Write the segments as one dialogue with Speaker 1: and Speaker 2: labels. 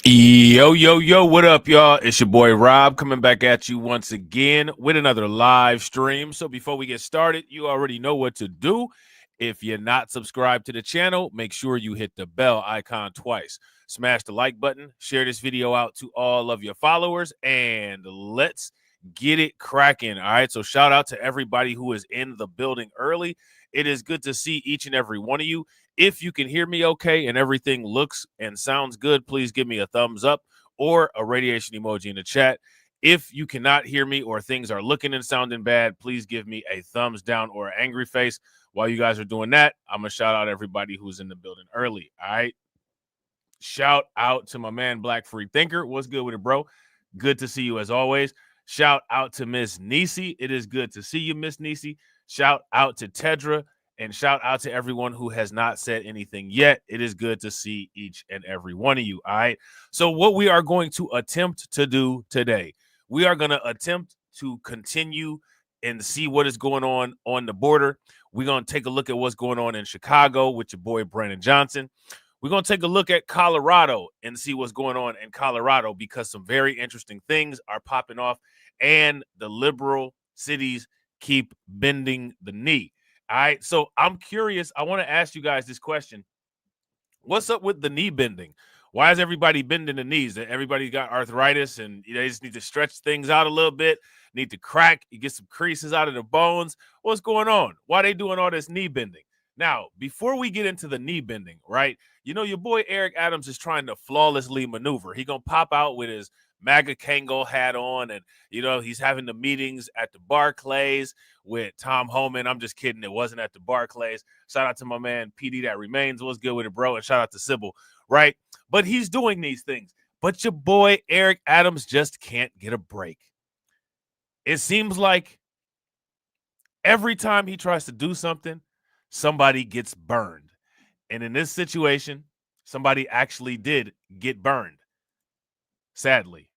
Speaker 1: Yo, yo, yo, what up, y'all? It's your boy Rob coming back at you once again with another live stream. So before we get started, you already know what to do. If you're not subscribed to the channel, make sure you hit the bell icon twice. Smash the like button, share this video out to all of your followers, and let's get it cracking. All right, so shout out to everybody who is in the building early. It is good to see each and every one of you. If you can hear me okay and everything looks and sounds good, please give me a thumbs up or a radiation emoji in the chat. If you cannot hear me or things are looking and sounding bad, please give me a thumbs down or an angry face. While you guys are doing that, I'm going to shout out everybody who's in the building early, all right? Shout out to my man, Black Free Thinker. What's good with it, bro? Good to see you as always. Shout out to Miss Nisi. It is good to see you, Miss Nisi. Shout out to Tedra. And shout out to everyone who has not said anything yet. It is good to see each and every one of you, all right? So what we are going to attempt to do today, we are going to attempt to continue and see what is going on the border. We're going to take a look at what's going on in Chicago with your boy Brandon Johnson. We're going to take a look at Colorado and see what's going on in Colorado because some very interesting things are popping off and the liberal cities keep bending the knee. All right, so I'm curious. I want to ask you guys this question. What's up with the knee bending? Why is everybody bending the knees? Everybody got arthritis and they just need to stretch things out a little bit, need to crack, you get some creases out of the bones. What's going on? Why are they doing all this knee bending? Now, before we get into the knee bending, right, you know, your boy Eric Adams is trying to flawlessly maneuver. He going to pop out with his MAGA Kango hat on, and, you know, he's having the meetings at the Barclays with Tom Homan. I'm just kidding. It wasn't at the Barclays. Shout out to my man, PD That Remains. What's good with it, bro? And shout out to Sybil, right? But he's doing these things. But your boy Eric Adams just can't get a break. It seems like every time he tries to do something, somebody gets burned. And in this situation, somebody actually did get burned, sadly.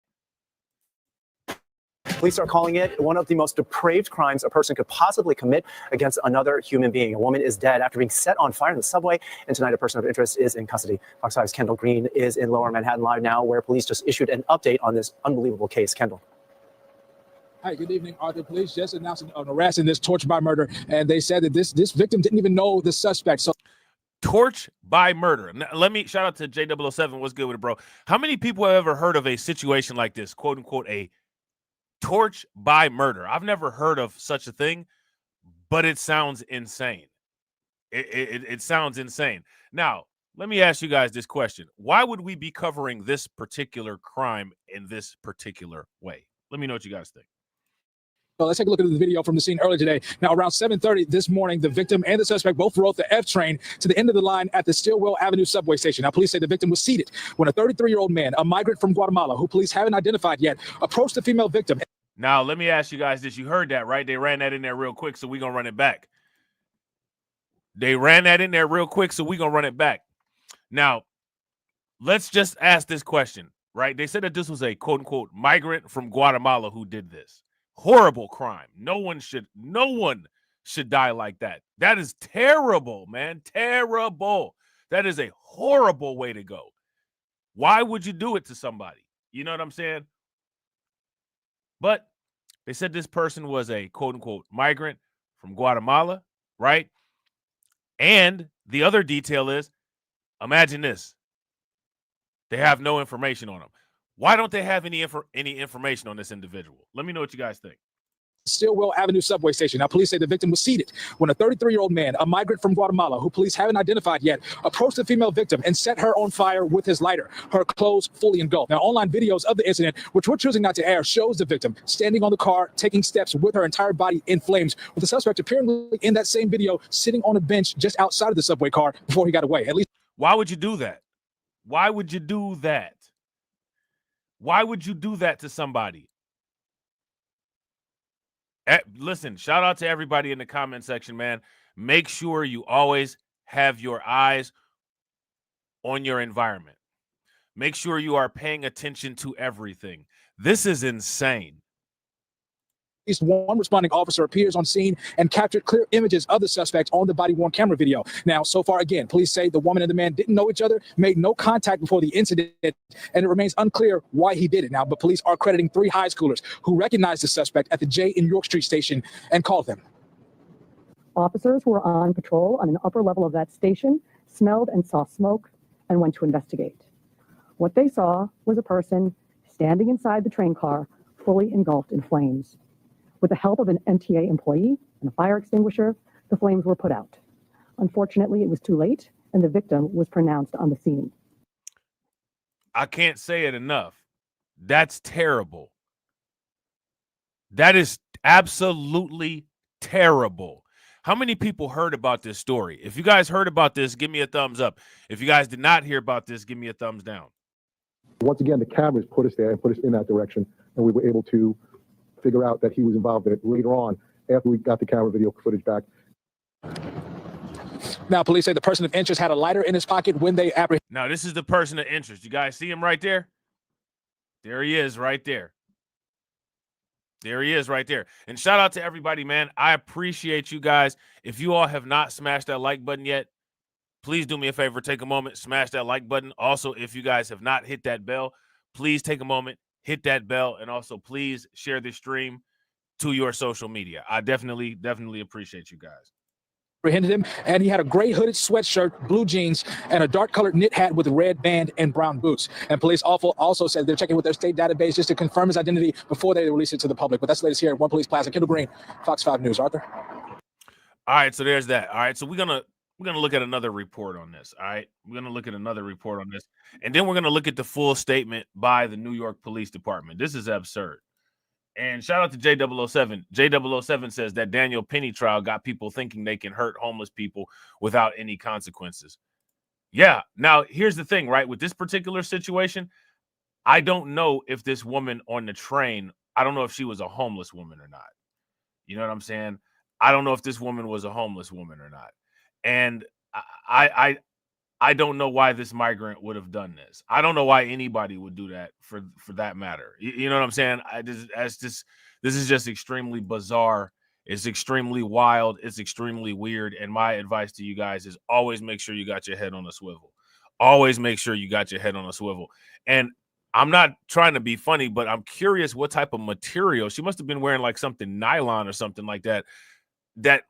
Speaker 2: Police are calling it one of the most depraved crimes a person could possibly commit against another human being. A woman is dead after being set on fire in the subway, and tonight a person of interest is in custody. Fox 5's Kendall Green is in Lower Manhattan Live now, where police just issued an update on this unbelievable case. Kendall.
Speaker 3: Hi, good evening, Arthur. Police just announced an arrest in this torture by murder, and they said that this victim didn't even know the suspect. So,
Speaker 1: torch by murder. Now, let me shout out to J007. What's good with it, bro? How many people have ever heard of a situation like this, quote unquote, a torch by murder? I've never heard of such a thing, but it sounds insane. It sounds insane. Now, let me ask you guys this question. Why would we be covering this particular crime in this particular way? Let me know what you guys think.
Speaker 3: well, let's take a look at the video from the scene earlier today. Now, around 7:30 this morning, the victim and the suspect both rode the F train to the end of the line at the Stillwell Avenue subway station. Now, police say the victim was seated when a 33-year-old man, a migrant from Guatemala, who police haven't identified yet, approached the female victim.
Speaker 1: Now, let me ask you guys this. You heard that, right? They ran that in there real quick, so we're going to run it back. They ran that in there real quick, so we're going to run it back. Now, let's just ask this question, right? They said that this was a quote-unquote migrant from Guatemala who did this. Horrible crime. No one should die like that. That is terrible, man. Terrible. That is a horrible way to go. Why would you do it to somebody? You know what I'm saying? But they said this person was a quote-unquote migrant from Guatemala, right? And the other detail is, imagine this. They have no information on him. Why don't they have any information on this individual? Let me know what you guys think.
Speaker 3: Stillwell Avenue subway station. Now, police say the victim was seated when a 33-year-old man, a migrant from Guatemala, who police haven't identified yet, approached the female victim and set her on fire with his lighter, her clothes fully engulfed. Now, online videos of the incident, which we're choosing not to air, shows the victim standing on the car, taking steps with her entire body in flames, with the suspect apparently in that same video sitting on a bench just outside of the subway car before he got away. At least.
Speaker 1: Why would you do that? Why would you do that? Why would you do that to somebody? Listen, shout out to everybody in the comment section, man. Make sure you always have your eyes on your environment. Make sure you are paying attention to everything. This is insane.
Speaker 3: At least one responding officer appears on scene and captured clear images of the suspect on the body-worn camera video. Now, so far, again, police say the woman and the man didn't know each other, made no contact before the incident, and it remains unclear why he did it. Now, but police are crediting 3 high schoolers who recognized the suspect at the J in York Street station and called them.
Speaker 4: Officers who were on patrol on an upper level of that station smelled and saw smoke and went to investigate. What they saw was a person standing inside the train car, fully engulfed in flames. With the help of an MTA employee and a fire extinguisher, the flames were put out. Unfortunately, it was too late, and the victim was pronounced on the scene.
Speaker 1: I can't say it enough. That's terrible. That is absolutely terrible. How many people heard about this story? If you guys heard about this, give me a thumbs up. If you guys did not hear about this, give me a thumbs down.
Speaker 5: Once again, the cameras put us there and put us in that direction, and we were able to figure out that he was involved in it later on after we got the camera video footage back.
Speaker 3: Now, police say the person of interest had a lighter in his pocket when they apprehended.
Speaker 1: Now, this is the person of interest. You guys see him right there? There he is right there. There he is right there. And shout out to everybody, man. I appreciate you guys. If you all have not smashed that like button yet, please do me a favor. Take a moment, smash that like button. Also, if you guys have not hit that bell, please take a moment, hit that bell, and also please share this stream to your social media. I definitely appreciate you guys.
Speaker 3: Apprehended him, and he had a gray hooded sweatshirt, blue jeans, and a dark colored knit hat with a red band and brown boots. And police also said they're checking with their state database just to confirm his identity before they release it to the public. But that's the latest here at One Police Plaza. Kendall Green, Fox 5 News. Arthur.
Speaker 1: All right, so there's that. All right, so we're gonna look at another report on this. All right, we're gonna look at another report on this, and then we're gonna look at the full statement by the New York Police Department. This is absurd. And shout out to J007. J007 says that Daniel Penny trial got people thinking they can hurt homeless people without any consequences. Yeah. Now, here's the thing, right? With this particular situation, I don't know if this woman on the train, I don't know if she was a homeless woman or not. You know what I'm saying? I don't know if this woman was a homeless woman or not. And I don't know why this migrant would have done this. I don't know why anybody would do that for that matter. You know what I'm saying? This is just extremely bizarre. It's extremely wild. It's extremely weird. And my advice to you guys is always make sure you got your head on a swivel. Always make sure you got your head on a swivel. And I'm not trying to be funny, but I'm curious what type of material. She must have been wearing like something nylon or something like that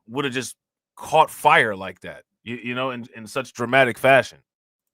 Speaker 1: would have just caught fire like that, you know, in such dramatic fashion.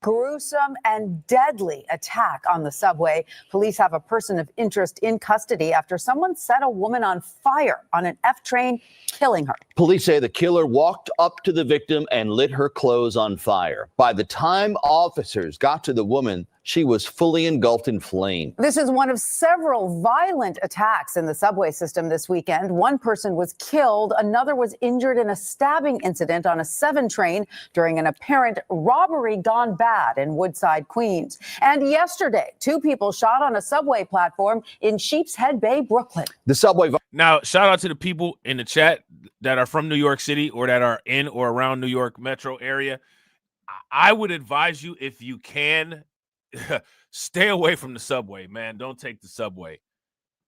Speaker 6: Gruesome and deadly attack on the subway. Police have a person of interest in custody after someone set a woman on fire on an F train, killing her.
Speaker 7: Police say the killer walked up to the victim and lit her clothes on fire. By the time officers got to the woman, she was fully engulfed in flame.
Speaker 6: This is one of several violent attacks in the subway system this weekend. One person was killed. Another was injured in a stabbing incident on a 7 train during an apparent robbery gone bad in Woodside, Queens. And yesterday, 2 people shot on a subway platform in Sheepshead Bay, Brooklyn.
Speaker 7: The subway.
Speaker 1: Now, shout out to the people in the chat that are from New York City or that are in or around New York metro area. I would advise you, if you can, stay away from the subway, man. Don't take the subway.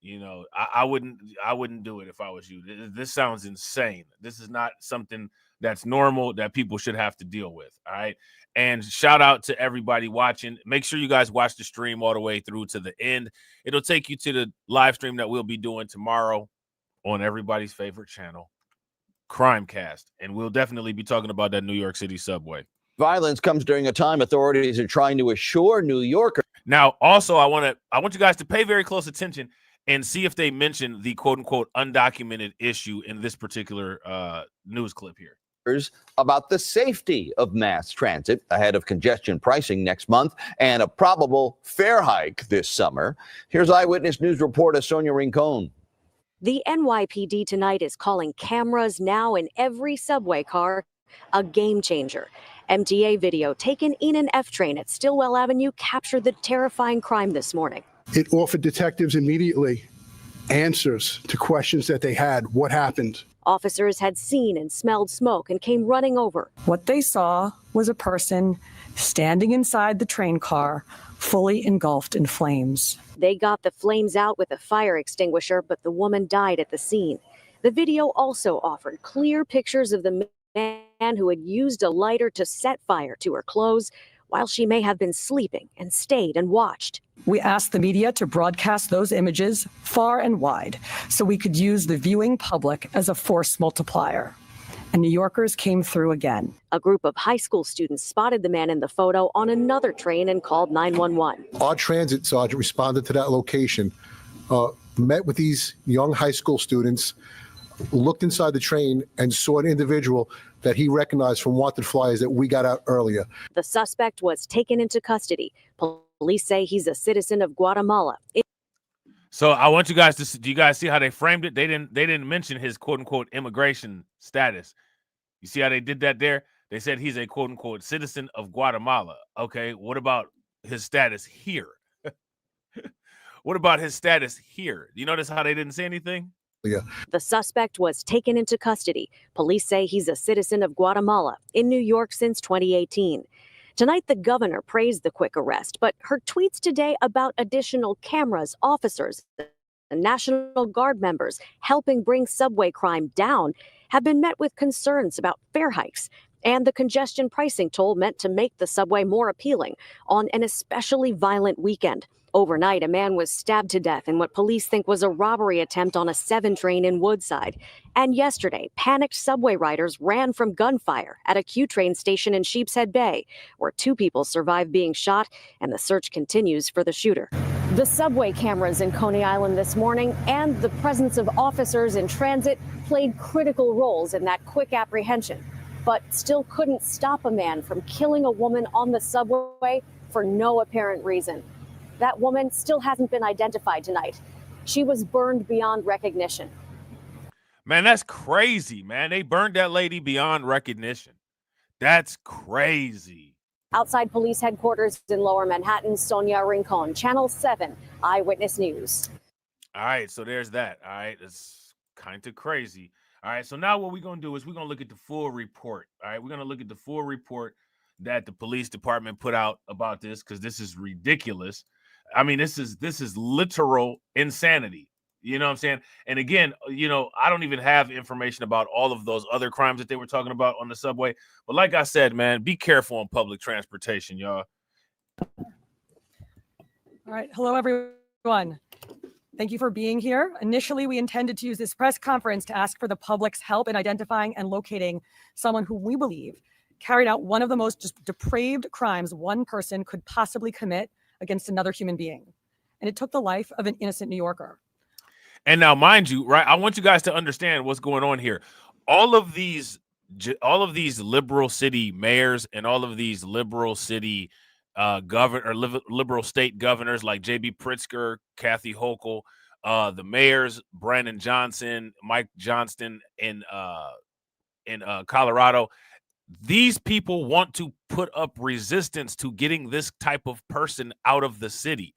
Speaker 1: You know, I wouldn't do it if I was you. This sounds insane. This is not something that's normal that people should have to deal with. All right. And shout out to everybody watching. Make sure you guys watch the stream all the way through to the end. It'll take you to the live stream that we'll be doing tomorrow on everybody's favorite channel, Crimecast. And we'll definitely be talking about that New York City subway.
Speaker 7: Violence comes during a time authorities are trying to assure New Yorkers.
Speaker 1: Now, also, I want you guys to pay very close attention and see if they mention the quote unquote undocumented issue in this particular news clip here.
Speaker 7: About the safety of mass transit ahead of congestion pricing next month and a probable fare hike this summer. Here's Eyewitness News reporter Sonia Rincon.
Speaker 8: The NYPD tonight is calling cameras now in every subway car a game changer. MTA video taken in an F train at Stillwell Avenue captured the terrifying crime this morning.
Speaker 9: It offered detectives immediately answers to questions that they had. What happened?
Speaker 8: Officers had seen and smelled smoke and came running over.
Speaker 4: What they saw was a person standing inside the train car, fully engulfed in flames.
Speaker 8: They got the flames out with a fire extinguisher, but the woman died at the scene. The video also offered clear pictures of the man who had used a lighter to set fire to her clothes while she may have been sleeping and stayed and watched.
Speaker 4: We asked the media to broadcast those images far and wide so we could use the viewing public as a force multiplier. And New Yorkers came through again.
Speaker 8: A group of high school students spotted the man in the photo on another train and called 911.
Speaker 5: Our transit sergeant responded to that location, met with these young high school students, looked inside the train and saw an individual that he recognized from wanted flyers that we got out earlier.
Speaker 8: The suspect was taken into custody. Police say he's a citizen of Guatemala.
Speaker 1: So I want you guys to see, do you guys see how they framed it? They didn't mention his quote unquote immigration status. You see how they did that there? They said he's a quote unquote citizen of Guatemala. Okay, what about his status here? What about his status here? You notice how they didn't say anything?
Speaker 5: Yeah.
Speaker 8: The suspect was taken into custody. Police say he's a citizen of Guatemala in New York since 2018. Tonight, the governor praised the quick arrest, but her tweets today about additional cameras, officers, and National Guard members helping bring subway crime down have been met with concerns about fare hikes and the congestion pricing toll meant to make the subway more appealing on an especially violent weekend. Overnight, a man was stabbed to death in what police think was a robbery attempt on a 7 train in Woodside. And yesterday, panicked subway riders ran from gunfire at a Q train station in Sheepshead Bay, where 2 people survived being shot, and the search continues for the shooter. The subway cameras in Coney Island this morning and the presence of officers in transit played critical roles in that quick apprehension, but still couldn't stop a man from killing a woman on the subway for no apparent reason. That woman still hasn't been identified tonight. She was burned beyond recognition.
Speaker 1: Man, that's crazy, man. They burned that lady beyond recognition. That's crazy.
Speaker 8: Outside police headquarters in Lower Manhattan, Sonia Rincon, Channel 7, Eyewitness News.
Speaker 1: All right, so there's that. All right, it's kind of crazy. All All right. So now what we're going to do is we're going to look at the full report. All right. We're going to look at the full report that the police department put out about this, because this is ridiculous. I mean, this is literal insanity. You know what I'm saying? And again, I don't even have information about all of those other crimes that they were talking about on the subway. But like I said, man, be careful on public transportation, y'all.
Speaker 4: All right. Hello, everyone. Thank you for being here. Initially, we intended to use this press conference to ask for the public's help in identifying and locating someone who we believe carried out one of the most just depraved crimes one person could possibly commit against another human being. And it took the life of an innocent New Yorker.
Speaker 1: And now, mind you, right, I want you guys to understand what's going on here. All of these liberal city mayors and all of these liberal city liberal state governors like J.B. Pritzker, Kathy Hochul, the mayors, Brandon Johnson, Mike Johnston in Colorado. These people want to put up resistance to getting this type of person out of the city.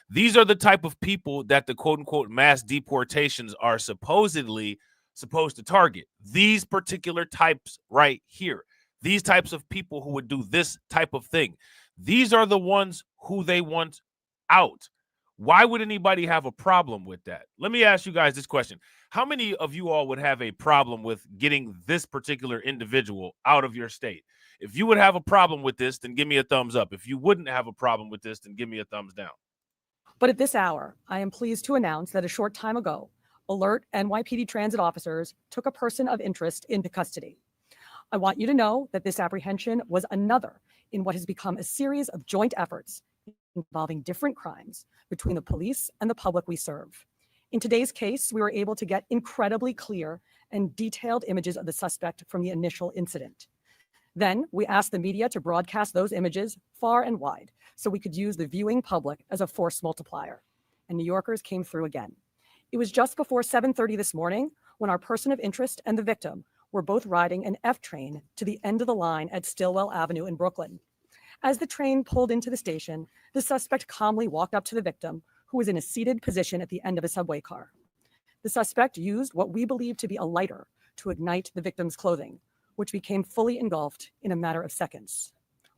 Speaker 1: These are the type of people that the quote-unquote mass deportations are supposedly supposed to target. These particular types right here. These types of people who would do this type of thing. These are the ones who they want out. Why would anybody have a problem with that? Let me ask you guys this question. How many of you all would have a problem with getting this particular individual out of your state? If you would have a problem with this, then give me a thumbs up. If you wouldn't have a problem with this, then give me a thumbs down.
Speaker 4: But at this hour, I am pleased to announce that a short time ago, alert NYPD transit officers took a person of interest into custody. I want you to know that this apprehension was another in what has become a series of joint efforts involving different crimes between the police and the public we serve. In today's case, we were able to get incredibly clear and detailed images of the suspect from the initial incident. Then we asked the media to broadcast those images far and wide so we could use the viewing public as a force multiplier. And New Yorkers came through again. It was just before 7:30 this morning when our person of interest and the victim were both riding an F train to the end of the line at Stillwell Avenue in Brooklyn. As the train pulled into the station, the suspect calmly walked up to the victim, who was in a seated position at the end of a subway car. The suspect used what we believe to be a lighter to ignite the victim's clothing, which became fully engulfed in a matter of seconds.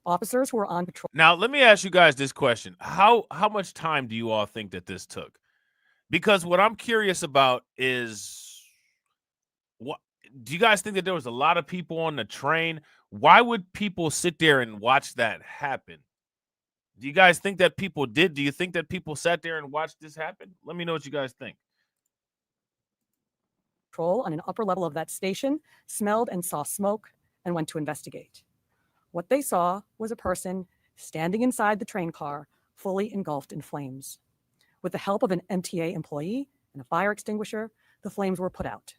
Speaker 4: Officers who were on patrol.
Speaker 1: Now, let me ask you guys this question. How much time do you all think that this took? Because what I'm curious about is, what do you guys think that there was a lot of people on the train? Why would people sit there and watch that happen? Do you guys think that people did? Do you think that people sat there and watched this happen? Let me know what you guys think.
Speaker 4: Patrol on an upper level of that station, smelled and saw smoke, and went to investigate. What they saw was a person standing inside the train car, fully engulfed in flames. With the help of an MTA employee and a fire extinguisher, the flames were put out.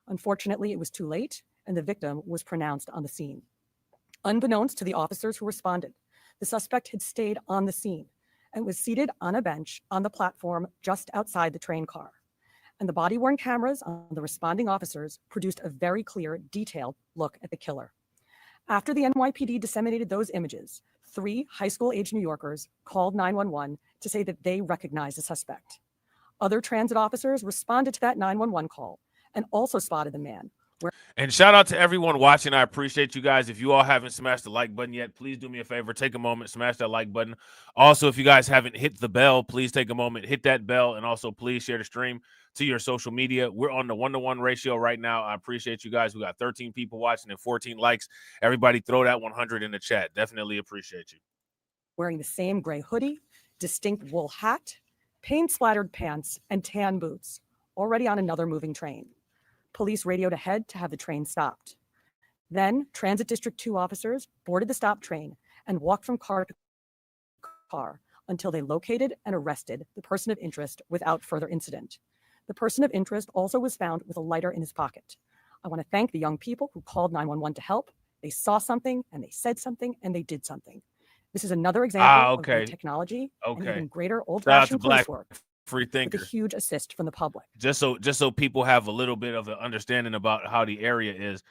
Speaker 4: Unfortunately, it was too late, and the victim was pronounced on the scene. Unbeknownst to the officers who responded, the suspect had stayed on the scene and was seated on a bench on the platform just outside the train car. And the body-worn cameras on the responding officers produced a very clear, detailed look at the killer. After the NYPD disseminated those images, 3 high school-age New Yorkers called 911 to say that they recognized the suspect. Other transit officers responded to that 911 call and also spotted the man.
Speaker 1: And shout out to everyone watching. I appreciate you guys. If you all haven't smashed the like button yet, please do me a favor. Take a moment, smash that like button. Also, if you guys haven't hit the bell, please take a moment, hit that bell, and also please share the stream to your social media. We're on the 1-to-1 ratio right now. I appreciate you guys. We got 13 people watching and 14 likes. Everybody throw that 100 in the chat. Definitely appreciate you.
Speaker 4: Wearing the same gray hoodie, distinct wool hat, paint-splattered pants, and tan boots, already on another moving train. Police radioed ahead to have the train stopped. Then, Transit District 2 officers boarded the stopped train and walked from car to car until they located and arrested the person of interest without further incident. The person of interest also was found with a lighter in his pocket. I want to thank the young people who called 911 to help. They saw something, and they said something, and they did something. This is another example of great technology and even greater old-fashioned police work.
Speaker 1: Free thinker.
Speaker 4: With a huge assist from the public.
Speaker 1: Just so people have a little bit of an understanding about how the area is.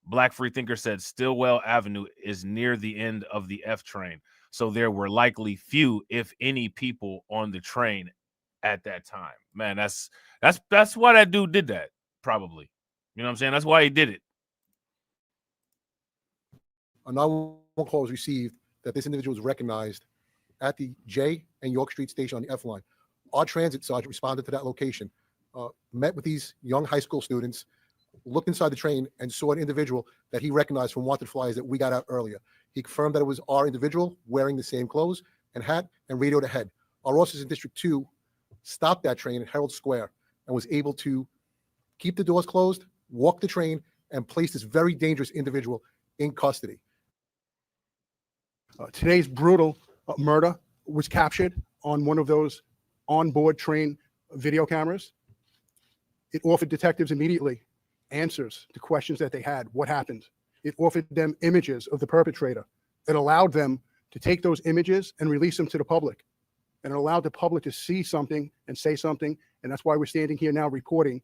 Speaker 1: Black Free Thinker said Stillwell Avenue is near the end of the F train, so there were likely few, if any, people on the train at that time. Man, that's why that dude did that. Probably, You know what I'm saying? That's why he did it.
Speaker 5: A 911 call was received that this individual was recognized at the J and York Street station on the F line. Our transit sergeant responded to that location, met with these young high school students, looked inside the train and saw an individual that he recognized from wanted flyers that we got out earlier. He confirmed that it was our individual wearing the same clothes and hat and radioed ahead. Our officers in District 2 stopped that train at Herald Square and was able to keep the doors closed, walk the train, and place this very dangerous individual in custody.
Speaker 9: Today's brutal murder was captured on one of those onboard train video cameras. It offered detectives immediately answers to questions that they had. What happened? It offered them images of the perpetrator. It allowed them to take those images and release them to the public. And it allowed the public to see something and say something. And that's why we're standing here now reporting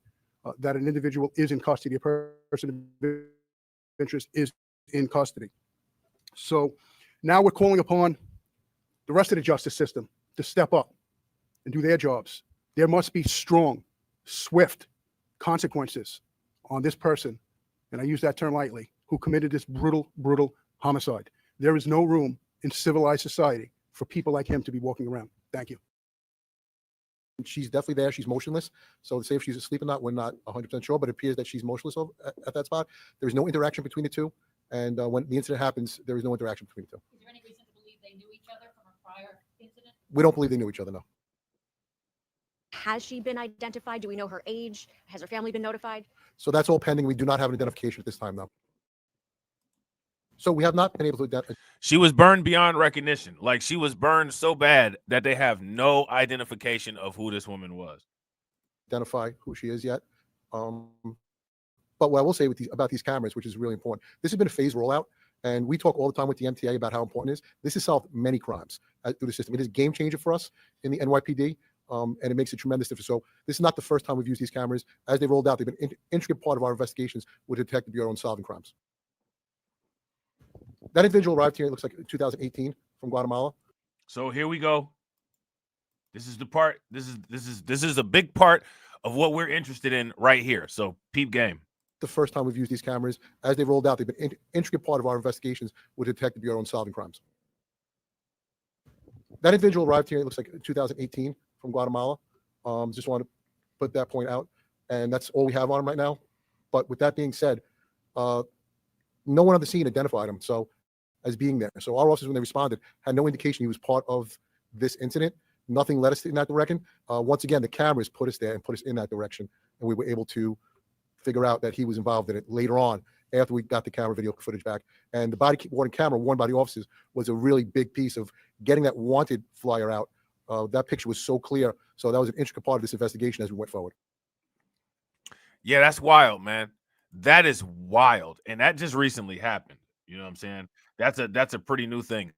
Speaker 9: that an individual is in custody, a person of interest is in custody. So now we're calling upon the rest of the justice system to step up and do their jobs. There must be strong, swift consequences on this person, and I use that term lightly, who committed this brutal, brutal homicide. There is no room in civilized society for people like him to be walking around. Thank you.
Speaker 5: She's definitely there. She's motionless. So to say if she's asleep or not, we're not 100% sure, but it appears that she's motionless at that spot. There's no interaction between the two. And when the incident happens, there is no interaction between the two.
Speaker 10: Is there any reason to believe they knew each other from a prior incident?
Speaker 5: We don't believe they knew each other, no.
Speaker 8: Has she been identified? Do we know her age? Has her family been notified?
Speaker 5: So that's all pending. We do not have an identification at this time, though. So we have not been able to identify.
Speaker 1: She was burned beyond recognition. Like, she was burned so bad that they have no identification of who this woman was.
Speaker 5: Identify who she is yet. But what I will say about these cameras, which is really important, this has been a phased rollout, and we talk all the time with the MTA about how important it is. This has solved many crimes through the system. It is a game changer for us in the NYPD, and it makes a tremendous difference. So this is not the first time we've used these cameras. As they rolled out, they've been an intricate part of our investigations with the Detective Bureau in solving crimes. That individual arrived here, it looks like 2018 from Guatemala.
Speaker 1: So here we go. This is the part. This is a big part of what we're interested in right here. So peep game.
Speaker 5: The first time we've used these cameras. As they rolled out, they've been an intricate part of our investigations with the Detective Bureau in solving crimes. That individual arrived here, it looks like 2018 from Guatemala. Just want to put that point out. And that's all we have on him right now. But with that being said, no one on the scene identified him as being there. So our officers, when they responded, had no indication he was part of this incident. Nothing led us in that direction. Once again, the cameras put us there and put us in that direction. And we were able to figure out that he was involved in it later on after we got the camera video footage back. And the body worn camera worn by the officers was a really big piece of getting that wanted flyer out. That picture was so clear. So that was an intricate part of this investigation as we went forward.
Speaker 1: Yeah, that's wild, man. That is wild. And that just recently happened. You know what I'm saying? That's a pretty new thing.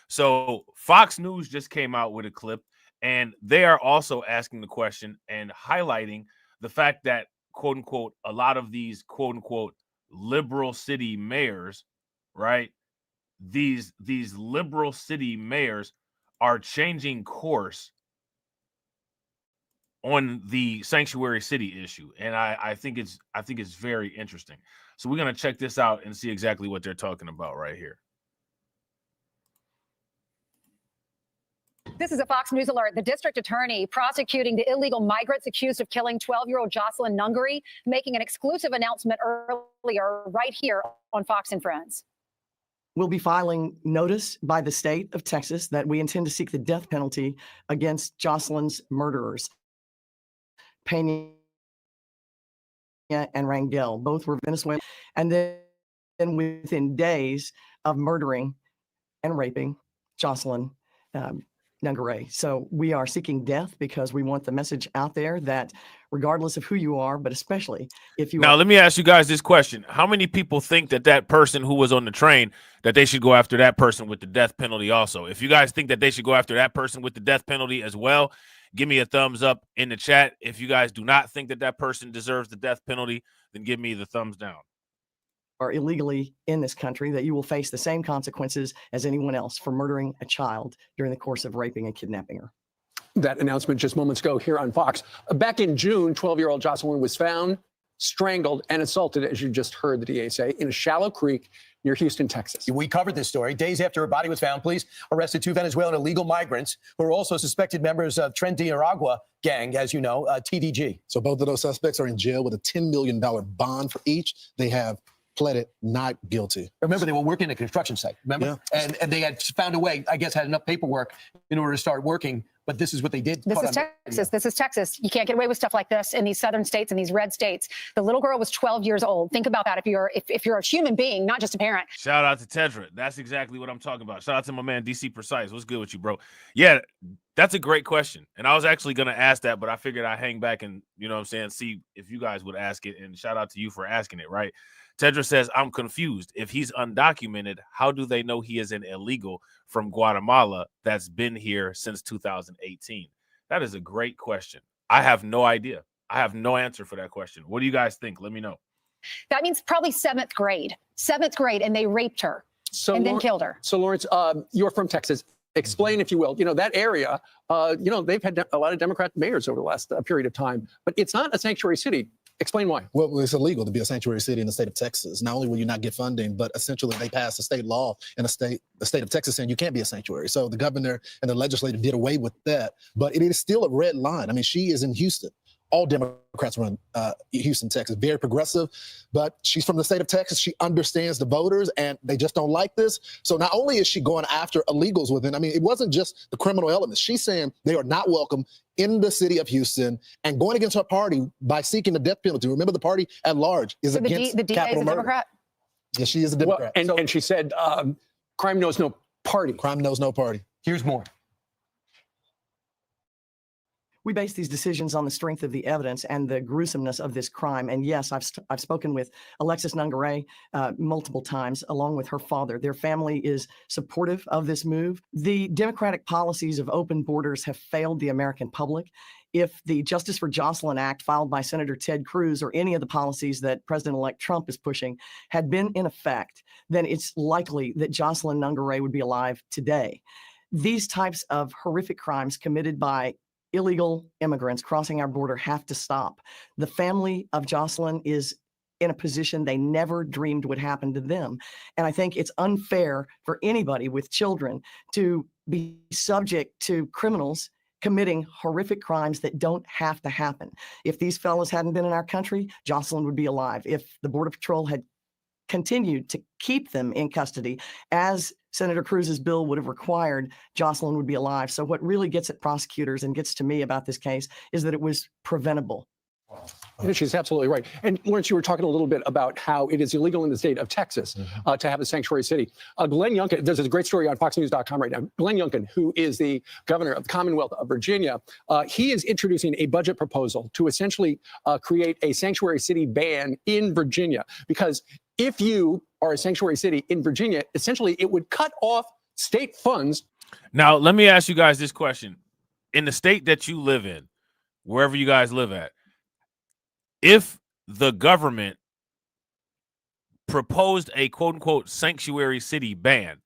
Speaker 1: So Fox News just came out with a clip, and they are also asking the question and highlighting the fact that, quote unquote, a lot of these, quote unquote, liberal city mayors, right? These liberal city mayors are changing course on the sanctuary city issue. And I think it's very interesting. So we're going to check this out and see exactly what they're talking about right here.
Speaker 10: This is a Fox News alert. The district attorney prosecuting the illegal migrants accused of killing 12-year-old Jocelyn Nungary, making an exclusive announcement earlier right here on Fox and Friends.
Speaker 11: We'll be filing notice by the state of Texas that we intend to seek the death penalty against Jocelyn's murderers, Pena and Rangel. Both were Venezuelan. And then within days of murdering and raping Jocelyn Nungary. So we are seeking death because we want the message out there that regardless of who you are, but especially if you
Speaker 1: now, let me ask you guys this question. How many people think that person who was on the train, that they should go after that person with the death penalty also? If you guys think that they should go after that person with the death penalty as well, give me a thumbs up in the chat. If you guys do not think that person deserves the death penalty, then give me the thumbs down.
Speaker 11: Are illegally in this country, that you will face the same consequences as anyone else for murdering a child during the course of raping and kidnapping her.
Speaker 12: That announcement just moments ago here on Fox. Back in June, 12-year-old Jocelyn was found strangled, and assaulted, as you just heard the DA say, in a shallow creek near Houston, Texas.
Speaker 13: We covered this story. Days after her body was found, police arrested 2 Venezuelan illegal migrants who are also suspected members of Tren De Aragua gang, as you know, TDG.
Speaker 14: So both of those suspects are in jail with a $10 million bond for each. They have pleaded not guilty.
Speaker 13: Remember, they were working at a construction site, remember?
Speaker 14: Yeah.
Speaker 13: And they had found a way, I guess, had enough paperwork in order to start working. But this is what they did.
Speaker 10: This is Texas. This is Texas. You can't get away with stuff like this in these southern states and these red states. The little girl was 12 years old. Think about that. If you're a human being, not just a parent.
Speaker 1: Shout out to Tedra. That's exactly what I'm talking about. Shout out to my man DC Precise. What's good with you, bro? Yeah, that's a great question. And I was actually going to ask that, but I figured I'd hang back and, you know what I'm saying, see if you guys would ask it. And shout out to you for asking it, right? Tedra says, I'm confused. If he's undocumented, how do they know he is an illegal from Guatemala that's been here since 2018? That is a great question. I have no idea. I have no answer for that question. What do you guys think? Let me know.
Speaker 10: That means probably 7th grade. 7th grade, and they raped her and then killed her.
Speaker 12: So, Lawrence, you're from Texas. Explain, if you will, that area, they've had a lot of Democrat mayors over the last period of time, but it's not a sanctuary city. Explain why.
Speaker 14: Well, it's illegal to be a sanctuary city in the state of Texas. Not only will you not get funding, but essentially they passed a state law in the state of Texas saying you can't be a sanctuary. So the governor and the legislature did away with that. But it is still a red line. I mean, she is in Houston. All Democrats run Houston, Texas. Very progressive, but she's from the state of Texas. She understands the voters, and they just don't like this. So not only is she going after illegals within, I mean, it wasn't just the criminal elements. She's saying they are not welcome in the city of Houston and going against her party by seeking the death penalty. Remember, the party at large is
Speaker 10: So
Speaker 14: against
Speaker 10: the DA
Speaker 14: capital
Speaker 10: is a
Speaker 14: murder.
Speaker 10: Democrat?
Speaker 14: Yes, she is a Democrat.
Speaker 12: Well, and she said, crime knows no party.
Speaker 14: Crime knows no party.
Speaker 13: Here's more.
Speaker 11: We base these decisions on the strength of the evidence and the gruesomeness of this crime. And yes, I've spoken with Alexis Nungaray multiple times, along with her father. Their family is supportive of this move. The Democratic policies of open borders have failed the American public. If the Justice for Jocelyn Act filed by Senator Ted Cruz or any of the policies that President-elect Trump is pushing had been in effect, then it's likely that Jocelyn Nungaray would be alive today. These types of horrific crimes committed by illegal immigrants crossing our border have to stop. The family of Jocelyn is in a position they never dreamed would happen to them. And I think it's unfair for anybody with children to be subject to criminals committing horrific crimes that don't have to happen. If these fellows hadn't been in our country, Jocelyn would be alive. If the Border Patrol had continued to keep them in custody, as Senator Cruz's bill would have required, Jocelyn would be alive. So what really gets at prosecutors and gets to me about this case is that it was preventable.
Speaker 12: Yeah, she's absolutely right. And Lawrence, you were talking a little bit about how it is illegal in the state of Texas to have a sanctuary city. Glenn Youngkin, there's a great story on FoxNews.com right now. Glenn Youngkin, who is the governor of the Commonwealth of Virginia, he is introducing a budget proposal to essentially create a sanctuary city ban in Virginia. Because if you are a sanctuary city in Virginia, essentially it would cut off state funds.
Speaker 1: Now, let me ask you guys this question. In the state that you live in, wherever you guys live at, if the government proposed a quote-unquote sanctuary city ban,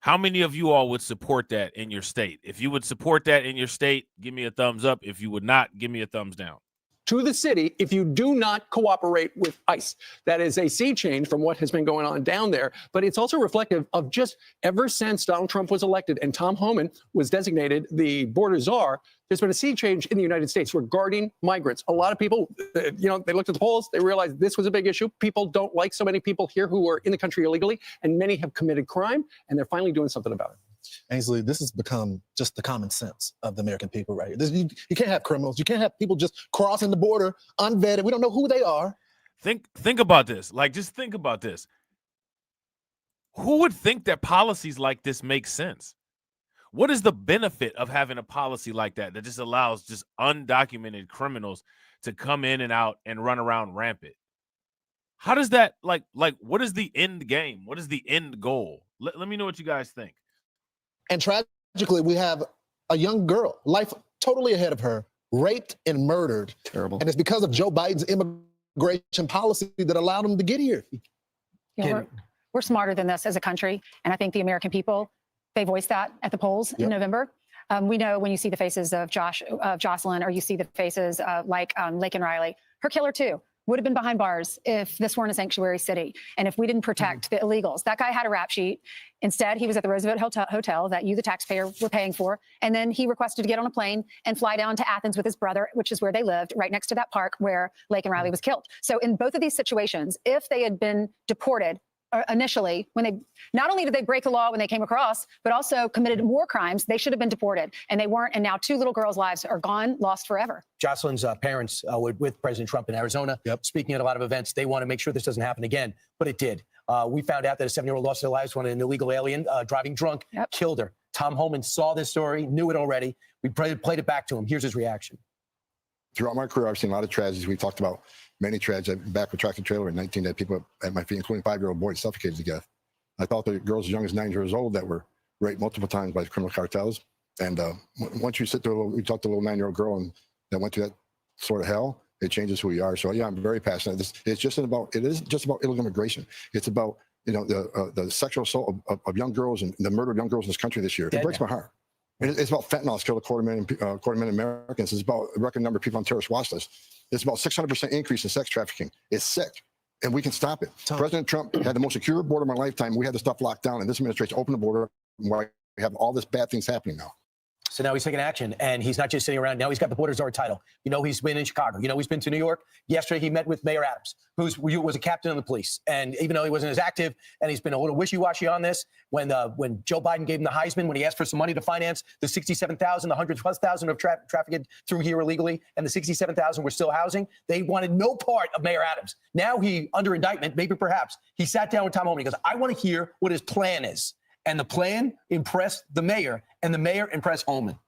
Speaker 1: how many of you all would support that in your state? If you would support that in your state, give me a thumbs up. If you would not, give me a thumbs down.
Speaker 12: To the city if you do not cooperate with ICE. That is a sea change from what has been going on down there, but it's also reflective of just ever since Donald Trump was elected and Tom Homan was designated the border czar, there's been a sea change in the United States regarding migrants. A lot of people, they looked at the polls, they realized this was a big issue. People don't like so many people here who are in the country illegally, and many have committed crime, and they're finally doing something about it.
Speaker 14: Ainsley, this has become just the common sense of the American people right here. You can't have criminals. You can't have people just crossing the border unvetted. We don't know who they are.
Speaker 1: Think about this. Just think about this. Who would think that policies like this make sense? What is the benefit of having a policy like that just allows just undocumented criminals to come in and out and run around rampant? How does that, what is the end game? What is the end goal? Let me know what you guys think.
Speaker 14: And tragically, we have a young girl, life totally ahead of her, raped and murdered.
Speaker 12: Terrible.
Speaker 14: And it's because of Joe Biden's immigration policy that allowed him to get here.
Speaker 10: We're smarter than this as a country. And I think the American people, they voiced that at the polls in November. We know when you see the faces of Jocelyn, or you see the faces like Laken Riley, her killer too. would have been behind bars if this weren't a sanctuary city and if we didn't protect the illegals. That guy had a rap sheet. Instead, he was at the Roosevelt Hotel that you, the taxpayer, were paying for. And then he requested to get on a plane and fly down to Athens with his brother, which is where they lived, right next to that park where Lake and Riley was killed. So in both of these situations, if they had been deported initially, when they not only did they break the law when they came across, but also committed more crimes, they should have been deported. And they weren't. And now 2 little girls' lives are gone, lost forever.
Speaker 13: Jocelyn's parents were with President Trump in Arizona, speaking at a lot of events. They want to make sure this doesn't happen again, but it did. We found out that a 7-year-old lost their lives when an illegal alien driving drunk killed her. Tom Homan saw this story, knew it already. We played it back to him. Here's his reaction.
Speaker 15: Throughout my career, I've seen a lot of tragedies. We talked about many tragedies. I've been back with tractor trailer in 19 that people at my feet, including 5-year-old boys, suffocated to death. I thought the girls as young as 9 years old that were raped multiple times by criminal cartels. And once you sit there, we talked to a little 9-year-old girl and that went through that sort of hell. It changes who you are. So yeah, I'm very passionate. It isn't just about illegal immigration. It's about, you know, the sexual assault of young girls and the murder of young girls in this country this year. It breaks my heart. And it's about fentanyl. It's killed a quarter million Americans. It's about a record number of people on terrorist watch lists. It's about 600% increase in sex trafficking. It's sick, and we can stop it. President Trump had the most secure border of my lifetime. We had the stuff locked down, and this administration opened the border. Where we have all this bad things happening now.
Speaker 13: So now he's taking action, and he's not just sitting around. Now he's got the border czar title. You know, he's been in Chicago. You know, he's been to New York. Yesterday, he met with Mayor Adams, who was a captain of the police. And even though he wasn't as active, and he's been a little wishy-washy on this, when Joe Biden gave him the Heisman, when he asked for some money to finance the 67,000, the 100,000+ of trafficked through here illegally, and the 67,000 were still housing, they wanted no part of Mayor Adams. Now he, under indictment, maybe perhaps, he sat down with Tom Homan. He goes, I want to hear what his plan is. And the plan impressed the mayor, and the mayor impressed Homan.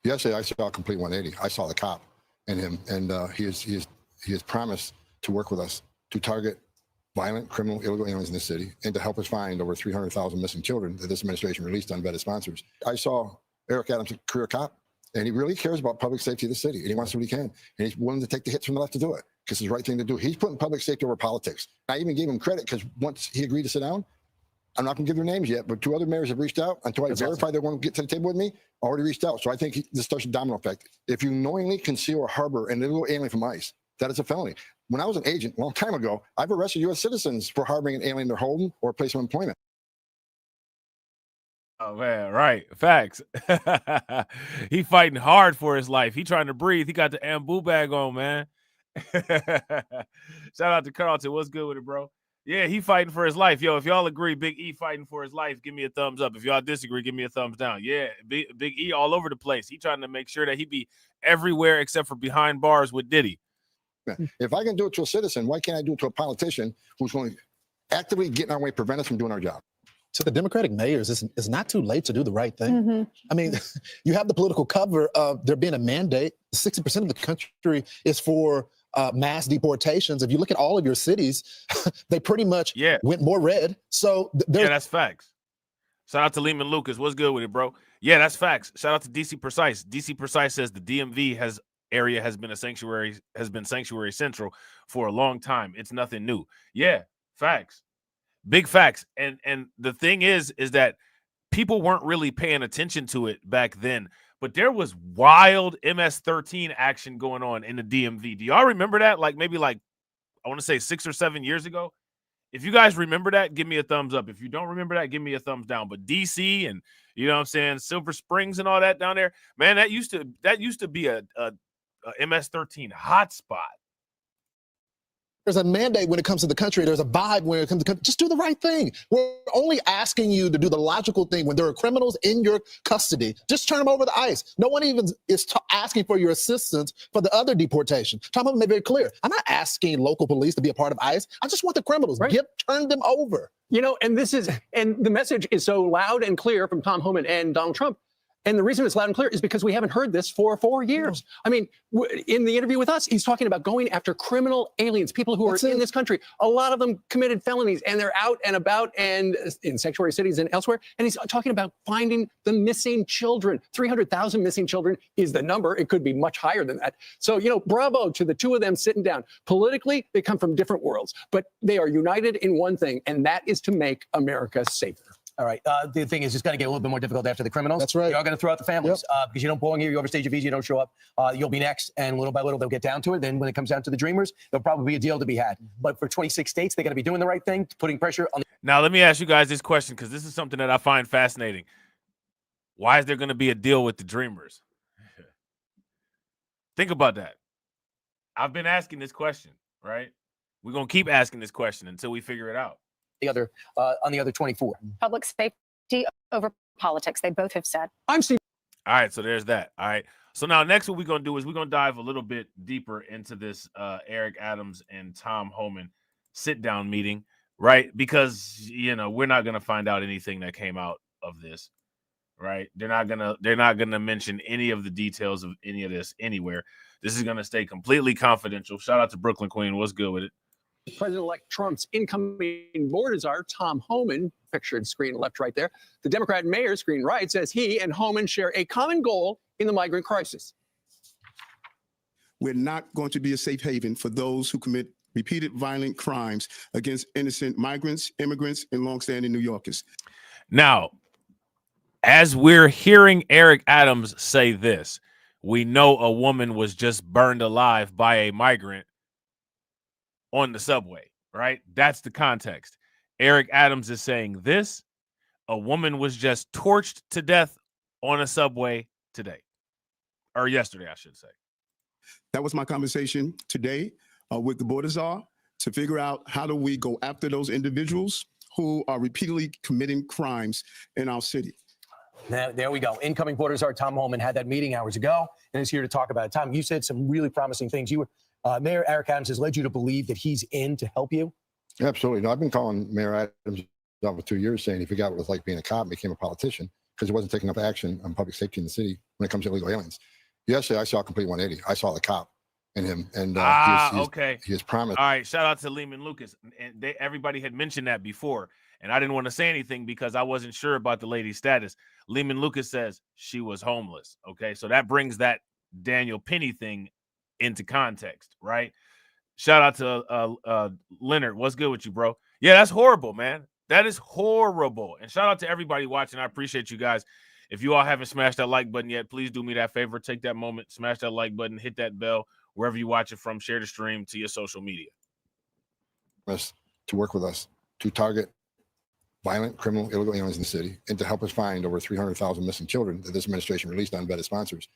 Speaker 15: Yesterday, I saw a complete 180. I saw the cop and him, and he has promised to work with us to target violent, criminal, illegal aliens in the city and to help us find over 300,000 missing children that this administration released on unvetted sponsors. I saw Eric Adams, a career cop, and he really cares about public safety of the city, and he wants to do what he can, and he's willing to take the hits from the left to do it because it's the right thing to do. He's putting public safety over politics. I even gave him credit because once he agreed to sit down, I'm not going to give their names yet, but 2 other mayors have reached out until I verify they want to get to the table with me. Already reached out. So I think this starts a domino effect. If you knowingly conceal or harbor an illegal alien from ICE, that is a felony. When I was an agent a long time ago, I've arrested U.S. citizens for harboring an alien in their home or place of employment.
Speaker 1: Oh man, right. Facts. He fighting hard for his life. He trying to breathe. He got the Ambu bag on, man. Shout out to Carlton. What's good with it, bro? Yeah, he fighting for his life. Yo, if y'all agree, Big E fighting for his life, give me a thumbs up. If y'all disagree, give me a thumbs down. Yeah, Big E all over the place. He trying to make sure that he be everywhere except for behind bars with Diddy.
Speaker 15: If I can do it to a citizen, why can't I do it to a politician who's going to actively get in our way, prevent us from doing our job?
Speaker 14: To the Democratic mayors, it's not too late to do the right thing. I mean, you have the political cover of there being a mandate. 60% of the country is for mass deportations. If you look at all of your cities, they pretty much went more red. So
Speaker 1: yeah, that's facts. Shout out to Lehman Lucas. What's good with it, bro? Yeah, that's facts. Shout out to DC Precise. DC Precise says the DMV has been sanctuary central for a long time. It's nothing new. Yeah, facts. Big facts. And the thing is that people weren't really paying attention to it back then. But there was wild MS-13 action going on in the DMV. Do y'all remember that? Like maybe I want to say 6 or 7 years ago. If you guys remember that, give me a thumbs up. If you don't remember that, give me a thumbs down. But DC and, you know what I'm saying, Silver Springs and all that down there, man, that used to be a MS-13 hotspot.
Speaker 14: There's a mandate when it comes to the country. There's a vibe when it comes to just do the right thing. We're only asking you to do the logical thing. When there are criminals in your custody, just turn them over to ICE. No one even is asking for your assistance for the other deportation. Tom Homan made very clear. I'm not asking local police to be a part of ICE. I just want the criminals.
Speaker 12: Right.
Speaker 14: Turn them over.
Speaker 12: You know, and the message is so loud and clear from Tom Homan and Donald Trump. And the reason it's loud and clear is because we haven't heard this for 4 years. I mean, in the interview with us, he's talking about going after criminal aliens, people who are in this country. A lot of them committed felonies, and they're out and about and in sanctuary cities and elsewhere. And he's talking about finding the missing children. 300,000 missing children is the number. It could be much higher than that. So, you know, bravo to the two of them sitting down. Politically, they come from different worlds, but they are united in one thing, and that is to make America safer.
Speaker 13: All right. The thing is, it's going to get a little bit more difficult after the criminals.
Speaker 14: That's right.
Speaker 13: They are going to throw out the families because you don't belong here. You overstayed your visa. You don't show up. You'll be next. And little by little, they'll get down to it. Then when it comes down to the dreamers, there'll probably be a deal to be had. But for 26 states, they're going to be doing the right thing, putting pressure on.
Speaker 1: Now, let me ask you guys this question, because this is something that I find fascinating. Why is there going to be a deal with the dreamers? Think about that. I've been asking this question, right? We're going to keep asking this question until we figure it out.
Speaker 13: On the other 24.
Speaker 10: Public safety over politics, they both have said.
Speaker 1: All right, so there's that. All right. So now next what we're going to do is we're going to dive a little bit deeper into this Eric Adams and Tom Homan sit-down meeting, right? Because, you know, we're not going to find out anything that came out of this, right? They're not going to mention any of the details of any of this anywhere. This is going to stay completely confidential. Shout out to Brooklyn Queen. What's good with it?
Speaker 12: President-elect Trump's incoming board czar, Tom Homan, pictured screen left right there. The Democrat mayor, screen right, says he and Homan share a common goal in the migrant crisis.
Speaker 16: We're not going to be a safe haven for those who commit repeated violent crimes against innocent migrants, immigrants, and longstanding New Yorkers.
Speaker 1: Now, as we're hearing Eric Adams say this, we know a woman was just burned alive by a migrant on the subway, right? That's the context. Eric Adams is saying this. A woman was just torched to death on a subway today. Or yesterday, I should say.
Speaker 16: That was my conversation today with the border czar to figure out how do we go after those individuals who are repeatedly committing crimes in our city.
Speaker 13: Now, there we go. Incoming border czar Tom Homan had that meeting hours ago and is here to talk about it. Tom, you said some really promising things. Mayor Eric Adams has led you to believe that he's in to help you?
Speaker 15: Absolutely. No, I've been calling Mayor Adams over 2 years saying he forgot what it was like being a cop and became a politician because he wasn't taking enough action on public safety in the city when it comes to illegal aliens. Yesterday, I saw a complete 180. I saw the cop in him. And
Speaker 1: okay.
Speaker 15: He has promised.
Speaker 1: All right. Shout out to Lehman Lucas. And everybody had mentioned that before. And I didn't want to say anything because I wasn't sure about the lady's status. Lehman Lucas says she was homeless. Okay. So that brings that Daniel Penny thing into context, right? Shout out to Leonard. What's good with you, bro? Yeah, that's horrible, man. That is horrible. And shout out to everybody watching. I appreciate you guys. If you all haven't smashed that like button yet, please do me that favor. Take that moment, smash that like button, hit that bell, wherever you watch it from. Share the stream to your social media.
Speaker 15: To work with us, to target violent, criminal, illegal aliens in the city, and to help us find over 300,000 missing children that this administration released on unvetted sponsors.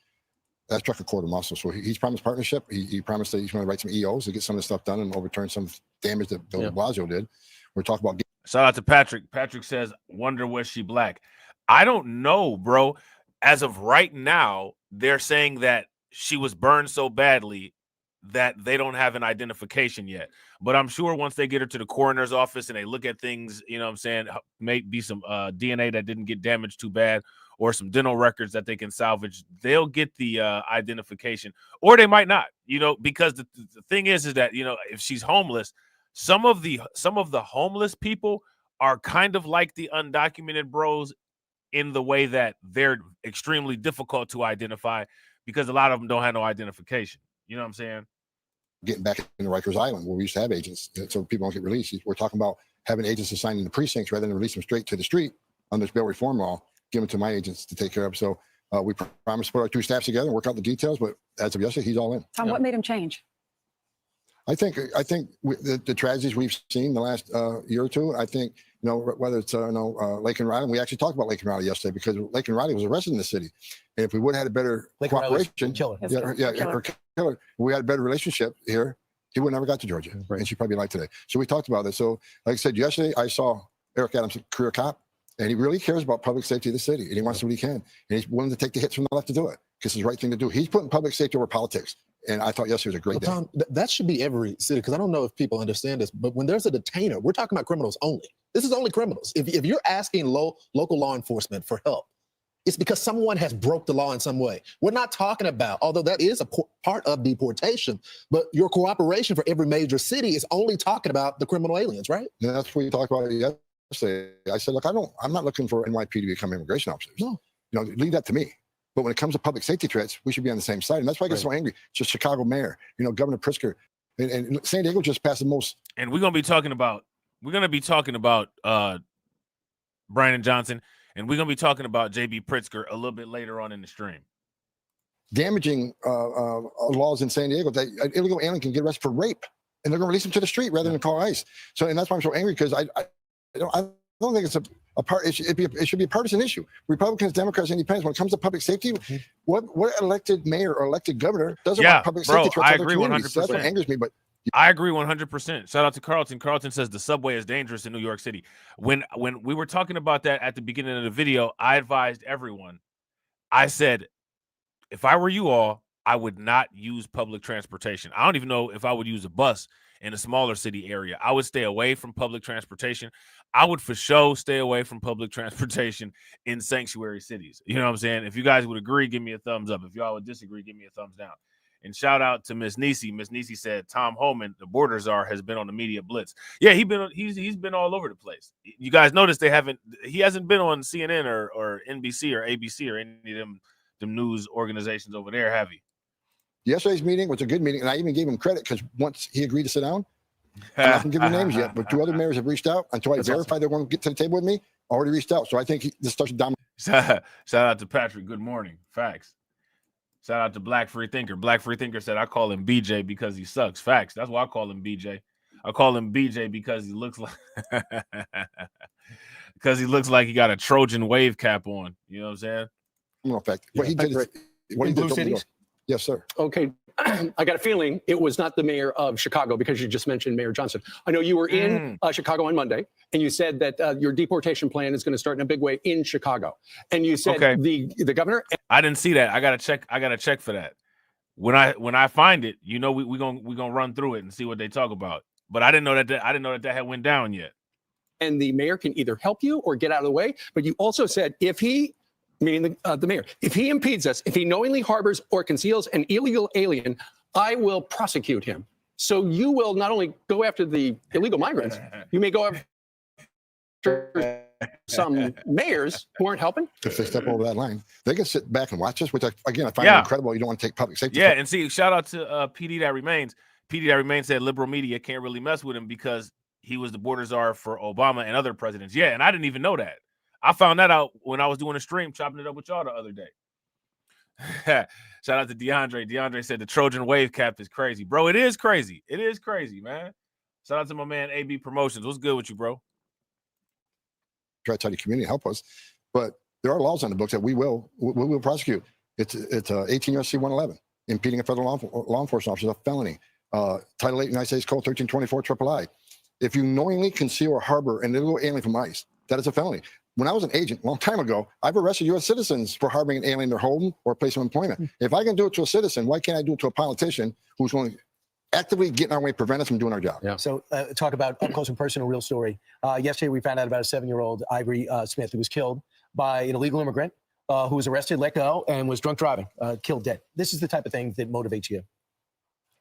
Speaker 15: That struck a chord of muscle. So he's promised partnership. He promised that he's going to write some EOs to get some of this stuff done and overturn some damage that Bill de Blasio did. We're talking about.
Speaker 1: Shout out to Patrick. Patrick says, wonder was she black? I don't know, bro. As of right now, they're saying that she was burned so badly that they don't have an identification yet. But I'm sure once they get her to the coroner's office and they look at things, you know what I'm saying, maybe some DNA that didn't get damaged too bad, or some dental records that they can salvage, they'll get the identification, or they might not, you know, because the thing is that, you know, if she's homeless, some of the homeless people are kind of like the undocumented bros in the way that they're extremely difficult to identify because a lot of them don't have no identification. You know what I'm saying?
Speaker 15: Getting back into Rikers Island where we used to have agents so people don't get released. We're talking about having agents assigned in the precincts rather than release them straight to the street under this bail reform law. Give them to my agents to take care of. So we promise to put our two staffs together and work out the details. But as of yesterday, he's all in.
Speaker 10: Tom, what made him change?
Speaker 15: I think the tragedies we've seen the last year or two. I think, you know, whether it's Lake and Riley. We actually talked about Lake and Riley yesterday because Lake and Riley was arrested in the city, and if we would have had a better cooperation, we had a better relationship here, he would never got to Georgia, and she'd probably be alive today. So we talked about this. So, like I said yesterday, I saw Eric Adams, a career cop. And he really cares about public safety of the city, and he wants to do what he can. And he's willing to take the hits from the left to do it because it's the right thing to do. He's putting public safety over politics. And I thought yesterday was a great day.
Speaker 14: Tom, that should be every city, because I don't know if people understand this, but when there's a detainer, we're talking about criminals only. This is only criminals. If you're asking local law enforcement for help, it's because someone has broke the law in some way. We're not talking about, although that is a part of deportation, but your cooperation for every major city is only talking about the criminal aliens, right?
Speaker 15: And that's what we talked about yesterday. I said, look, I'm not looking for NYPD to become immigration officers.
Speaker 14: No.
Speaker 15: You know, leave that to me. But when it comes to public safety threats, we should be on the same side. And that's why I get so angry. It's just Chicago mayor, you know, Governor Pritzker, and San Diego just passed the most.
Speaker 1: And we're going to be talking about Brandon Johnson, and we're going to be talking about J.B. Pritzker a little bit later on in the stream.
Speaker 15: Damaging laws in San Diego that an illegal alien can get arrested for rape, and they're going to release him to the street rather than call ICE. So, and that's why I'm so angry, because I don't think it's a part. It should be a partisan issue. Republicans, Democrats, Independents. When it comes to public safety, what elected mayor or elected governor doesn't want public safety threats?
Speaker 1: I agree 100%.
Speaker 15: So that's what angers me. But
Speaker 1: I agree 100%. Shout out to Carlton. Carlton says the subway is dangerous in New York City. When we were talking about that at the beginning of the video, I advised everyone. I said, if I were you all, I would not use public transportation. I don't even know if I would use a bus in a smaller city area. I would stay away from public transportation. I would for sure stay away from public transportation in sanctuary cities. You know what I'm saying? If you guys would agree, give me a thumbs up. If y'all would disagree, give me a thumbs down. And shout out to Miss Nisi. Miss Nisi said Tom Homan, the border czar, has been on the media blitz. Yeah, he's been all over the place. You guys notice he hasn't been on CNN or NBC or ABC or any of them news organizations over there, have he?
Speaker 15: Yesterday's meeting was a good meeting, and I even gave him credit, because once he agreed to sit down, I'm not going to give you names yet, but 2 other mayors have reached out until I verify they're going to get to the table with me. Already reached out, so I think this starts to dominate.
Speaker 1: Shout out to Patrick. Good morning. Facts. Shout out to Black Free Thinker. Black Free Thinker said I call him BJ because he sucks. Facts. That's why I call him BJ. I call him BJ because he looks like he got a Trojan wave cap on. You know what I'm saying?
Speaker 15: No effect. What he did, what he did,
Speaker 12: Blue cities.
Speaker 15: Yes, sir.
Speaker 12: Okay. I got a feeling it was not the mayor of Chicago, because you just mentioned Mayor Johnson. I know you were in Chicago on Monday, and you said that your deportation plan is going to start in a big way in Chicago. And you said the governor.
Speaker 1: I didn't see that. I gotta check for that. When I find it, you know, we're gonna run through it and see what they talk about. But I didn't know that had went down yet.
Speaker 12: And the mayor can either help you or get out of the way. But you also said if he, meaning the mayor, if he impedes us, if he knowingly harbors or conceals an illegal alien, I will prosecute him. So you will not only go after the illegal migrants, you may go after some mayors who aren't helping.
Speaker 15: If they step over that line, they can sit back and watch us, which I find incredible. You don't want to take public safety.
Speaker 1: Yeah, and see, shout out to PD That Remains. PD That Remains said liberal media can't really mess with him because he was the border czar for Obama and other presidents. Yeah, and I didn't even know that. I found that out when I was doing a stream, chopping it up with y'all the other day. Shout out to DeAndre. DeAndre said the Trojan wave cap is crazy. Bro, it is crazy. It is crazy, man. Shout out to my man, AB Promotions. What's good with you, bro?
Speaker 15: Try to tell the community help us. But there are laws on the books that we will prosecute. It's 18 U.S.C. 111, impeding a federal law enforcement officer is a felony. Title 8 United States Code 1324 III. If you knowingly conceal or harbor an illegal alien from ICE, that is a felony. When I was an agent a long time ago, I've arrested U.S. citizens for harboring an alien in their home or place of employment. If I can do it to a citizen, why can't I do it to a politician who's going to actively get in our way, prevent us from doing our job?
Speaker 13: Yeah. So talk about up close and personal, real story. Yesterday, we found out about a 7-year-old Ivory Smith who was killed by an illegal immigrant who was arrested, let go, and was drunk driving, killed dead. This is the type of thing that motivates you.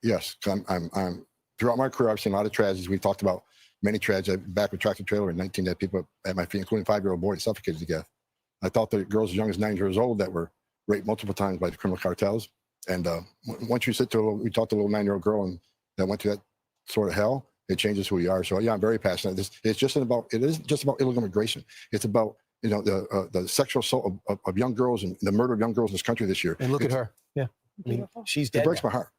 Speaker 15: Yes, I'm throughout my career, I've seen a lot of tragedies. We've talked about many tragedies. Back with tractor trailer, and 19 dead people at my feet, including a 5-year-old boy suffocated to death. I thought that girls as young as 9 years old that were raped multiple times by the criminal cartels. And once you we talked to a little 9-year-old girl and that went through that sort of hell, it changes who you are. So yeah, I'm very passionate. It isn't just about illegal immigration. It's about the sexual assault of young girls and the murder of young girls in this country this year.
Speaker 13: And look at her. Yeah, I mean, she's dead.
Speaker 15: It breaks my heart.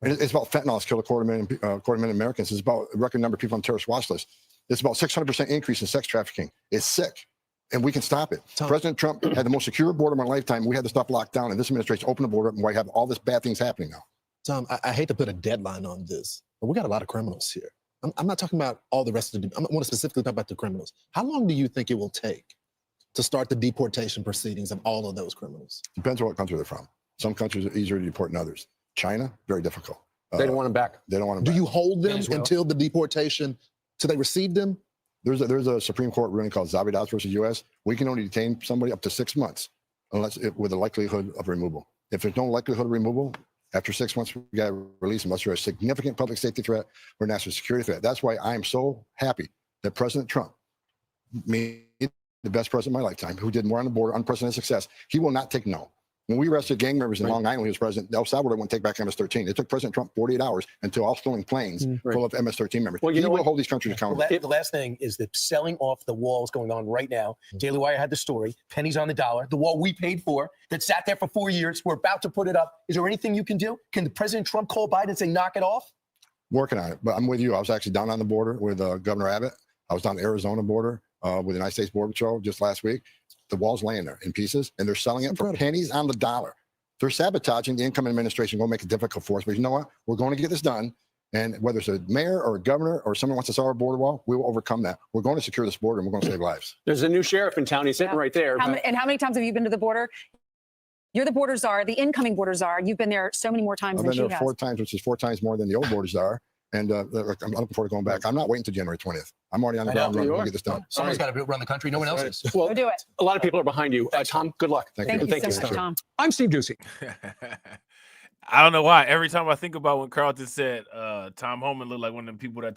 Speaker 15: It's about fentanyl. It's killed a quarter million Americans. It's about a record number of people on terrorist watch lists. It's about 600% increase in sex trafficking. It's sick, and we can stop it. President Trump had the most secure border of my lifetime. We had the stuff locked down, and this administration opened the border up, and we have all this bad things happening now.
Speaker 14: Tom, I hate to put a deadline on this, but we got a lot of criminals here. I'm not talking about all the rest of the. I want to specifically talk about the criminals. How long do you think it will take to start the deportation proceedings of all of those criminals?
Speaker 15: Depends on what country they're from. Some countries are easier to deport than others. China, very difficult.
Speaker 12: They don't want them back.
Speaker 15: They don't want them
Speaker 14: back.
Speaker 15: Do
Speaker 14: you hold them until the deportation, till they receive them?
Speaker 15: There's a Supreme Court ruling called Zabidas versus U.S. We can only detain somebody up to 6 months with a likelihood of removal. If there's no likelihood of removal, after 6 months, we got to release them unless they're a significant public safety threat or national security threat. That's why I'm so happy that President Trump made the best president of my lifetime, who did more on the border, unprecedented success. He will not take no. When we arrested gang members in Long Island, he was president, El Salvador wouldn't take back MS-13. It took President Trump 48 hours until offloading planes full of MS-13 members.
Speaker 12: Well, you know
Speaker 15: will
Speaker 12: what?
Speaker 15: hold these countries accountable.
Speaker 13: The last thing is the selling off the walls going on right now. Daily Wire had the story, pennies on the dollar, the wall we paid for that sat there for 4 years. We're about to put it up. Is there anything you can do? Can the President Trump call Biden and say, knock it off?
Speaker 15: Working on it, but I'm with you. I was actually down on the border with Governor Abbott. I was down the Arizona border with the United States Border Patrol just last week. The wall's laying there in pieces, and they're selling it for pennies on the dollar. They're sabotaging the incoming administration, going to make it difficult for us. But you know what? We're going to get this done. And whether it's a mayor or a governor or someone wants to sell our border wall, we will overcome that. We're going to secure this border, and we're going to save lives.
Speaker 12: There's a new sheriff in town. He's sitting right there.
Speaker 10: And how many times have you been to the border? You're the border czar, the incoming border czar. You've been there so many more times
Speaker 15: I've
Speaker 10: than
Speaker 15: been
Speaker 10: she
Speaker 15: there
Speaker 10: has.
Speaker 15: 4 times, which is 4 times more than the old border czar. And I'm looking forward to going back. I'm not waiting until January 20th. I'm already on the ground running to get this done.
Speaker 13: Someone's got to run the country. No one else is.
Speaker 12: Well,
Speaker 10: Go do it.
Speaker 12: a lot of people are behind you. Tom, good luck.
Speaker 10: Thank you so much, Tom.
Speaker 12: I'm Steve Ducey.
Speaker 1: I don't know why. Every time I think about when Carlton said Tom Homan looked like one of them people that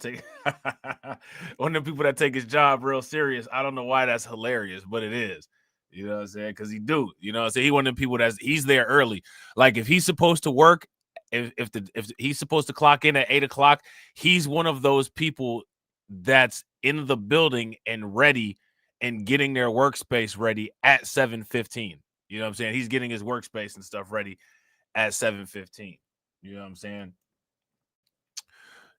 Speaker 1: take his job real serious. I don't know why that's hilarious, but it is. You know what I'm saying? Because he do. You know what I'm saying? He one of them people he's there early. Like if he's supposed to work, if he's supposed to clock in at 8:00, he's one of those people that's in the building and ready and getting their workspace ready at 7:15. You know what I'm saying? He's getting his workspace and stuff ready at 7:15. You know what I'm saying?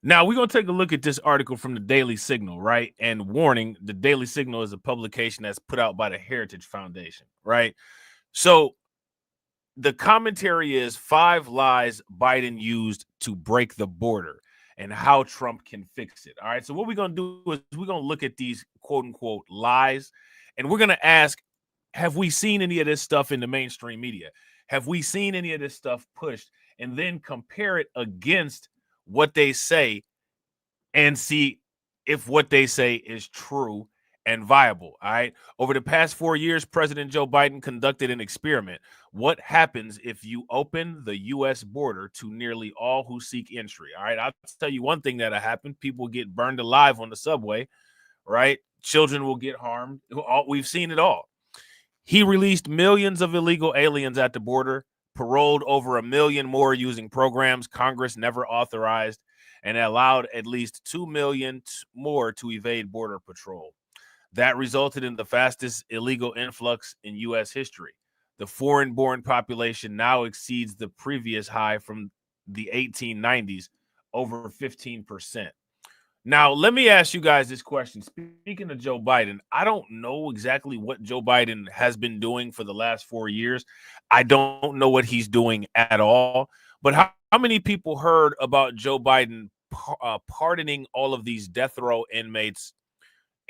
Speaker 1: Now we're going to take a look at this article from the Daily Signal, right? And warning, the Daily Signal is a publication that's put out by the Heritage Foundation, right? So the commentary is 5 lies Biden used to break the border and how Trump can fix it. All right. So what we're going to do is we're going to look at these quote unquote lies, and we're going to ask, have we seen any of this stuff in the mainstream media? Have we seen any of this stuff pushed? And then compare it against what they say and see if what they say is true and viable. All right. Over the past 4 years, President Joe Biden conducted an experiment. What happens if you open the U.S. border to nearly all who seek entry? All right. I'll tell you one thing that'll happen. People get burned alive on the subway, right? Children will get harmed. We've seen it all. He released millions of illegal aliens at the border, paroled over 1 million more using programs Congress never authorized, and allowed at least 2 million more to evade Border Patrol. That resulted in the fastest illegal influx in U.S. history. The foreign-born population now exceeds the previous high from the 1890s, over 15%. Now, let me ask you guys this question. Speaking of Joe Biden, I don't know exactly what Joe Biden has been doing for the last 4 years. I don't know what he's doing at all. But how many people heard about Joe Biden pardoning all of these death row inmates,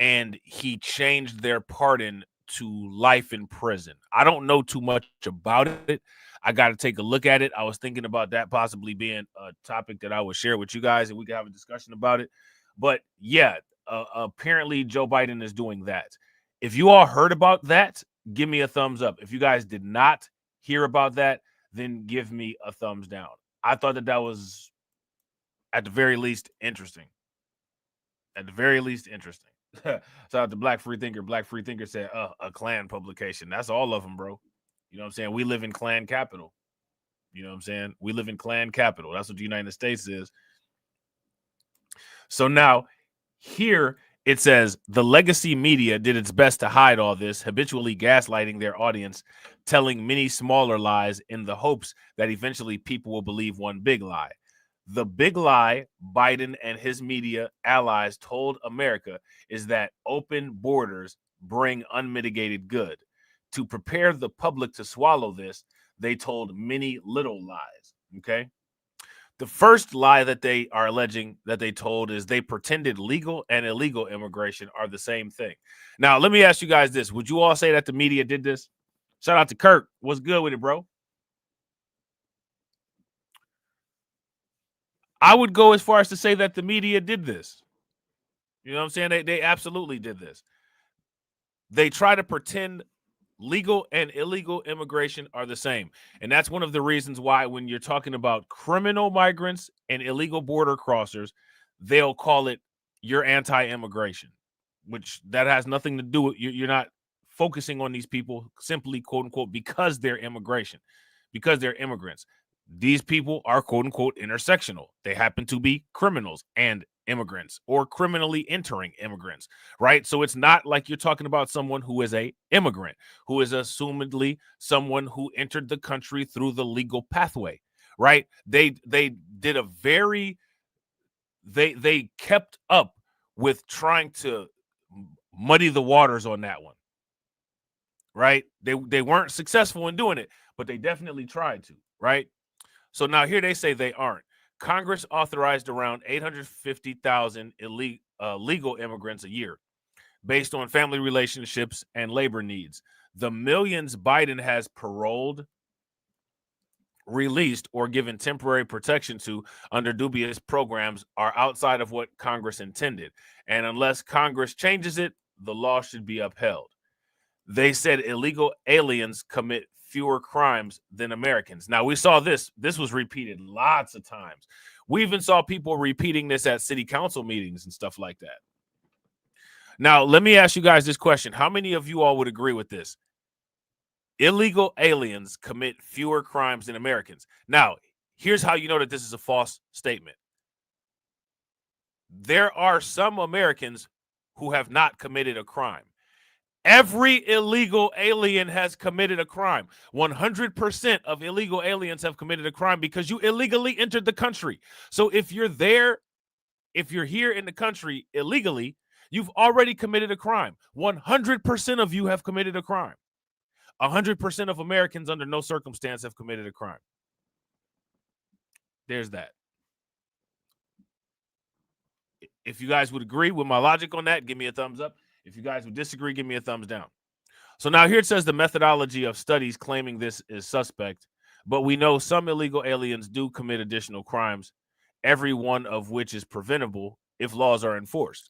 Speaker 1: and he changed their pardon to life in prison? I don't know too much about it. I got to take a look at it. I was thinking about that possibly being a topic that I would share with you guys, and we could have a discussion about it. But yeah, apparently Joe Biden is doing that. If you all heard about that, give me a thumbs up. If you guys did not hear about that, then give me a thumbs down. I thought that was, at the very least, interesting. At the very least, interesting. Shout out to Black Free Thinker. Black Free Thinker said, a Klan publication. That's all of them, bro. You know what I'm saying? We live in Klan capital. You know what I'm saying? We live in Klan capital. That's what the United States is. So now here it says the legacy media did its best to hide all this, habitually gaslighting their audience, telling many smaller lies in the hopes that eventually people will believe one big lie. The big lie Biden and his media allies told America is that open borders bring unmitigated good. To prepare the public to swallow this, they told many little lies. Okay. The first lie that they are alleging that they told is they pretended legal and illegal immigration are the same thing. Now, let me ask you guys this. Would you all say that the media did this? Shout out to Kirk. What's good with it, bro? I would go as far as to say that the media did this. You know what I'm saying? They absolutely did this. They try to pretend legal and illegal immigration are the same. And that's one of the reasons why when you're talking about criminal migrants and illegal border crossers, they'll call it you're anti-immigration, which that has nothing to do with you're not focusing on these people simply, quote unquote, because they're because they're immigrants. These people are, quote unquote, intersectional. They happen to be criminals and immigrants or criminally entering immigrants, right? So it's not like you're talking about someone who is a immigrant, who is assumedly someone who entered the country through the legal pathway, right? They did a very, they kept up with trying to muddy the waters on that one, right? They weren't successful in doing it, but they definitely tried to, right? So now here they say they aren't. Congress authorized around 850,000 legal immigrants a year based on family relationships and labor needs. The millions Biden has paroled, released, or given temporary protection to under dubious programs are outside of what Congress intended. And unless Congress changes it, the law should be upheld. They said illegal aliens commit fewer crimes than Americans. Now, we saw this. This was repeated lots of times. We even saw people repeating this at city council meetings and stuff like that. Now, let me ask you guys this question. How many of you all would agree with this? Illegal aliens commit fewer crimes than Americans. Now, here's how you know that this is a false statement. There are some Americans who have not committed a crime. Every illegal alien has committed a crime. 100% of illegal aliens have committed a crime because you illegally entered the country. So if you're here in the country illegally, you've already committed a crime. 100% of you have committed a crime. 100% of Americans under no circumstance have committed a crime. There's that. If you guys would agree with my logic on that, give me a thumbs up. If you guys would disagree, give me a thumbs down. So now here it says the methodology of studies claiming this is suspect, but we know some illegal aliens do commit additional crimes, every one of which is preventable if laws are enforced.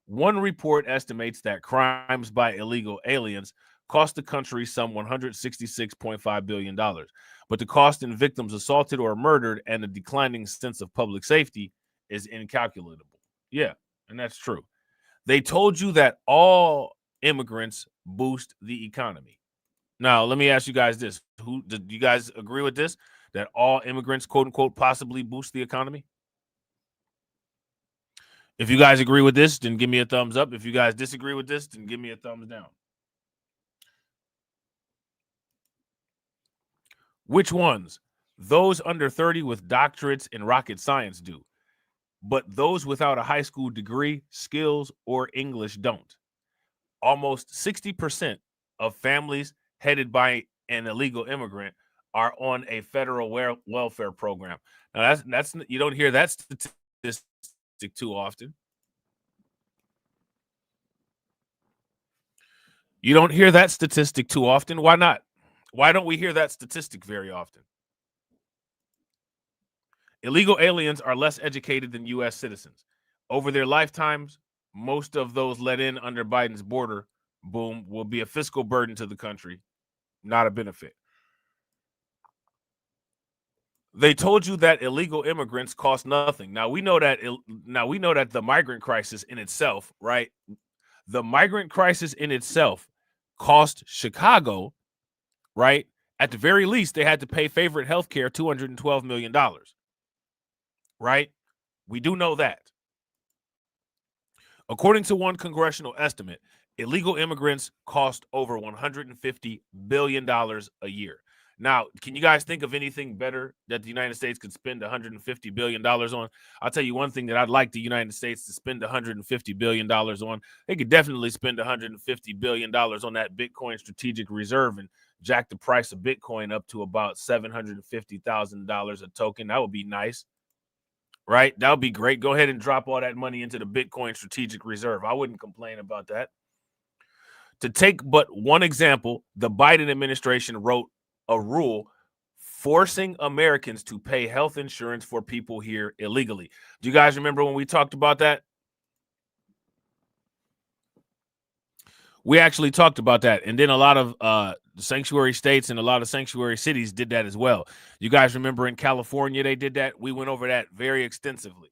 Speaker 1: One report estimates that crimes by illegal aliens cost the country some $166.5 billion, but the cost in victims assaulted or murdered and a declining sense of public safety is incalculable. Yeah, and that's true. They told you that all immigrants boost the economy. Now, let me ask you guys this. Do you guys agree with this? That all immigrants, quote unquote, possibly boost the economy? If you guys agree with this, then give me a thumbs up. If you guys disagree with this, then give me a thumbs down. Which ones? Those under 30 with doctorates in rocket science do, but those without a high school degree, skills, or English don't. Almost 60% of families headed by an illegal immigrant are on a federal welfare program. Now, that's you don't hear that statistic too often. You don't hear that statistic too often. Why not? Why don't we hear that statistic very often? Illegal aliens are less educated than U.S. citizens. Over their lifetimes, most of those let in under Biden's border boom will be a fiscal burden to the country, not a benefit. They told you that illegal immigrants cost nothing. Now we know that the migrant crisis in itself, right? The migrant crisis in itself cost Chicago, right? At the very least, they had to pay favorite healthcare $212 million. Right? We do know that. According to one congressional estimate, illegal immigrants cost over $150 billion a year. Now, can you guys think of anything better that the United States could spend $150 billion on? I'll tell you one thing that I'd like the United States to spend $150 billion on. They could definitely spend $150 billion on that Bitcoin strategic reserve and jack the price of Bitcoin up to about $750,000 a token. That would be nice. Right? That would be great. Go ahead and drop all that money into the Bitcoin strategic reserve. I wouldn't complain about that. To take but one example, the Biden administration wrote a rule forcing Americans to pay health insurance for people here illegally. Do you guys remember when we talked about that? We actually talked about that. And then a lot of sanctuary states and a lot of sanctuary cities did that as well. You guys remember in California, they did that. We went over that very extensively.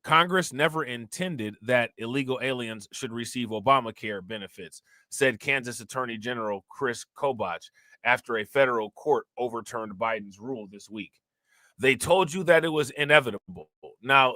Speaker 1: Congress never intended that illegal aliens should receive Obamacare benefits, said Kansas Attorney General Chris Kobach after a federal court overturned Biden's rule this week. They told you that it was inevitable. Now,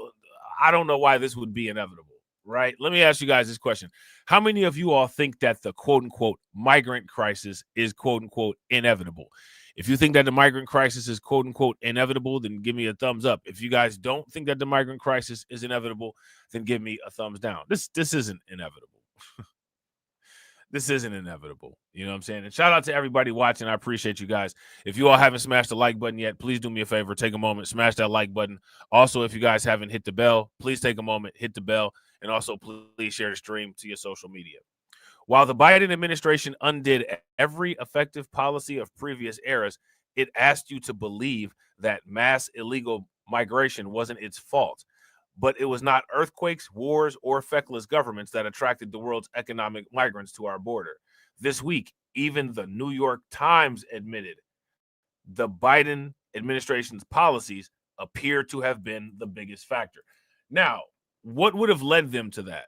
Speaker 1: I don't know why this would be inevitable, right? Let me ask you guys this question. How many of you all think that the quote-unquote migrant crisis is quote-unquote inevitable? If you think that the migrant crisis is quote-unquote inevitable, then give me a thumbs up. If you guys don't think that the migrant crisis is inevitable, then give me a thumbs down. This isn't inevitable. This isn't inevitable. You know what I'm saying? And shout out to everybody watching. I appreciate you guys. If you all haven't smashed the like button yet, please do me a favor. Take a moment, smash that like button. Also, if you guys haven't hit the bell, please take a moment, hit the bell, and also please share the stream to your social media. While the Biden administration undid every effective policy of previous eras, it asked you to believe that mass illegal migration wasn't its fault. But it was not earthquakes, wars, or feckless governments that attracted the world's economic migrants to our border. This week, even the New York Times admitted the Biden administration's policies appear to have been the biggest factor. Now, what would have led them to that?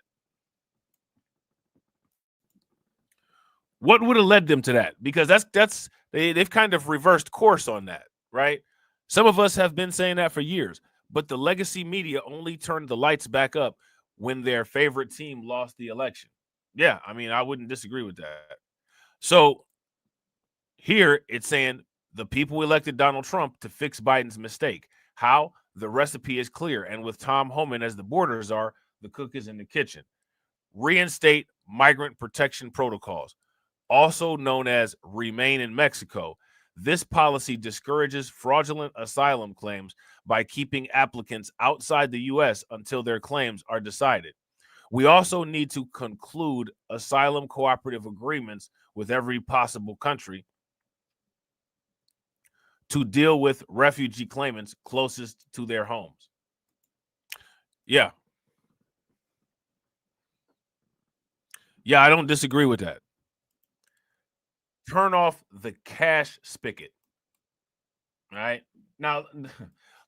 Speaker 1: What would have led them to that? Because they've kind of reversed course on that, right? Some of us have been saying that for years. But the legacy media only turned the lights back up when their favorite team lost the election. Yeah, I mean, I wouldn't disagree with that. So here it's saying the people elected Donald Trump to fix Biden's mistake. How? The recipe is clear. And with Tom Homan as the border czar, the cook is in the kitchen. Reinstate migrant protection protocols, also known as Remain in Mexico. This policy discourages fraudulent asylum claims by keeping applicants outside the U.S. until their claims are decided. We also need to conclude asylum cooperative agreements with every possible country to deal with refugee claimants closest to their homes. Yeah. Yeah, I don't disagree with that. Turn off the cash spigot. All right. Now,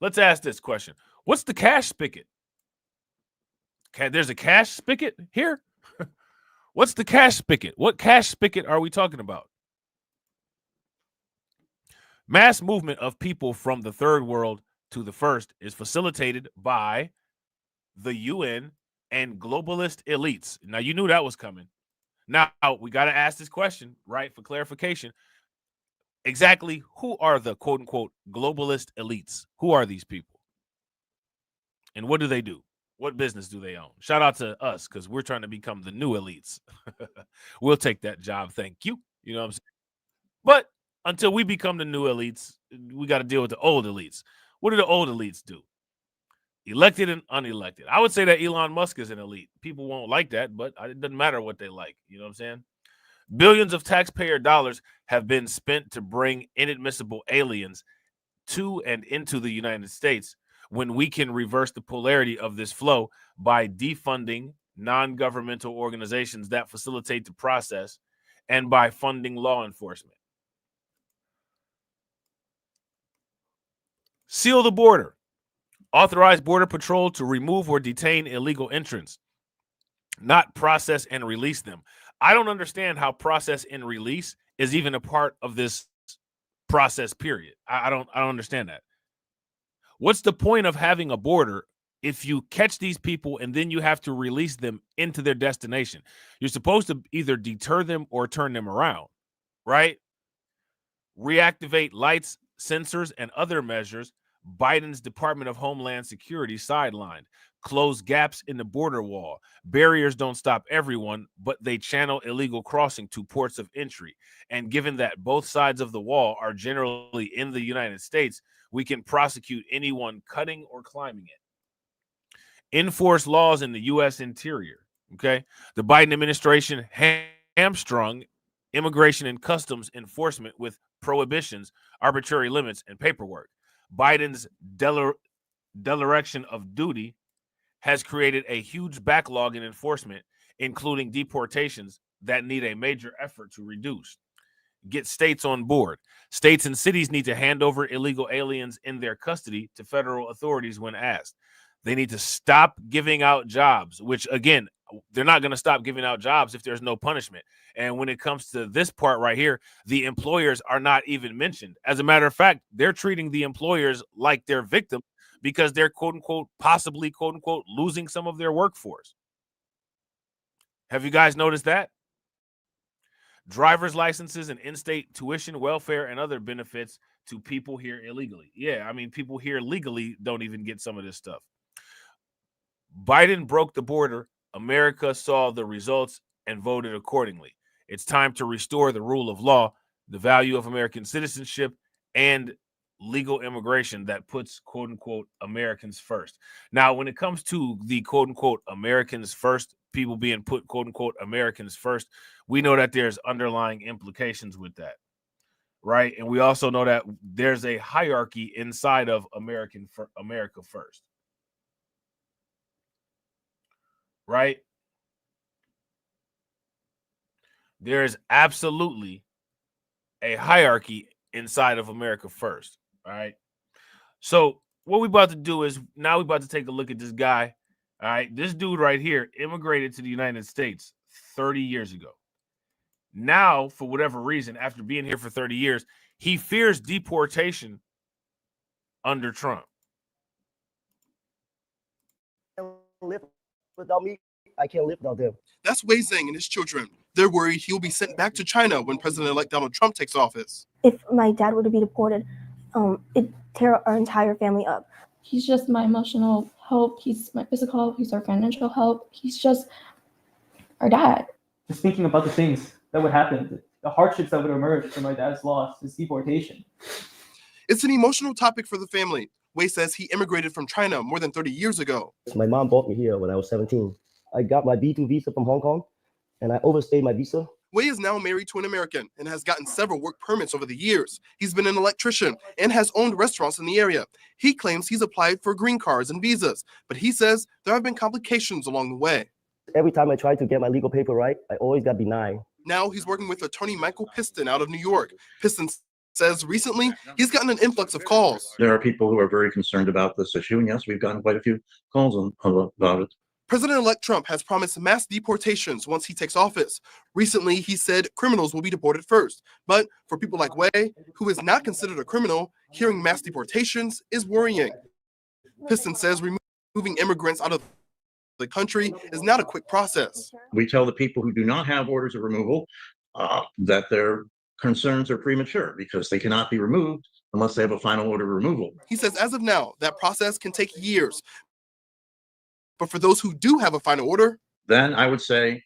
Speaker 1: let's ask this question. What's the cash spigot? Okay, there's a cash spigot here. What's the cash spigot? What cash spigot are we talking about? Mass movement of people from the third world to the first is facilitated by the UN and globalist elites. Now, you knew that was coming. Now, we got to ask this question, right, for clarification. Exactly who are the quote-unquote globalist elites? Who are these people? And what do they do? What business do they own? Shout out to us, because we're trying to become the new elites. We'll take that job, thank you. You know what I'm saying? But until we become the new elites, we got to deal with the old elites. What do the old elites do? Elected and unelected. I would say that Elon Musk is an elite. People won't like that, but it doesn't matter what they like. You know what I'm saying? Billions of taxpayer dollars have been spent to bring inadmissible aliens to and into the United States when we can reverse the polarity of this flow by defunding non-governmental organizations that facilitate the process and by funding law enforcement. Seal the border. Authorize Border Patrol to remove or detain illegal entrants, not process and release them. I don't understand how process and release is even a part of this process, period. I don't understand that. What's the point of having a border if you catch these people and then you have to release them into their destination? You're supposed to either deter them or turn them around, right? Reactivate lights, sensors, and other measures Biden's Department of Homeland Security sidelined. Close gaps in the border wall. Barriers don't stop everyone, but they channel illegal crossing to ports of entry. And given that both sides of the wall are generally in the United States, we can prosecute anyone cutting or climbing it. Enforce laws in the U.S. interior. Okay. The Biden administration hamstrung immigration and customs enforcement with prohibitions, arbitrary limits, and paperwork. Biden's dereliction of duty has created a huge backlog in enforcement, including deportations that need a major effort to reduce. Get states on board. States and cities need to hand over illegal aliens in their custody to federal authorities when asked. They need to stop giving out jobs, which, again, they're not going to stop giving out jobs if there's no punishment. And when it comes to this part right here, the employers are not even mentioned. As a matter of fact, they're treating the employers like they're victims because they're, quote unquote, possibly, quote unquote, losing some of their workforce. Have you guys noticed that? Driver's licenses and in-state tuition, welfare, and other benefits to people here illegally. Yeah, I mean, people here legally don't even get some of this stuff. Biden broke the border. America saw the results and voted accordingly. It's time to restore the rule of law, the value of American citizenship, and legal immigration that puts, quote unquote, Americans first. Now, when it comes to the, quote unquote, Americans first, people being put, quote unquote, Americans first, we know that there's underlying implications with that, right? And we also know that there's a hierarchy inside of America first, right? There is absolutely a hierarchy inside of America first, all right? So what we about to do is now we're about to take a look at this guy, all right? This dude right here immigrated to the United States 30 years ago. Now, for whatever reason, after being here for 30 years, he fears deportation under Trump.
Speaker 17: Live without me, I can't live without them.
Speaker 18: That's Wei Zhang and his children. They're worried he will be sent back to China when President-elect Donald Trump takes office.
Speaker 19: If my dad were to be deported, it'd tear our entire family up.
Speaker 20: He's just my emotional help. He's my physical help. He's our financial help. He's just our dad.
Speaker 21: Just thinking about the things that would happen, the hardships that would emerge from my dad's loss, his deportation.
Speaker 18: It's an emotional topic for the family. Wei says he immigrated from China more than 30 years ago.
Speaker 17: My mom brought me here when I was 17. I got my B2 visa from Hong Kong, and I overstayed my visa.
Speaker 18: Wei is now married to an American and has gotten several work permits over the years. He's been an electrician and has owned restaurants in the area. He claims he's applied for green cards and visas, but he says there have been complications along the way.
Speaker 17: Every time I tried to get my legal paper right, I always got denied.
Speaker 18: Now he's working with attorney Michael Piston out of New York. Piston says recently he's gotten an influx of calls.
Speaker 22: There are people who are very concerned about this issue, and yes, we've gotten quite a few calls about it.
Speaker 18: President-elect Trump has promised mass deportations once he takes office. Recently, he said criminals will be deported first. But for people like Wei, who is not considered a criminal, hearing mass deportations is worrying. Piston says removing immigrants out of the country is not a quick process.
Speaker 22: We tell the people who do not have orders of removal that their concerns are premature because they cannot be removed unless they have a final order of removal.
Speaker 18: He says as of now, that process can take years. But for those who do have a final order,
Speaker 22: then I would say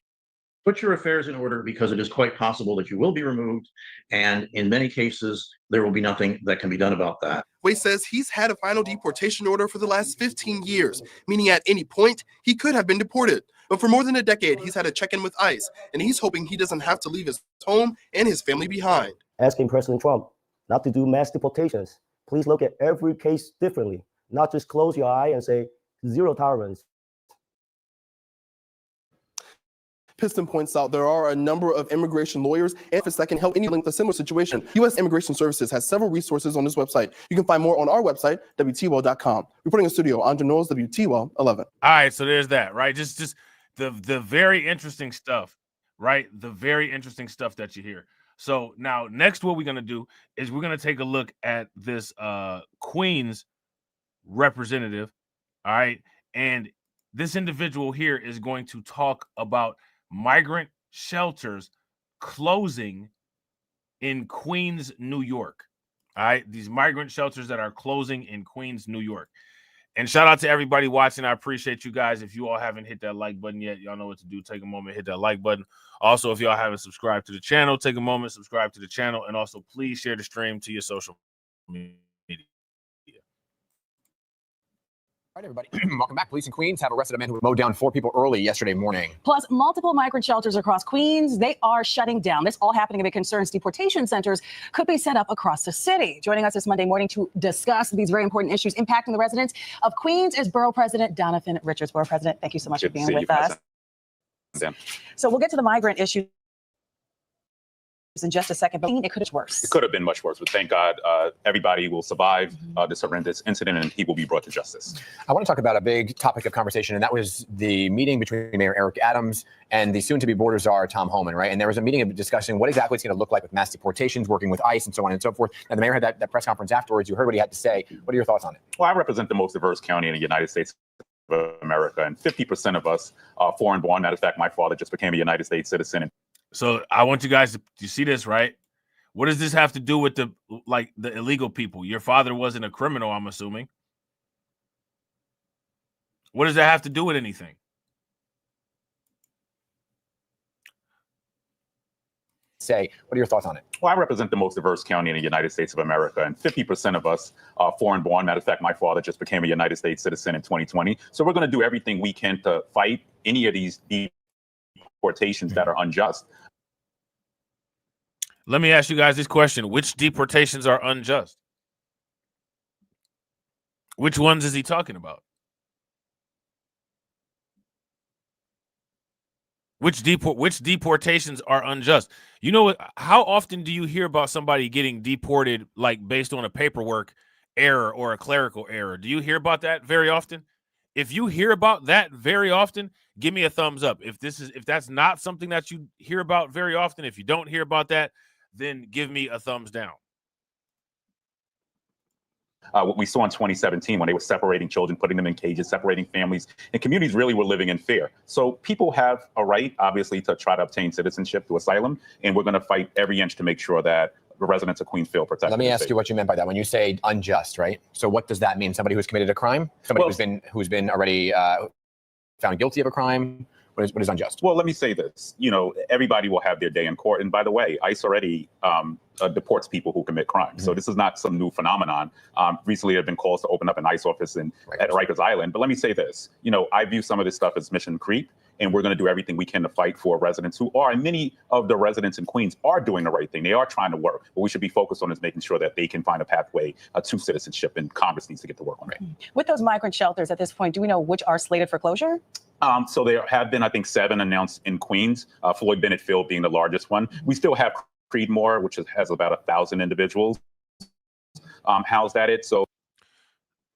Speaker 22: put your affairs in order because it is quite possible that you will be removed. And in many cases, there will be nothing that can be done about that.
Speaker 18: Wei says he's had a final deportation order for the last 15 years, meaning at any point he could have been deported. But for more than a decade, he's had a check-in with ICE, and he's hoping he doesn't have to leave his home and his family behind.
Speaker 17: Asking President Trump not to do mass deportations. Please look at every case differently, not just close your eye and say zero tolerance.
Speaker 18: Piston points out there are a number of immigration lawyers and offices that can help anyone with a similar situation. U.S. Immigration Services has several resources on this website. You can find more on our website, WTWell.com. Reporting in studio, Andre Knowles, WTWell 11.
Speaker 1: All right, so there's that, right? Just the very interesting stuff, right? The very interesting stuff that you hear. So now next what we're going to do is we're going to take a look at this Queens representative, all right? And this individual here is going to talk about migrant shelters closing in Queens, New York. All right, these migrant shelters that are closing in Queens, New York. And shout out to everybody watching. I appreciate you guys. If you all haven't hit that like button yet, y'all know what to do. Take a moment, hit that like button. Also, if y'all haven't subscribed to the channel, take a moment, subscribe to the channel, and also please share the stream to your social media.
Speaker 23: All right, everybody. Welcome back. Police in Queens have arrested a man who mowed down 4 people early yesterday morning.
Speaker 24: Plus, multiple migrant shelters across Queens, they are shutting down. This all happening amid concerns deportation centers could be set up across the city. Joining us this Monday morning to discuss these very important issues impacting the residents of Queens is Borough President Donovan Richards. Borough President, thank you so much for being with us. So we'll get to the migrant issue in just a second, but it could have been worse.
Speaker 2: It could have been much worse, but thank God everybody will survive this horrendous incident and he will be brought to justice.
Speaker 23: I want to talk about a big topic of conversation, and that was the meeting between Mayor Eric Adams and the soon-to-be border czar, Tom Homan, right? And there was a meeting discussing what exactly it's going to look like with mass deportations, working with ICE, and so on and so forth. And the mayor had that press conference afterwards. You heard what he had to say. What are your thoughts on it?
Speaker 2: Well, I represent the most diverse county in the United States of America, and 50% of us are foreign-born. Matter of fact, my father just became a United States citizen.
Speaker 1: So I want you guys to you see this, right? What does this have to do with the illegal people? Your father wasn't a criminal, I'm assuming. What does that have to do with anything?
Speaker 23: Say, what are your thoughts on it?
Speaker 2: Well, I represent the most diverse county in the United States of America, and 50% of us are foreign-born. Matter of fact, my father just became a United States citizen in 2020. So we're going to do everything we can to fight any of these deportations that are unjust.
Speaker 1: Let me ask you guys this question. Which deportations are unjust? Which ones is he talking about? Which deportations are unjust? You know, how often do you hear about somebody getting deported like based on a paperwork error or a clerical error? Do you hear about that very often? If you hear about that very often, give me a thumbs up. If that's not something that you hear about very often, if you don't hear about that, then give me a thumbs down.
Speaker 2: What we saw in 2017 when they were separating children, putting them in cages, separating families, and communities really were living in fear. So people have a right, obviously, to try to obtain citizenship through asylum, and we're going to fight every inch to make sure that the residents of Queens feel protected.
Speaker 23: Let me ask you what you meant by that. When you say unjust, right? So what does that mean? Somebody who's committed a crime? Somebody who's been already found guilty of a crime? What is unjust?
Speaker 2: Well, let me say this. You know, everybody will have their day in court. And by the way, ICE already deports people who commit crimes. So this is not some new phenomenon. Recently, there have been calls to open up an ICE office at Rikers Island. But let me say this. You know, I view some of this stuff as mission creep. And we're going to do everything we can to fight for residents who are, and many of the residents in Queens are doing the right thing. They are trying to work. What we should be focused on is making sure that they can find a pathway to citizenship, and Congress needs to get to work on it.
Speaker 24: With those migrant shelters at this point, do we know which are slated for closure?
Speaker 2: So there have been, I think, 7 announced in Queens, Floyd Bennett Field being the largest one. We still have Creedmoor, which has about 1,000 individuals housed at it. So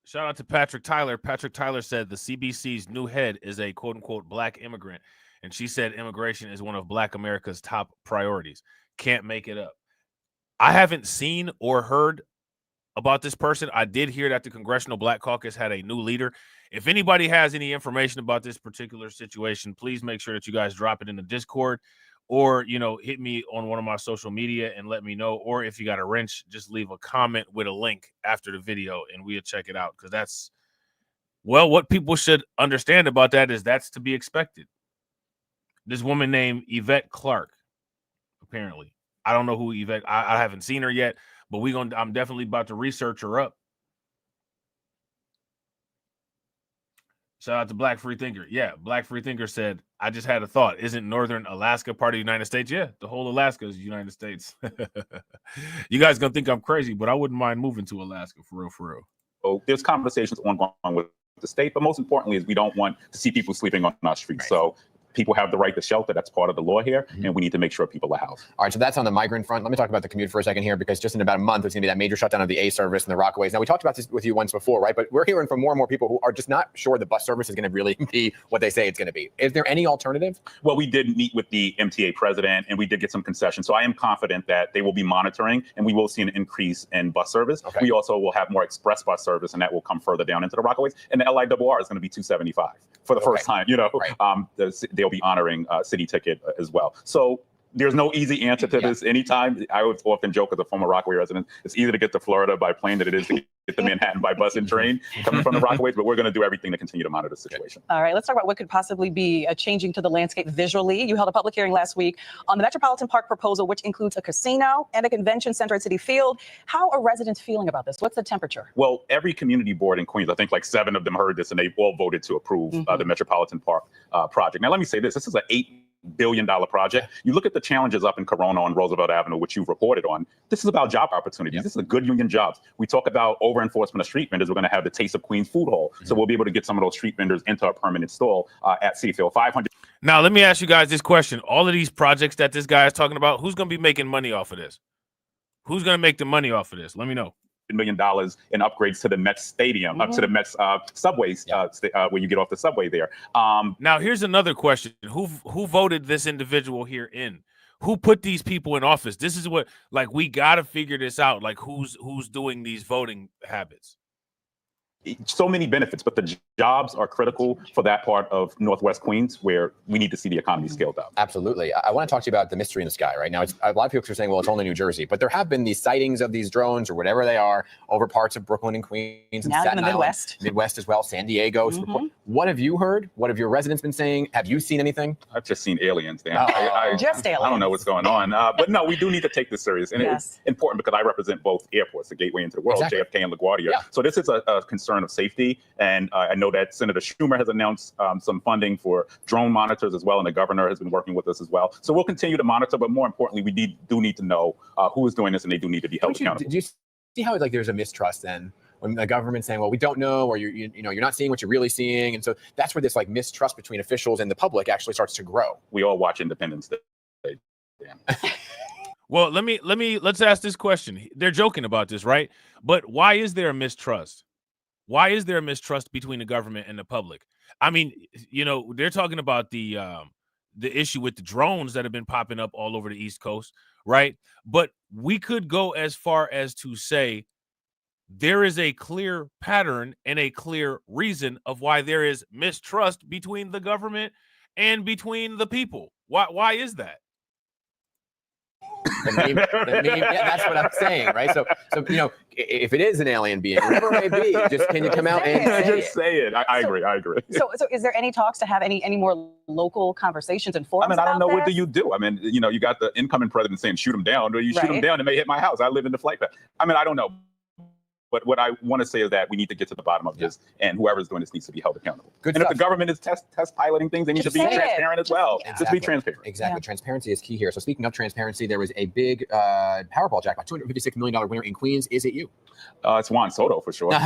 Speaker 1: shout out to Patrick Tyler. Patrick Tyler said the CBC's new head is a quote unquote black immigrant. And she said immigration is one of Black America's top priorities. Can't make it up. I haven't seen or heard about this person. I did hear that the Congressional Black Caucus had a new leader. If anybody has any information about this particular situation, please make sure that you guys drop it in the Discord, or, you know, hit me on one of my social media and let me know. Or if you got a wrench, just leave a comment with a link after the video and we'll check it out. Because that's, well, what people should understand about that is that's to be expected. This woman named Yvette Clark, apparently. I don't know who Yvette, I haven't seen her yet, but I'm definitely about to research her up. Shout out to Black Free Thinker. Yeah, Black Free Thinker said, I just had a thought. Isn't Northern Alaska part of the United States? Yeah, the whole Alaska is the United States. You guys going to think I'm crazy, but I wouldn't mind moving to Alaska for real.
Speaker 2: So there's conversations ongoing with the state, but most importantly is we don't want to see people sleeping on our streets. Right. So people have the right to shelter. That's part of the law here, and we need to make sure people are housed.
Speaker 23: All right, so that's on the migrant front. Let me talk about the commute for a second here, because just in about a month, there's going to be that major shutdown of the A service and the Rockaways. Now, we talked about this with you once before, right? But we're hearing from more and more people who are just not sure the bus service is going to really be what they say it's going to be. Is there any alternative?
Speaker 2: Well, we did meet with the MTA president, and we did get some concessions. So I am confident that they will be monitoring, and we will see an increase in bus service. Okay. We also will have more express bus service, and that will come further down into the Rockaways. And the LIRR is going to be $275 for the first time. You know, right. They'll be honoring city ticket as well. So there's no easy answer to this. Anytime, I would often joke as a former Rockaway resident, it's easier to get to Florida by plane than it is to get to Manhattan by bus and train coming from the Rockaways, but we're going to do everything to continue to monitor the situation.
Speaker 24: All right, let's talk about what could possibly be changing to the landscape visually. You held a public hearing last week on the Metropolitan Park proposal, which includes a casino and a convention center at Citi Field. How are residents feeling about this? What's the temperature?
Speaker 2: Well, every community board in Queens, I think like 7 of them heard this, and they all voted to approve the Metropolitan Park project. Now, let me say this is an $8 billion project. You look at the challenges up in Corona on Roosevelt Avenue, which you've reported on. This is about job opportunities. This is a good union jobs. We talk about over-enforcement of street vendors. We're going to have the Taste of Queens food hall. So we'll be able to get some of those street vendors into a permanent stall at Citi Field. 500.
Speaker 1: Now, let me ask you guys this question. All of these projects that this guy is talking about, who's going to be making money off of this? Who's going to make the money off of this? Let me know.
Speaker 2: $1 million in upgrades to the Mets stadium, up to the Mets subways, where you get off the subway there.
Speaker 1: Now, here's another question. Who voted this individual here in? Who put these people in office? This is what, like, we got to figure this out. Like, who's doing these voting habits?
Speaker 2: So many benefits, but the jobs are critical for that part of Northwest Queens where we need to see the economy scaled up.
Speaker 23: Absolutely. I want to talk to you about the mystery in the sky right now. A lot of people are saying, well, it's only New Jersey, but there have been these sightings of these drones or whatever they are over parts of Brooklyn and Queens and
Speaker 24: Now
Speaker 23: Staten
Speaker 24: in the
Speaker 23: Island,
Speaker 24: Midwest.
Speaker 23: Midwest as well, San Diego. What have you heard? What have your residents been saying? Have you seen anything?
Speaker 2: I've just seen aliens.
Speaker 24: Just aliens.
Speaker 2: I don't know what's going on. But no, we do need to take this serious. And it's important because I represent both airports, the gateway into the world, JFK and LaGuardia.
Speaker 23: Yeah.
Speaker 2: So this is a concern of safety. And I know that Senator Schumer has announced some funding for drone monitors as well. And the governor has been working with us as well. So we'll continue to monitor. But more importantly, we do need to know who is doing this, and they do need to be held accountable.
Speaker 23: Do you see how there's a mistrust then? When the government's saying, well, we don't know, or you're not seeing what you're really seeing. And so that's where this like mistrust between officials and the public actually starts to grow.
Speaker 2: We all watch Independence Day.
Speaker 1: Well, let's ask this question. They're joking about this, right? But why is there a mistrust? Why is there a mistrust between the government and the public? I mean, they're talking about the issue with the drones that have been popping up all over the East Coast, right? But we could go as far as to say there is a clear pattern and a clear reason of why there is mistrust between the government and between the people. Why is that?
Speaker 23: That's what I'm saying, right? So if it is an alien being, whatever it may be, just can you come out and
Speaker 2: say it? I agree.
Speaker 24: So is there any talks to have any more local conversations and forums?
Speaker 2: I don't know. What do you do? You got the incoming president saying shoot him down, or you shoot him down, it may hit my house. I live in the flight path. I don't know. But what I want to say is that we need to get to the bottom of this, and whoever's doing this needs to be held accountable.
Speaker 23: Good
Speaker 2: and
Speaker 23: stuff.
Speaker 2: if the government is test piloting things, they need to be transparent as well.
Speaker 23: Exactly.
Speaker 2: Just be transparent.
Speaker 23: Exactly. Transparency is key here. So speaking of transparency, there was a big Powerball jackpot, $256 million winner in Queens. Is it you?
Speaker 2: It's Juan Soto for sure.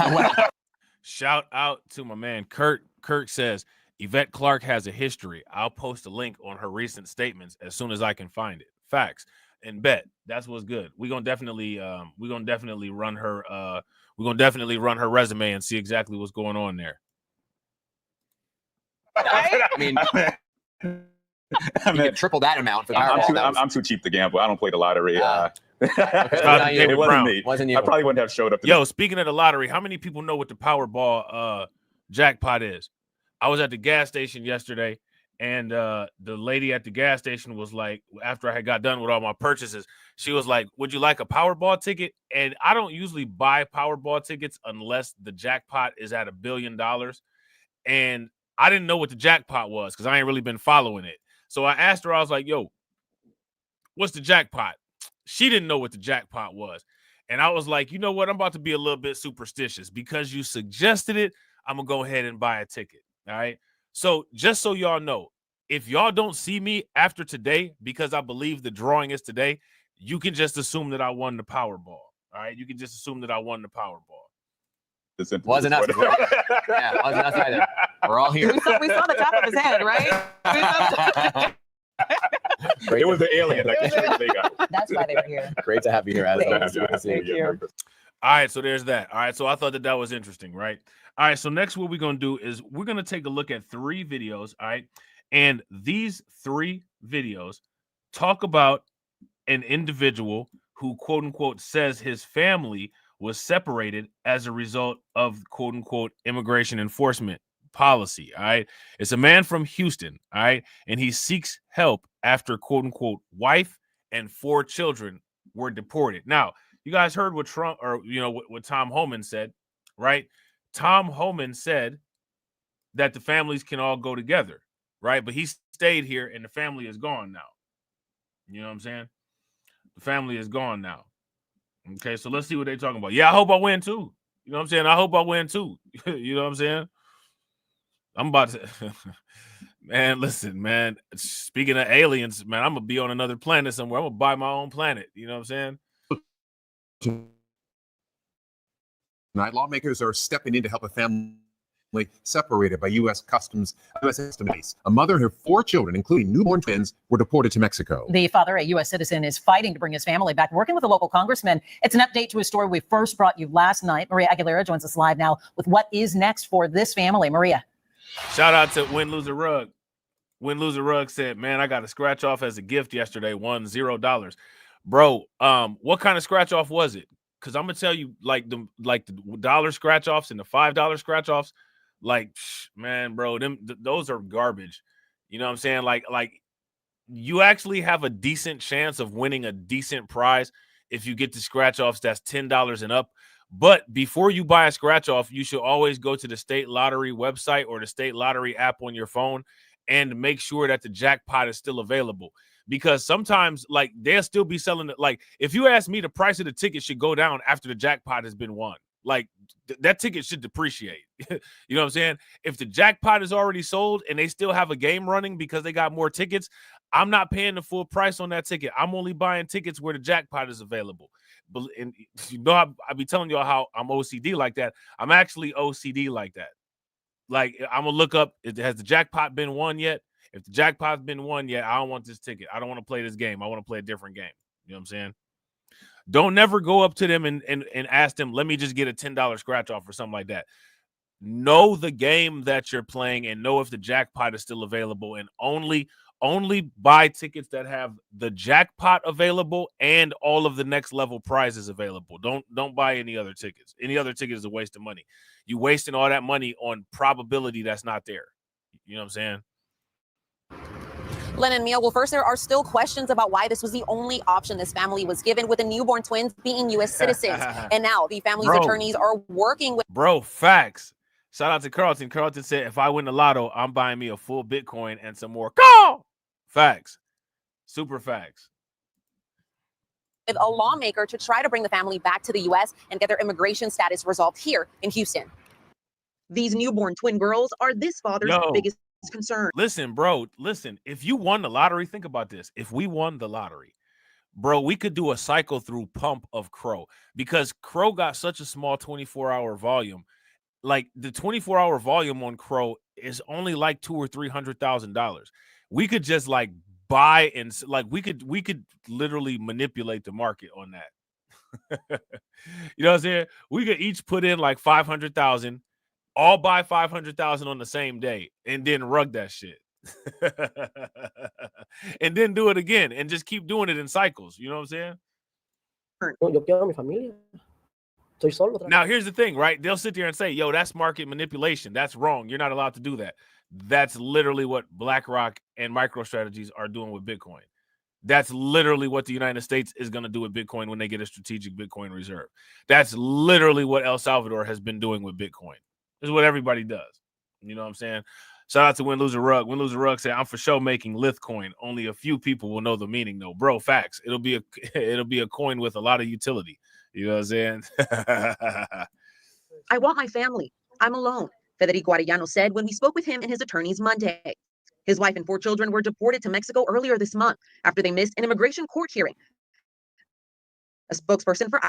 Speaker 1: Shout out to my man Kurt. Kurt says Yvette Clarke has a history. I'll post a link on her recent statements as soon as I can find it. Facts. And bet that's what's good. We're gonna definitely run her resume and see exactly what's going on there.
Speaker 23: You get triple that amount for the Powerball.
Speaker 2: I'm too cheap to gamble. I don't play the lottery.
Speaker 1: It
Speaker 2: wasn't me.
Speaker 23: Wasn't you?
Speaker 2: I probably wouldn't have showed up.
Speaker 1: Speaking of the lottery, how many people know what the Powerball jackpot is? I was at the gas station yesterday, and the lady at the gas station was like, after I had got done with all my purchases, she was like, would you like a Powerball ticket? And I don't usually buy Powerball tickets unless the jackpot is at $1 billion. And I didn't know what the jackpot was because I ain't really been following it. So I asked her, I was like, yo, what's the jackpot? She didn't know what the jackpot was. And I was like, you know what? I'm about to be a little bit superstitious because you suggested it. I'm going to go ahead and buy a ticket. All right. So just so y'all know, if y'all don't see me after today, because I believe the drawing is today, you can just assume that I won the Powerball. All right. You can just assume that I won the Powerball.
Speaker 23: Wasn't us. Yeah, wasn't us either. We're all here.
Speaker 24: We saw the top of his head, right?
Speaker 2: It was the alien.
Speaker 24: That's why they were here.
Speaker 23: Great to have you here, as always.
Speaker 24: Thank you.
Speaker 1: All right, so there's that. All right, so I thought that was interesting, right? All right, so next what we're going to do is we're going to take a look at 3 videos, all right? And these 3 videos talk about an individual who, quote unquote, says his family was separated as a result of, quote unquote, immigration enforcement policy. All right. It's a man from Houston. All right. And he seeks help after, quote unquote, wife and 4 children were deported. Now, you guys heard what Trump or, what Tom Homan said, right? Tom Homan said that the families can all go together, right? But he stayed here and the family is gone now. You know what I'm saying? The family is gone now. Okay, so let's see what they're talking about. Yeah, I hope I win too. You know what I'm saying? I hope I win too. You know what I'm saying? I'm about to, man, listen, man. Speaking of aliens, man, I'm going to be on another planet somewhere. I'm going to buy my own planet. You know what I'm saying?
Speaker 3: Tonight, lawmakers are stepping in to help a family separated by U.S. Customs base. A mother and her 4 children, including newborn twins, were deported to Mexico.
Speaker 24: The father, a U.S. citizen, is fighting to bring his family back, working with a local congressman. It's an update to a story we first brought you last night. Maria Aguilera joins us live now with what is next for this family. Maria.
Speaker 1: Shout out to Win Loser Rug. Win Loser Rug said, man, I got a scratch off as a gift yesterday, won $0. Bro, what kind of scratch off was it? Because I'm gonna tell you, like the dollar scratch offs and the $5 scratch offs, man, bro, those are garbage. You know what I'm saying? Like you actually have a decent chance of winning a decent prize if you get the scratch offs that's $10 and up. But before you buy a scratch off, you should always go to the state lottery website or the state lottery app on your phone and make sure that the jackpot is still available. Because sometimes, they'll still be selling it. Like, if you ask me, the price of the ticket should go down after the jackpot has been won. Like, that ticket should depreciate. You know what I'm saying? If the jackpot is already sold and they still have a game running because they got more tickets, I'm not paying the full price on that ticket. I'm only buying tickets where the jackpot is available. But and you know, I be telling y'all how I'm OCD like that. I'm actually OCD like that. Like, I'm gonna look up, has the jackpot been won yet? If the jackpot's been won yet, I don't want this ticket. I don't want to play this game. I want to play a different game. You know what I'm saying? Don't never go up to them and ask them, let me just get a $10 scratch off or something like that. Know the game that you're playing and know if the jackpot is still available, and only buy tickets that have the jackpot available and all of the next level prizes available. Don't buy any other tickets. Any other ticket is a waste of money. You wasting all that money on probability that's not there. You know what I'm saying?
Speaker 4: Len and Mia, well, first, there are still questions about why this was the only option this family was given, with the newborn twins being U.S. citizens. And now the family's attorneys are working with...
Speaker 1: Bro, facts. Shout out to Carlton. Carlton said, if I win the lotto, I'm buying me a full Bitcoin and some more. Call! Facts. Super facts.
Speaker 4: ...with a lawmaker to try to bring the family back to the U.S. and get their immigration status resolved here in Houston. These newborn twin girls are this father's biggest concern.
Speaker 1: Listen, bro, if you won the lottery, think about this. If we won the lottery, bro, we could do a cycle through pump of Crow, because Crow got such a small 24-hour volume. Like, the 24-hour volume on Crow is only like $200,000 or $300,000. We could just buy and we could literally manipulate the market on that. You know what I'm saying? We could each put in like 500,000. All buy 500,000 on the same day and then rug that shit. And then do it again and just keep doing it in cycles. You know what I'm saying? Now, here's the thing, right? They'll sit there and say, yo, that's market manipulation. That's wrong. You're not allowed to do that. That's literally what BlackRock and MicroStrategies are doing with Bitcoin. That's literally what the United States is going to do with Bitcoin when they get a strategic Bitcoin reserve. That's literally what El Salvador has been doing with Bitcoin. This is what everybody does. You know what I'm saying? Shout out to Win Loser Rug. Win Loser Rug said, I'm for sure making Lithcoin. Only a few people will know the meaning, though. Bro, facts. It'll be a coin with a lot of utility. You know what I'm saying?
Speaker 4: I want my family. I'm alone, Federico Arellano said when we spoke with him and his attorneys Monday. His wife and 4 children were deported to Mexico earlier this month after they missed an immigration court hearing. A spokesperson for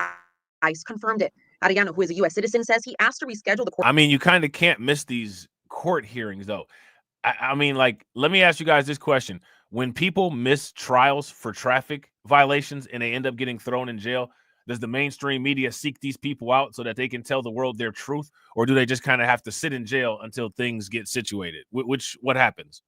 Speaker 4: ICE confirmed it. Arellano, who is a U.S. citizen, says he asked to reschedule the court.
Speaker 1: I mean, you kind of can't miss these court hearings, though. I mean, let me ask you guys this question. When people miss trials for traffic violations and they end up getting thrown in jail, does the mainstream media seek these people out so that they can tell the world their truth? Or do they just kind of have to sit in jail until things get situated? What happens?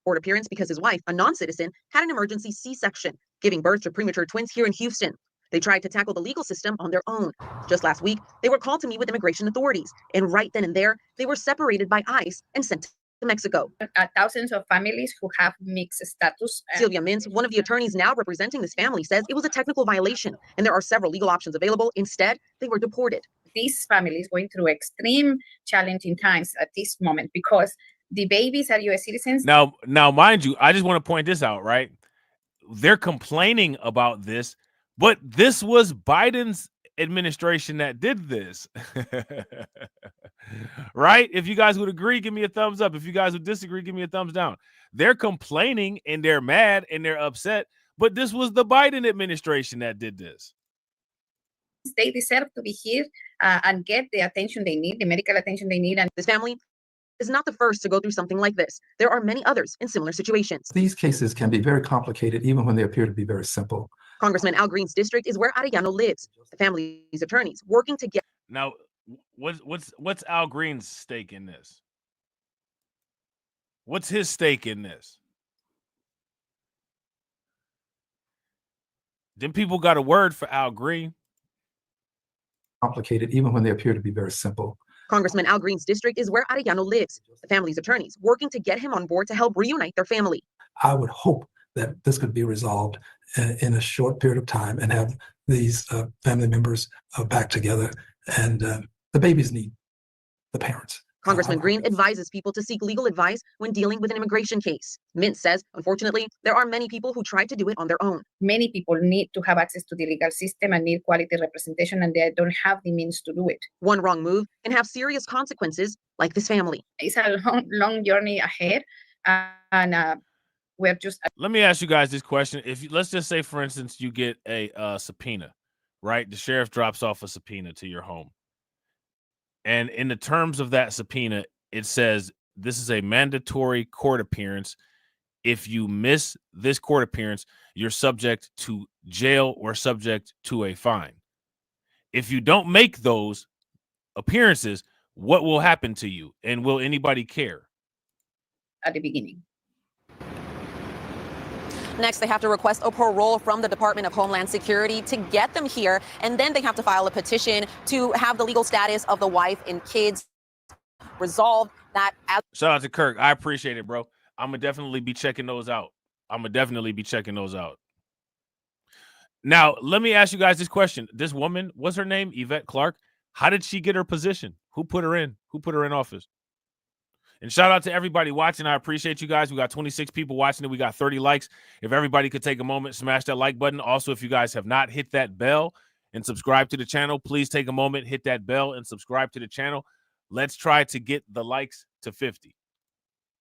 Speaker 4: Court appearance because his wife, a non-citizen, had an emergency C-section, giving birth to premature twins here in Houston. They tried to tackle the legal system on their own. Just last week, they were called to meet with immigration authorities, and right then and there, they were separated by ICE and sent to Mexico.
Speaker 6: Thousands of families who have mixed status.
Speaker 4: Sylvia Mintz, one of the attorneys now representing this family, says it was a technical violation, and there are several legal options available. Instead, they were deported.
Speaker 6: These families going through extreme challenging times at this moment because the babies are U.S. citizens.
Speaker 1: Now, mind you, I just want to point this out, right? They're complaining about this, but this was Biden's administration that did this. Right? If you guys would agree, give me a thumbs up. If you guys would disagree, give me a thumbs down. They're complaining and they're mad and they're upset, but this was the Biden administration that did this.
Speaker 6: They deserve to be here and get the attention they need, the medical attention they need. And
Speaker 4: this family is not the first to go through something like this. There are many others in similar situations.
Speaker 5: These cases can be very complicated, even when they appear to be very simple.
Speaker 4: Congressman Al Green's district is where Arellano lives. The family's attorneys working to get.
Speaker 1: Now, what's Al Green's stake in this? What's his stake in this? Then people got a word for Al Green.
Speaker 5: Complicated, even when they appear to be very simple.
Speaker 4: Congressman Al Green's district is where Arellano lives. The family's attorneys working to get him on board to help reunite their family.
Speaker 5: I would hope that this could be resolved in a short period of time and have these family members back together. And the babies need the parents.
Speaker 4: Congressman Green advises people to seek legal advice when dealing with an immigration case. Mintz says, unfortunately, there are many people who try to do it on their own.
Speaker 6: Many people need to have access to the legal system and need quality representation, and they don't have the means to do it.
Speaker 4: One wrong move can have serious consequences, like this family.
Speaker 6: It's a long journey ahead, and we're just.
Speaker 1: Let me ask you guys this question: let's just say, for instance, you get a subpoena, right? The sheriff drops off a subpoena to your home. And in the terms of that subpoena, it says this is a mandatory court appearance. If you miss this court appearance, you're subject to jail or subject to a fine. If you don't make those appearances, what will happen to you? And will anybody care?
Speaker 6: At the beginning.
Speaker 4: Next, they have to request a parole from the Department of Homeland Security to get them here, and then they have to file a petition to have the legal status of the wife and kids resolved. That
Speaker 1: shout out to Kirk. I appreciate it, bro. I'm gonna definitely be checking those out. Now, let me ask you guys this question. This woman, what's her name? Yvette Clark. How did she get her position? Who put her in? Who put her in office? And shout out to everybody watching. I appreciate you guys. We got 26 people watching it. We got 30 likes. If everybody could take a moment, smash that like button. Also, if you guys have not hit that bell and subscribe to the channel, please take a moment, hit that bell and subscribe to the channel. Let's try to get the likes to 50.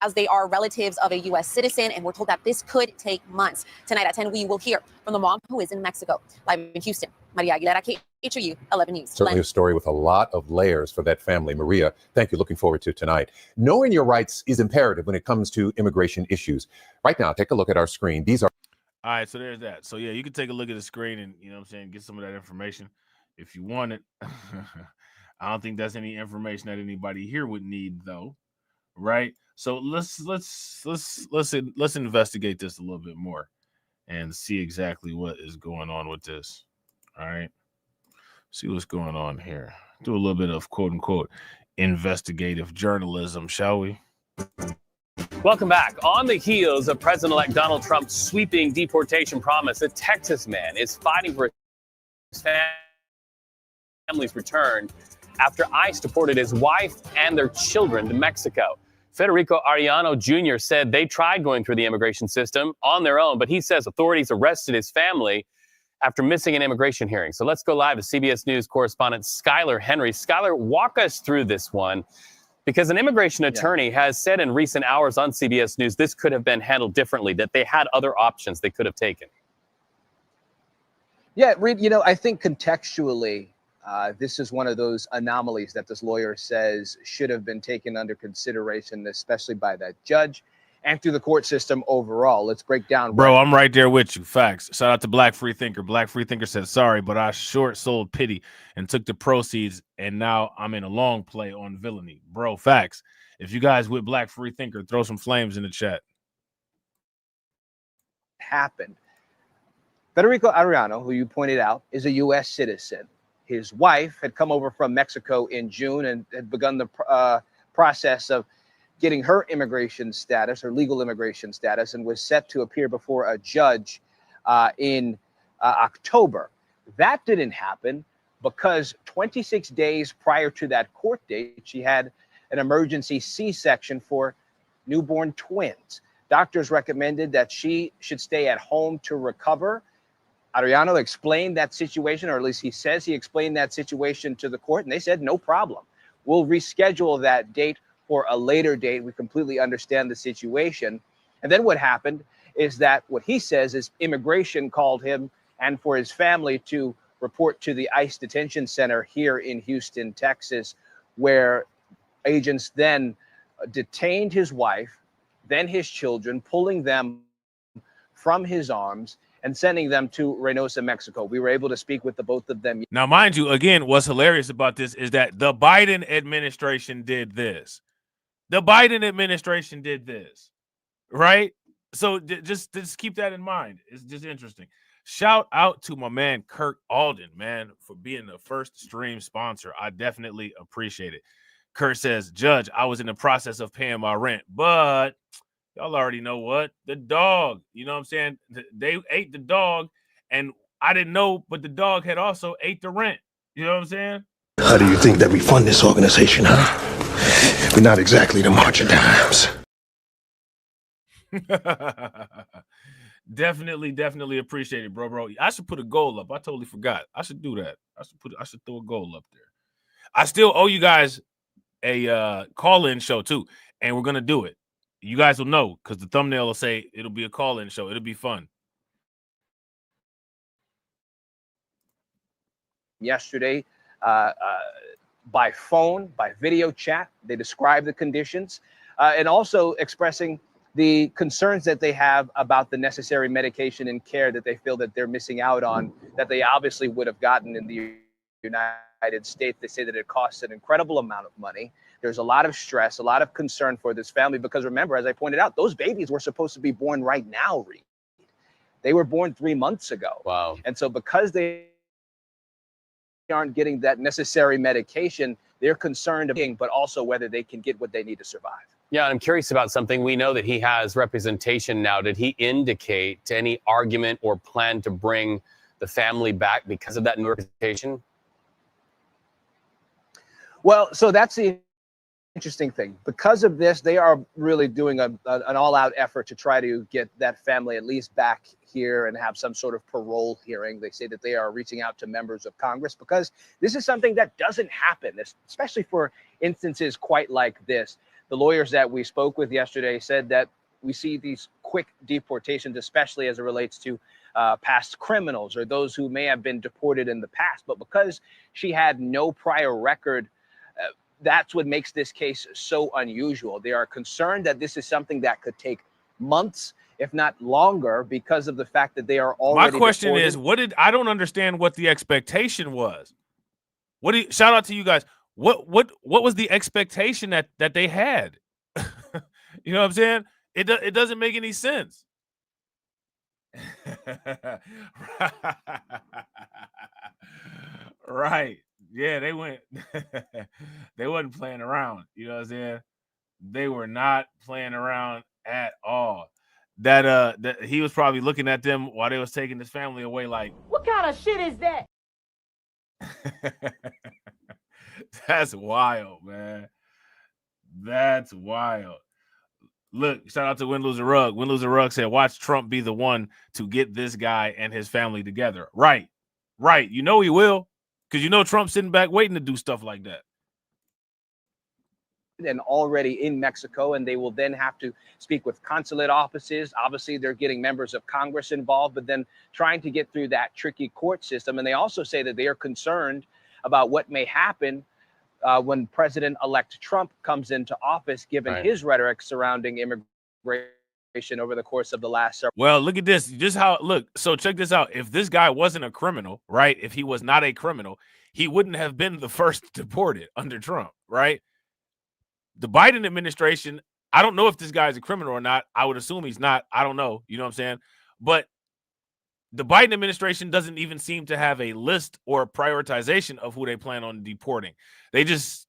Speaker 4: As they are relatives of a U.S. citizen, and we're told that this could take months. Tonight at 10, we will hear from the mom who is in Mexico. Live in Houston, Maria Aguilera, KHOU 11 News.
Speaker 3: Certainly a story with a lot of layers for that family. Maria, thank you. Looking forward to tonight. Knowing your rights is imperative when it comes to immigration issues. Right now, take a look at our screen. These are.
Speaker 1: All right, so there's that. So, yeah, you can take a look at the screen and, you know what I'm saying, get some of that information if you want it. I don't think that's any information that anybody here would need, though. Right? So let's investigate this a little bit more and see exactly what is going on with this. All right. See what's going on here. Do a little bit of quote unquote investigative journalism, shall we?
Speaker 7: Welcome back. On the heels of President-elect Donald Trump's sweeping deportation promise, a Texas man is fighting for his family's return after ICE deported his wife and their children to Mexico. Federico Arellano Jr. said they tried going through the immigration system on their own, but he says authorities arrested his family after missing an immigration hearing. So let's go live to CBS News correspondent Skylar Henry. Skylar, walk us through this one, because an immigration attorney has said in recent hours on CBS News this could have been handled differently, that they had other options they could have taken.
Speaker 8: Yeah, Reed, I think contextually, this is one of those anomalies that this lawyer says should have been taken under consideration, especially by that judge and through the court system overall. Let's break down.
Speaker 1: Bro, I'm right there with you. Facts. Shout out to Black Free Thinker. Black Free Thinker said, sorry, but I short sold pity and took the proceeds, and now I'm in a long play on villainy. Bro, facts. If you guys with Black Free Thinker, throw some flames in the chat.
Speaker 8: Happened. Federico Arellano, who you pointed out, is a U.S. citizen. His wife had come over from Mexico in June and had begun the process of getting her immigration status, her legal immigration status, and was set to appear before a judge in October. That didn't happen because 26 days prior to that court date, she had an emergency C-section for newborn twins. Doctors recommended that she should stay at home to recover. Arellano explained that situation, or at least he says he explained that situation to the court, and they said, no problem. We'll reschedule that date for a later date. We completely understand the situation. And then what happened is that what he says is immigration called him and for his family to report to the ICE detention center here in Houston, Texas, where agents then detained his wife, then his children, pulling them from his arms and sending them to Reynosa, Mexico. We were able to speak with the both of them.
Speaker 1: Now, mind you, again, what's hilarious about this is that the Biden administration did this. The Biden administration did this, right? So just keep that in mind. It's just interesting. Shout out to my man, Kirk Alden, man, for being the first stream sponsor. I definitely appreciate it. Kurt says, Judge, I was in the process of paying my rent, but y'all already know what? The dog. You know what I'm saying? They ate the dog, and I didn't know, but the dog had also ate the rent. You know what I'm saying?
Speaker 9: How do you think that we fund this organization, huh? We're not exactly the March of Dimes.
Speaker 1: Definitely appreciate it, bro. I should put a goal up. I totally forgot. I should do that. I should throw a goal up there. I still owe you guys a call-in show too, and we're gonna do it. You guys will know because the thumbnail will say it'll be a call-in show. It'll be fun.
Speaker 8: Yesterday, by phone, by video chat, they described the conditions and also expressing the concerns that they have about the necessary medication and care that they feel that they're missing out on, that they obviously would have gotten in the United States. They say that it costs an incredible amount of money. There's a lot of stress, a lot of concern for this family, because remember, as I pointed out, those babies were supposed to be born right now, Reed. They were born 3 months ago.
Speaker 7: Wow.
Speaker 8: And so because they aren't getting that necessary medication, they're concerned, but also whether they can get what they need to survive.
Speaker 7: Yeah, I'm curious about something. We know that he has representation now. Did he indicate any argument or plan to bring the family back because of that new representation?
Speaker 8: Well, so that's the interesting thing. Because of this, they are really doing an all-out effort to try to get that family at least back here and have some sort of parole hearing. They say that they are reaching out to members of Congress because this is something that doesn't happen, especially for instances quite like this. The lawyers that we spoke with yesterday said that we see these quick deportations, especially as it relates to past criminals or those who may have been deported in the past. But because she had no prior record, that's what makes this case so unusual. They are concerned that this is something that could take months, if not longer, because of the fact that they are already.
Speaker 1: My question
Speaker 8: deported.
Speaker 1: is, I don't understand what the expectation was. Shout out to you guys. What was the expectation that they had? You know what I'm saying? It doesn't make any sense. Right. Yeah, they went. They wasn't playing around. You know what I'm saying? They were not playing around at all. That he was probably looking at them while they was taking his family away, like,
Speaker 11: what kind of shit is that?
Speaker 1: That's wild, man. That's wild. Look, shout out to Win Lose a Rug. Win Lose a Rug said, watch Trump be the one to get this guy and his family together. Right. You know he will, because you know Trump's sitting back waiting to do stuff like that.
Speaker 8: And already in Mexico, and they will then have to speak with consulate offices. Obviously, they're getting members of Congress involved, but then trying to get through that tricky court system. And they also say that they are concerned about what may happen when President-elect Trump comes into office, given his rhetoric surrounding immigration over the course of the last several.
Speaker 1: Well, look at this. So check this out. If this guy wasn't a criminal, right? If he was not a criminal, he wouldn't have been the first deported under Trump, right? The Biden administration, I don't know if this guy is a criminal or not. I would assume he's not. I don't know. You know what I'm saying? But the Biden administration doesn't even seem to have a list or a prioritization of who they plan on deporting. They just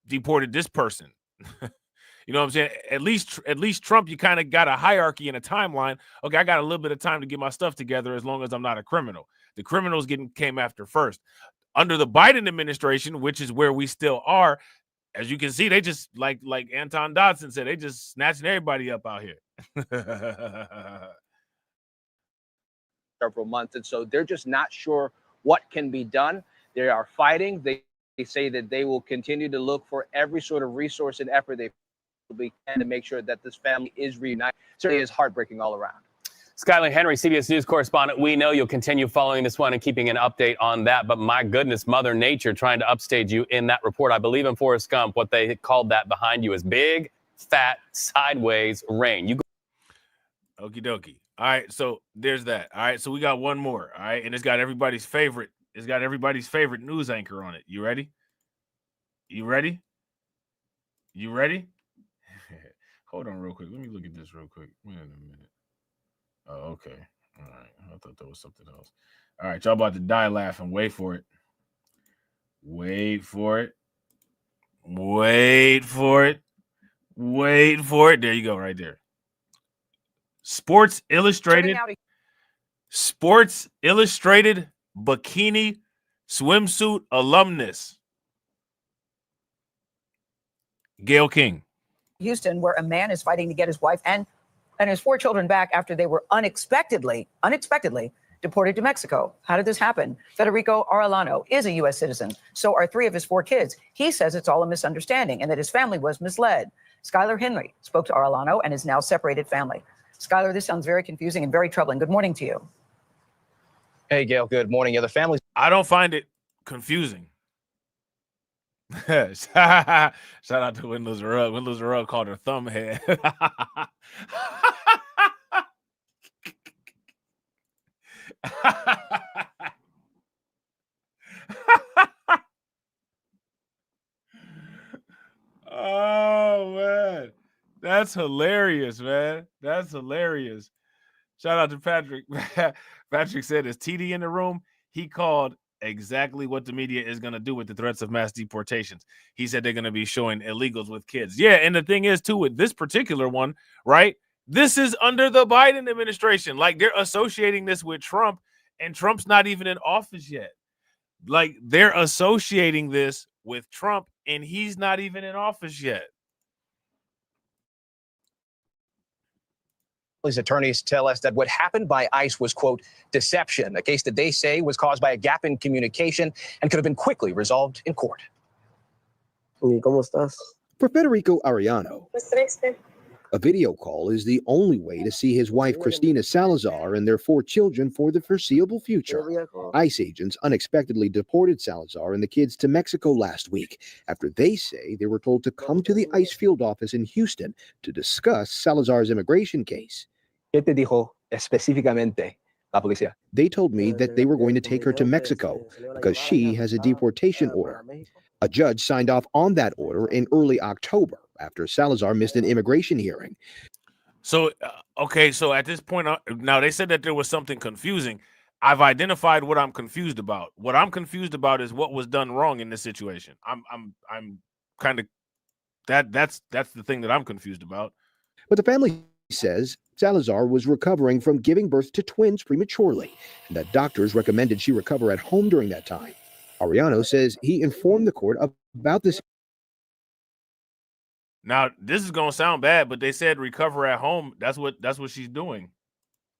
Speaker 1: deported this person. You know what I'm saying? At least Trump, you kind of got a hierarchy and a timeline. Okay, I got a little bit of time to get my stuff together as long as I'm not a criminal. The criminals came after first. Under the Biden administration, which is where we still are, as you can see, they just, like Anton Dodson said, they just snatching everybody up out here.
Speaker 8: Several months. And so they're just not sure what can be done. They are fighting. They say that they will continue to look for every sort of resource and effort they can to make sure that this family is reunited. Certainly is heartbreaking all around.
Speaker 7: Skylar Henry, CBS News correspondent. We know you'll continue following this one and keeping an update on that. But my goodness, Mother Nature trying to upstage you in that report. I believe in Forrest Gump, what they called that behind you is big, fat, sideways rain. You go.
Speaker 1: Okie dokie. All right, so there's that. All right, so we got one more. All right, and it's got everybody's favorite. It's got everybody's favorite news anchor on it. You ready? You ready? You ready? Hold on real quick. Let me look at this real quick. Wait a minute. Oh, okay. All right. I thought that was something else. All right, y'all about to die laughing. Wait for it. Wait for it. Wait for it. Wait for it. There you go, right there. Sports Illustrated bikini swimsuit alumnus Gayle King.
Speaker 11: Houston, where a man is fighting to get his wife and his 4 children back after they were unexpectedly deported to Mexico. How did this happen? Federico Arellano is a U.S. citizen. So are 3 of his 4 kids. He says it's all a misunderstanding and that his family was misled. Skylar Henry spoke to Arellano and his now separated family. Skylar, this sounds very confusing and very troubling. Good morning to you.
Speaker 8: Hey, Gail. Good morning. Yeah, the family.
Speaker 1: I don't find it confusing. Shout out to Windless Rug. Windless Rug called her thumbhead. Oh man, that's hilarious, man. That's hilarious. Shout out to Patrick. Patrick said, "Is TD in the room?" He called exactly what the media is going to do with the threats of mass deportations. He said they're going to be showing illegals with kids. Yeah, and the thing is, too, with this particular one, right? This is under the Biden administration. Like, they're associating this with Trump, and Trump's not even in office yet. Like, they're associating this with Trump, and he's not even in office yet.
Speaker 8: His attorneys tell us that what happened by ICE was, quote, deception, a case that they say was caused by a gap in communication and could have been quickly resolved in court.
Speaker 14: ¿Cómo estás? For Federico Arellano, a video call is the only way to see his wife, Cristina Salazar, and their 4 children for the foreseeable future. ICE agents unexpectedly deported Salazar and the kids to Mexico last week after they say they were told to come to the ICE field office in Houston to discuss Salazar's immigration case.
Speaker 8: ¿Qué te dijo específicamente la policía?
Speaker 14: They told me that they were going to take her to Mexico because she has a deportation order. A judge signed off on that order in early October after Salazar missed an immigration hearing.
Speaker 1: So, okay, so at this point, now they said that there was something confusing. I've identified what I'm confused about. What I'm confused about is what was done wrong in this situation. I'm kind of that's the thing that I'm confused about.
Speaker 14: But the family says Salazar was recovering from giving birth to twins prematurely, and that doctors recommended she recover at home during that time. Arellano says he informed the court about this.
Speaker 1: Now, this is going to sound bad, but they said recover at home. That's what she's doing.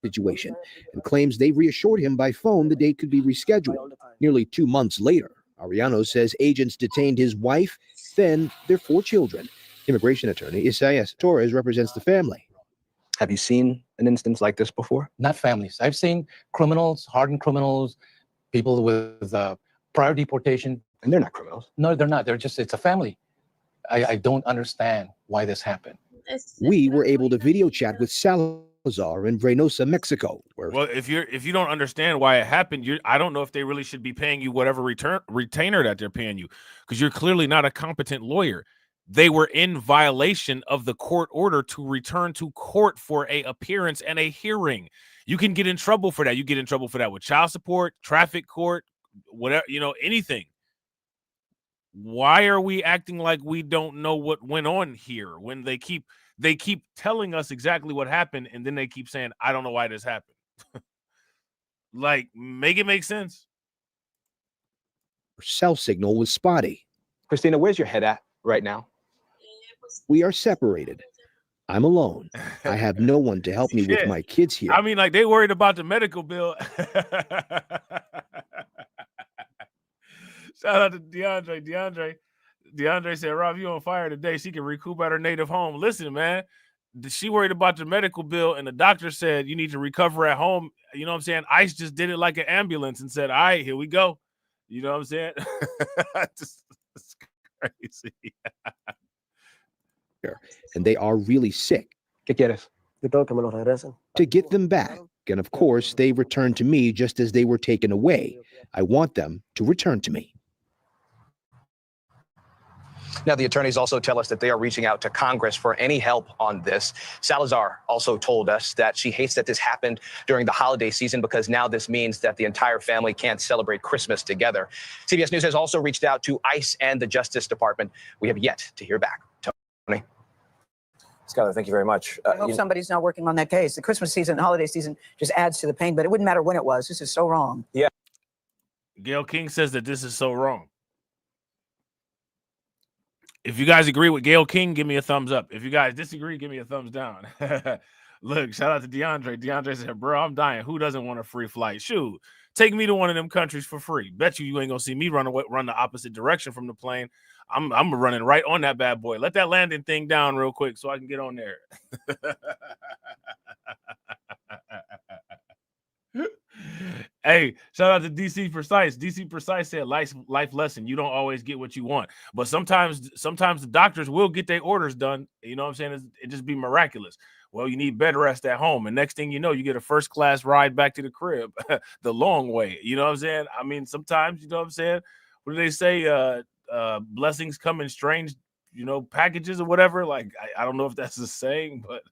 Speaker 14: Situation, and claims they reassured him by phone the date could be rescheduled. Nearly 2 months later, Arellano says agents detained his wife, then their 4 children. Immigration attorney Isaias Torres represents the family.
Speaker 8: Have you seen an instance like this before?
Speaker 15: Not families. I've seen criminals, hardened criminals, people with prior deportation.
Speaker 8: And they're not criminals.
Speaker 15: No, they're not. It's a family. I don't understand why this happened.
Speaker 14: We were able to video chat with Salazar in Reynosa, Mexico.
Speaker 1: Well, if you don't understand why it happened, I don't know if they really should be paying you whatever retainer that they're paying you, because you're clearly not a competent lawyer. They were in violation of the court order to return to court for a appearance and a hearing. You can get in trouble for that. You get in trouble for that with child support, traffic court, whatever, anything. Why are we acting like we don't know what went on here when they keep telling us exactly what happened, and then they keep saying, I don't know why this happened. Like, make it make sense.
Speaker 14: Cell signal was spotty.
Speaker 8: Christina, where's your head at right now?
Speaker 14: We are separated. I'm alone. I have no one to help me with my kids here.
Speaker 1: I mean, like, they worried about the medical bill. Shout out to DeAndre. DeAndre said, Rob, you on fire today. She can recoup at her native home. Listen, man, she worried about the medical bill, and the doctor said you need to recover at home. You know what I'm saying? ICE just did it like an ambulance and said, all right, here we go. You know what I'm saying? It's crazy.
Speaker 14: And they are really sick.
Speaker 8: ¿Qué quieres?
Speaker 14: To get them back. And of course, they return to me just as they were taken away. I want them to return to me.
Speaker 8: Now, the attorneys also tell us that they are reaching out to Congress for any help on this. Salazar also told us that she hates that this happened during the holiday season because now this means that the entire family can't celebrate Christmas together. CBS News has also reached out to ICE and the Justice Department. We have yet to hear back. Tony.
Speaker 23: Skylar, thank you very much.
Speaker 11: I hope somebody's not working on that case. The Christmas season, holiday season just adds to the pain, but it wouldn't matter when it was. This is so wrong.
Speaker 23: Yeah.
Speaker 1: Gayle King says that this is so wrong. If you guys agree with Gayle King, give me a thumbs up. If you guys disagree, give me a thumbs down. Look, shout out to DeAndre. DeAndre said, bro, I'm dying. Who doesn't want a free flight? Shoot, take me to one of them countries for free. Bet you ain't going to see me run the opposite direction from the plane. I'm running right on that bad boy. Let that landing thing down real quick so I can get on there. Hey, shout out to DC Precise. DC Precise said life lesson. You don't always get what you want, but sometimes the doctors will get their orders done. You know what I'm saying? It just be miraculous. Well, you need bed rest at home, and next thing you know, you get a first class ride back to the crib the long way. You know what I'm saying? I mean, sometimes, you know what I'm saying? What do they say? Blessings come in strange, packages or whatever. Like, I don't know if that's a saying, but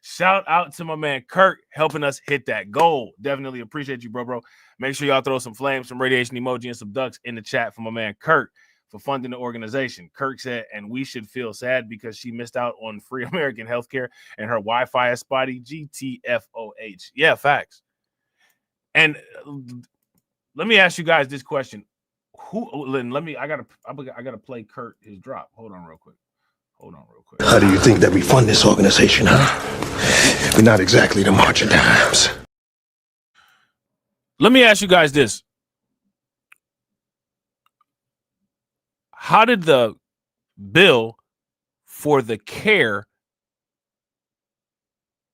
Speaker 1: shout out to my man Kurt helping us hit that goal. Definitely appreciate you, bro. Make sure y'all throw some flames, some radiation emoji, and some ducks in the chat for my man Kurt for funding the organization. Kirk said, and we should feel sad because she missed out on free American healthcare and her Wi-Fi is spotty. GTFOH. Yeah, facts. And let me ask you guys this question. I gotta play Kurt his drop. Hold on real quick.
Speaker 9: How do you think that we fund this organization, huh? We're not exactly the March of Dimes.
Speaker 1: Let me ask you guys this. How did the bill for the care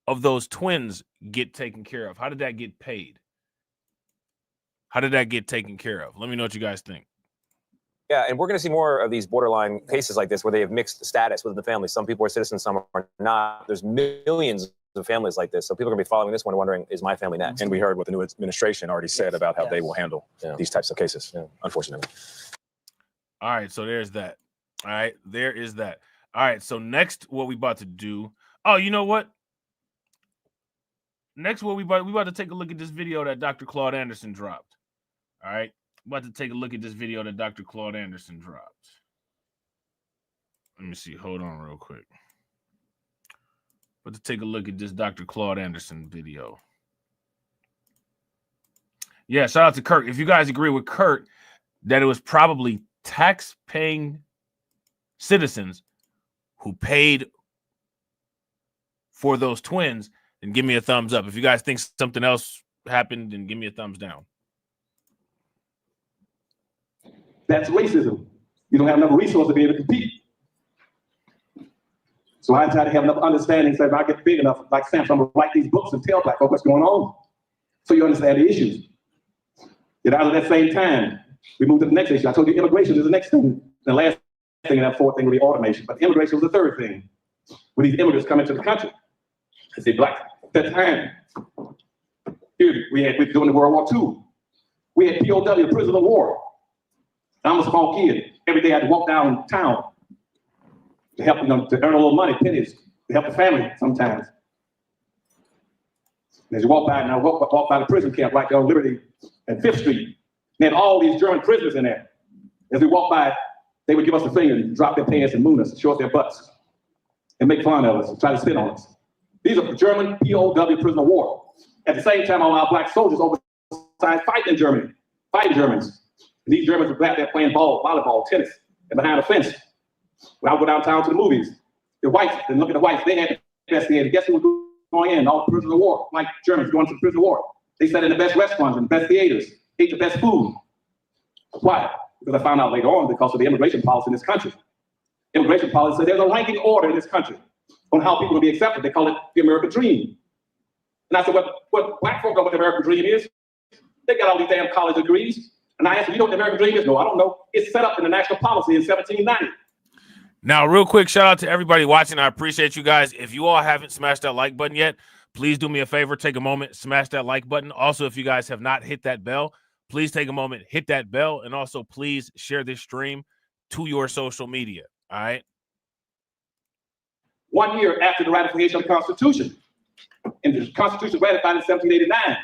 Speaker 1: of those twins get taken care of? How did that get paid? How did that get taken care of? Let me know what you guys think.
Speaker 23: Yeah, and we're going to see more of these borderline cases like this where they have mixed status within the family. Some people are citizens, some are not. There's millions of families like this. So people are going to be following this one and wondering, is my family next?
Speaker 22: And we heard what the new administration already said about how they will handle these types of cases, unfortunately.
Speaker 1: All right, so there's that. All right, there is that. All right, so next what we about to do. Oh, you know what? Next what we about to take a look at this video that Dr. Claude Anderson dropped. All right. About to take a look at this video that Dr. Claude Anderson dropped. Let me see. Hold on real quick. About to take a look at this Dr. Claude Anderson video. Yeah, shout out to Kurt. If you guys agree with Kurt that it was probably tax-paying citizens who paid for those twins, then give me a thumbs up. If you guys think something else happened, then give me a thumbs down.
Speaker 10: That's racism. You don't have enough resources to be able to compete. So I try to have enough understanding so if I get big enough, like Sam, so I'm going to write these books and tell black folks what's going on so you understand the issues. Yet out of that same time, we move to the next issue. I told you immigration is the next thing. The last thing and that fourth thing would be automation. But immigration was the third thing. When these immigrants come into the country, I say black. At that time, here we were doing World War II. We had POW, prisoner of war. I'm a small kid. Every day I had to walk downtown to help, to earn a little money, pennies, to help the family sometimes. And as you walk by, and I walk by the prison camp right there on Liberty and 5th Street. They had all these German prisoners in there. As we walk by, they would give us the finger and drop their pants and moon us and show us their butts and make fun of us and try to spit on us. These are German POW prisoner of war. At the same time, all our black soldiers overseas fighting in Germany, fighting Germans. And these Germans were back there playing ball, volleyball, tennis, and behind a fence. When I would go downtown to the movies, the whites, and look at the whites, they had the best theater. Guess who was going in? All the prisoners of war, like Germans going to the prison of war. They sat in the best restaurants and the best theaters, ate the best food. Why? Because I found out later on because of the immigration policy in this country. immigration policy. So there's a ranking order in this country on how people will be accepted. They call it the American dream. And I said, what black folk know what the American dream is? They got all these damn college degrees. And I asked them, you know what the American dream is? No, I don't know. It's set up in the national policy in 1790.
Speaker 1: Now, real quick, shout out to everybody watching. I appreciate you guys. If you all haven't smashed that like button yet, please do me a favor. Take a moment, smash that like button. Also, if you guys have not hit that bell, please take a moment, hit that bell. And also, please share this stream to your social media. All right.
Speaker 10: 1 year after the ratification of the Constitution. And the Constitution was ratified in 1789.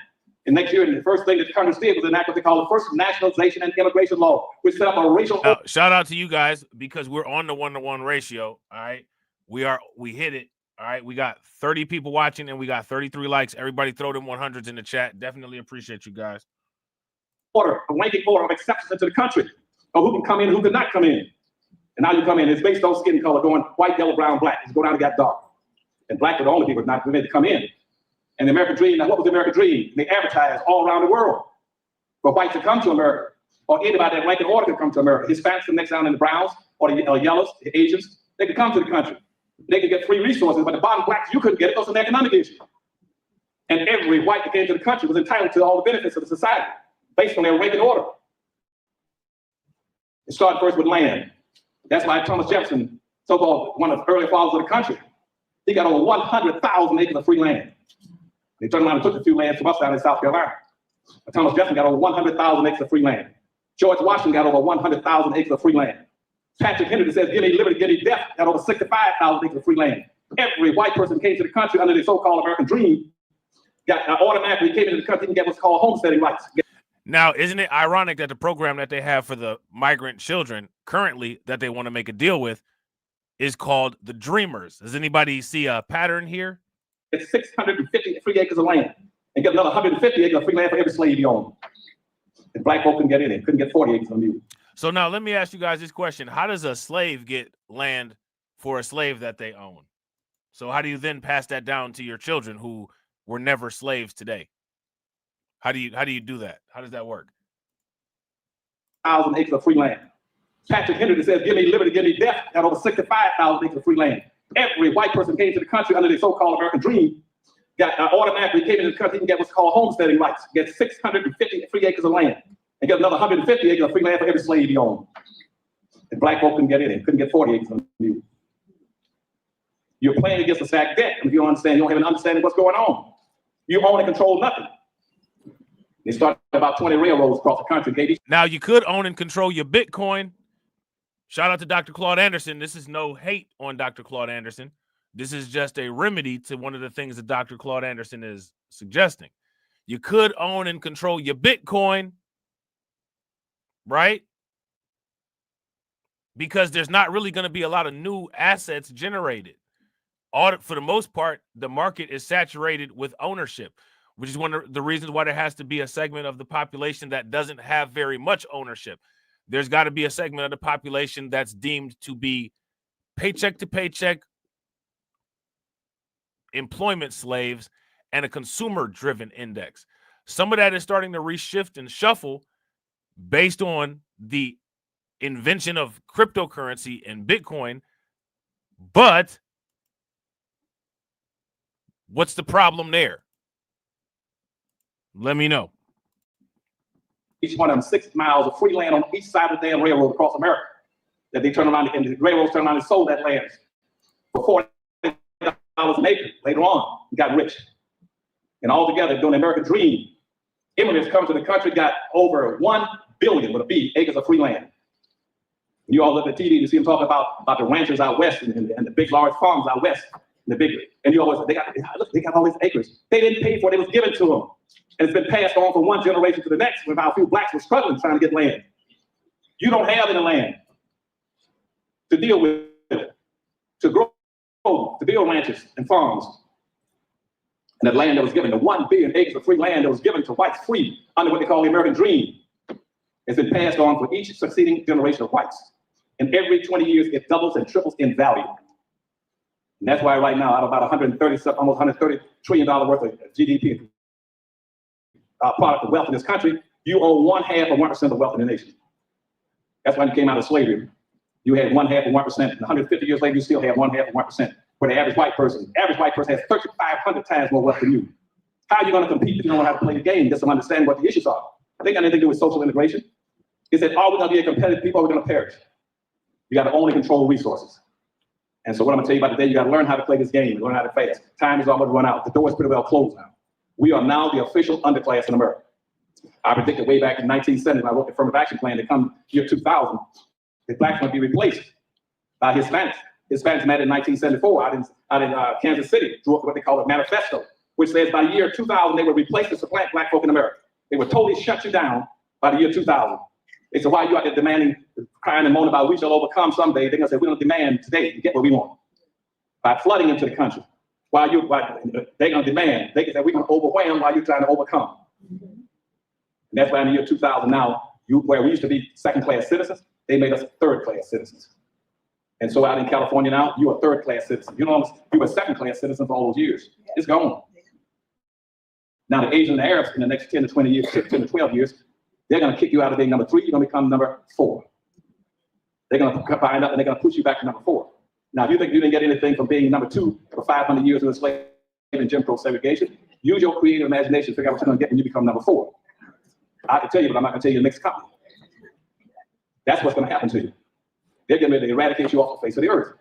Speaker 10: And next year, the first thing that Congress did was enact what they call the first nationalization and immigration law, which set up a racial.
Speaker 1: Shout out to you guys because we're on the 1-to-1 ratio. All right. We hit it. All right. We got 30 people watching and we got 33 likes. Everybody throw them 100s in the chat. Definitely appreciate you guys.
Speaker 10: Order, a ranking order of exceptions into the country of who can come in and who can not come in. And now you come in, it's based on skin color, going white, yellow, brown, black. It's go down and get dark. And black were the only people not permitted to come in. And the American dream, now what was the American dream? They advertised all around the world for whites to come to America, or anybody that ranking order could come to America. Hispanics the next down in the browns, or the yellows, the Asians, they could come to the country. They could get free resources, but the bottom blacks, you couldn't get it. It was an economic issue. And every white that came to the country was entitled to all the benefits of the society based on their ranking order. It started first with land. That's why Thomas Jefferson, so-called one of the early fathers of the country, he got over 100,000 acres of free land. They turned around and took a few lands from us down in South Carolina. But Thomas Jefferson got over 100,000 acres of free land. George Washington got over 100,000 acres of free land. Patrick Henry says, give me liberty, give me death, got over 65,000 acres of free land. Every white person who came to the country under the so-called American dream got automatically came into the country and get what's called homesteading rights.
Speaker 1: Now, isn't it ironic that the program that they have for the migrant children currently that they want to make a deal with is called the Dreamers? Does anybody see a pattern here?
Speaker 10: It's 650 free acres of land and get another 150 acres of free land for every slave you own. And black folk couldn't get in it, couldn't get 40 acres on you.
Speaker 1: So now let me ask you guys this question. How does a slave get land for a slave that they own? So how do you then pass that down to your children who were never slaves today? How do you do that? How does that work?
Speaker 10: 1,000 acres of free land. Patrick Henry says, give me liberty, give me death, got over 65,000 acres of free land. Every white person came to the country under the so-called American dream, got automatically came into the country and get what's called homesteading rights, get 650 free acres of land, and get another 150 acres of free land for every slave you own. And black folk couldn't get in it, couldn't get 40 acres on you. You're playing against a stacked deck. If you don't understand, you don't have an understanding of what's going on. You own and control nothing. They started about 20 railroads across the country.
Speaker 1: Now, you could own and control your Bitcoin. Shout out to Dr. Claude Anderson. This is no hate on Dr. Claude Anderson. This is just a remedy to one of the things that Dr. Claude Anderson is suggesting. You could own and control your Bitcoin, right? Because there's not really going to be a lot of new assets generated. For the most part, the market is saturated with ownership, which is one of the reasons why there has to be a segment of the population that doesn't have very much ownership. There's got to be a segment of the population that's deemed to be paycheck to paycheck employment slaves and a consumer-driven index. Some of that is starting to reshift and shuffle based on the invention of cryptocurrency and Bitcoin. But what's the problem there? Let me know.
Speaker 10: Each one of them 6 miles of free land on each side of the damn railroad across America that they turn around and the railroads turn around and sold that land for $40 an acre. Later on, we got rich. And all together, during the American dream, immigrants come to the country, got over 1 billion with a B acres of free land. You all look at TV, you see them talking about the ranchers out west and the big large farms out west. And you always, they got all these acres. They didn't pay for it, it was given to them. And it's been passed on from one generation to the next, when about a few blacks were struggling trying to get land. You don't have any land to deal with it, to grow, to build ranches and farms. And that land that was given, the 1 billion acres of free land that was given to whites free under what they call the American dream, has been passed on for each succeeding generation of whites. And every 20 years, it doubles and triples in value. And that's why right now, out of about almost $130 trillion worth of GDP, product of wealth in this country, you own 1/2 of 1% of wealth in the nation. That's why you came out of slavery. you had 1/2 of 1%. And 150 years later, you still have 1/2 of 1%. For the average white person has 3,500 times more wealth than you. How are you going to compete if you don't know how to play the game? Just to understand what the issues are. They got anything to do with social integration. It said, are we going to be a competitive people or we're going to perish? You got to own and control resources. And so what I'm going to tell you about today, you got to learn how to play this game and learn how to fast. Time is almost run out. The door is pretty well closed now. We are now the official underclass in America. I predicted way back in 1970 when I wrote the affirmative action plan to come year 2000, the blacks going to be replaced by Hispanics. Hispanics met in 1974 out in Kansas City, drew up what they call a manifesto, which says by the year 2000, they would replace and supplant black folk in America. They would totally shut you down by the year 2000. They said, why are you out there demanding, crying and moaning about we shall overcome someday? They're going to say, we don't demand today to get what we want. By flooding into the country. They're going to demand. They can say, we're going to overwhelm while you're trying to overcome. And that's why in the year 2000 now, where we used to be second-class citizens, they made us third-class citizens. And so out in California now, you're a third-class citizen. You know, you were second-class citizen for all those years. It's gone. Now the Asians and the Arabs in the next 10 to 20 years, 10 to 12 years, they're going to kick you out of being number 3. You're going to become number 4. They're going to combine up and they're going to push you back to number 4. Now, if you think you didn't get anything from being number 2 for 500 years of enslavement and Jim Crow segregation, use your creative imagination to figure out what you're going to get when you become number 4. I can tell you, but I'm not going to tell you the next company. That's what's going to happen to you. They're getting ready to eradicate you off the face of the earth.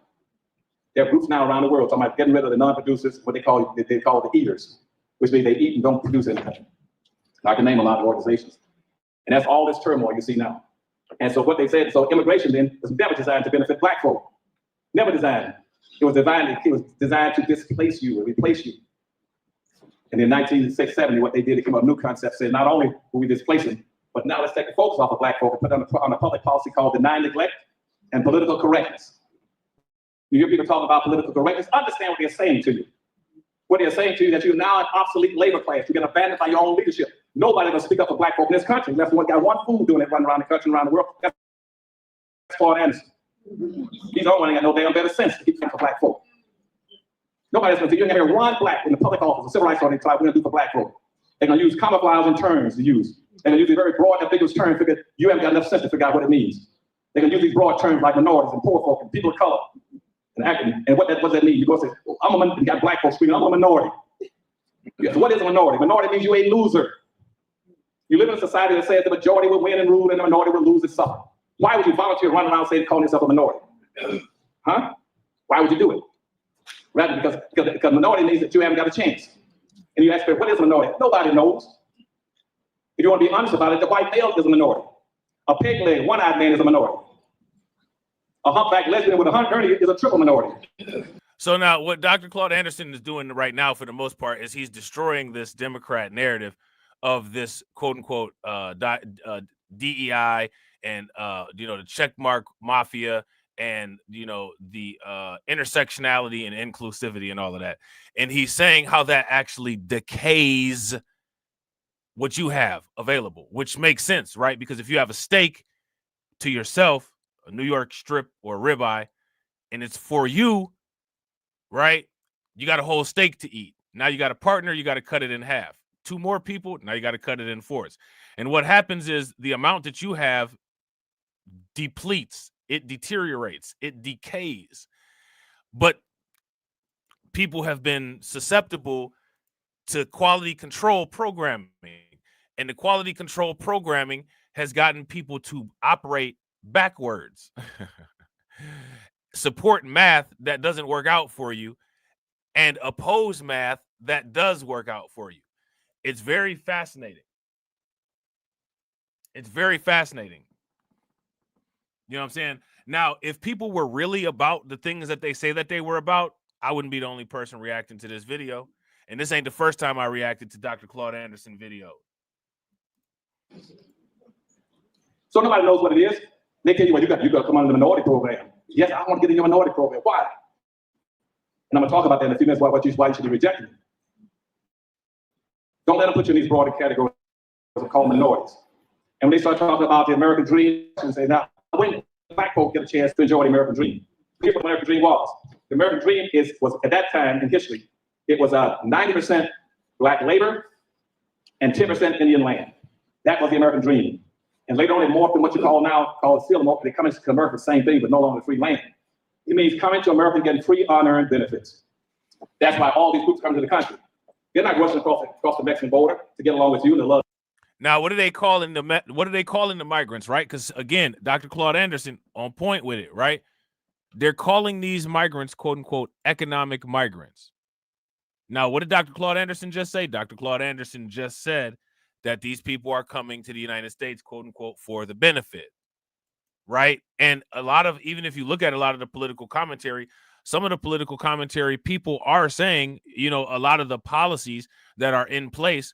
Speaker 10: There are groups now around the world talking about getting rid of the non-producers, what they call the eaters, which means they eat and don't produce anything. I can name a lot of organizations. And that's all this turmoil you see now. And so what they said, so immigration then was never designed to benefit black folk. Never designed. It was designed to displace you and replace you. And in 1970, what they did, they came up with a new concept, said not only will we displace them, but now let's take the focus off of black folk and put it on a public policy called deny neglect and political correctness. You hear people talk about political correctness, understand what they're saying to you. What they're saying to you, that you're now an obsolete labor class. You've been abandoned by your own leadership. Nobody will speak up for black folk in this country. Unless one got one fool doing it, running around the country and around the world. That's Claude Anderson. He's the only one that got no damn better sense to keep for black folk. Nobody's going to, you're going to hear one black in the public office, a civil rights order, we're going to do for black folk. They're going to use camouflage and terms to use. They're going to use a very broad, ambiguous term, figure you haven't got enough sense to figure out what it means. They're going to use these broad terms like minorities and poor folk and people of color. And what does that mean? You go say, you got black folks screaming, I'm a minority. What is a minority? Minority means you're a loser. You live in a society that says the majority will win and rule and the minority will lose and suffer. Why would you volunteer run around saying calling yourself a minority? Huh? Why would you do it? Rather because minority means that you haven't got a chance. And you ask me, what is a minority? Nobody knows. If you want to be honest about it, the white male is a minority. A pig leg, one-eyed man is a minority. A humpback lesbian with a hernia is a triple minority.
Speaker 1: So now what Dr. Claude Anderson is doing right now, for the most part, is he's destroying this Democrat narrative of this quote unquote DEI and the checkmark mafia and the intersectionality and inclusivity and all of that. And he's saying how that actually decays what you have available, which makes sense, right? Because if you have a steak to yourself, a New York strip or a ribeye, and it's for you, right? You got a whole steak to eat. Now you got a partner, you got to cut it in half. 2 more people, now you got to cut it in 4s. And what happens is the amount that you have depletes, it deteriorates, it decays. But people have been susceptible to quality control programming. And the quality control programming has gotten people to operate backwards. Support math that doesn't work out for you and oppose math that does work out for you. It's very fascinating. It's very fascinating. You know what I'm saying? Now, if people were really about the things that they say that they were about, I wouldn't be the only person reacting to this video. And this ain't the first time I reacted to Dr. Claude Anderson video.
Speaker 10: So nobody knows what it is. They tell you, well, you got to come on the minority program. Yes, I want to get in your minority program. Why? And I'm going to talk about that in a few minutes, why you should be rejected. Don't let them put you in these broader categories called minorities. And when they start talking about the American dream, and say, now, when black folk get a chance to enjoy the American dream, here's what the American dream was. The American dream was at that time in history, it was 90% black labor and 10% Indian land. That was the American dream. And later on, it morphed in what you call now, called asylum. They come into America, the same thing, but no longer free land. It means coming to America and getting free unearned benefits. That's why all these groups come to the country. They're not rushing across the Mexican border to get along with you and to love.
Speaker 1: Now, what are they calling the migrants, right? Because again, Dr. Claude Anderson on point with it, right? They're calling these migrants, quote unquote, economic migrants. Now, what did Dr. Claude Anderson just say? Dr. Claude Anderson just said that these people are coming to the United States, quote unquote, for the benefit, right? And a lot of, even if you look at a lot of the political commentary, some of the political commentary people are saying, you know, a lot of the policies that are in place,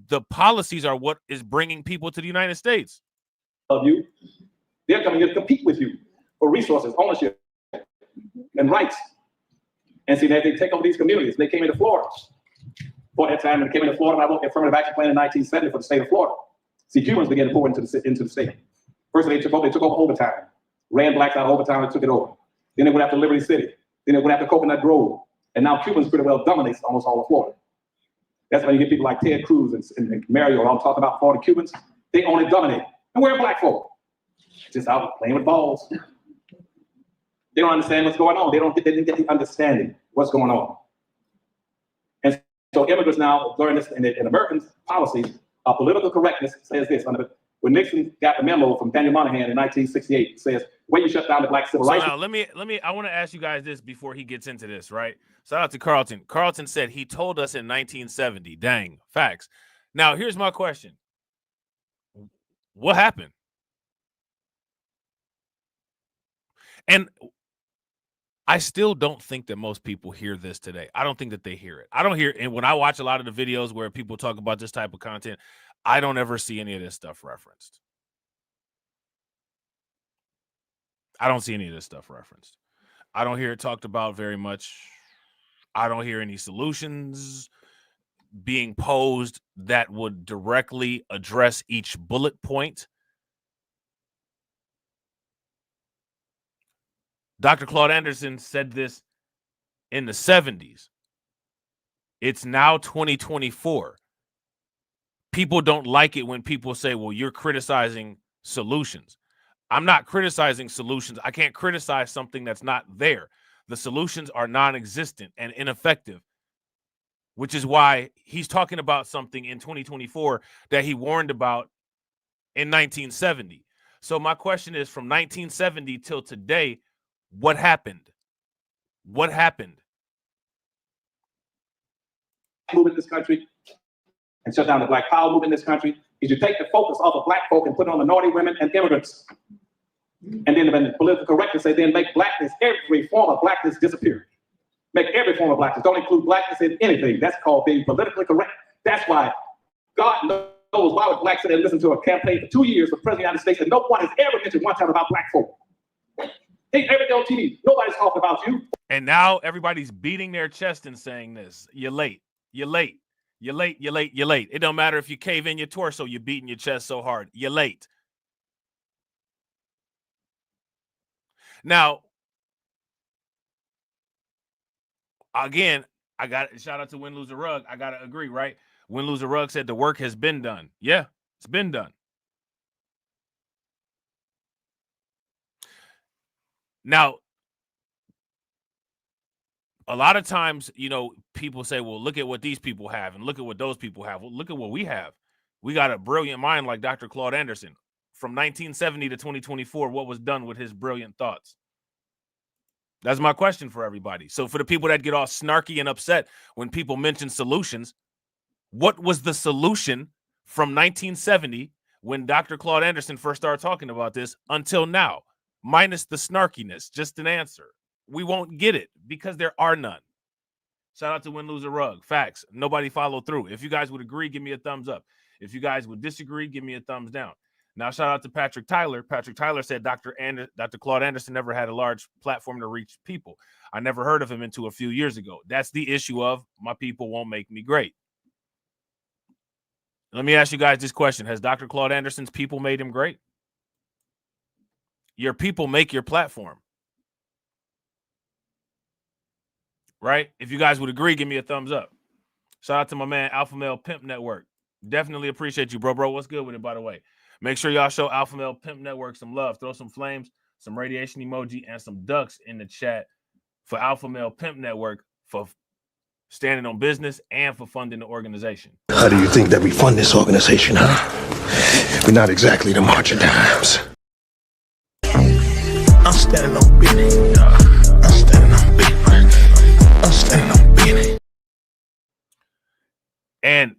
Speaker 1: the policies are what is bringing people to the United States.
Speaker 10: Of you, they're coming to compete with you for resources, ownership, and rights. And see, that they take over these communities. They came into Florida. For that time, when they came into Florida, I wrote the affirmative action plan in 1970 for the state of Florida. See, Cubans began to pour into the state. First, they took over overtime, ran blacks out of overtime and took it over. Then they went after Liberty City. Then they went after Coconut Grove. And now Cubans pretty well dominates almost all of Florida. That's why you get people like Ted Cruz and Mario, I'm talking about Florida Cubans. They only dominate. And we're black folk. Just out playing with balls. They don't understand what's going on. They didn't get the understanding what's going on. And so immigrants now learn this in American policies. Political correctness says this. When Nixon got the memo from Daniel Moynihan in 1968, it says, when you shut down the black civil rights.
Speaker 1: Now, I want to ask you guys this before he gets into this, right? Shout out to Carlton. Carlton said he told us in 1970. Dang, facts. Now, here's my question. What happened? And I still don't think that most people hear this today. I don't think that they hear it. I don't hear, and when I watch a lot of the videos where people talk about this type of content, I don't ever see any of this stuff referenced. I don't see any of this stuff referenced. I don't hear it talked about very much. I don't hear any solutions being posed that would directly address each bullet point. Dr. Claude Anderson said this in the 70s. It's now 2024. People don't like it when people say, well, you're criticizing solutions. I'm not criticizing solutions. I can't criticize something that's not there. The solutions are non-existent and ineffective, which is why he's talking about something in 2024 that he warned about in 1970. So my question is, from 1970 till today, what happened? What happened?
Speaker 10: Movement in this country and shut down the black power movement in this country is you take the focus off of black folk and put it on minority women and immigrants. And then when the political correctness say then make blackness, every form of blackness disappear. Make every form of blackness. Don't include blackness in anything. That's called being politically correct. That's why God knows why would blacks sit there and listen to a campaign for 2 years for the President of the United States and no one has ever mentioned one time about black folk. They every day on TV. Nobody's talking about you.
Speaker 1: And now everybody's beating their chest and saying this. You're late. You're late. You're late. You're late. You're late. It don't matter if you cave in your torso, you're beating your chest so hard. You're late. Now, again, I got shout out to Win, Lose, or Rug. I got to agree, right? Win, Lose, or Rug said the work has been done. Yeah, it's been done. Now, a lot of times, you know, people say, well, look at what these people have and look at what those people have. Well, look at what we have. We got a brilliant mind like Dr. Claude Anderson. From 1970 to 2024, what was done with his brilliant thoughts? That's my question for everybody. So for the people that get all snarky and upset when people mention solutions, what was the solution from 1970 when Dr. Claude Anderson first started talking about this until now? Minus the snarkiness, just an answer. We won't get it because there are none. Shout out to Win, Lose, or Rug. Facts. Nobody followed through. If you guys would agree, give me a thumbs up. If you guys would disagree, give me a thumbs down. Now, shout out to Patrick Tyler. Patrick Tyler said Dr. Claude Anderson never had a large platform to reach people. I never heard of him until a few years ago. That's the issue of my people won't make me great. Let me ask you guys this question. Has Dr. Claude Anderson's people made him great? Your people make your platform. Right? If you guys would agree, give me a thumbs up. Shout out to my man, Alpha Male Pimp Network. Definitely appreciate you, bro. What's good with it, by the way? Make sure y'all show Alpha Male Pimp Network some love. Throw some flames, some radiation emoji, and some ducks in the chat for Alpha Male Pimp Network for standing on business and for funding the organization.
Speaker 9: How do you think that we fund this organization, huh? We're not exactly the March of Dimes. I'm standing on business. I'm standing on business. I'm standing on business.
Speaker 1: And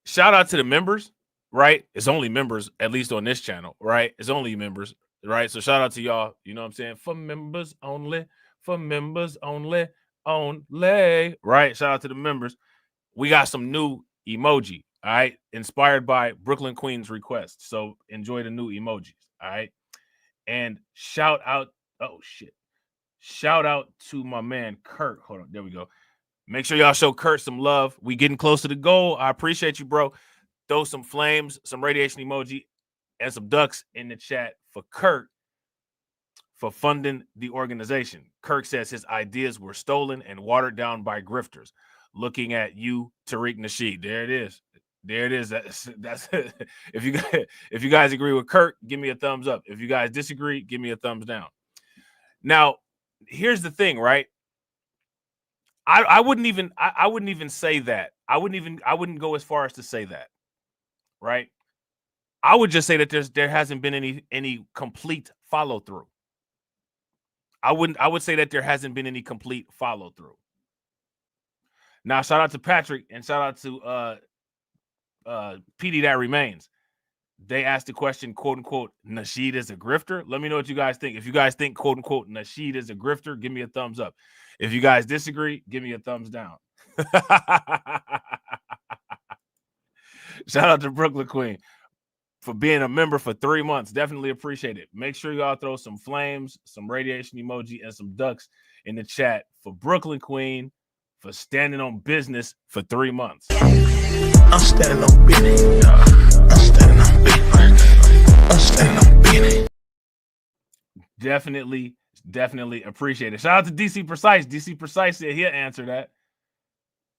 Speaker 1: shout out to the members, right? It's only members, at least on this channel, right? It's only members, right? So shout out to y'all, you know what I'm saying? For members only, right? Shout out to the members. We got some new emoji, all right? Inspired by Brooklyn Queen's request. So enjoy the new emojis, all right? And shout out to my man, Kurt. Hold on, there we go. Make sure y'all show Kurt some love. We getting close to the goal. I appreciate you, bro. Throw some flames, some radiation emoji, and some ducks in the chat for Kurt for funding the organization. Kirk says his ideas were stolen and watered down by grifters. Looking at you, Tariq Nasheed. There it is. There it is. That's if you guys agree with Kurt, give me a thumbs up. If you guys disagree, give me a thumbs down. Now, here's the thing, right? I wouldn't even say that. I wouldn't go as far as to say that, right? I would just say that there hasn't been any complete follow through. I would say that there hasn't been any complete follow through. Now, shout out to Patrick and shout out to PD That Remains. They asked the question, quote unquote, Nasheed is a grifter. Let me know what you guys think. If you guys think, quote unquote, Nasheed is a grifter, give me a thumbs up. If you guys disagree, give me a thumbs down. Shout out to Brooklyn Queen for being a member for 3 months. Definitely appreciate it. Make sure y'all throw some flames, some radiation emoji, and some ducks in the chat for Brooklyn Queen for standing on business for 3 months.
Speaker 9: I'm standing on business. I'm standing on business. I'm standing on business.
Speaker 1: Definitely appreciate it. Shout out to DC Precise. DC Precise said he'll answer that.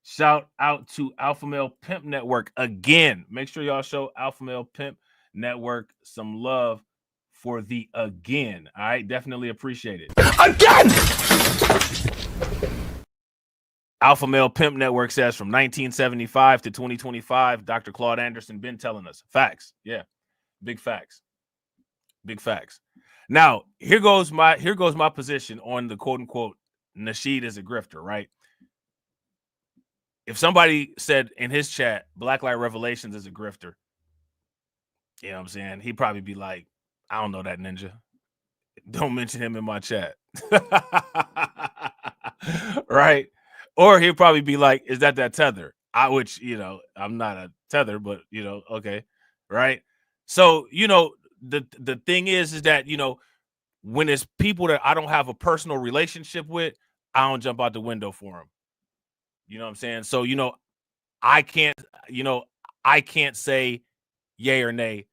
Speaker 1: Shout out to Alpha Male Pimp Network again. Make sure y'all show Alpha Male Pimp Network some love for the again. All right, definitely appreciate it. Again! Alpha Male Pimp Network says from 1975 to 2025, Dr. Claude Anderson been telling us. Facts. Yeah. Big facts. Big facts. Now, here goes my position on the quote unquote Nasheed is a grifter, right? If somebody said in his chat, Blacklight Revelations is a grifter, you know what I'm saying? He'd probably be like, I don't know that ninja. Don't mention him in my chat. Right? Or he'd probably be like, is that tether? Which, I'm not a tether, but, okay. Right? So, the thing is that, when it's people that I don't have a personal relationship with, I don't jump out the window for them. You know what I'm saying? So, I can't say yay or nay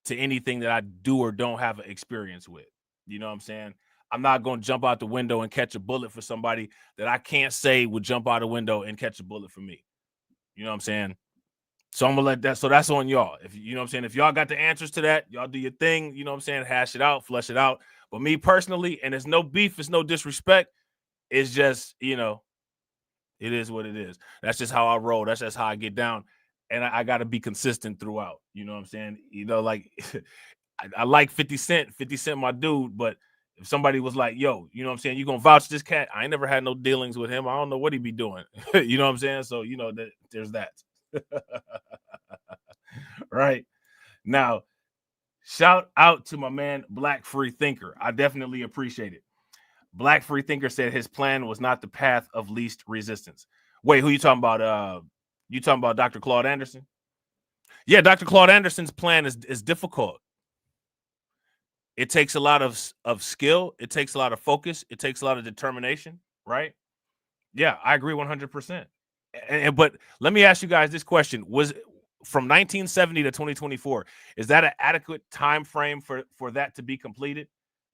Speaker 1: to anything that I do or don't have an experience with. You know what I'm saying? I'm not going to jump out the window and catch a bullet for somebody that I can't say would jump out the window and catch a bullet for me. You know what I'm saying? So I'm going to let that. So that's on y'all. If you know what I'm saying? If y'all got the answers to that, y'all do your thing. You know what I'm saying? Hash it out, flesh it out. But me personally, and it's no beef, it's no disrespect. It's just, it is what it is. That's just how I roll. That's just how I get down. And I got to be consistent throughout. You know what I'm saying? Like I like 50 Cent. 50 Cent, my dude. But if somebody was like, yo, you know what I'm saying? You going to vouch this cat? I ain't never had no dealings with him. I don't know what he be doing. You know what I'm saying? So, there's that. Right. Now, shout out to my man, Black Free Thinker. I definitely appreciate it. Black Free Thinker said his plan was not the path of least resistance. Wait, who you talking about? You talking about Dr. Claude Anderson? Yeah, Dr. Claude Anderson's plan is difficult. It takes a lot of skill. It takes a lot of focus. It takes a lot of determination, right? Yeah, I agree 100%. But let me ask you guys this question. Was from 1970 to 2024, is that an adequate time frame for that to be completed?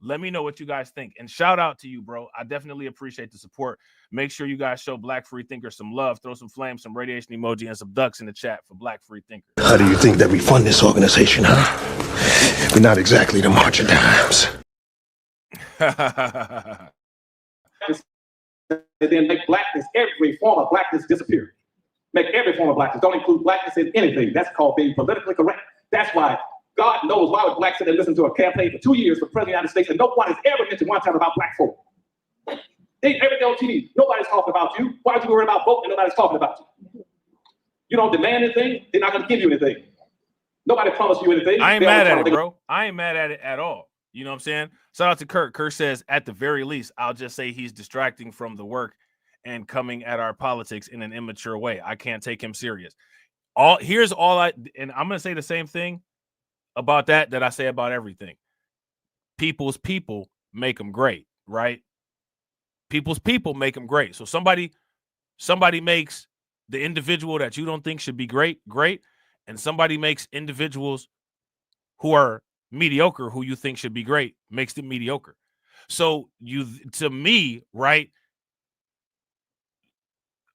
Speaker 1: Let me know what you guys think. And shout out to you, bro. I definitely appreciate the support. Make sure you guys show Black Free Thinkers some love. Throw some flames, some radiation emoji, and some ducks in the chat for Black Free Thinkers.
Speaker 9: How do you think that we fund this organization, huh? We're not exactly the march of dimes.
Speaker 10: And then make blackness, every form of blackness disappear. Make every form of blackness. Don't include blackness in anything. That's called being politically correct. That's why God knows why would blacks sit and listen to a campaign for 2 years for President of the United States and no one has ever mentioned one time about black folk. Every day on TV, nobody's talking about you. Why are you worried about voting and nobody's talking about you? You don't demand anything, they're not going to give you anything. Nobody promised you anything.
Speaker 1: I ain't mad at it, bro. I ain't mad at it at all. You know what I'm saying? Shout out to Kurt. Kurt says, at the very least, I'll just say he's distracting from the work and coming at our politics in an immature way. I can't take him serious. And I'm going to say the same thing about that I say about everything. People's people make them great, right? People's people make them great. So somebody makes the individual that you don't think should be great, and somebody makes individuals who are mediocre, who you think should be great, makes them mediocre. So to me, right,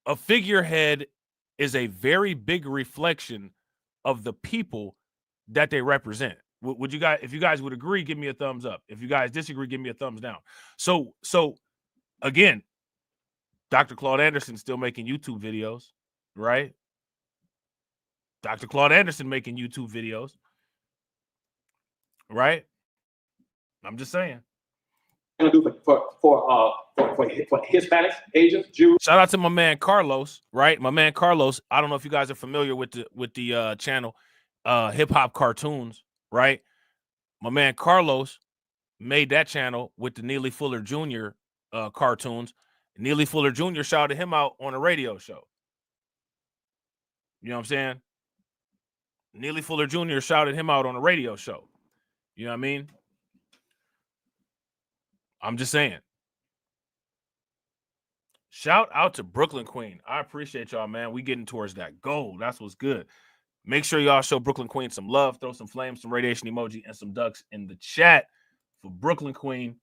Speaker 1: a figurehead is a very big reflection of the people that they represent. Would you guys, if you guys would agree, give me a thumbs up. If you guys disagree, give me a thumbs down. So again, Dr. Claude Anderson still making YouTube videos, right? Dr. Claude Anderson making YouTube videos, right? I'm just saying.
Speaker 10: Going to do for Hispanics, Asians, Jews.
Speaker 1: Shout out to my man Carlos, right? My man Carlos. I don't know if you guys are familiar with the channel, Hip Hop Cartoons, right? My man Carlos made that channel with the Neely Fuller Jr. Cartoons. Neely Fuller Jr. shouted him out on a radio show. You know what I'm saying? Neely Fuller Jr. shouted him out on a radio show. You know what I mean? I'm just saying. Shout out to Brooklyn Queen. I appreciate y'all, man. We getting towards that goal. That's what's good. Make sure y'all show Brooklyn Queen some love. Throw some flames, some radiation emoji, and some ducks in the chat for Brooklyn Queen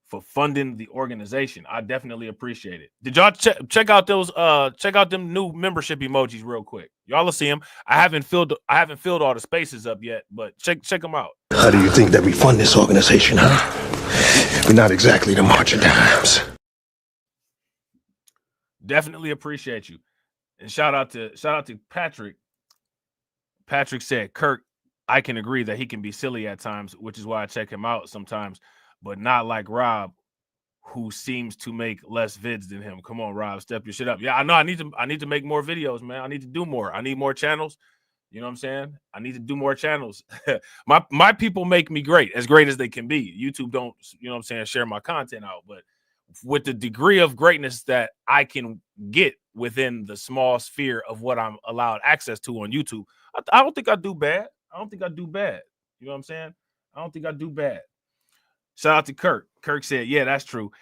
Speaker 1: for funding the organization. I definitely appreciate it. Did y'all check out those check out them new membership emojis real quick? Y'all will see them. I haven't filled all the spaces up yet, but check them out.
Speaker 9: How do you think that we fund this organization, huh? We're not exactly the march of dimes.
Speaker 1: Definitely appreciate you. And shout out to Patrick. Patrick said, Kirk, I can agree that he can be silly at times, which is why I check him out sometimes, but not like Robb, who seems to make less vids than him. Come on, Robb, step your shit up. Yeah, I know I need to make more videos, man. I need to do more. I need more channels. You know what I'm saying? I need to do more channels. my people make me great as they can be. YouTube don't, you know what I'm saying, share my content out, but with the degree of greatness that I can get within the small sphere of what I'm allowed access to on YouTube, I don't think I do bad. I don't think I do bad. You know what I'm saying? I don't think I do bad. Shout out to Kirk. Kirk said, yeah, that's true.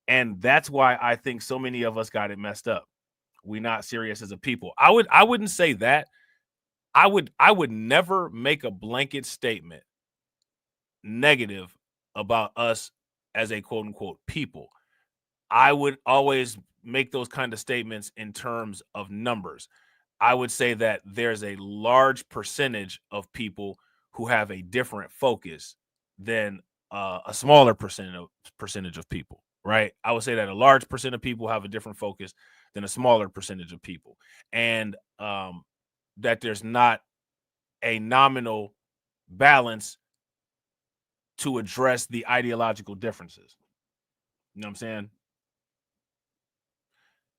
Speaker 1: And that's why I think so many of us got it messed up. We're not serious as a people. I wouldn't say that. I would never make a blanket statement negative about us as a quote unquote people. I would always make those kind of statements in terms of numbers. I would say that there's a large percentage of people who have a different focus than a smaller percentage of people, right? I would say that a large percent of people have a different focus than a smaller percentage of people, and that there's not a nominal balance to address the ideological differences. You know what I'm saying?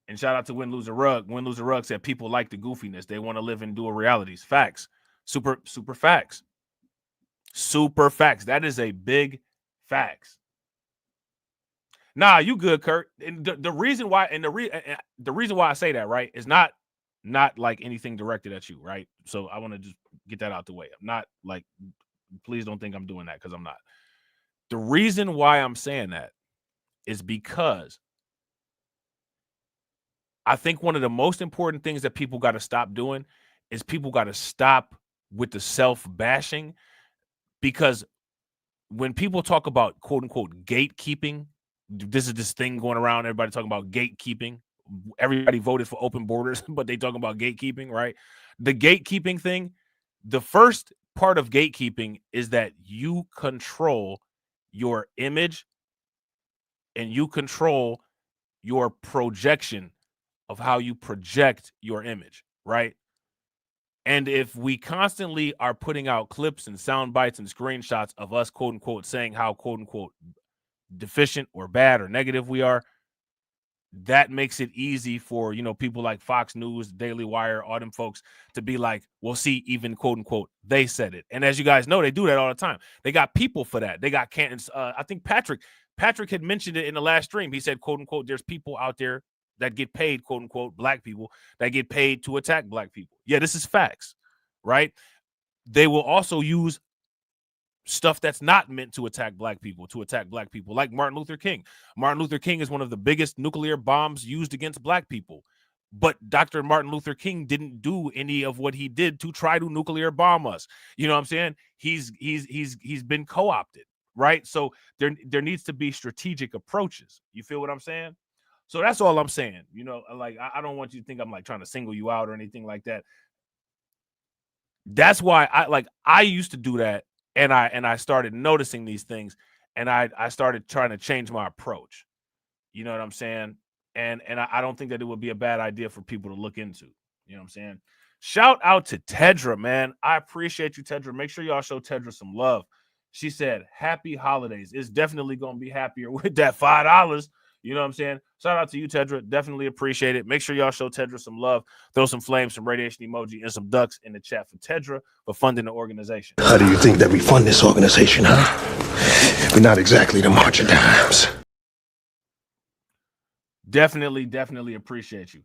Speaker 1: And shout out to Win Lose a Rug. Win Lose a Rug said people like the goofiness. They want to live in dual realities. Facts. Super facts. Super facts. That is a big facts. Nah, you good, Kurt. And the reason why, and the reason why I say that, right, is not like anything directed at you, right? So I want to just get that out the way. I'm not like, please don't think I'm doing that, because I'm not. The reason why I'm saying that is because I think one of the most important things that people got to stop doing is people got to stop with the self-bashing, because when people talk about quote unquote gatekeeping, this is this thing going around. Everybody talking about gatekeeping. Everybody voted for open borders, but they talking about gatekeeping, right? The gatekeeping thing, the first part of gatekeeping is that you control your image and you control your projection of how you project your image, right? And if we constantly are putting out clips and sound bites and screenshots of us, quote unquote, saying how, quote unquote, deficient or bad or negative we are, that makes it easy for, you know, people like Fox News, Daily Wire, all them folks to be like, well, see, even quote unquote, they said it. And as you guys know, they do that all the time. They got people for that. They got I think Patrick had mentioned it in the last stream. He said, quote unquote, there's people out there that get paid, quote unquote, black people that get paid to attack black people. Yeah, this is facts, right? They will also use stuff that's not meant to attack black people, like Martin Luther King. Martin Luther King is one of the biggest nuclear bombs used against black people. But Dr. Martin Luther King didn't do any of what he did to try to nuclear bomb us. You know what I'm saying? He's been co-opted, right? So there needs to be strategic approaches. You feel what I'm saying? So that's all I'm saying. You know, like I don't want you to think I'm like trying to single you out or anything like that. That's why I used to do that. And I started noticing these things, and I started trying to change my approach. You know what I'm saying? And I don't think that it would be a bad idea for people to look into. You know what I'm saying? Shout out to Tedra, man. I appreciate you, Tedra. Make sure y'all show Tedra some love. She said, happy holidays. It's definitely going to be happier with that $5. You know what I'm saying? Shout out to you, Tedra. Definitely appreciate it. Make sure y'all show Tedra some love. Throw some flames, some radiation emoji, and some ducks in the chat for Tedra for funding the organization.
Speaker 9: How do you think that we fund this organization, huh? We're not exactly the march of dimes.
Speaker 1: Definitely appreciate you.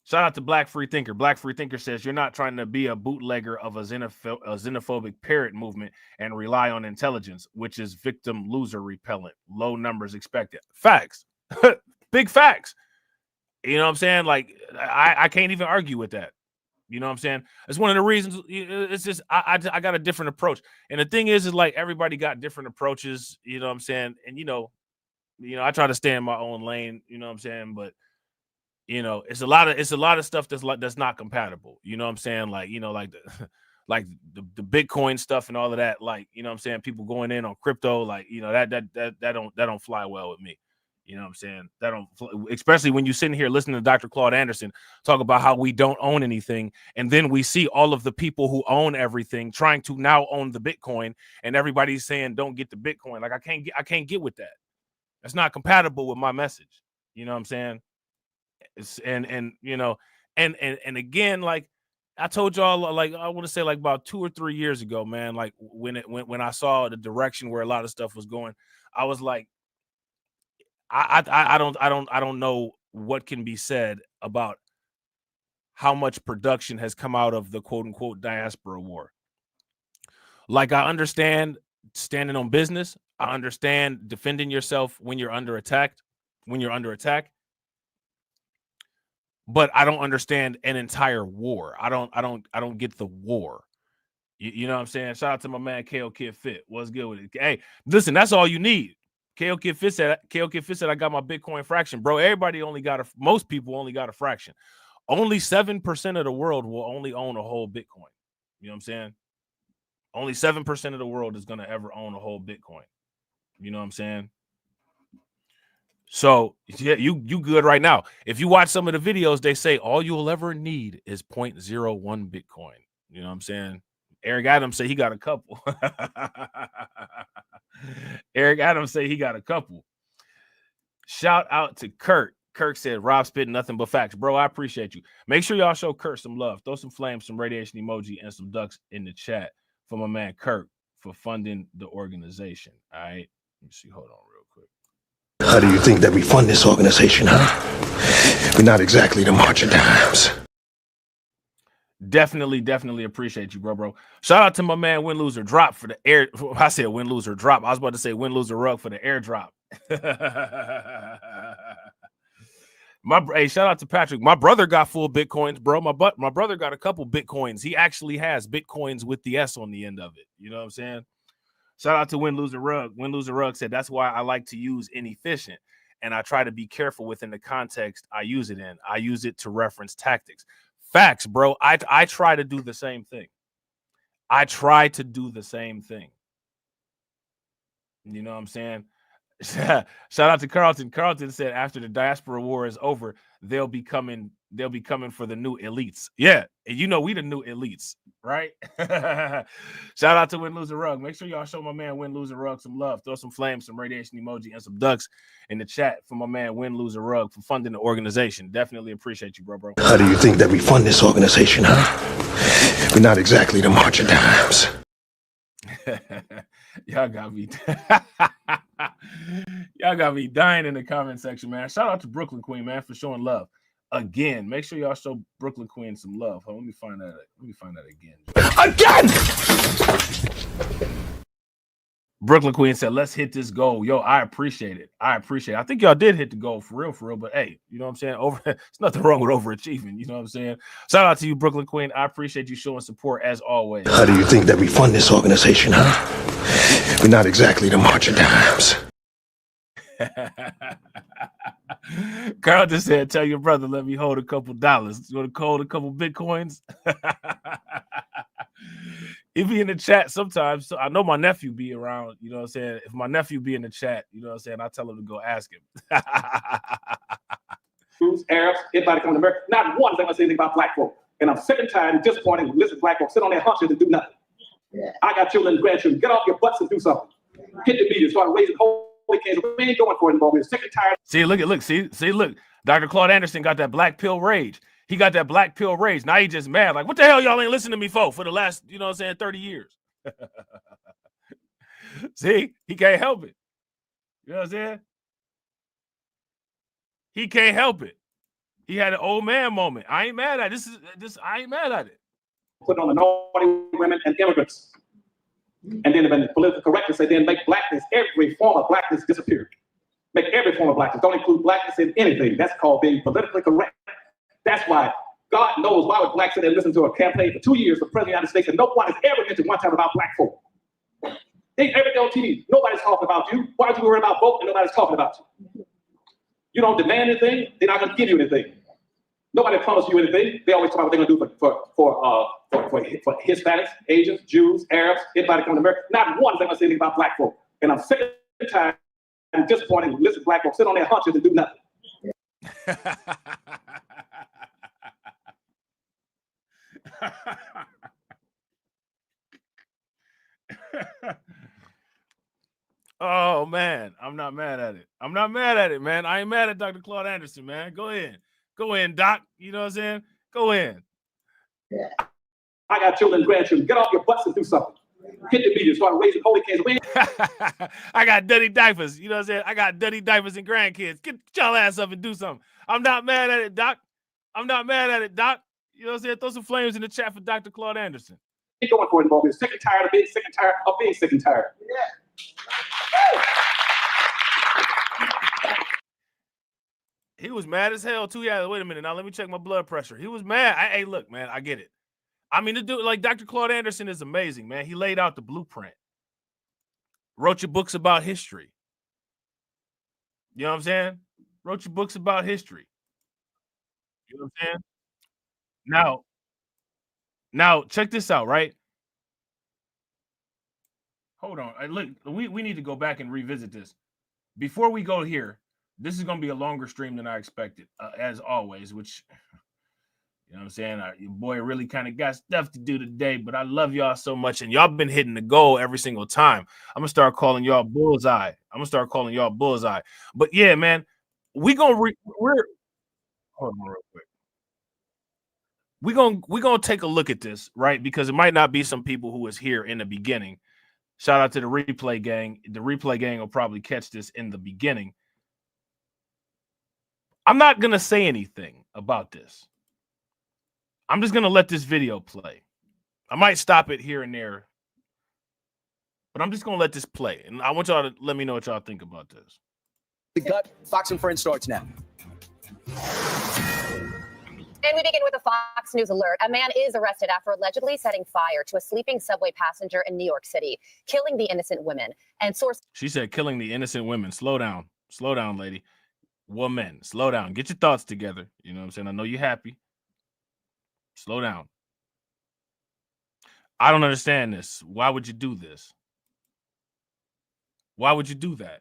Speaker 1: Shout out to Black Free Thinker. Black Free Thinker says, you're not trying to be a bootlegger of a xenophobic parrot movement and rely on intelligence, which is victim loser repellent. Low numbers expected. Facts. Big facts. You know what I'm saying? Like, I can't even argue with that. You know what I'm saying? It's one of the reasons. It's just I got a different approach. And the thing is like everybody got different approaches. You know what I'm saying? And you know, I try to stay in my own lane. You know what I'm saying? But you know, it's a lot of stuff that's not compatible. You know what I'm saying? Like, you know, like the Bitcoin stuff and all of that. Like, you know what I'm saying? People going in on crypto, like, you know, that don't fly well with me. You know what I'm saying? That don't, especially when you're sitting here listening to Dr. Claude Anderson talk about how we don't own anything. And then we see all of the people who own everything trying to now own the Bitcoin, and everybody's saying, don't get the Bitcoin. Like, I can't get with that. That's not compatible with my message. You know what I'm saying? And you know, and again, like I told y'all, like I want to say like about 2 or 3 years ago, man, like when I saw the direction where a lot of stuff was going, I was like, I don't know what can be said about how much production has come out of the quote unquote diaspora war. Like, I understand standing on business. I understand defending yourself when you're under attack, but I don't understand an entire war. I don't get the war. You know what I'm saying? Shout out to my man KO Kid Fit. What's good with it? Hey, listen, that's all you need. KO Kid Fit said I got my Bitcoin fraction, bro. Most people only got a fraction. Only 7% of the world will only own a whole Bitcoin. You know what I'm saying? Only 7% of the world is going to ever own a whole Bitcoin. You know what I'm saying? So yeah, you good right now. If you watch some of the videos, they say all you'll ever need is 0.01 Bitcoin. You know what I'm saying? Eric Adams say he got a couple. Eric Adams say he got a couple. Shout out to Kurt. Kirk said, Rob spitting nothing but facts. Bro, I appreciate you. Make sure y'all show Kurt some love. Throw some flames, some radiation emoji, and some ducks in the chat for my man Kirk for funding the organization. All right. Let me see. Hold on real quick.
Speaker 9: How do you think that we fund this organization, huh? We're not exactly the march of dimes.
Speaker 1: Definitely appreciate you, bro. Shout out to my man Win Loser Drop for the air. I said Win Loser Drop. I was about to say Win Loser Rug for the airdrop. Hey, shout out to Patrick. My brother got full Bitcoins, bro. My brother got a couple Bitcoins. He actually has Bitcoins with the S on the end of it. You know what I'm saying? Shout out to Win Loser Rug. Win Loser Rug said that's why I like to use inefficient, and I try to be careful within the context I use it in. I use it to reference tactics. Facts, bro. I try to do the same thing. I try to do the same thing. You know what I'm saying? Shout out to Carlton. Carlton said after the diaspora war is over, they'll be coming for the new elites. Yeah, and you know we the new elites, right? Shout out to Win Loser Rug. Make sure y'all show my man Win Loser Rug some love. Throw some flames, some radiation emoji, and some ducks in the chat for my man Win Loser Rug for funding the organization. Definitely appreciate you, bro.
Speaker 9: How do you think that we fund this organization, huh? We're not exactly the March of Dimes.
Speaker 1: Y'all got me. Y'all got me dying in the comment section, man. Shout out to Brooklyn Queen, man, for showing love again. Make sure y'all show Brooklyn Queen some love. Let me find that. Let me find that again. Brooklyn Queen said, "Let's hit this goal." Yo, I appreciate it. I think y'all did hit the goal for real. But hey, you know what I'm saying? There's nothing wrong with overachieving. You know what I'm saying? Shout out to you, Brooklyn Queen. I appreciate you showing support as always.
Speaker 9: How do you think that we fund this organization, huh? We're not exactly the March of Dimes.
Speaker 1: Carl just said, "Tell your brother, let me hold a couple dollars. You want to hold a couple Bitcoins?" He be in the chat sometimes. So I know my nephew be around, you know what I'm saying? If my nephew be in the chat, you know what I'm saying, I tell him to go ask him.
Speaker 10: Jews, Arabs, everybody coming to America. Not one thing I say anything about black folk. And I'm sick and tired and disappointed to listen to black folks sit on their hunches and do nothing. Yeah. I got children and grandchildren. Get off your butts and do something. Hit the media, start raising holy cans. We ain't going for it anymore. We're sick and tired.
Speaker 1: See, look. Dr. Claude Anderson got that black pill rage. He got that black pill rage. Now he just mad. Like, what the hell y'all ain't listening to me for the last, you know what I'm saying, 30 years. See, he can't help it. You know what I'm saying? He can't help it. He had an old man moment. I ain't mad at it. I ain't mad at it.
Speaker 10: Put on the minority women and immigrants. And then the political correctness say then make blackness, every form of blackness disappear. Make every form of blackness. Don't include blackness in anything. That's called being politically correct. That's why God knows why would blacks sit there and listen to a campaign for 2 years for President of the United States and no one has ever mentioned one time about black folk. Every day on TV, nobody's talking about you. Why are you worried about voting and nobody's talking about you? You don't demand anything, they're not going to give you anything. Nobody promised you anything. They always talk about what they're going to do for Hispanics, Asians, Jews, Arabs, everybody coming to America. Not one thing I say anything about black folk. And I'm sick and tired and disappointed to listen to black folks sit on their hunches and do nothing.
Speaker 1: Oh man, I'm not mad at it. I'm not mad at it, man. I ain't mad at Dr. Claude Anderson, man. Go in, Doc. You know what I'm saying? Go in.
Speaker 10: Yeah. I got children and grandchildren. Get off your butts and do something. Hit the media, start raising holy cans.
Speaker 1: I got dirty diapers. You know what I'm saying? I got dirty diapers and grandkids. Get y'all ass up and do something. I'm not mad at it, Doc. I'm not mad at it, Doc. You know what I'm saying? Throw some flames in the chat for Dr. Claude Anderson.
Speaker 10: Ain't going for it anymore. We're sick and tired of being sick and tired of being sick and tired. Yeah.
Speaker 1: He was mad as hell too. Yeah, wait a minute. Now let me check my blood pressure. He was mad. Hey, look, man, I get it. I mean, the dude, like Dr. Claude Anderson is amazing, man. He laid out the blueprint. Wrote your books about history. You know what I'm saying? Wrote your books about history. You know what I'm saying? Now check this out, right? Hold on. Look, we need to go back and revisit this. Before we go here, this is going to be a longer stream than I expected, as always, which, you know what I'm saying? Your boy really kind of got stuff to do today, but I love y'all so much, and y'all been hitting the goal every single time. I'm going to start calling y'all bullseye. But yeah, man, we're hold on real quick. We're gonna take a look at this, right? Because it might not be some people who was here in the beginning. Shout out to the replay gang. The replay gang will probably catch this in the beginning. I'm not gonna say anything about this. I'm just gonna let this video play. I might stop it here and there, but I'm just gonna let this play. And I want y'all to let me know what y'all think about this.
Speaker 12: The Gut, Fox and Friends starts now. And we begin with a Fox News alert. A man is arrested after allegedly setting fire to a sleeping subway passenger in New York City, killing the innocent women. And sources.
Speaker 1: She said killing the innocent women. Slow down, lady. Woman, slow down. Get your thoughts together. You know what I'm saying? I know you're happy. Slow down. I don't understand this. Why would you do this? Why would you do that?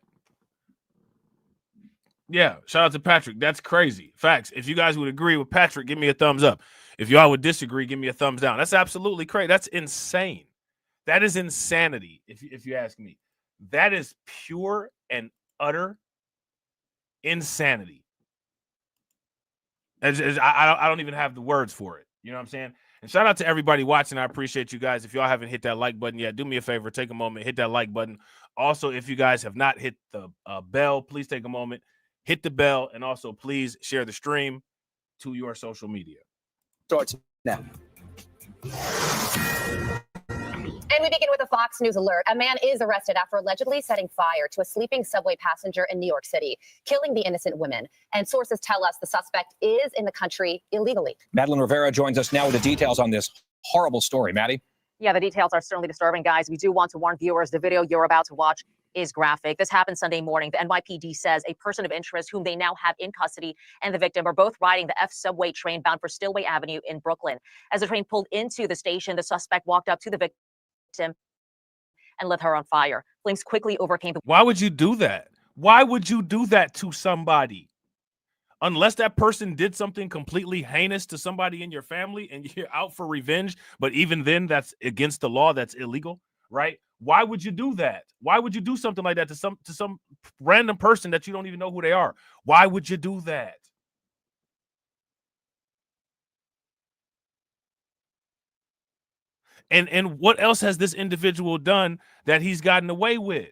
Speaker 1: Yeah, shout out to Patrick. That's crazy. Facts. If you guys would agree with Patrick, give me a thumbs up. If y'all would disagree, give me a thumbs down. That's absolutely crazy. That's insane. That is insanity, if you ask me. That is pure and utter insanity. I don't even have the words for it. You know what I'm saying? And shout out to everybody watching. I appreciate you guys. If y'all haven't hit that like button yet, do me a favor. Take a moment, hit that like button. Also, if you guys have not hit the bell, please take a moment, hit the bell, and also please share the stream to your social media.
Speaker 12: Starts now. And we begin with a Fox News alert. A man is arrested after allegedly setting fire to a sleeping subway passenger in New York City, killing the innocent women. And sources tell us the suspect is in the country illegally.
Speaker 13: Madeline Rivera joins us now with the details on this horrible story. Maddie?
Speaker 24: Yeah, the details are certainly disturbing, guys. We do want to warn viewers, the video you're about to watch is graphic. This happened Sunday morning. The NYPD says a person of interest whom they now have in custody and the victim are both riding the F subway train bound for Stillway Avenue in Brooklyn. As the train pulled into the station, the suspect walked up to the victim and lit her on fire. Flames quickly overcame the—
Speaker 1: Why would you do that? Why would you do that to somebody? Unless that person did something completely heinous to somebody in your family and you're out for revenge, but even then that's against the law, that's illegal, right? Why would you do that? Why would you do something like that to some random person that you don't even know who they are? Why would you do that? And what else has this individual done that he's gotten away with?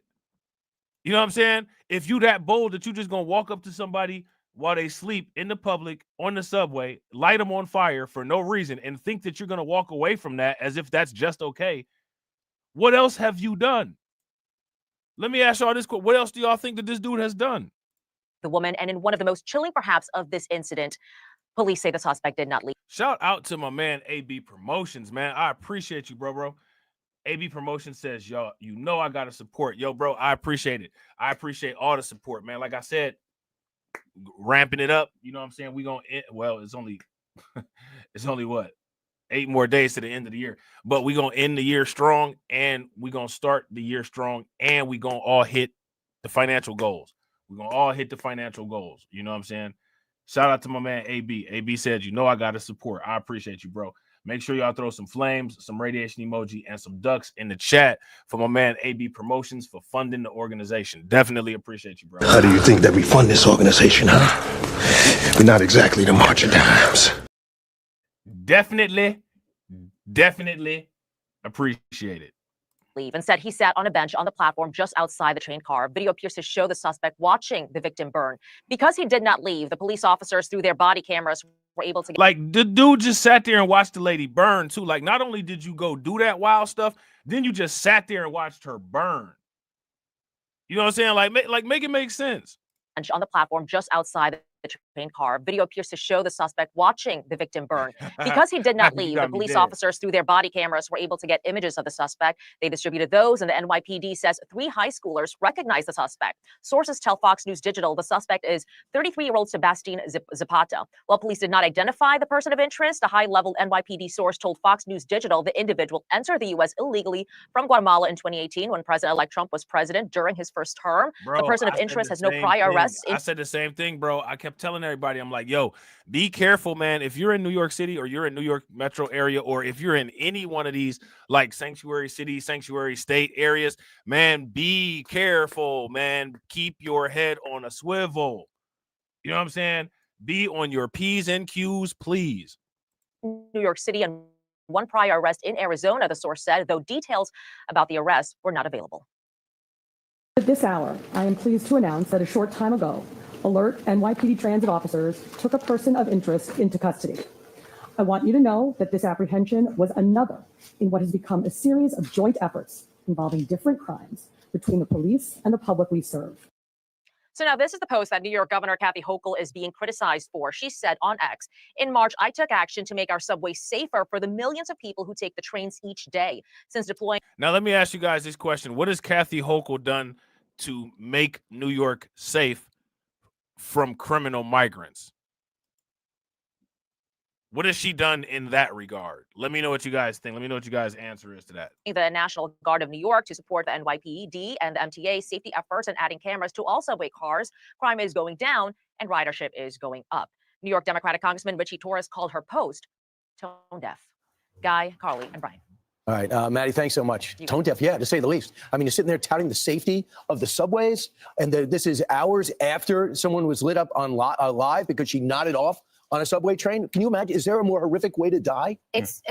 Speaker 1: You know what I'm saying? If you that bold that you just gonna walk up to somebody while they sleep in the public on the subway, light them on fire for no reason, and think that you're gonna walk away from that as if that's just okay, what else have you done? Let me ask y'all this question. What else do y'all think that this dude has done?
Speaker 24: the woman. And in one of the most chilling, perhaps, of this incident, police say the suspect did not leave.
Speaker 1: Shout out to my man AB Promotions, man. I appreciate you, bro. AB Promotions says, y'all, you know I gotta support. Yo, bro, I appreciate it. I appreciate all the support, man. Like I said, ramping it up. You know what I'm saying? We gonna end, well, it's only what, 8 more days to the end of the year. But we gonna end the year strong, and we gonna start the year strong, and we gonna all hit the financial goals. We're gonna all hit the financial goals. You know what I'm saying? Shout out to my man AB. AB said, you know I gotta support. I appreciate you, bro. Make sure y'all throw some flames, some radiation emoji, and some ducks in the chat for my man AB Promotions for funding the organization. Definitely appreciate you, bro.
Speaker 9: How do you think that we fund this organization, huh? We're not exactly the March of Dimes.
Speaker 1: Definitely appreciate it.
Speaker 24: Leave. Instead, he sat on a bench on the platform just outside the train car. Video appears to show the suspect watching the victim burn. Because he did not leave, the police officers, through their body cameras, were able to get—
Speaker 1: Like, the dude just sat there and watched the lady burn too. Like, not only did you go do that wild stuff, then you just sat there and watched her burn. You know what I'm saying? Like make it make sense.
Speaker 24: On the platform just outside the train car. Video appears to show the suspect watching the victim burn. Because he did not leave, the police officers, through their body cameras, were able to get images of the suspect. They distributed those, and the NYPD says 3 high schoolers recognized the suspect. Sources tell Fox News Digital the suspect is 33-year-old Sebastian Zapata. While police did not identify the person of interest, a high-level NYPD source told Fox News Digital the individual entered the U.S. illegally from Guatemala in 2018 when President-elect Trump was president during his first term.
Speaker 1: Bro,
Speaker 24: the person of interest has no prior arrests.
Speaker 1: I said the same thing, bro. I kept telling everybody, I'm like, yo, be careful, man. If you're in New York City, or you're in New York metro area, or if you're in any one of these like sanctuary city, sanctuary state areas, man, be careful, man. Keep your head on a swivel. You know what I'm saying? Be on your P's and Q's, please.
Speaker 24: New York City and 1 prior arrest in Arizona, the source said, though details about the arrest were not available.
Speaker 16: At this hour, I am pleased to announce that a short time ago, alert NYPD transit officers took a person of interest into custody. I want you to know that this apprehension was another in what has become a series of joint efforts involving different crimes between the police and the public we serve.
Speaker 17: So now this is the post that New York Governor Kathy Hochul is being criticized for. She said on X, in March, I took action to make our subway safer for the millions of people who take the trains each day. Since deploying.
Speaker 1: Now, let me ask you guys this question. What has Kathy Hochul done to make New York safe from criminal migrants? What has she done in that regard? Let me know what you guys think. Let me know what you guys' answer is to that.
Speaker 17: The National Guard of New York to support the NYPD and the MTA safety efforts and adding cameras to all subway cars. Crime is going down and ridership is going up. New York Democratic Congressman Richie Torres called her post tone deaf. Guy, Carly, and Brian.
Speaker 19: All right, Maddie, thanks so much. Tone deaf, yeah, to say the least. I mean, you're sitting there touting the safety of the subways, and this is hours after someone was lit up on live because she nodded off on a subway train. Can you imagine? Is there a more horrific way to die?
Speaker 12: It's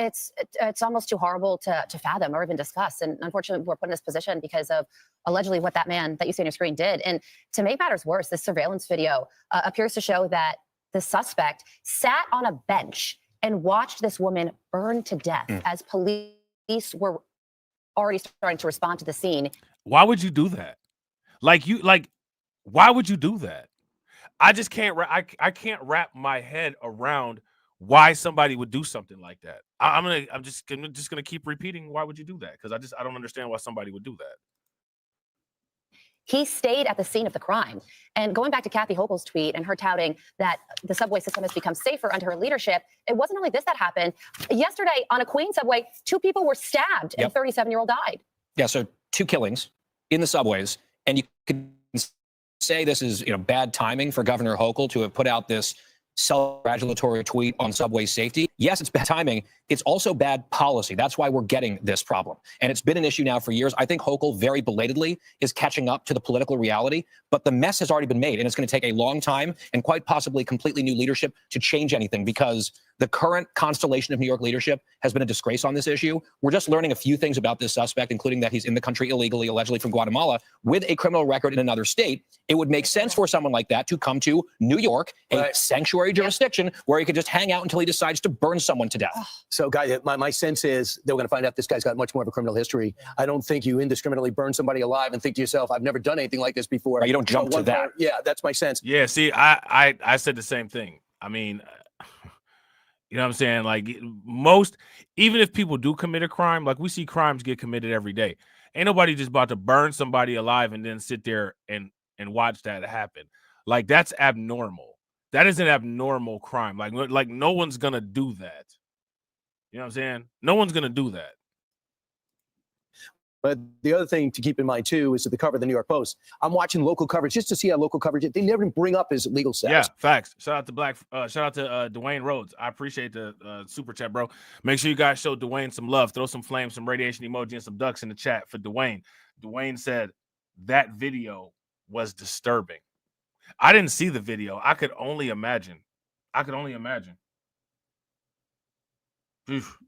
Speaker 12: almost too horrible to fathom or even discuss. And unfortunately, we're put in this position because of allegedly what that man that you see on your screen did. And to make matters worse, this surveillance video appears to show that the suspect sat on a bench and watched this woman burn to death as police were already starting to respond to the scene.
Speaker 1: Why would you do that? Why would you do that? I just can't. I can't wrap my head around why somebody would do something like that. I'm just gonna keep repeating. Why would you do that? Because I don't understand why somebody would do that.
Speaker 12: He stayed at the scene of the crime. And going back to Kathy Hochul's tweet and her touting that the subway system has become safer under her leadership, it wasn't only this that happened. Yesterday on a Queens subway, 2 people were stabbed and a 37-year-old died.
Speaker 13: Yeah, so 2 killings in the subways, and you could say this is bad timing for Governor Hochul to have put out this self-congratulatory tweet on subway safety. Yes, it's bad timing. It's also bad policy. That's why we're getting this problem. And it's been an issue now for years. I think Hochul very belatedly is catching up to the political reality, but the mess has already been made, and it's going to take a long time and quite possibly completely new leadership to change anything, because the current constellation of New York leadership has been a disgrace on this issue. We're just learning a few things about this suspect, including that he's in the country illegally, allegedly from Guatemala, with a criminal record in another state. It would make sense for someone like that to come to New York, a sanctuary jurisdiction, where he could just hang out until he decides to burn someone to death.
Speaker 19: So, guys, my sense is they're going to find out this guy's got much more of a criminal history. I don't think you indiscriminately burn somebody alive and think to yourself, I've never done anything like this before.
Speaker 13: You don't jump to that.
Speaker 19: Yeah, that's my sense.
Speaker 1: Yeah, see, I said the same thing. I mean, you know what I'm saying? Like, even if people do commit a crime, like we see crimes get committed every day. Ain't nobody just about to burn somebody alive and then sit there and watch that happen. Like, that's abnormal. That is an abnormal crime. Like no one's gonna do that. You know what I'm saying? No one's gonna do that.
Speaker 19: But the other thing to keep in mind, too, is that the cover of the New York Post, I'm watching local coverage just to see how local coverage, they never bring up his legal status.
Speaker 1: Yeah, facts. Shout out to Dwayne Rhodes. I appreciate the super chat, bro. Make sure you guys show Dwayne some love. Throw some flames, some radiation emoji, and some ducks in the chat for Dwayne. Dwayne said that video was disturbing. I didn't see the video. I could only imagine. Oof.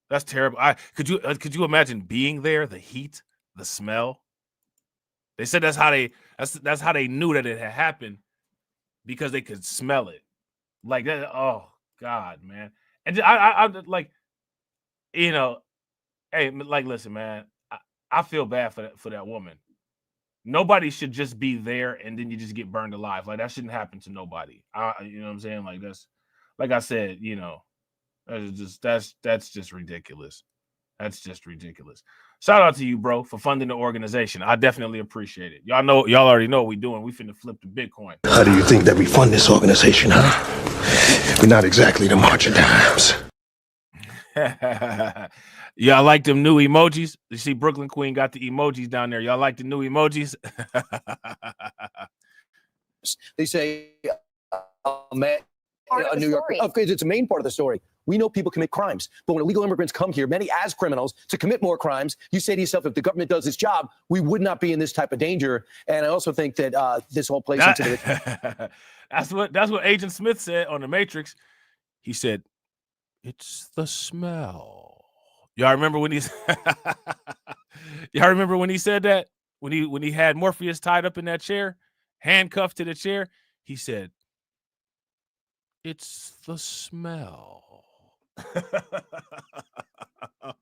Speaker 1: That's terrible. Could you imagine being there? The heat, the smell. They said that's how they knew that it had happened, because they could smell it. Like that. Oh God, man. And I like, hey, like, listen, man. I feel bad for that woman. Nobody should just be there and then you just get burned alive. Like, that shouldn't happen to nobody. You know what I'm saying? Like, that's, like I said, that's just ridiculous. That's just ridiculous. Shout out to you, bro, for funding the organization. I definitely appreciate it. Y'all already know what we're doing. We finna flip the Bitcoin.
Speaker 9: How do you think that we fund this organization, huh? We're not exactly the march of dimes.
Speaker 1: Y'all like them new emojis? You see Brooklyn Queen got the emojis down there. Y'all like the new emojis?
Speaker 19: They say, New York, because it's a main part of the story. We know people commit crimes, but when illegal immigrants come here, many as criminals, to commit more crimes, you say to yourself, if the government does its job, we would not be in this type of danger. And I also think that this whole plays into the...
Speaker 1: That's what Agent Smith said on The Matrix. He said, "It's the smell." Y'all remember when y'all remember when he said that? When he had Morpheus tied up in that chair, handcuffed to the chair, he said, "It's the smell."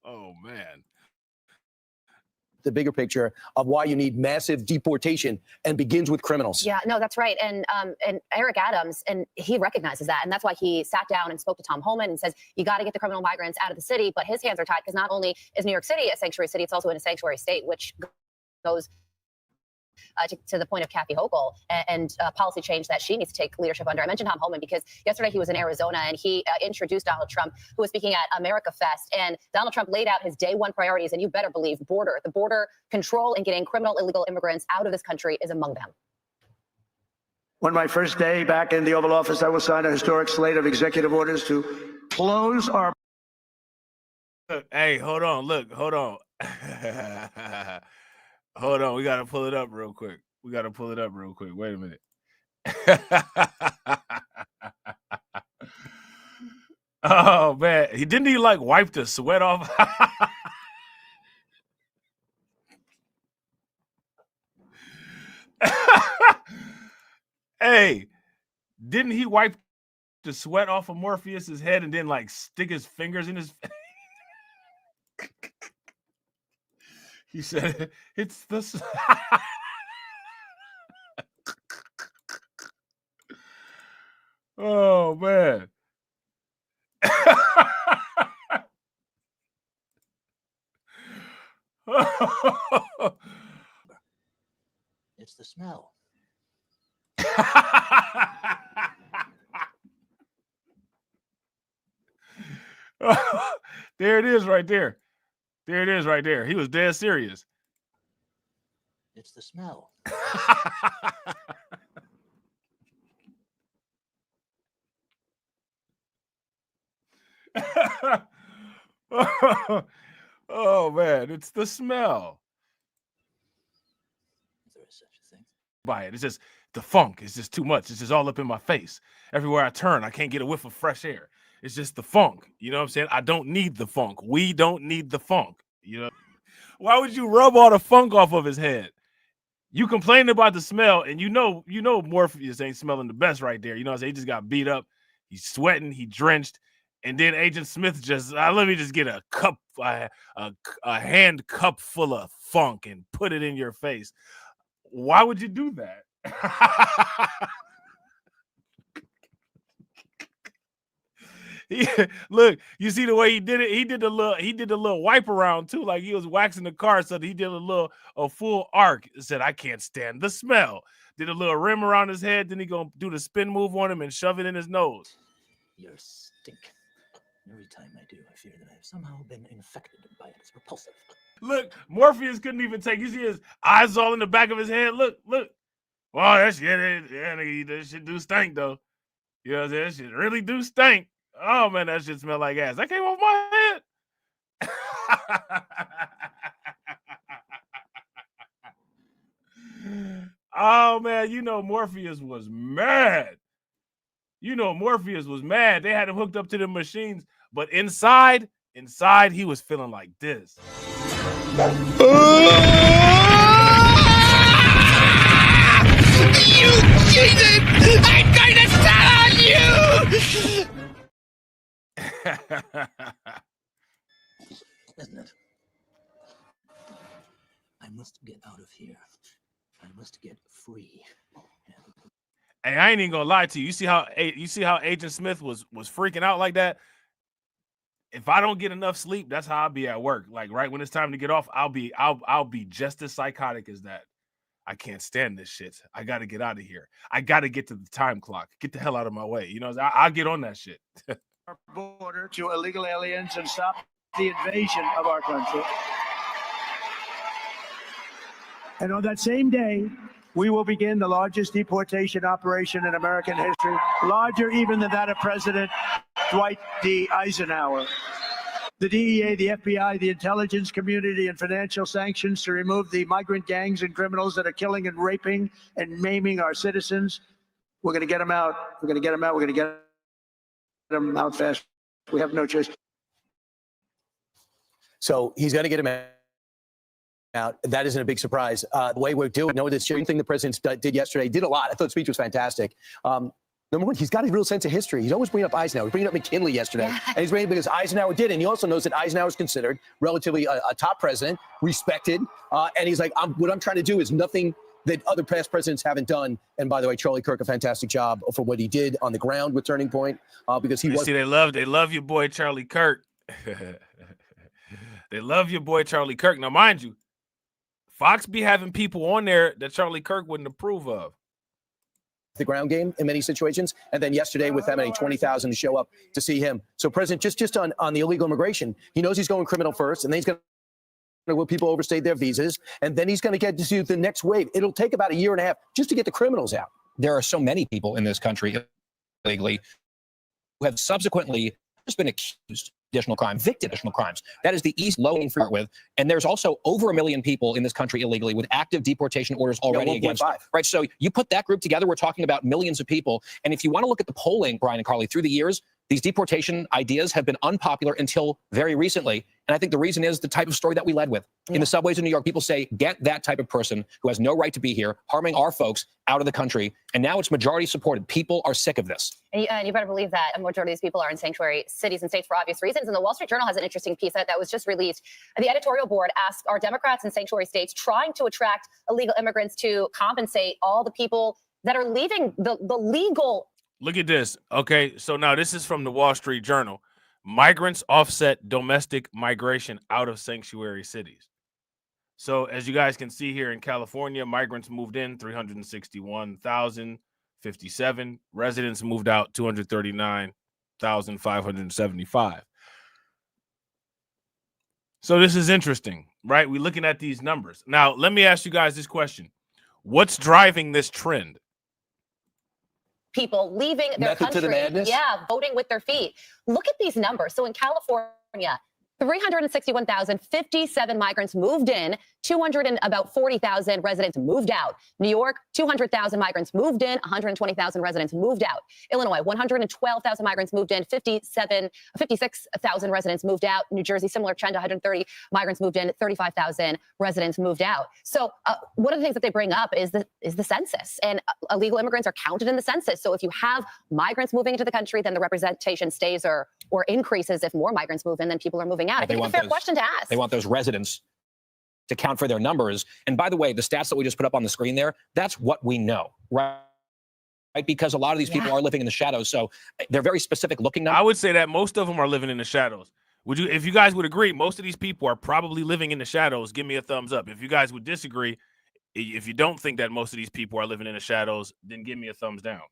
Speaker 1: Oh man.
Speaker 19: the bigger picture of why you need massive deportation and begins with criminals.
Speaker 12: Yeah, no, that's right. And Eric Adams, and he recognizes that. And that's why he sat down and spoke to Tom Homan and says, you got to get the criminal migrants out of the city. But his hands are tied because not only is New York City a sanctuary city, it's also in a sanctuary state, which goes to the point of Kathy Hochul and policy change that she needs to take leadership under. I mentioned Tom Homan because yesterday he was in Arizona and he introduced Donald Trump, who was speaking at America Fest. And Donald Trump laid out his day one priorities. And you better believe the border control and getting criminal illegal immigrants out of this country is among them.
Speaker 2: On my first day back in the Oval Office, I will sign a historic slate of executive orders to close our.
Speaker 1: Hey, hold on. Look, hold on. Hold on. We got to pull it up real quick. Wait a minute. Oh, man. Didn't he like wipe the sweat off? Hey, didn't he wipe the sweat off of Morpheus's head and then like stick his fingers in his face? He said, it's the... Oh, man.
Speaker 18: It's the smell.
Speaker 1: There it is right there. There it is right there. He was dead serious.
Speaker 18: It's the smell.
Speaker 1: Oh, man. It's the smell.
Speaker 18: There is such a thing.
Speaker 1: By it. It's just the funk. It's just too much. It's just all up in my face. Everywhere I turn, I can't get a whiff of fresh air. It's just the funk. You know what I'm saying? I don't need the funk. We don't need the funk. You know? Why would you rub all the funk off of his head? You complain about the smell, and you know Morpheus ain't smelling the best right there. You know what I'm saying? He just got beat up. He's sweating. He drenched. And then Agent Smith just, let me just get a cup, a hand cup full of funk and put it in your face. Why would you do that? Look, you see the way he did it. He did the little wipe around too, like he was waxing the car. So he did a full arc. Said, "I can't stand the smell." Did a little rim around his head. Then he gonna do the spin move on him and shove it in his nose.
Speaker 18: You're stink. Every time I do, I fear that I have somehow been infected by it. It's repulsive.
Speaker 1: Look, Morpheus couldn't even take. You see his eyes all in the back of his head. Look. Well, that shit do stink though. You know what I'm saying? That shit really do stink. Oh man, that shit smell like ass. That came off my head. Oh man, Morpheus was mad. Morpheus was mad. They had him hooked up to the machines, but inside he was feeling like this.
Speaker 20: You cheated! I'm going to tell on you!
Speaker 18: Isn't it? I must get out of here. I must get free.
Speaker 1: Hey, I ain't even gonna lie to you. You see how Agent Smith was freaking out like that? If I don't get enough sleep, that's how I'll be at work. Like right when it's time to get off, I'll be just as psychotic as that. I can't stand this shit. I got to get out of here. I got to get to the time clock. Get the hell out of my way. You know, I'll get on that shit.
Speaker 2: Our border to illegal aliens and stop the invasion of our country. And on that same day, we will begin the largest deportation operation in American history, larger even than that of President Dwight D. Eisenhower. The DEA, the FBI, the intelligence community, and financial sanctions to remove the migrant gangs and criminals that are killing and raping and maiming our citizens. We're going to get them out. We're going to get them out. We're going to get them out fast. We have no choice.
Speaker 19: So he's going to get him out. That isn't a big surprise. The way we're doing, this sharing thing the president did yesterday, did a lot. I thought the speech was fantastic. Number one, he's got a real sense of history. He's always bringing up Eisenhower. He's bringing up McKinley yesterday.
Speaker 12: Yeah.
Speaker 19: And he's bringing it because Eisenhower did. And he also knows that Eisenhower is considered relatively a top president, respected. And he's like, what I'm trying to do is nothing that other past presidents haven't done. And by the way, Charlie Kirk, a fantastic job for what he did on the ground with Turning Point, because he was.
Speaker 1: See, they love your boy Charlie Kirk. They love your boy Charlie Kirk. Now, mind you, Fox be having people on there that Charlie Kirk wouldn't approve of.
Speaker 19: The ground game in many situations, and then yesterday with that many 20,000 to show up to see him. So, President, just on the illegal immigration, he knows he's going criminal first, and then he's going to will people overstay their visas, and then he's going to get to do the next wave. It'll take about 1.5 years just to get the criminals out.
Speaker 13: There are so many people in this country illegally who have subsequently just been accused of additional crime, victim additional crimes. That is the easy low to start with. And there's also over 1 million people in this country illegally with active deportation orders already against them. Right. So you put that group together, we're talking about millions of people. And if you want to look at the polling, Brian and Carly, through the years, these deportation ideas have been unpopular until very recently. And I think the reason is the type of story that we led with. In the subways of New York, people say, get that type of person who has no right to be here, harming our folks out of the country. And now it's majority supported. People are sick of this.
Speaker 12: And you better believe that a majority of these people are in sanctuary cities and states for obvious reasons. And the Wall Street Journal has an interesting piece that was just released. The editorial board asked, are Democrats in sanctuary states trying to attract illegal immigrants to compensate all the people that are leaving the legal?
Speaker 1: Look at this. Okay, so now this is from the Wall Street Journal. Migrants offset domestic migration out of sanctuary cities. So as you guys can see here in California, migrants moved in 361,057. Residents moved out 239,575. So this is interesting, right? We're looking at these numbers. Now, let me ask you guys this question. What's driving this trend?
Speaker 12: People leaving their
Speaker 19: Method to the
Speaker 12: country.
Speaker 19: madness?
Speaker 12: Yeah, voting with their feet. Look at these numbers. So in California, 361,057 migrants moved in, 240,000 residents moved out. New York, 200,000 migrants moved in, 120,000 residents moved out. Illinois, 112,000 migrants moved in, 56,000 residents moved out. New Jersey, similar trend, 130 migrants moved in, 35,000 residents moved out. So one of the things that they bring up is the census, and illegal immigrants are counted in the census. So if you have migrants moving into the country, then the representation stays or increases. If more migrants move in, then people are moving out. I think it's a fair question to ask.
Speaker 13: They want those residents to count for their numbers. And by the way, the stats that we just put up on the screen there, that's what we know, right? Because a lot of these people are living in the shadows. So they're very specific looking now.
Speaker 1: I would say that most of them are living in the shadows. Would you, if you guys would agree, most of these people are probably living in the shadows, give me a thumbs up. If you guys would disagree, if you don't think that most of these people are living in the shadows, then give me a thumbs down.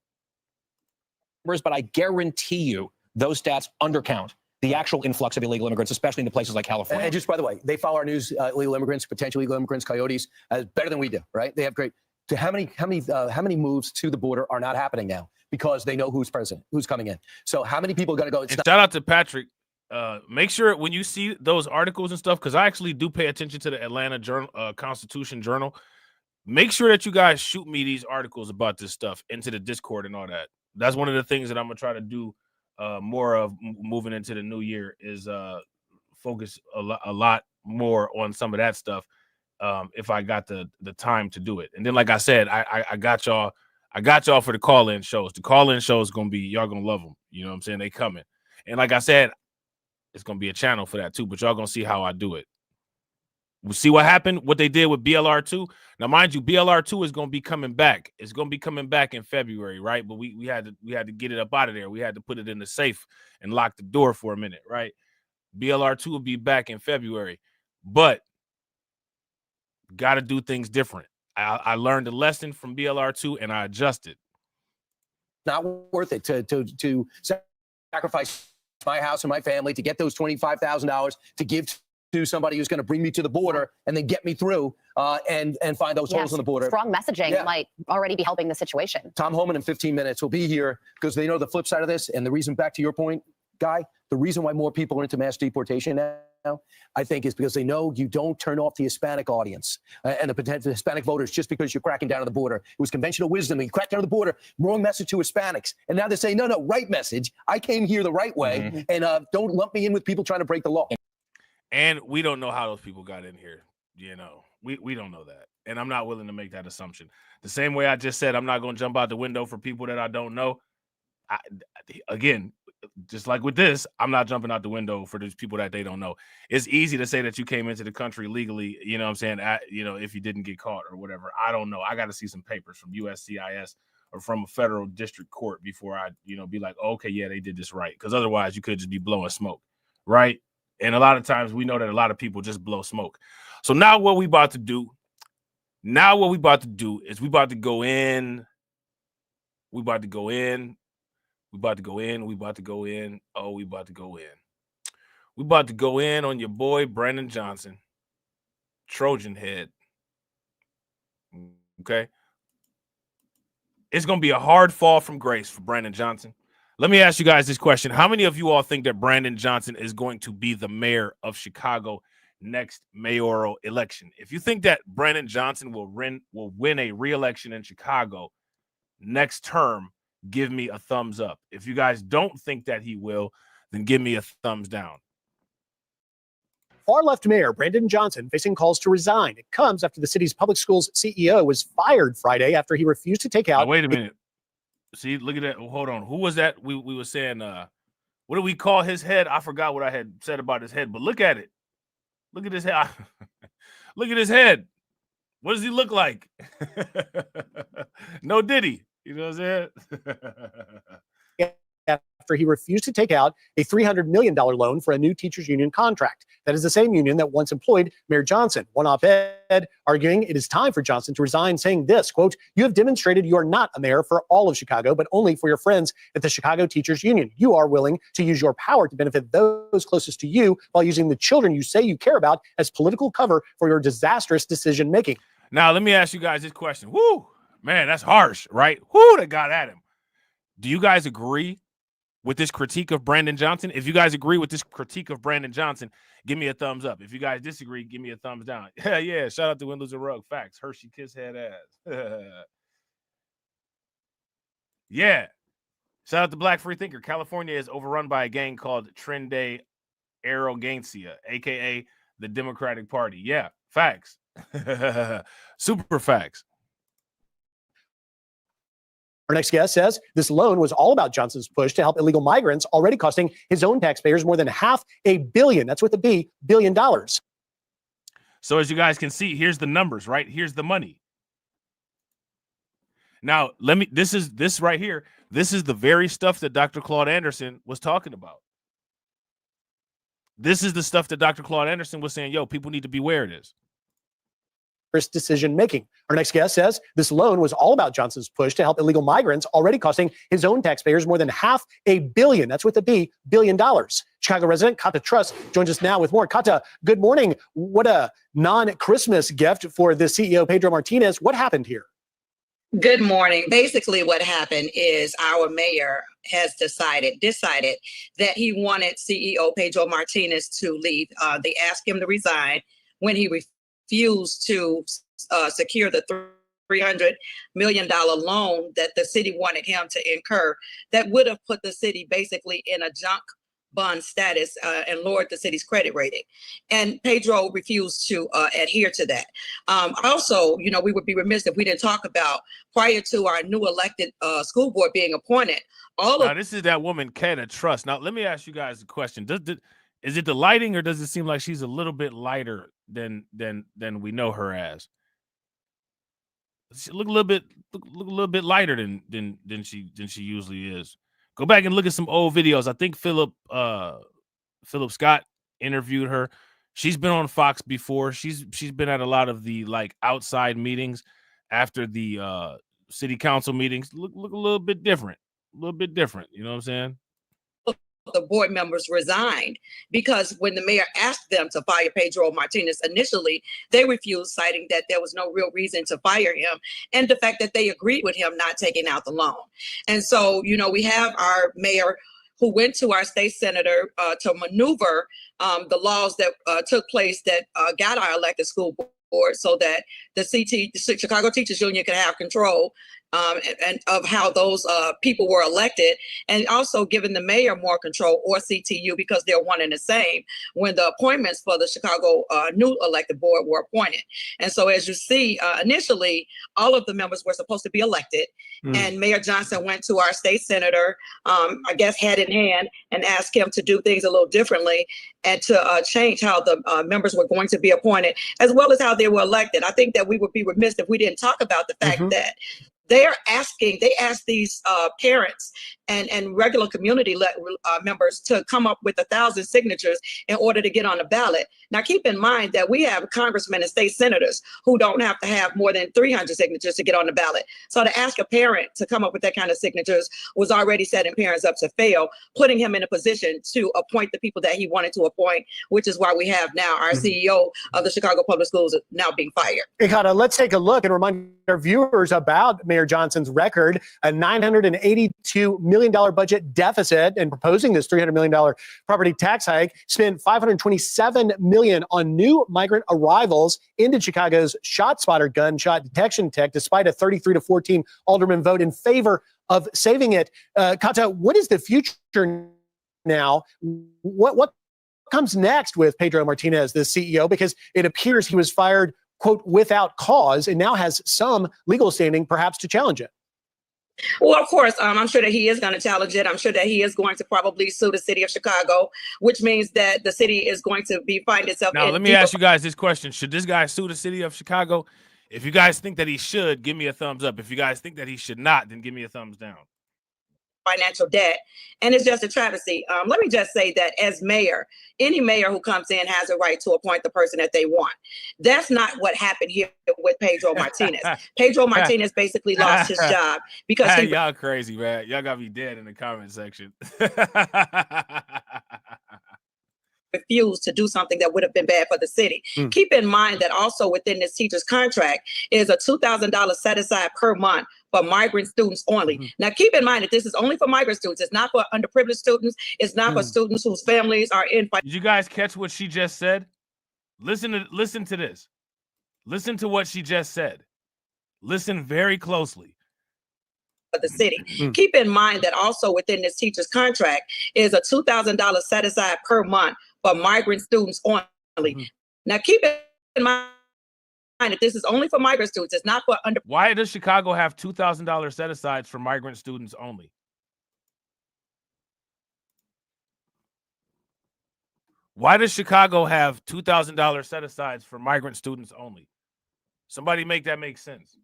Speaker 13: But I guarantee you those stats undercount the actual influx of illegal immigrants, especially in the places like California.
Speaker 19: And just by the way, they follow our news, illegal immigrants, potential illegal immigrants, coyotes, better than we do, right? They have great. So how many moves to the border are not happening now because they know who's president, who's coming in. So how many people are going to go?
Speaker 1: And shout out to Patrick. Make sure when you see those articles and stuff, because I actually do pay attention to the Atlanta Journal, Constitution Journal. Make sure that you guys shoot me these articles about this stuff into the Discord and all that. That's one of the things that I'm gonna try to do more of moving into the new year is focus a lot more on some of that stuff if I got the time to do it. And then, like I said, I got y'all for the call-in shows. The call-in shows gonna be, y'all gonna love them. You know what I'm saying? They coming. And like I said, it's gonna be a channel for that too, but y'all gonna see how I do it. We'll see what happened, what they did with BLR2. Now, mind you, BLR2 is going to be coming back. It's going to be coming back in February, right? But we had to get it up out of there. We had to put it in the safe and lock the door for a minute, right? BLR2 will be back in February, but got to do things different. I learned a lesson from BLR2 and I adjusted.
Speaker 19: Not worth it to sacrifice my house and my family to get those $25,000 to give to somebody who's going to bring me to the border and then get me through and find those holes in the border.
Speaker 12: Strong messaging might already be helping the situation.
Speaker 19: Tom Homan in 15 minutes will be here because they know the flip side of this. And the reason, back to your point, Guy, the reason why more people are into mass deportation now, I think, is because they know you don't turn off the Hispanic audience and the potential Hispanic voters just because you're cracking down on the border. It was conventional wisdom. You cracked down on the border, wrong message to Hispanics. And now they're saying, no, right message. I came here the right way and don't lump me in with people trying to break the law.
Speaker 1: And we don't know how those people got in here. You know, we don't know that. And I'm not willing to make that assumption. The same way I just said, I'm not going to jump out the window for people that I don't know. Again, just like with this, I'm not jumping out the window for these people that they don't know. It's easy to say that you came into the country legally, you know what I'm saying, if you didn't get caught or whatever. I don't know. I got to see some papers from USCIS or from a federal district court before I, be like, oh, okay, yeah, they did this right. Because otherwise you could just be blowing smoke, right? And a lot of times we know that a lot of people just blow smoke. So now what we about to do is we about to go in. We about to go in. We about to go in. We about to go in. Oh, we about to go in. We about to go in on your boy, Brandon Johnson. Trojan head. Okay. It's going to be a hard fall from grace for Brandon Johnson. Let me ask you guys this question. How many of you all think that Brandon Johnson is going to be the mayor of Chicago next mayoral election? If you think that Brandon Johnson will win a re-election in Chicago next term, give me a thumbs up. If you guys don't think that he will, then give me a thumbs down.
Speaker 4: Far-left Mayor Brandon Johnson facing calls to resign. It comes after the city's public schools CEO was fired Friday after he refused to take out.
Speaker 1: Now, wait a minute. See, look at that. Hold on. Who was that? We were saying, what do we call his head? I forgot what I had said about his head, but look at it. Look at his head. Look at his head. What does he look like? No Diddy. You know what I'm saying?
Speaker 4: After he refused to take out a $300 million loan for a new teachers union contract. That is the same union that once employed Mayor Johnson. One op-ed arguing it is time for Johnson to resign, saying this, quote, "You have demonstrated you are not a mayor for all of Chicago, but only for your friends at the Chicago Teachers Union. You are willing to use your power to benefit those closest to you while using the children you say you care about as political cover for your disastrous decision-making."
Speaker 1: Now, let me ask you guys this question. Woo, man, that's harsh, right? Woo, that got at him. Do you guys agree with this critique of Brandon Johnson? If you guys agree with this critique of Brandon Johnson, give me a thumbs up. If you guys disagree, give me a thumbs down. Yeah. Shout out to Windows and Rug. Facts. Hershey kiss head ass. Yeah. Shout out to Black Free Thinker. California is overrun by a gang called Tren De Aragua, a.k.a. the Democratic Party. Yeah. Facts. Super facts.
Speaker 4: Our next guest says this loan was all about Johnson's push to help illegal migrants, already costing his own taxpayers more than $500 million. That's with a B, billion dollars.
Speaker 1: So as you guys can see, here's the numbers, right? Here's the money. Now, this right here. This is the very stuff that Dr. Claude Anderson was talking about. This is the stuff that Dr. Claude Anderson was saying, yo, people need to beware of this.
Speaker 4: Decision making. Our next guest says this loan was all about Johnson's push to help illegal migrants, already costing his own taxpayers more than $500 million. That's with a B, billion dollars. Chicago resident Kata Truss joins us now with more. Kata, good morning. What a non-Christmas gift for the CEO Pedro Martinez. What happened here?
Speaker 5: Good morning. Basically, what happened is our mayor has decided that he wanted CEO Pedro Martinez to leave. They asked him to resign when he refused to secure the $300 million loan that the city wanted him to incur. That would have put the city basically in a junk bond status and lowered the city's credit rating. And Pedro refused to adhere to that. Also, we would be remiss if we didn't talk about, prior to our new elected school board being appointed,
Speaker 1: this is that woman, Kata Truss. Now, let me ask you guys a question. Is it the lighting, or does it seem like she's a little bit lighter than we know her as? She look a little bit lighter than she usually is. Go back and look at some old videos. I think Philip Scott interviewed her. She's been on Fox before. She's been at a lot of the outside meetings after the city council meetings. Look a little bit different. You know what I'm saying?
Speaker 5: The board members resigned because when the mayor asked them to fire Pedro Martinez initially, they refused, citing that there was no real reason to fire him and the fact that they agreed with him not taking out the loan. And so, we have our mayor who went to our state senator to maneuver the laws that took place that got our elected school board so that the Chicago Teachers Union could have control and of how those people were elected, and also giving the mayor more control, or CTU, because they're one and the same, when the appointments for the Chicago new elected board were appointed. And so as you see, initially, all of the members were supposed to be elected, and Mayor Johnson went to our state senator, I guess hand in hand, and asked him to do things a little differently and to change how the members were going to be appointed, as well as how they were elected. I think that we would be remiss if we didn't talk about the fact that they asked these parents and regular community members to come up with 1,000 signatures in order to get on the ballot. Now, keep in mind that we have congressmen and state senators who don't have to have more than 300 signatures to get on the ballot. So to ask a parent to come up with that kind of signatures was already setting parents up to fail, putting him in a position to appoint the people that he wanted to appoint, which is why we have now our CEO of the Chicago Public Schools now being fired.
Speaker 4: Ikata, let's take a look and remind our viewers about Mayor Johnson's record, a $982 million budget deficit, and proposing this $300 million property tax hike, spent $527 million on new migrant arrivals into Chicago's ShotSpotter gunshot detection tech, despite a 33-14 alderman vote in favor of saving it. Kata, what is the future now? What comes next with Pedro Martinez, the CEO? Because it appears he was fired, quote, without cause, and now has some legal standing perhaps to challenge it.
Speaker 5: Well, of course, I'm sure that he is going to challenge it. I'm sure that he is going to probably sue the city of Chicago, which means that the city is going to find itself.
Speaker 1: Now, let me ask you guys this question. Should this guy sue the city of Chicago? If you guys think that he should, give me a thumbs up. If you guys think that he should not, then give me a thumbs down.
Speaker 5: Financial debt, and it's just a travesty. Let me just say that as mayor, any mayor who comes in has a right to appoint the person that they want. That's not what happened here with Pedro Martinez. Pedro Martinez basically lost his job because
Speaker 1: y'all crazy, man. Y'all got me dead in the comment section.
Speaker 5: refused to do something that would have been bad for the city. Keep in mind that also within this teacher's contract is a $2,000 set aside per month for migrant students only. Now, keep in mind that this is only for migrant students. It's not for underprivileged students. It's not for students whose families are in.
Speaker 1: Did you guys catch what she just said? Listen to this. Listen to what she just said. Listen very closely.
Speaker 5: For the city. Keep in mind that also within this teacher's contract is a $2,000 set aside per month for migrant students only. Now, keep in mind that this is only for migrant students. It's not for under.
Speaker 1: Why does Chicago have $2,000 set asides for migrant students only? Why does Chicago have $2,000 set asides for migrant students only? Somebody make that make sense.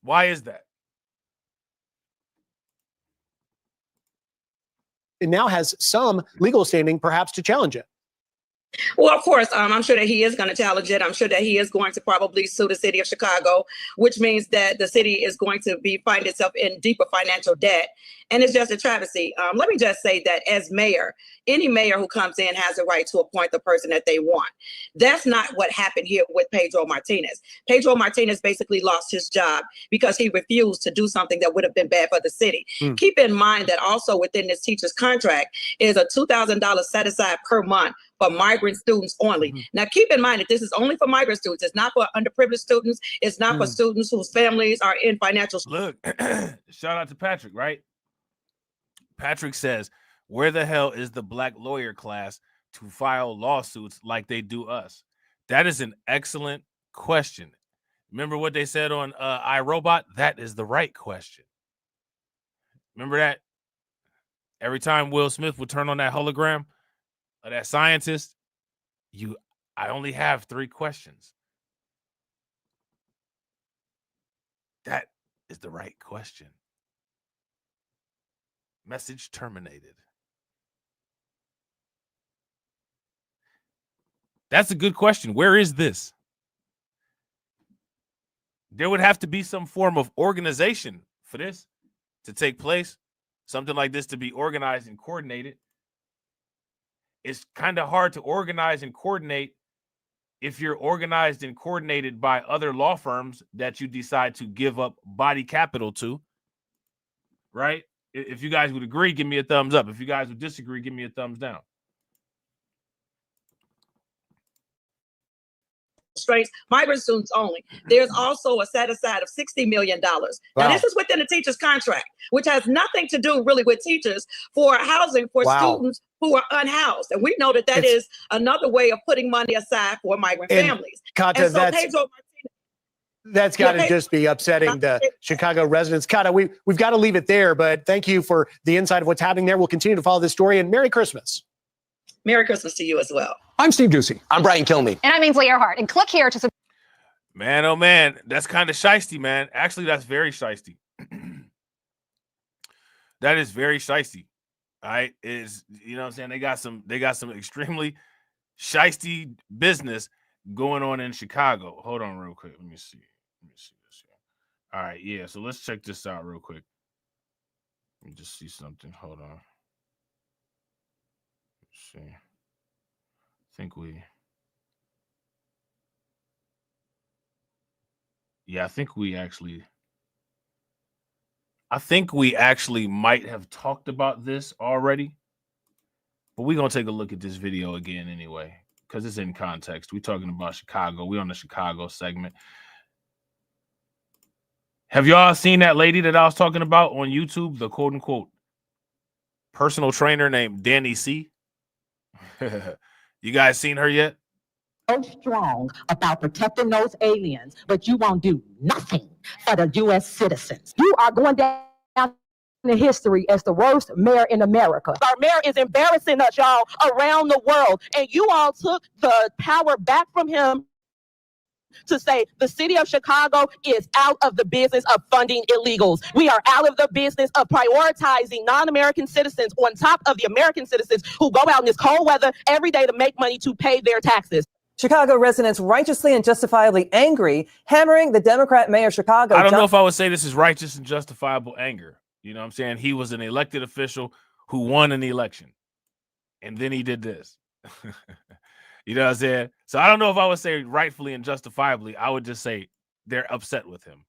Speaker 1: Why is that?
Speaker 4: It now has some legal standing perhaps to challenge it.
Speaker 5: Well, of course, I'm sure that he is going to challenge it. I'm sure that he is going to probably sue the city of Chicago, which means that the city is going to find itself in deeper financial debt. And it's just a travesty. Let me just say that as mayor, any mayor who comes in has a right to appoint the person that they want. That's not what happened here with Pedro Martinez. Pedro Martinez basically lost his job because he refused to do something that would have been bad for the city. Keep in mind that also within this teacher's contract is a $2,000 set aside per month for migrant students only. Now, keep in mind that this is only for migrant students. It's not for underprivileged students. It's not for students whose families are in financial.
Speaker 1: Look, shout out to Patrick, right? Patrick says, where the hell is the black lawyer class to file lawsuits like they do us? That is an excellent question. Remember what they said on iRobot? That is the right question. Remember that? Every time Will Smith would turn on that hologram of that scientist, I only have 3 questions. That is the right question. Message terminated. That's a good question. Where is this? There would have to be some form of organization for this to take place. Something like this to be organized and coordinated. It's kind of hard to organize and coordinate if you're organized and coordinated by other law firms that you decide to give up body capital to, right? If you guys would agree, give me a thumbs up. If you guys would disagree, give me a thumbs down.
Speaker 5: restraints, migrant students only. There's also a set aside of $60 million. Now, this is within the teacher's contract, which has nothing to do really with teachers, for housing for students who are unhoused. And we know that that is another way of putting money aside for migrant families.
Speaker 4: Kata,
Speaker 5: and so Pedro
Speaker 4: that's got to just be upsetting the Chicago residents. Kata, we've got to leave it there, but thank you for the insight of what's happening there. We'll continue to follow this story, and Merry Christmas.
Speaker 5: Merry Christmas to you as well.
Speaker 19: I'm Steve Ducey. I'm Brian Kilmeade.
Speaker 12: And I'm Ainsley Earhart. And click here to
Speaker 1: Man, oh man, that's kind of shiesty, man. Actually, that's very shiesty. That is very shiesty. All right, you know what I'm saying? They got some extremely shiesty business going on in Chicago. Hold on real quick. Let me see this here. All right, yeah. So let's check this out real quick. Let me just see something. Hold on. Let's see. I think we actually might have talked about this already, but we're going to take a look at this video again anyway, because it's in context. We're talking about Chicago. We're on the Chicago segment. Have y'all seen that lady that I was talking about on YouTube, the quote unquote personal trainer named Danny C? You guys seen her yet?
Speaker 3: So strong about protecting those aliens, but you won't do nothing for the U.S. citizens. You are going down in history as the worst mayor in America. Our mayor is embarrassing us, y'all, around the world, and you all took the power back from him to say the city of Chicago is out of the business of funding illegals. We are out of the business of prioritizing non-American citizens on top of the American citizens who go out in this cold weather every day to make money to pay their taxes.
Speaker 11: Chicago residents righteously and justifiably angry, hammering the Democrat mayor of Chicago.
Speaker 1: I don't know if I would say this is righteous and justifiable anger. You know what I'm saying? He was an elected official who won an election, and then he did this. You know what I'm saying? So I don't know if I would say rightfully and justifiably. I would just say they're upset with him.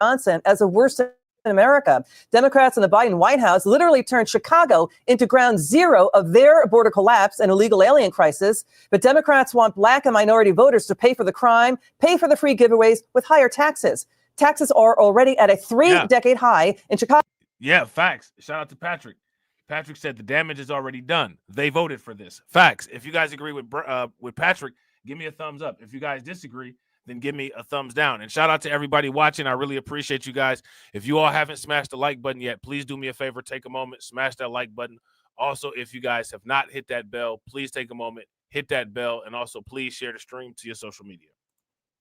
Speaker 11: Johnson as the worst in America. Democrats in the Biden White House literally turned Chicago into ground zero of their border collapse and illegal alien crisis. But Democrats want Black and minority voters to pay for the crime, pay for the free giveaways with higher taxes. Taxes are already at a three-decade high in Chicago.
Speaker 1: Yeah, facts. Shout out to Patrick. Patrick said the damage is already done. They voted for this. Facts. If you guys agree with Patrick, give me a thumbs up. If you guys disagree, then give me a thumbs down. And shout out to everybody watching. I really appreciate you guys. If you all haven't smashed the like button yet, please do me a favor. Take a moment, smash that like button. Also, if you guys have not hit that bell, please take a moment, hit that bell, and also please share the stream to your social media.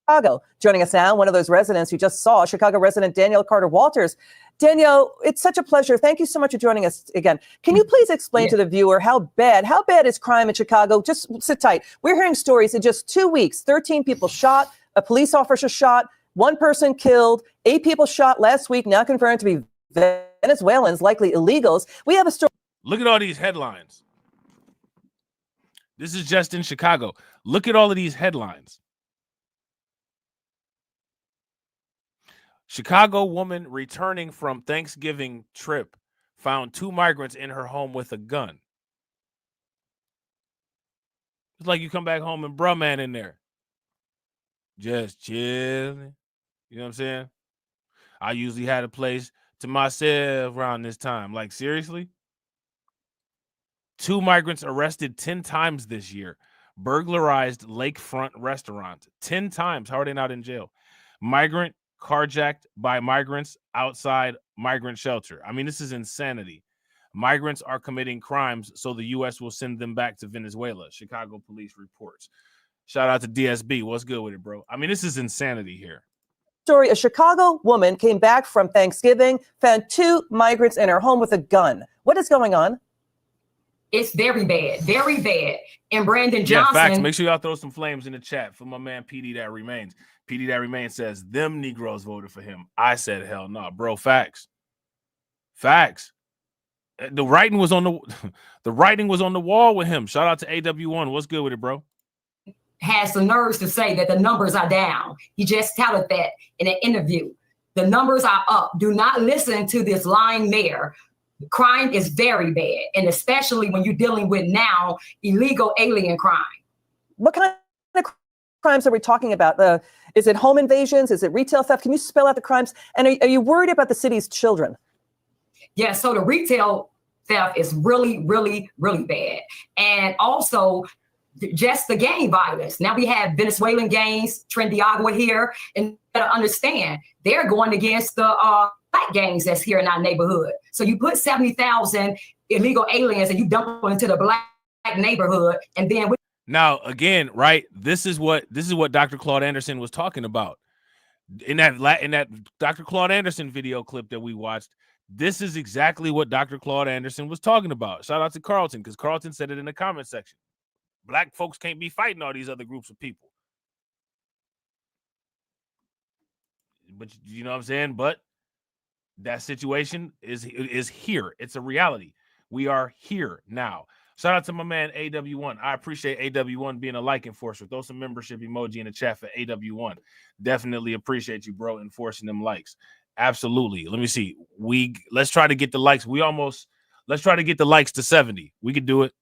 Speaker 11: Chicago. Joining us now, one of those residents who just saw Chicago resident Danielle Carter Walters. Danielle, it's such a pleasure. Thank you so much for joining us again. Can you please explain to the viewer how bad is crime in Chicago? Just sit tight. We're hearing stories in just 2 weeks, 13 people shot, a police officer shot, one person killed, 8 people shot last week, now confirmed to be Venezuelans, likely illegals. We have a story.
Speaker 1: Look at all these headlines. This is just in Chicago. Look at all of these headlines. Chicago woman returning from Thanksgiving trip found 2 migrants in her home with a gun. It's like you come back home and bruh man in there. Just chilling. You know what I'm saying? I usually had a place to myself around this time. Like, seriously? 2 migrants arrested 10 times this year. Burglarized lakefront restaurant 10 times. How are they not in jail? Migrant carjacked by migrants outside migrant shelter. I mean, this is insanity. Migrants are committing crimes, so the U.S. will send them back to Venezuela. Chicago police reports. Shout out to DSB. What's good with it, bro? I mean, this is insanity here.
Speaker 11: Story, a Chicago woman came back from Thanksgiving, found 2 migrants in her home with a gun. What is going on?
Speaker 3: It's very bad. And Brandon Johnson.
Speaker 1: Yeah, facts. Make sure y'all throw some flames in the chat for my man PD That Remains. PD That Remains says, them Negroes voted for him. I said, hell no, bro. Facts. The writing was on the wall with him. Shout out to AW1. What's good with it, bro?
Speaker 3: Has the nerves to say that the numbers are down. He just touted that in an interview. The numbers are up. Do not listen to this lying mayor. Crime is very bad, and especially when you're dealing with now illegal alien crime.
Speaker 11: What kind of
Speaker 6: crimes are we talking about? Is it home invasions? Is it retail theft? Can you spell out the crimes? And are you worried about the city's children?
Speaker 7: Yeah, so the retail theft is really, really, really bad. And also just the gang violence. Now we have Venezuelan gangs, Tren De Aragua here, and you gotta understand, they're going against the black gangs that's here in our neighborhood. So you put 70,000 illegal aliens and you dump them into the black neighborhood, and then
Speaker 1: now again, right? This is what Dr. Claude Anderson was talking about in that Dr. Claude Anderson video clip that we watched. This is exactly what Dr. Claude Anderson was talking about. Shout out to Carlton, because Carlton said it in the comment section. Black folks can't be fighting all these other groups of people. But you know what I'm saying? But that situation is here. It's a reality. We are here now. Shout out to my man AW1. I appreciate AW1 being a like enforcer. Throw some membership emoji in the chat for AW1. Definitely appreciate you, bro, enforcing them likes. Absolutely. Let me see. Let's try to get the likes. Let's try to get the likes to 70. We could do it.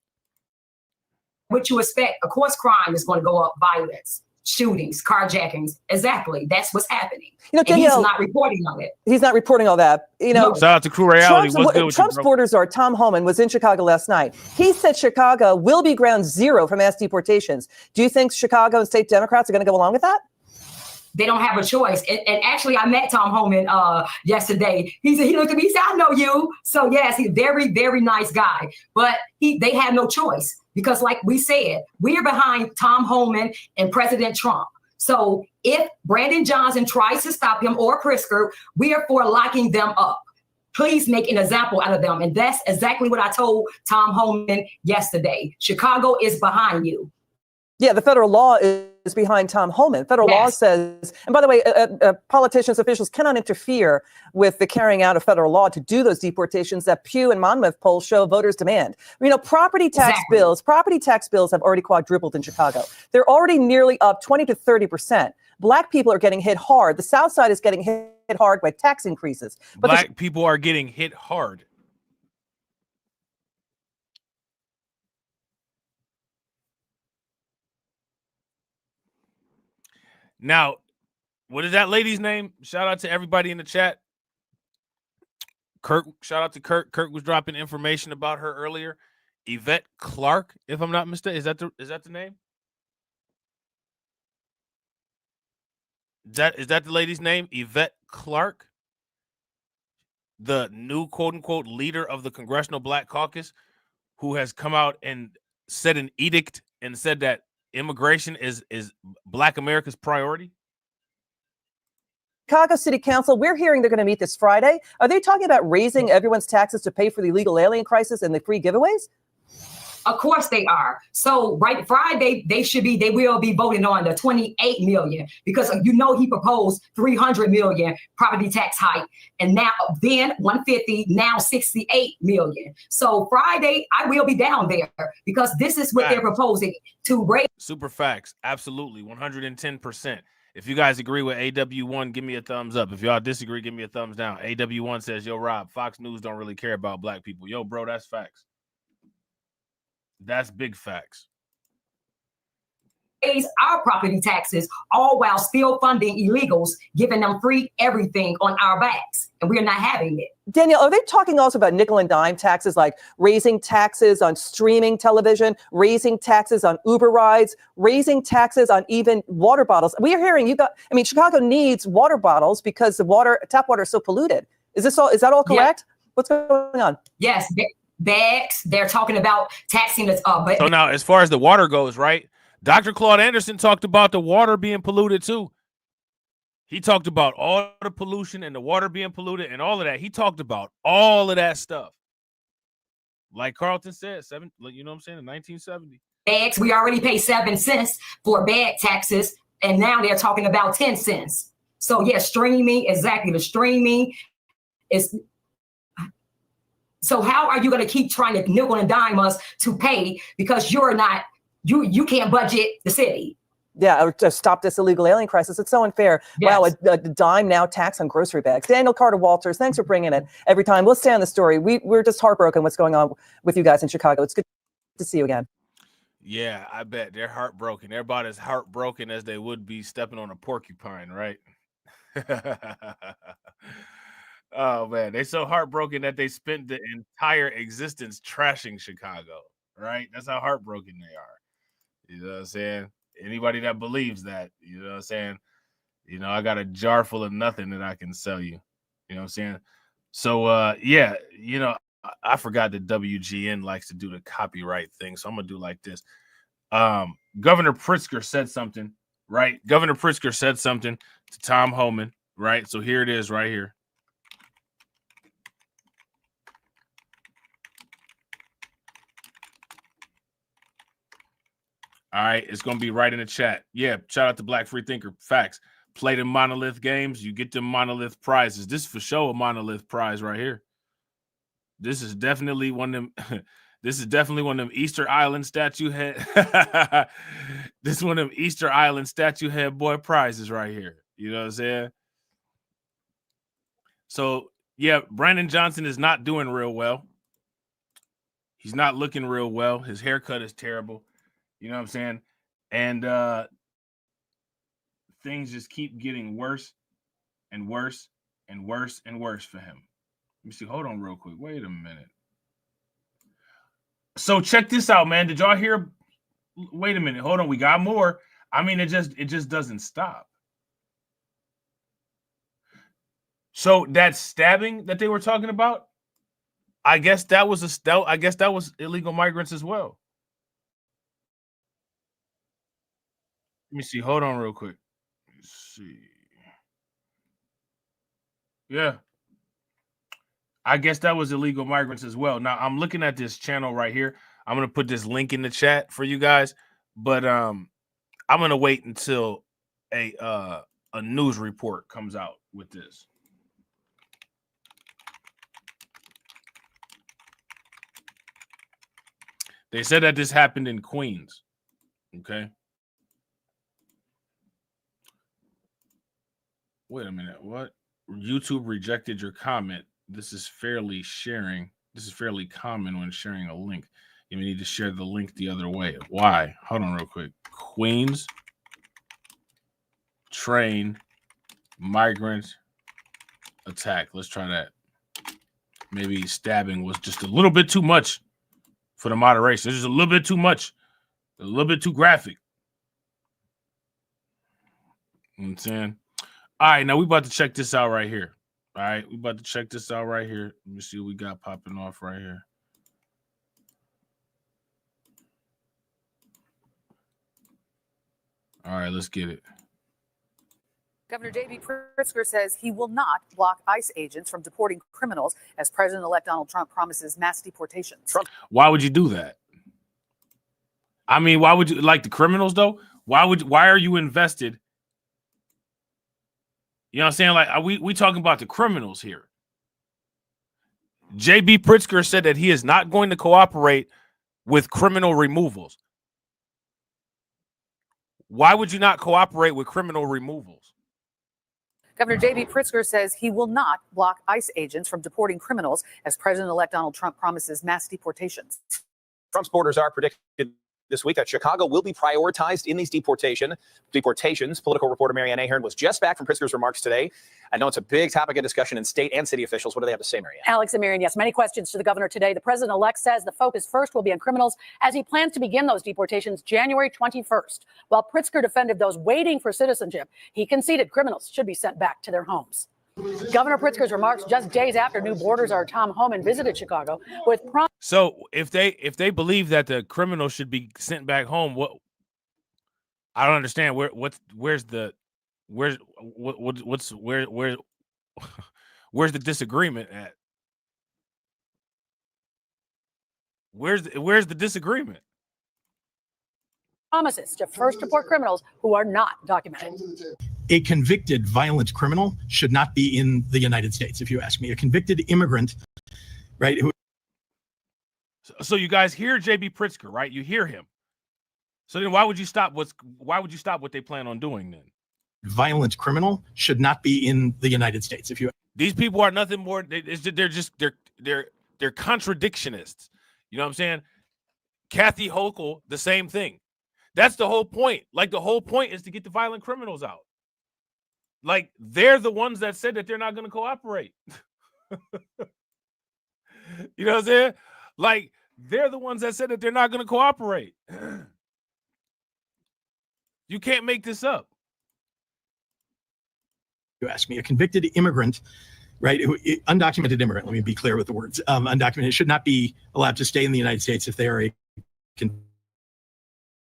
Speaker 7: What you expect, of course, crime is going to go up, violence, shootings, carjackings. Exactly. That's what's happening.
Speaker 6: You know,
Speaker 7: Danielle,
Speaker 6: Danielle,
Speaker 7: he's not reporting on it.
Speaker 6: He's not reporting all that. You know,
Speaker 1: shout out to Crew Reality.
Speaker 6: Trump's border czar, Tom Homan, was in Chicago last night. He said Chicago will be ground zero for mass deportations. Do you think Chicago and state Democrats are going to go along with that?
Speaker 7: They don't have a choice. And actually, I met Tom Homan yesterday. He looked at me, he said, I know you. So yes, he's a very, very nice guy. But they have no choice because like we said, we are behind Tom Homan and President Trump. So if Brandon Johnson tries to stop him or Pritzker, we are for locking them up. Please make an example out of them. And that's exactly what I told Tom Homan yesterday. Chicago is behind you.
Speaker 6: Yeah, the federal law is behind Tom Homan. Federal law says, and by the way, politicians, officials cannot interfere with the carrying out of federal law to do those deportations that Pew and Monmouth polls show voters demand. You know, property tax bills have already quadrupled in Chicago. They're already nearly up 20 to 30%. Black people are getting hit hard. The South Side is getting hit hard by tax increases. But
Speaker 1: Black people are getting hit hard. Now, what is that lady's name? Shout out to everybody in the chat. Kirk, shout out to Kirk. Kirk was dropping information about her earlier. Yvette Clark, if I'm not mistaken. Is that the name? Is that the lady's name? Yvette Clark, the new quote unquote leader of the Congressional Black Caucus, who has come out and said an edict and said that immigration is Black America's priority.
Speaker 6: Chicago City Council, we're hearing they're going to meet this Friday. Are they talking about raising everyone's taxes to pay for the illegal alien crisis and the free giveaways?
Speaker 7: Of course they are. So right Friday, they will be voting on the 28 million because you know he proposed 300 million property tax hike and now then 150, now 68 million. So Friday, I will be down there because this is what they're proposing to raise.
Speaker 1: Super facts. Absolutely. 110%. If you guys agree with AW1, give me a thumbs up. If y'all disagree, give me a thumbs down. AW1 says, yo, Rob, Fox News don't really care about black people. Yo, bro, that's facts. That's big facts.
Speaker 7: Raise our property taxes, all while still funding illegals, giving them free everything on our backs. And we're not having it.
Speaker 6: Danielle, are they talking also about nickel and dime taxes, like raising taxes on streaming television, raising taxes on Uber rides, raising taxes on even water bottles? We are hearing Chicago needs water bottles because the tap water is so polluted. Is that all correct? Yeah. What's going on?
Speaker 7: Yes. Bags. They're talking about taxing us.
Speaker 1: So now, as far as the water goes, right? Dr. Claude Anderson talked about the water being polluted too. He talked about all the pollution and the water being polluted and all of that. He talked about all of that stuff. Like Carlton said, you know what I'm saying, in 1970.
Speaker 7: Bags, we already pay 7 cents for bag taxes, and now they're talking about 10 cents. So yeah, streaming, exactly. The streaming is. So how are you going to keep trying to nickel and dime us to pay because you're not, you can't budget the city?
Speaker 6: Yeah, or to stop this illegal alien crisis. It's so unfair. Yes. Wow, a dime now tax on grocery bags. Daniel Carter Walters, thanks for bringing it every time. We'll stay on the story. We're just heartbroken what's going on with you guys in Chicago. It's good to see you again.
Speaker 1: Yeah, I bet they're heartbroken. They're about as heartbroken as they would be stepping on a porcupine, right? Oh man, they're so heartbroken that they spent the entire existence trashing Chicago, right? That's how heartbroken they are. You know what I'm saying? Anybody that believes that, you know what I'm saying? You know, I got a jar full of nothing that I can sell you. You know what I'm saying? So yeah, you know, I forgot that WGN likes to do the copyright thing. So I'm gonna do like this. Governor Pritzker said something, right? Governor Pritzker said something to Tom Homan, right? So here it is right here. All right, it's going to be right in the chat. Yeah, shout out to Black Free Thinker. Facts. Play the Monolith games, you get the Monolith prizes. This is for sure a Monolith prize right here. This is definitely one of them. This is definitely one of them Easter Island statue head. This is one of them Easter Island statue head boy prizes right here. You know what I'm saying? So, yeah, Brandon Johnson is not doing real well. He's not looking real well. His haircut is terrible. You know what I'm saying? And things just keep getting worse and worse and worse and worse for him. Let me see. Hold on real quick. Wait a minute. So check this out, man. Did y'all hear? Wait a minute. Hold on. We got more. I mean, it just doesn't stop. So that stabbing that they were talking about, I guess that was illegal migrants as well. Let me see. Hold on real quick. Let's see. Yeah. I guess that was illegal migrants as well. Now, I'm looking at this channel right here. I'm going to put this link in the chat for you guys, but I'm going to wait until a news report comes out with this. They said that this happened in Queens. Okay. Wait a minute. What? YouTube rejected your comment. This is fairly sharing. This is fairly common when sharing a link. You need to share the link the other way. Why? Hold on real quick. Queens train migrant attack. Let's try that. Maybe stabbing was just a little bit too much for the moderation. It's just a little bit too much. A little bit too graphic. You know what I'm saying? All right, now we about to check this out right here. All right, we about to check this out right here. Let me see what we got popping off right here. All right, let's get it.
Speaker 11: Governor J.B. Pritzker says he will not block ICE agents from deporting criminals as President-elect Donald Trump promises mass deportations.
Speaker 1: Why would you do that? I mean, why would you like the criminals though? Why are you invested? You know what I'm saying? Like, we talking about the criminals here. J.B. Pritzker said that he is not going to cooperate with criminal removals. Why would you not cooperate with criminal removals?
Speaker 11: Governor J.B. Pritzker says he will not block ICE agents from deporting criminals as President-elect Donald Trump promises mass deportations.
Speaker 23: Trump's borders are predicted this week that Chicago will be prioritized in these deportations. Political reporter Marianne Ahern was just back from Pritzker's remarks today. I know it's a big topic of discussion in state and city officials. What do they have to say, Marianne?
Speaker 24: Alex and Marion, yes, many questions to the governor today. The president-elect says the focus first will be on criminals as he plans to begin those deportations January 21st. While Pritzker defended those waiting for citizenship, he conceded criminals should be sent back to their homes. Governor Pritzker's remarks just days after new borders are Tom Homan visited Chicago with
Speaker 1: So if they believe that the criminals should be sent back home, what I don't understand where's the disagreement at? Where's the disagreement?
Speaker 24: promises to first deport criminals who are not documented.
Speaker 8: A convicted violent criminal should not be in the United States, if you ask me. A convicted immigrant, right?
Speaker 1: So you guys hear J.B. Pritzker, right? You hear him. So then why would you stop what they plan on doing then?
Speaker 8: Violent criminal should not be in the United States. If you
Speaker 1: These people are nothing more. They're contradictionists. You know what I'm saying? Kathy Hochul, the same thing. That's the whole point. Like, the whole point is to get the violent criminals out. Like, they're the ones that said that they're not going to cooperate. You know what I'm saying? Like, they're the ones that said that they're not going to cooperate. You can't make this up.
Speaker 8: You ask me, a convicted immigrant, right? Undocumented immigrant, let me be clear with the words. Undocumented should not be allowed to stay in the United States if they are a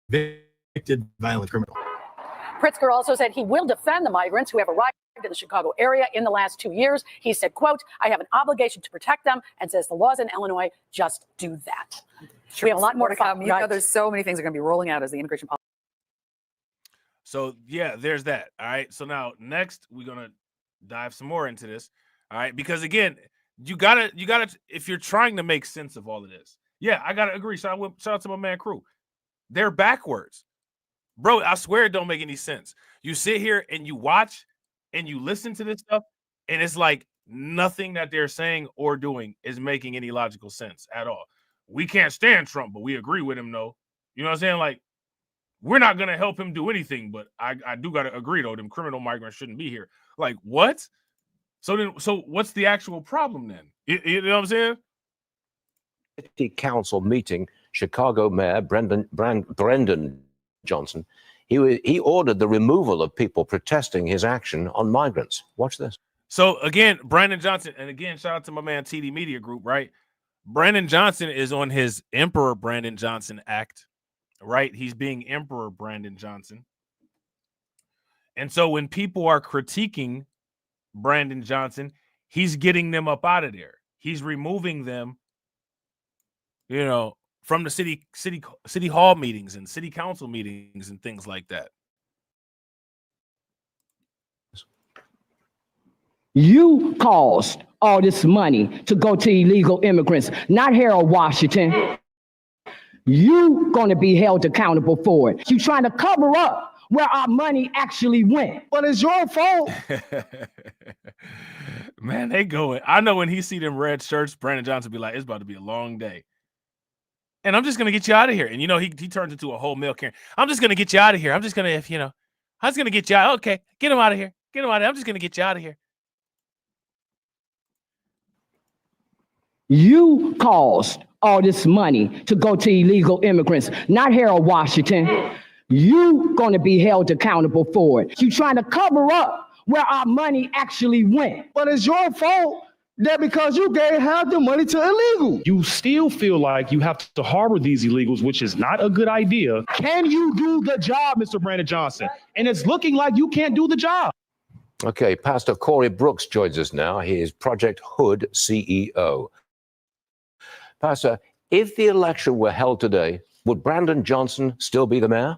Speaker 8: convicted violent criminal.
Speaker 14: Pritzker also said he will defend the migrants who have arrived in the Chicago area in the last 2 years. He said, quote, I have an obligation to protect them, and says the laws in Illinois just do that. We have a lot more to come.
Speaker 15: You know, there's so many things that are going to be rolling out as the immigration policy.
Speaker 1: So, yeah, there's that. All right. So now next we're going to dive some more into this. All right. Because, again, you gotta, if you're trying to make sense of all of this. Yeah, I got to agree. Shout out to my man Crew. They're backwards. Bro, I swear it don't make any sense. You sit here and you watch and you listen to this stuff, and it's like nothing that they're saying or doing is making any logical sense at all. We can't stand Trump, but we agree with him, though. You know what I'm saying? Like, we're not going to help him do anything, but I do got to agree, though, them criminal migrants shouldn't be here. Like, what? So what's the actual problem then? You know what I'm saying?
Speaker 21: City Council meeting, Chicago Mayor Brendan Johnson, he ordered the removal of people protesting his action on migrants. Watch this.
Speaker 1: So, again, Brandon Johnson, and again, shout out to my man TD Media Group, right? Brandon Johnson is on his Emperor Brandon Johnson act, right? He's being Emperor Brandon Johnson. And so when people are critiquing Brandon Johnson, he's getting them up out of there. He's removing them, you know, from the city hall meetings and city council meetings and things like that.
Speaker 22: You caused all this money to go to illegal immigrants, not Harold Washington. You gonna be held accountable for it. You trying to cover up where our money actually went. But it's your fault.
Speaker 1: Man, they going. I know when he see them red shirts, Brandon Johnson be like, it's about to be a long day. And I'm just going to get you out of here. And, you know, he turns into a whole meal Karen. I'm just going to get you out of here. I'm just going to, I'm just going to get you out. Okay, get him out of here. Get him out of here. I'm just going to get you out of here.
Speaker 22: You caused all this money to go to illegal immigrants, not Harold Washington. You gonna be held accountable for it. You trying to cover up where our money actually went. But it's your fault that because you gave half the money to illegal.
Speaker 25: You still feel like you have to harbor these illegals, which is not a good idea. Can you do the job, Mr. Brandon Johnson? And it's looking like you can't do the job.
Speaker 21: Okay, Pastor Corey Brooks joins us now. He is Project Hood CEO. Pastor, if the election were held today, would Brandon Johnson still be the mayor?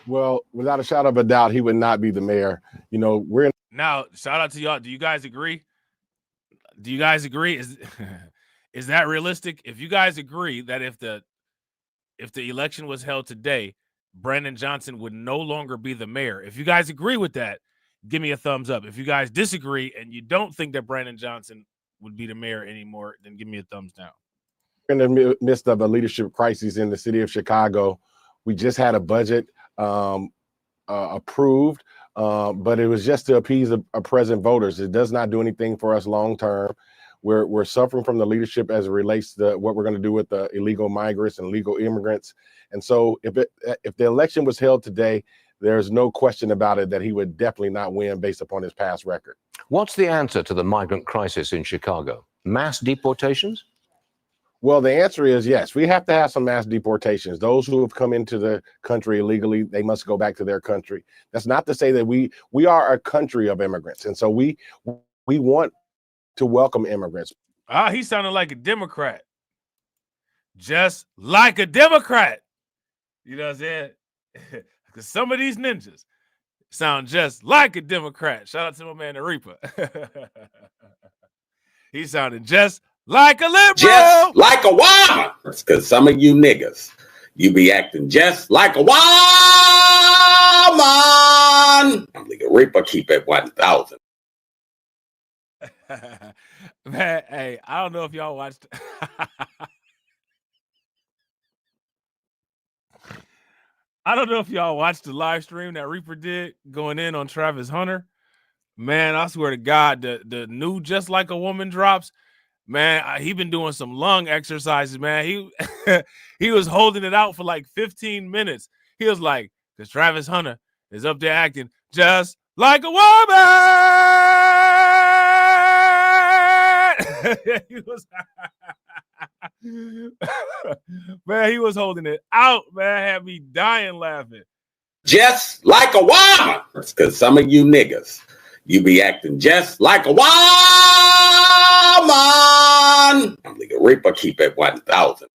Speaker 9: Well, without a shadow of a doubt, he would not be the mayor. You know, we're in.
Speaker 1: Now, shout out to y'all. Do you guys agree? Do you guys agree? Is that realistic? If you guys agree that if the election was held today, Brandon Johnson would no longer be the mayor. If you guys agree with that, give me a thumbs up. If you guys disagree and you don't think that Brandon Johnson would be the mayor anymore, then give me a thumbs down.
Speaker 9: In the midst of a leadership crisis in the city of Chicago, we just had a budget approved, but it was just to appease present voters. It does not do anything for us long term. We're suffering from the leadership as it relates to what we're going to do with the illegal migrants and illegal immigrants. And so if the election was held today, there's no question about it that he would definitely not win based upon his past record.
Speaker 21: What's the answer to the migrant crisis in Chicago? Mass deportations?
Speaker 9: Well, the answer is yes. We have to have some mass deportations. Those who have come into the country illegally, they must go back to their country. That's not to say that we are a country of immigrants. And so we want to welcome immigrants.
Speaker 1: He sounded like a Democrat. Just like a Democrat. You know what I'm saying? Because some of these ninjas sound just like a Democrat. Shout out to my man, the Reaper. He sounded just like a liberal.
Speaker 26: Just like a woman. Because some of you niggas, you be acting just like a woman. The Reaper keep it 1,000.
Speaker 1: Man, hey, I don't know if y'all watched. I don't know if y'all watched the live stream that Reaper did going in on Travis Hunter. Man, I swear to God, the new Just Like a Woman drops. Man, he been doing some lung exercises, man. He he was holding it out for like 15 minutes. He was like, because Travis Hunter is up there acting just like a woman. He was man, he was holding it out, man. Had me dying laughing.
Speaker 26: Just like a woman. Because some of you niggas, you be acting just like a woman. Nigga, Reaper keep it 1,000.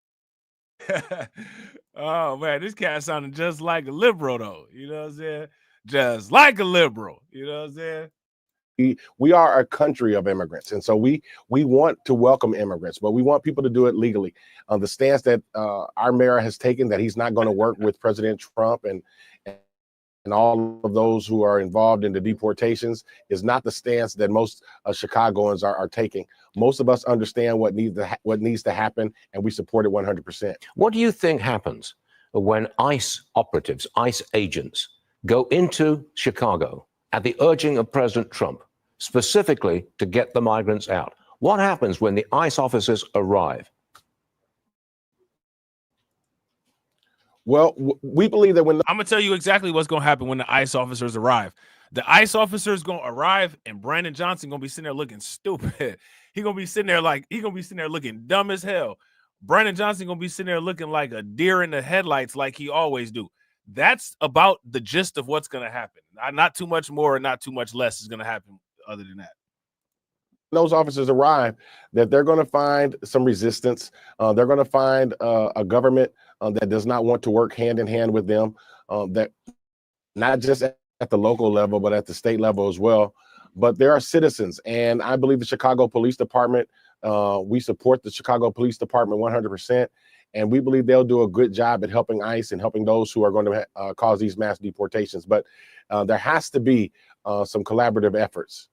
Speaker 1: Oh man, this cat sounded just like a liberal though. You know what I'm saying? Just like a liberal. You know what I'm saying?
Speaker 9: We are a country of immigrants, and so we want to welcome immigrants, but we want people to do it legally. The stance that our mayor has taken, that he's not going to work with President Trump and all of those who are involved in the deportations, is not the stance that most Chicagoans are taking. Most of us understand what needs to happen, and we support it 100%.
Speaker 21: What do you think happens when ICE operatives, ICE agents, go into Chicago at the urging of President Trump, specifically to get the migrants out? What happens when the ICE officers arrive?
Speaker 9: Well, we believe that when
Speaker 1: I'm gonna tell you exactly what's gonna happen when the ICE officers arrive. The ICE officers gonna arrive, and Brandon Johnson gonna be sitting there looking stupid. He gonna be sitting there looking dumb as hell. Brandon Johnson gonna be sitting there looking like a deer in the headlights, like he always do. That's about the gist of what's gonna happen. Not too much more, not too much less is gonna happen. Other than that,
Speaker 9: those officers arrive, that they're going to find some resistance. They're going to find a government that does not want to work hand in hand with them, that not just at the local level, but at the state level as well. But there are citizens, and I believe the Chicago Police Department, we support the Chicago Police Department 100%, and we believe they'll do a good job at helping ICE and helping those who are going to cause these mass deportations. But there has to be some collaborative efforts.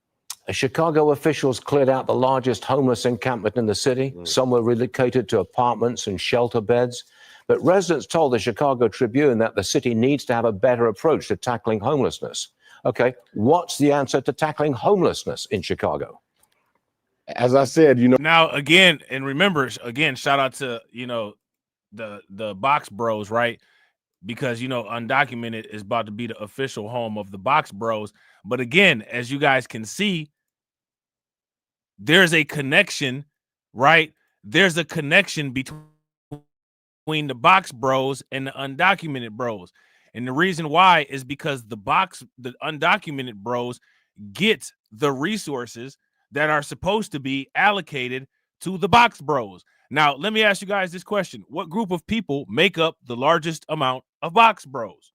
Speaker 21: Chicago officials cleared out the largest homeless encampment in the city. Some were relocated to apartments and shelter beds. But residents told the Chicago Tribune that the city needs to have a better approach to tackling homelessness. Okay, what's the answer to tackling homelessness in Chicago?
Speaker 9: As I said,
Speaker 1: now again, and remember, again, shout out to the Box Bros, right? Because Undocumented is about to be the official home of the Box Bros. But again, as you guys can see, there's a connection, right? There's a connection between the Box Bros and the Undocumented Bros. And the reason why is because the Undocumented Bros get the resources that are supposed to be allocated to the Box Bros. Now, let me ask you guys this question. What group of people make up the largest amount of Box Bros?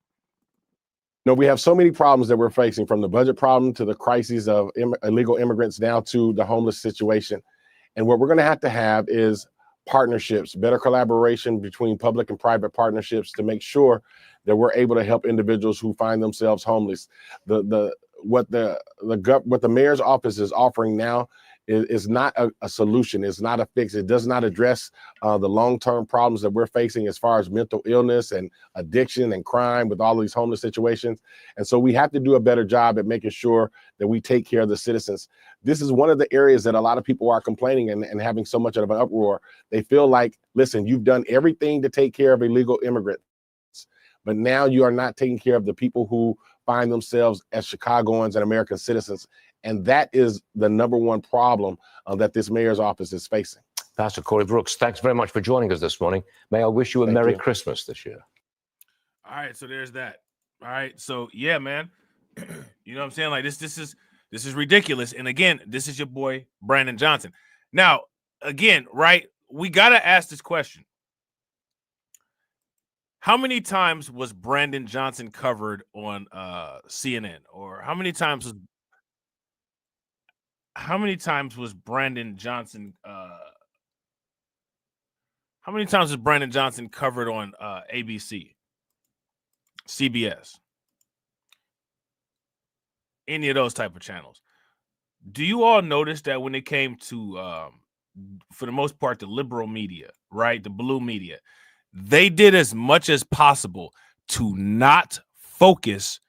Speaker 9: We have so many problems that we're facing, from the budget problem to the crises of illegal immigrants down to the homeless situation. And what we're going to have is partnerships, better collaboration between public and private partnerships to make sure that we're able to help individuals who find themselves homeless. What the mayor's office is offering now is not a solution. It's not a fix. It does not address the long-term problems that we're facing as far as mental illness and addiction and crime with all these homeless situations. And so we have to do a better job at making sure that we take care of the citizens. This is one of the areas that a lot of people are complaining and having so much of an uproar. They feel like, listen, you've done everything to take care of illegal immigrants, but now you are not taking care of the people who find themselves as Chicagoans and American citizens. And that is the number one problem that this mayor's office is facing.
Speaker 21: Pastor Corey Brooks, thanks very much for joining us this morning. May I wish you a Merry Christmas this year.
Speaker 1: All right, so there's that. All right, so yeah, man. You know what I'm saying? Like this is ridiculous. And again, this is your boy Brandon Johnson. Now, again, right? We gotta ask this question. Was Brandon Johnson covered on CNN? Or how many times was Brandon Johnson covered on ABC, CBS, any of those type of channels? Do you all notice that when it came to for the most part the liberal media, right, the blue media, they did as much as possible to not focus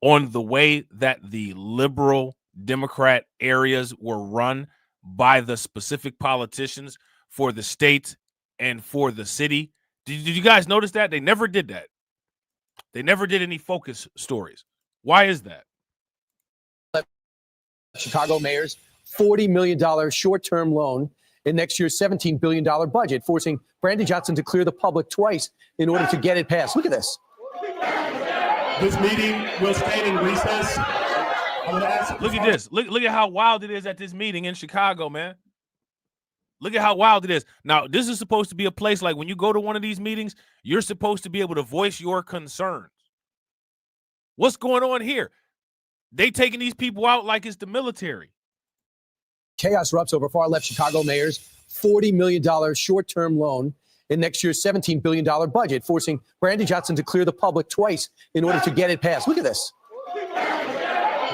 Speaker 1: on the way that the liberal Democrat areas were run by the specific politicians for the state and for the city. Did you guys notice that? They never did that. They never did any focus stories. Why is that?
Speaker 19: Chicago mayor's $40 million short-term loan in next year's $17 billion budget, forcing Brandon Johnson to clear the public twice in order to get it passed. Look at this.
Speaker 25: This meeting will stand in recess.
Speaker 1: Look at this. Look at how wild it is at this meeting in Chicago, man. Look at how wild it is. Now, this is supposed to be a place like when you go to one of these meetings, you're supposed to be able to voice your concerns. What's going on here? They taking these people out like it's the military.
Speaker 19: Chaos erupts over far-left Chicago mayor's $40 million short-term loan in next year's $17 billion budget, forcing Brandon Johnson to clear the public twice in order to get it passed. Look at this.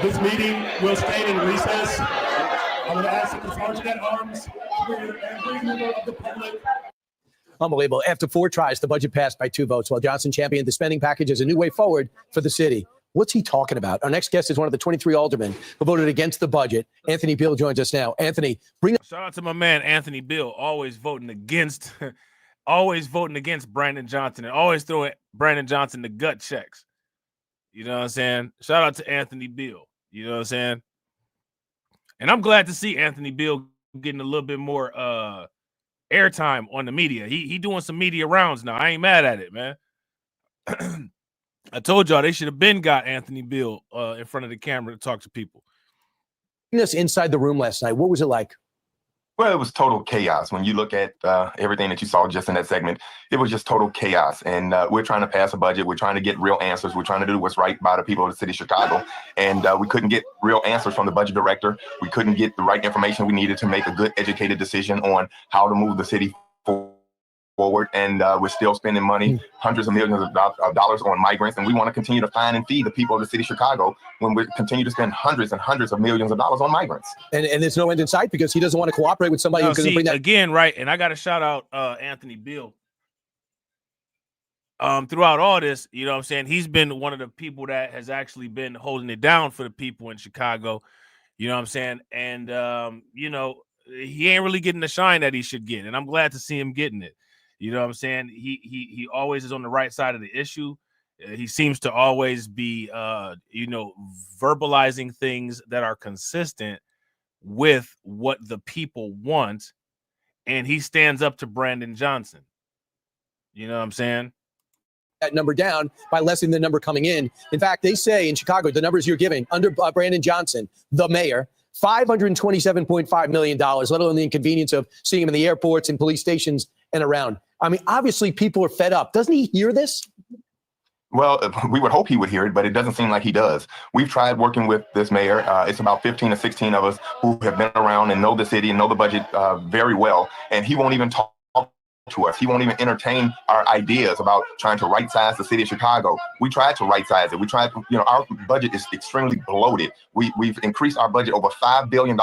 Speaker 25: This meeting will stand in recess. I'm going to ask the Sergeant at Arms clear every member of the public.
Speaker 19: Unbelievable. After 4 tries, the budget passed by 2 votes, while Johnson championed the spending package as a new way forward for the city. What's he talking about? Our next guest is one of the 23 aldermen who voted against the budget. Anthony Beal joins us now. Anthony,
Speaker 1: shout out to my man Anthony Beal, always voting against Brandon Johnson and always throwing Brandon Johnson the gut checks. You know what I'm saying? Shout out to Anthony Beal. You know what I'm saying? And I'm glad to see Anthony Beal getting a little bit more airtime on the media. He doing some media rounds now. I ain't mad at it, man. I told y'all they should have been got Anthony Beal in front of the camera to talk to people.
Speaker 19: us inside the room last night. What was it like?
Speaker 2: Well, it was total chaos. When you look at everything that you saw just in that segment, it was just total chaos. And we're trying to pass a budget. We're trying to get real answers. We're trying to do what's right by the people of the city of Chicago. And we couldn't get real answers from the budget director. We couldn't get the right information we needed to make a good, educated decision on how to move the city forward. And we're still spending money, hundreds of millions of dollars on migrants. And we want to continue to find and feed the people of the city of Chicago when we continue to spend hundreds and hundreds of millions of dollars on migrants.
Speaker 19: And there's no end in sight because he doesn't want to cooperate with somebody who's going to bring that
Speaker 1: again, right? And I got to shout out Anthony Beal. Throughout all this, you know what I'm saying? He's been one of the people that has actually been holding it down for the people in Chicago. You know what I'm saying? And, you know, he ain't really getting the shine that he should get. And I'm glad to see him getting it. You know what I'm saying? He always is on the right side of the issue. He seems to always be, you know, verbalizing things that are consistent with what the people want. And he stands up to Brandon Johnson. You know what I'm saying?
Speaker 19: That number down by less than the number coming in. In fact, they say in Chicago, the numbers you're giving under Brandon Johnson, the mayor, $527.5 million, let alone the inconvenience of seeing him in the airports and police stations and around. I mean, obviously people are fed up. Doesn't he hear this?
Speaker 2: Well, we would hope he would hear it, but it doesn't seem like he does. We've tried working with this mayor. It's about 15 to 16 of us who have been around and know the city and know the budget very well. And he won't even talk to us. He won't even entertain our ideas about trying to right-size the city of Chicago. We tried to right-size it. We tried, you know, our budget is extremely bloated. We've increased our budget over $5 billion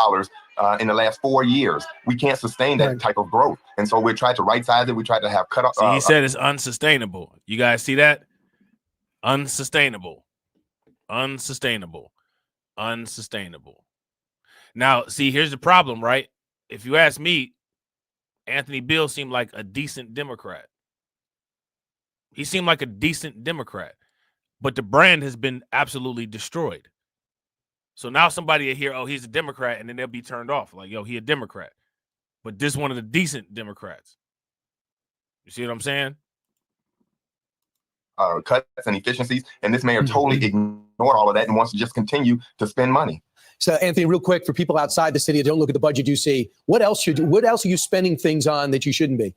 Speaker 2: in the last 4 years. We can't sustain that type of growth. And so we tried to right-size it. We tried to have cut off.
Speaker 1: He said it's unsustainable. You guys see that? Unsustainable. Unsustainable. Unsustainable. Now, see, here's the problem, right? If you ask me, Anthony Beal seemed like a decent Democrat. He seemed like a decent Democrat, but the brand has been absolutely destroyed. So now somebody will hear, oh, he's a Democrat, and then they'll be turned off. Like, yo, he a Democrat. But this is one of the decent Democrats. You see what I'm saying?
Speaker 2: Cuts and efficiencies, and this mayor totally ignored all of that and wants to just continue to spend money.
Speaker 19: So, Anthony, real quick, for people outside the city that don't look at the budget you see, what else are you spending things on that you shouldn't be?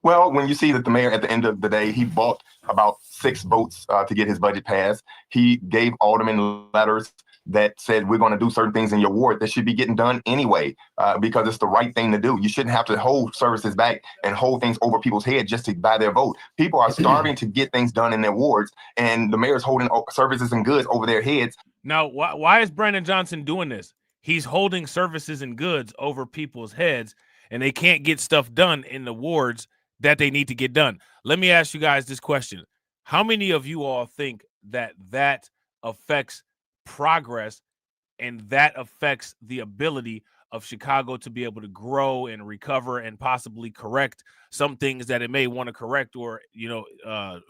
Speaker 2: Well, when you see that the mayor, at the end of the day, he bought about 6 votes to get his budget passed. He gave aldermen letters that said, we're going to do certain things in your ward that should be getting done anyway, because it's the right thing to do. You shouldn't have to hold services back and hold things over people's head just to buy their vote. People are starving to get things done in their wards, and the mayor's holding services and goods over their heads.
Speaker 1: Now, why is Brandon Johnson doing this? He's holding services and goods over people's heads, and they can't get stuff done in the wards that they need to get done. Let me ask you guys this question. How many of you all think that that affects progress and that affects the ability of Chicago to be able to grow and recover and possibly correct some things that it may want to correct, or,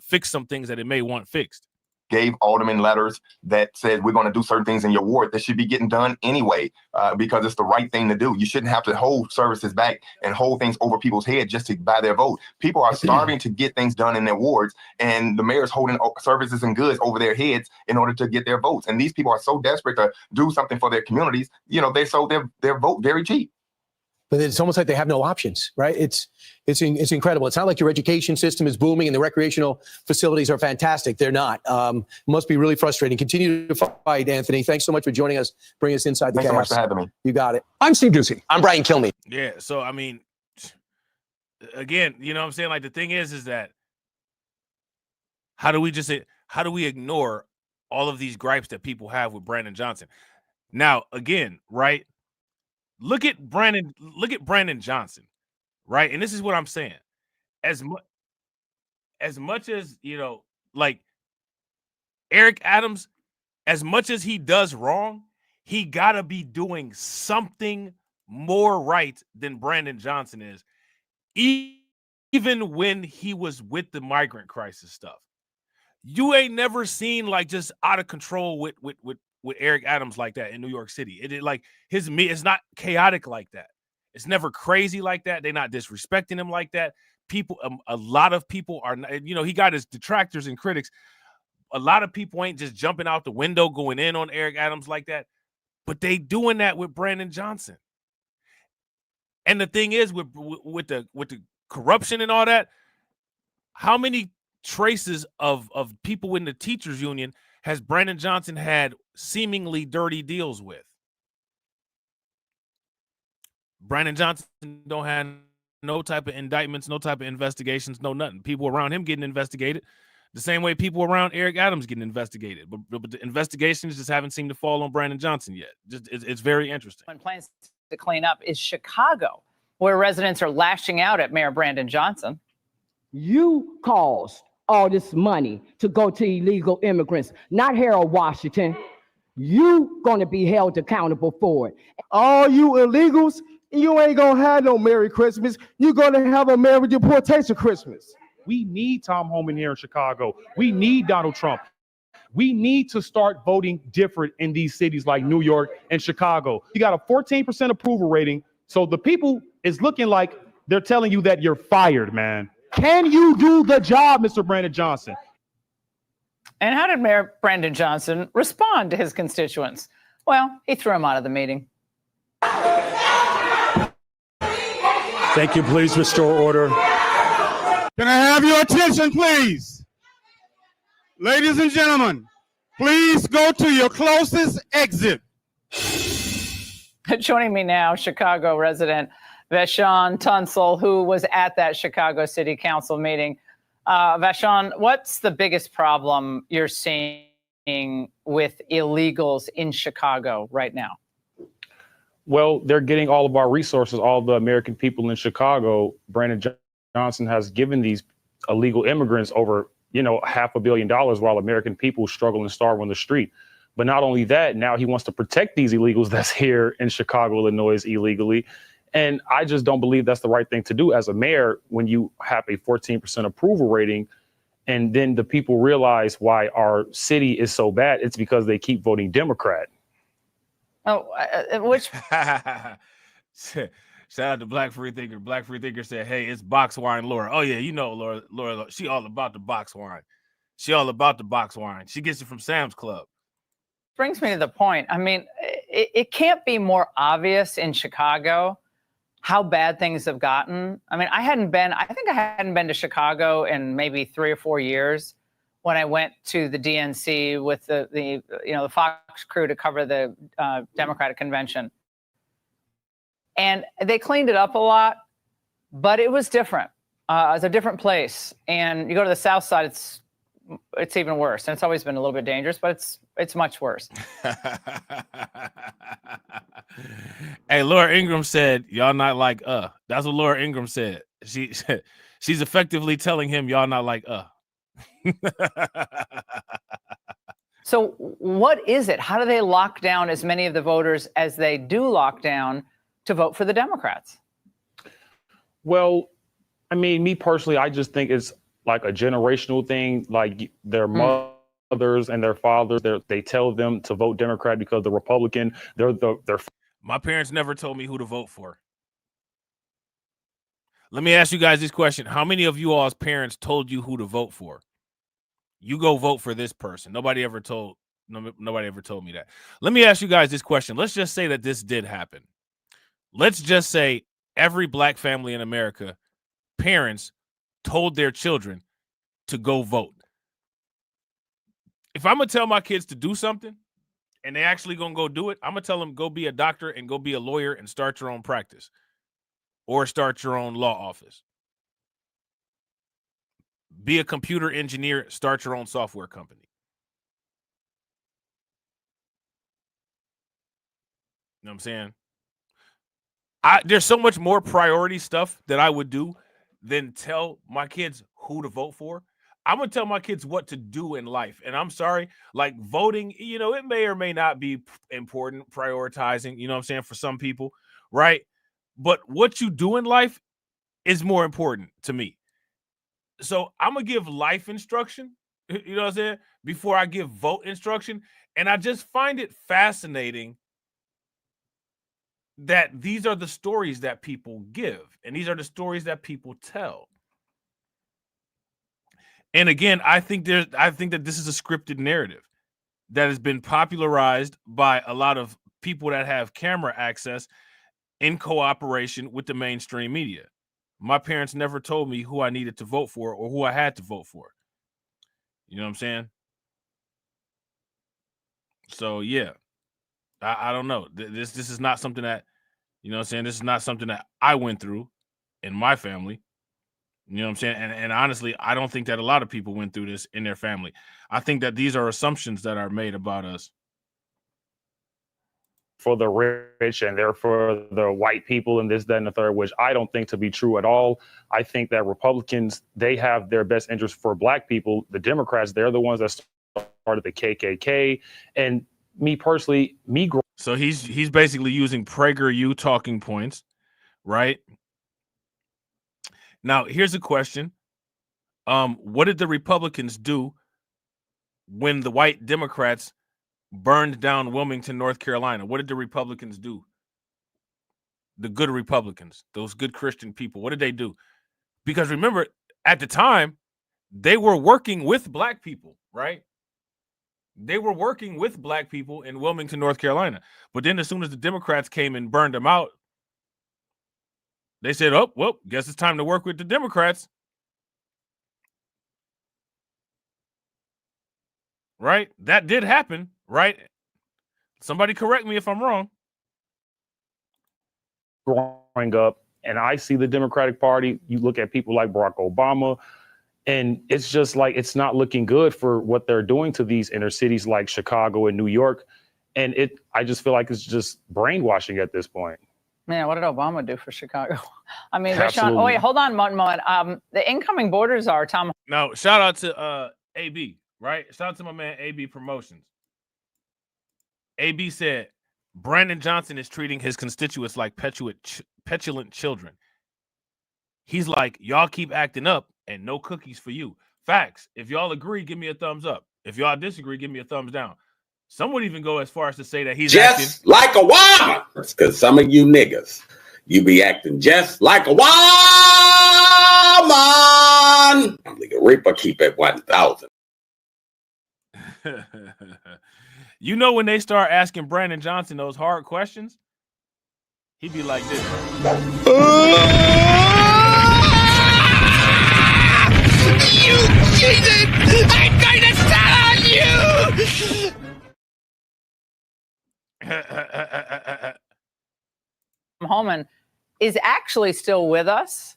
Speaker 1: fix some things that it may want fixed?
Speaker 2: Gave aldermen letters that said we're going to do certain things in your ward that should be getting done anyway, because it's the right thing to do. You shouldn't have to hold services back and hold things over people's head just to buy their vote. People are starving to get things done in their wards, and the mayor's holding services and goods over their heads in order to get their votes. And these people are so desperate to do something for their communities. They sold their vote very cheap.
Speaker 19: But it's almost like they have no options, right? It's incredible. It's not like your education system is booming and the recreational facilities are fantastic. They're not. It must be really frustrating. Continue to fight, Anthony. Thanks so much for joining us. Bring us inside the chaos.
Speaker 2: Thanks so much for having me.
Speaker 19: You got it. I'm Steve Ducey. I'm Brian Kilmeade.
Speaker 1: Yeah. So, I mean, again, you know what I'm saying? Like, the thing is that how do we ignore all of these gripes that people have with Brandon Johnson? Now, again, right? Look at Brandon Johnson, right? And this is what I'm saying. As much as, like Eric Adams, as much as he does wrong, he gotta be doing something more right than Brandon Johnson is, even when he was with the migrant crisis stuff. You ain't never seen like just out of control with Eric Adams like that in New York City. It's not chaotic like that. It's never crazy like that. They're not disrespecting him like that. People, a lot of people are, he got his detractors and critics. A lot of people ain't just jumping out the window going in on Eric Adams like that, but they doing that with Brandon Johnson. And the thing is with the corruption and all that, how many traces of people in the teachers union has Brandon Johnson had seemingly dirty deals with? Brandon Johnson don't have no type of indictments, no type of investigations, no nothing. People around him getting investigated the same way people around Eric Adams getting investigated. But the investigations just haven't seemed to fall on Brandon Johnson yet. It's very interesting.
Speaker 10: One plans to clean up is Chicago, where residents are lashing out at Mayor Brandon Johnson.
Speaker 22: You caused all this money to go to illegal immigrants, not Harold Washington. You gonna be held accountable for it.
Speaker 13: All you illegals, you ain't gonna have no Merry Christmas. You're gonna have a Merry Deportation Christmas.
Speaker 25: We need Tom Homan here in Chicago. We need Donald Trump. We need to start voting different in these cities like New York and Chicago. You got a 14% approval rating, so the people is looking like they're telling you that you're fired, man. Can you do the job, Mr. Brandon Johnson?
Speaker 10: And how did Mayor Brandon Johnson respond to his constituents? Well, he threw him out of the meeting.
Speaker 25: Thank you. Please restore order.
Speaker 13: Can I have your attention, please? Ladies and gentlemen, please go to your closest exit.
Speaker 10: Joining me now, Chicago resident Vashon Tunsil, who was at that Chicago City Council meeting. Vashon, what's the biggest problem you're seeing with illegals in Chicago right now?
Speaker 25: Well, they're getting all of our resources, all the American people in Chicago. Brandon Johnson has given these illegal immigrants over, $500 million while American people struggle and starve on the street. But not only that, now he wants to protect these illegals that's here in Chicago, Illinois, illegally. And I just don't believe that's the right thing to do as a mayor when you have a 14% approval rating. And then the people realize why our city is so bad. It's because they keep voting Democrat.
Speaker 10: Oh, which?
Speaker 1: Shout out to Black Free Thinker. Black Free Thinker said, hey, it's box wine Laura. Oh, yeah, Laura, she all about the box wine. She all about the box wine. She gets it from Sam's Club.
Speaker 10: Brings me to the point. I mean, it can't be more obvious in Chicago how bad things have gotten. I mean, I think I hadn't been to Chicago in maybe 3 or 4 years when I went to the DNC with the Fox crew to cover the Democratic convention. And they cleaned it up a lot, but it was different. It's a different place. And you go to the South Side, it's even worse. And it's always been a little bit dangerous, but it's much worse.
Speaker 1: Hey, Laura Ingraham said, y'all not like That's what Laura Ingraham said. She's effectively telling him, y'all not like
Speaker 10: So what is it? How do they lock down as many of the voters as they do lock down to vote for the Democrats?
Speaker 25: Well, I mean, me personally, I just think it's like a generational thing. Like their mothers and their fathers, they tell them to vote Democrat because the Republican, they're.
Speaker 1: My parents never told me who to vote for. Let me ask you guys this question. How many of you all's parents told you who to vote for? You go vote for this person. Nobody ever told me that. Let me ask you guys this question. Let's just say that this did happen. Let's just say every black family in America, parents told their children to go vote. If I'm going to tell my kids to do something and they actually going to go do it, I'm going to tell them go be a doctor and go be a lawyer and start your own practice or start your own law office. Be a computer engineer, start your own software company. You know what I'm saying? There's so much more priority stuff that I would do than tell my kids who to vote for. I'm going to tell my kids what to do in life. And I'm sorry, like voting, you know, it may or may not be important, prioritizing, you know what I'm saying, for some people, right? But what you do in life is more important to me. So I'm going to give life instruction, you know what I'm saying, before I give vote instruction. And I just find it fascinating that these are the stories that people give. And these are the stories that people tell. And again, I think that this is a scripted narrative that has been popularized by a lot of people that have camera access in cooperation with the mainstream media. My parents never told me who I needed to vote for or who I had to vote for. You know what I'm saying? So yeah, I don't know. This is not something that, you know what I'm saying? This is not something that I went through in my family. You know what I'm saying? And honestly, I don't think that a lot of people went through this in their family. I think that these are assumptions that are made about us.
Speaker 25: For the rich and they're for the white people and this, that, and the third, which I don't think to be true at all. I think that Republicans, they have their best interest for black people. The Democrats, they're the ones that started the KKK. And me personally,
Speaker 1: So he's basically using PragerU talking points, right? Now, here's a question. What did the Republicans do when the white Democrats burned down Wilmington, North Carolina? What did the Republicans do? The good Republicans, those good Christian people, what did they do? Because remember, at the time, they were working with black people, right? They were working with black people in Wilmington, North Carolina. But then as soon as the Democrats came and burned them out, they said, oh, well, guess it's time to work with the Democrats. Right? That did happen, right? Somebody correct me if I'm wrong.
Speaker 25: Growing up, and I see the Democratic Party, you look at people like Barack Obama, and it's just like it's not looking good for what they're doing to these inner cities like Chicago and New York. And I just feel like it's just brainwashing at this point.
Speaker 10: Man, what did Obama do for Chicago? I mean, Rashawn, oh wait, hold on one moment. The incoming borders are Tom.
Speaker 1: No, shout out to AB, right? Shout out to my man AB Promotions. AB said Brandon Johnson is treating his constituents like petulant children. He's like, y'all keep acting up and no cookies for you. Facts. If y'all agree, give me a thumbs up. If y'all disagree, give me a thumbs down. Some would even go as far as to say that he's
Speaker 26: just
Speaker 1: acting
Speaker 26: like a woman. That's because some of you niggas, you be acting just like a woman. Nigga, Reaper keep at 1,000.
Speaker 1: You know, when they start asking Brandon Johnson those hard questions, he'd be like this.
Speaker 4: You did it! I'm going to start on you!
Speaker 10: Holman is actually still with us,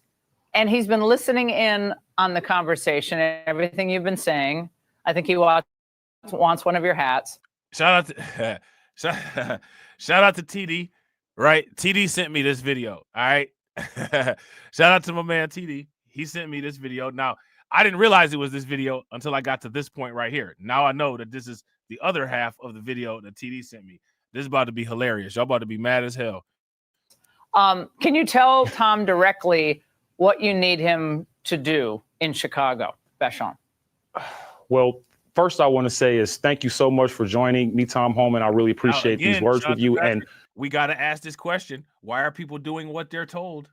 Speaker 10: and he's been listening in on the conversation and everything you've been saying. I think he wants one of your hats.
Speaker 1: Shout out to TD, right? TD sent me this video. All right. Shout out to my man TD. He sent me this video. Now, I didn't realize it was this video until I got to this point right here. Now I know that this is the other half of the video that TD sent me. This is about to be hilarious. Y'all about to be mad as hell.
Speaker 10: Can you tell Tom directly what you need him to do in Chicago, Vashon?
Speaker 25: Well, first I want to say is thank you so much for joining me, Tom Holman. I really appreciate these words with you. And
Speaker 1: we got to ask this question. Why are people doing what they're told?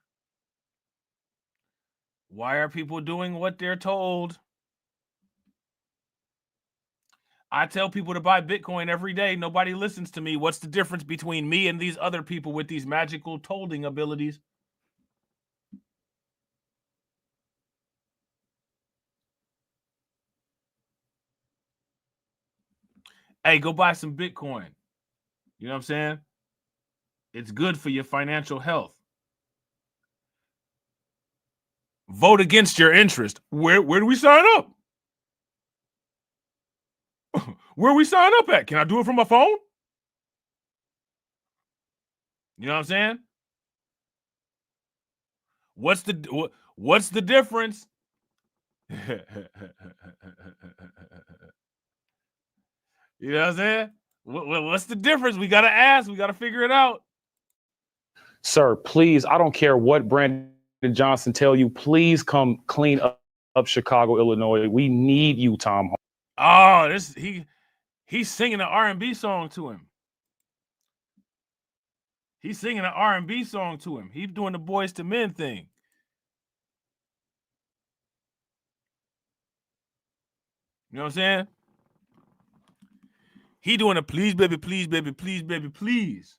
Speaker 1: Why are people doing what they're told? I tell people to buy Bitcoin every day. Nobody listens to me. What's the difference between me and these other people with these magical tolding abilities? Hey, go buy some Bitcoin. You know what I'm saying? It's good for your financial health. Vote against your interest. Where do we sign up? Where we sign up at? Can I do it from my phone? You know what I'm saying? What's the difference? You know what I'm saying? What's the difference? We got to ask. We got to figure it out.
Speaker 25: Sir, please, I don't care what Brandon Johnson tell you. Please come clean up Chicago, Illinois. We need you, Tom.
Speaker 1: Oh, he's singing an R&B song to him. He's singing an R&B song to him. He's doing the Boys to Men thing. You know what I'm saying? He doing a please, baby, please, baby, please, baby, please.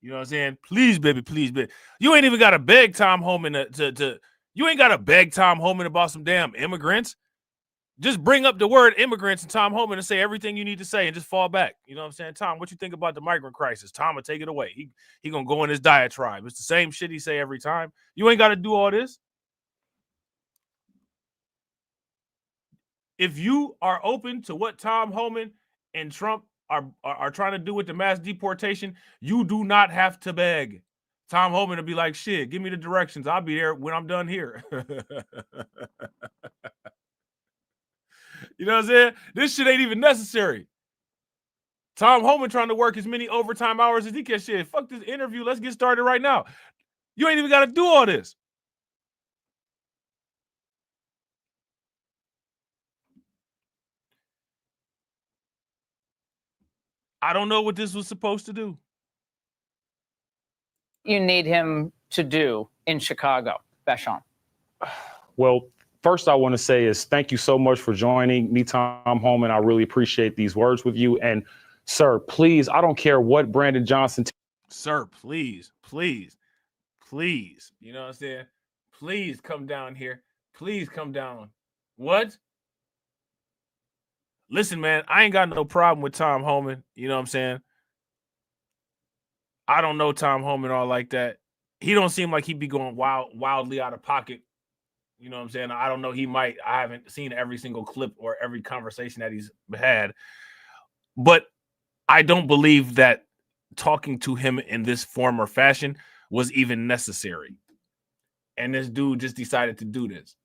Speaker 1: You know what I'm saying? Please, baby, please, baby. You ain't even got to beg Tom Holman you ain't got to beg Tom Holman about some damn immigrants. Just bring up the word immigrants and Tom Holman and say everything you need to say and just fall back. You know what I'm saying? Tom, what you think about the migrant crisis? Tom will take it away. He gonna go in his diatribe. It's the same shit he say every time. You ain't got to do all this. If you are open to what Tom Holman and Trump are trying to do with the mass deportation, you do not have to beg. Tom Holman will be like, shit, give me the directions. I'll be there when I'm done here. You know what I'm saying? This shit ain't even necessary. Tom Holman trying to work as many overtime hours as he can. Shit, fuck this interview. Let's get started right now. You ain't even got to do all this. I don't know what this was supposed to do.
Speaker 10: You need him to do in Chicago, Vashon?
Speaker 25: Well, first I want to say is thank you so much for joining me, Tom Holman. I really appreciate these words with you. And sir, please, I don't care what Brandon Johnson.
Speaker 1: Sir, please, please, please. You know what I'm saying? Please come down here. Please come down. What? Listen, man, I ain't got no problem with Tom Holman. You know what I'm saying? I don't know Tom Holman all like that. He don't seem like he'd be going wildly out of pocket. You know what I'm saying? I don't know. He might. I haven't seen every single clip or every conversation that he's had. But I don't believe that talking to him in this form or fashion was even necessary. And this dude just decided to do this.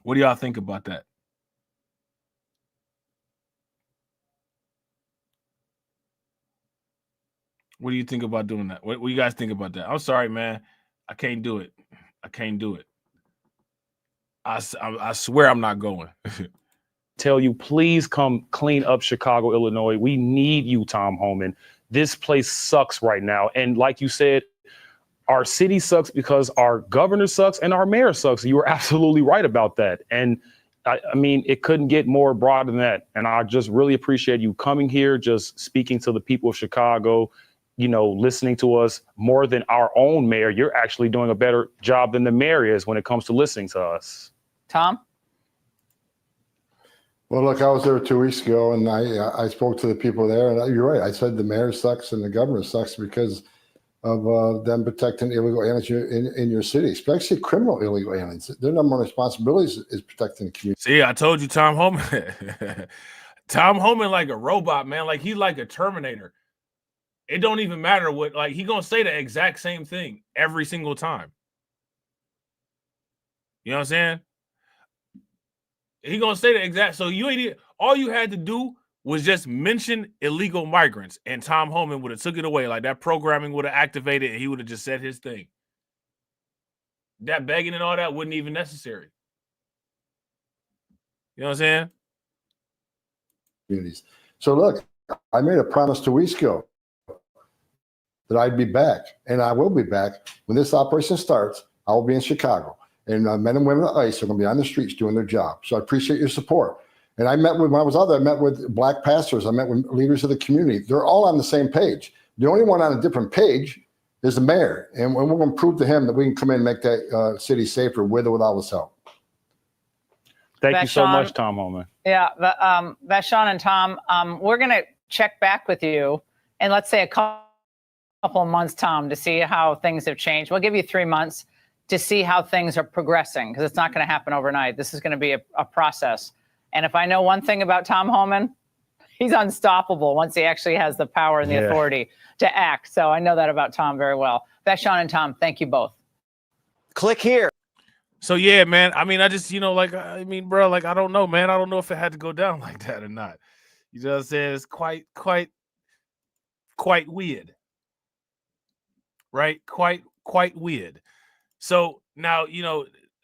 Speaker 1: What do y'all think about that? What do you think about doing that? What do you guys think about that? I'm sorry, man. I can't do it. I can't do it. I swear I'm not going.
Speaker 25: Tell you, please come clean up Chicago, Illinois. We need you, Tom Holman. This place sucks right now. And like you said, our city sucks because our governor sucks and our mayor sucks. You were absolutely right about that. And I mean, it couldn't get more broad than that. And I just really appreciate you coming here, just speaking to the people of Chicago, you know, listening to us more than our own mayor. You're actually doing a better job than the mayor is when it comes to listening to us.
Speaker 10: Tom?
Speaker 5: Well, look, I was there 2 weeks ago and I spoke to the people there, and you're right. I said the mayor sucks and the governor sucks because of them protecting illegal aliens in your city, especially criminal illegal aliens. Their number one responsibility is protecting the community.
Speaker 1: See, I told you, Tom Holman. Tom Holman like a robot, man. Like he's like a Terminator. It don't even matter what, like, he gonna say the exact same thing every single time. You know what I'm saying? He gonna say the exact. So you ain't all you had to do was just mention illegal migrants, and Tom Homan would have took it away. Like that programming would have activated, and he would have just said his thing. That begging and all that wasn't even necessary. You know what I'm saying?
Speaker 5: Communities. So look, I made a promise 2 weeks ago that I'd be back, and I will be back when this operation starts. I will be in Chicago, and men and women at ICE are going to be on the streets doing their job. So I appreciate your support. And I met with, when I was out there, I met with black pastors. I met with leaders of the community. They're all on the same page. The only one on a different page is the mayor. And we're going to prove to him that we can come in and make that city safer with or without his help.
Speaker 25: Thank you so
Speaker 10: Vashon,
Speaker 25: much, Tom Homan.
Speaker 10: Yeah, Vashon and Tom, we're going to check back with you in, let's say, a couple of months, Tom, to see how things have changed. We'll give you 3 months to see how things are progressing, because it's not going to happen overnight. This is going to be a process. And if I know one thing about Tom Homan, he's unstoppable once he actually has the power and the authority to act. So I know that about Tom very well. Vashon and Tom, thank you both.
Speaker 3: Click here.
Speaker 1: So yeah, man. I mean, I just, bro, like, I don't know, man. I don't know if it had to go down like that or not. You know what I'm saying? It's quite weird. Right? Quite weird. So now,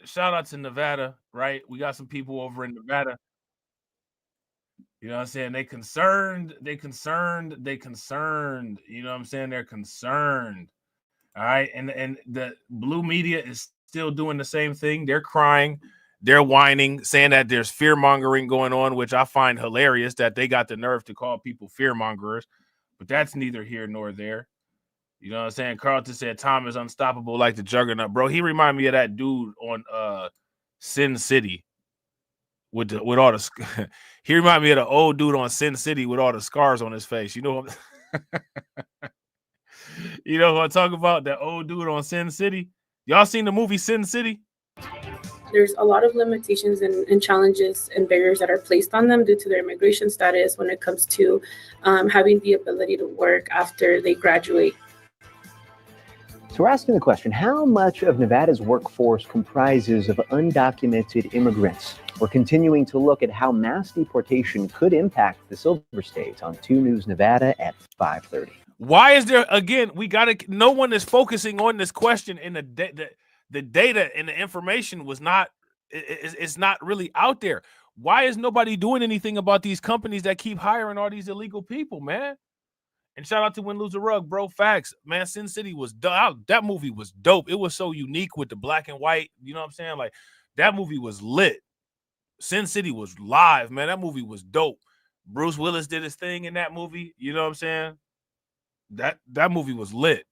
Speaker 1: shout out to Nevada, right? We got some people over in Nevada. You know what I'm saying? They concerned. You know what I'm saying? They're concerned. All right. And the blue media is still doing the same thing. They're crying, they're whining, saying that there's fear mongering going on, which I find hilarious that they got the nerve to call people fear mongers. But that's neither here nor there. You know what I'm saying? Carlton said Tom is unstoppable like the juggernaut. Bro, he reminded me of that dude on Sin City with all the he reminded me of the old dude on Sin City with all the scars on his face. You know you know what I'm talking about? That old dude on Sin City. Y'all seen the movie Sin City?
Speaker 12: There's a lot of limitations and challenges and barriers that are placed on them due to their immigration status when it comes to having the ability to work after they graduate.
Speaker 16: So we're asking the question, how much of Nevada's workforce comprises of undocumented immigrants? We're continuing to look at how mass deportation could impact the Silver State on 2 News Nevada at 5:30.
Speaker 1: Why is there, again, no one is focusing on this question, and the data and the information it's not really out there. Why is nobody doing anything about these companies that keep hiring all these illegal people, man? And shout out to Win Lose a Rug, bro. Facts, man. Sin City was dope. That movie was dope. It was so unique with the black and white. You know what I'm saying? Like, that movie was lit. Sin City was live, man. That movie was dope. Bruce Willis did his thing in that movie. You know what I'm saying? That movie was lit.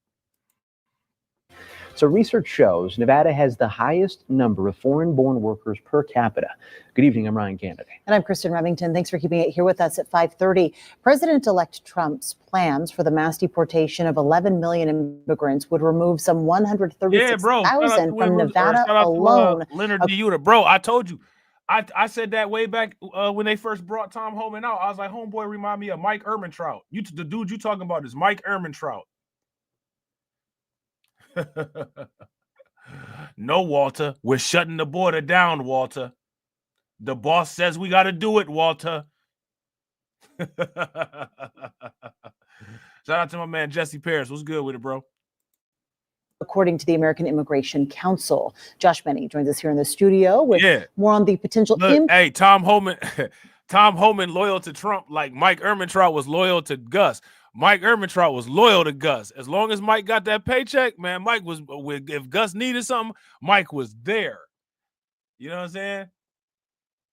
Speaker 16: So research shows Nevada has the highest number of foreign-born workers per capita. Good evening, I'm Ryan Kennedy.
Speaker 17: And I'm Kristen Remington. Thanks for keeping it here with us at 5:30. President-elect Trump's plans for the mass deportation of 11 million immigrants would remove some 136,000 from Nevada alone.
Speaker 1: Leonard DiUta. Bro, I told you. I said that way back when they first brought Tom Homan out. I was like, homeboy, remind me of Mike Ehrmantraut. The dude you talking about is Mike Ehrmantraut. No, Walter, we're shutting the border down, Walter. The boss says we got to do it, Walter. Shout out to my man Jesse Paris. What's good with it, bro?
Speaker 17: According to the American Immigration Council. Josh Benny joins us here in the studio with more on the potential impact.
Speaker 1: Hey, Tom Homan loyal to Trump like Mike Ehrmantraut was loyal to Gus. Mike Ehrmantraut was loyal to Gus. As long as Mike got that paycheck, man, Mike was, if Gus needed something, Mike was there. You know what I'm saying?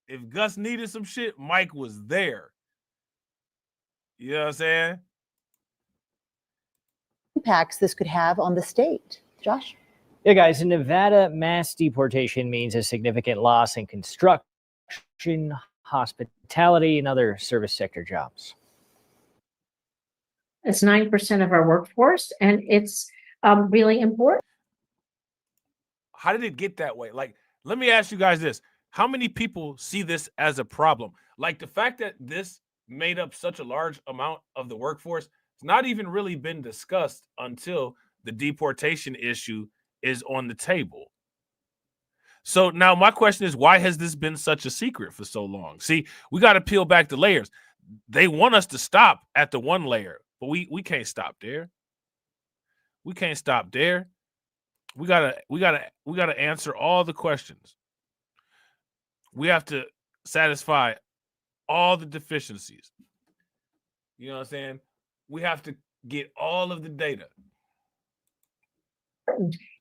Speaker 1: If Gus needed some shit, Mike was there. You know what I'm saying?
Speaker 17: Impacts this could have on the state. Josh?
Speaker 18: Yeah, guys, in Nevada, mass deportation means a significant loss in construction, hospitality, and other service sector jobs.
Speaker 20: It's 9% of our workforce, and it's really important.
Speaker 1: How did it get that way? Like, let me ask you guys this. How many people see this as a problem? Like, the fact that this made up such a large amount of the workforce, it's not even really been discussed until the deportation issue is on the table. So now my question is, why has this been such a secret for so long? See, we got to peel back the layers. They want us to stop at the one layer, but we can't stop there. We can't stop there. We gotta answer all the questions. We have to satisfy all the deficiencies. You know what I'm saying? We have to get all of the data.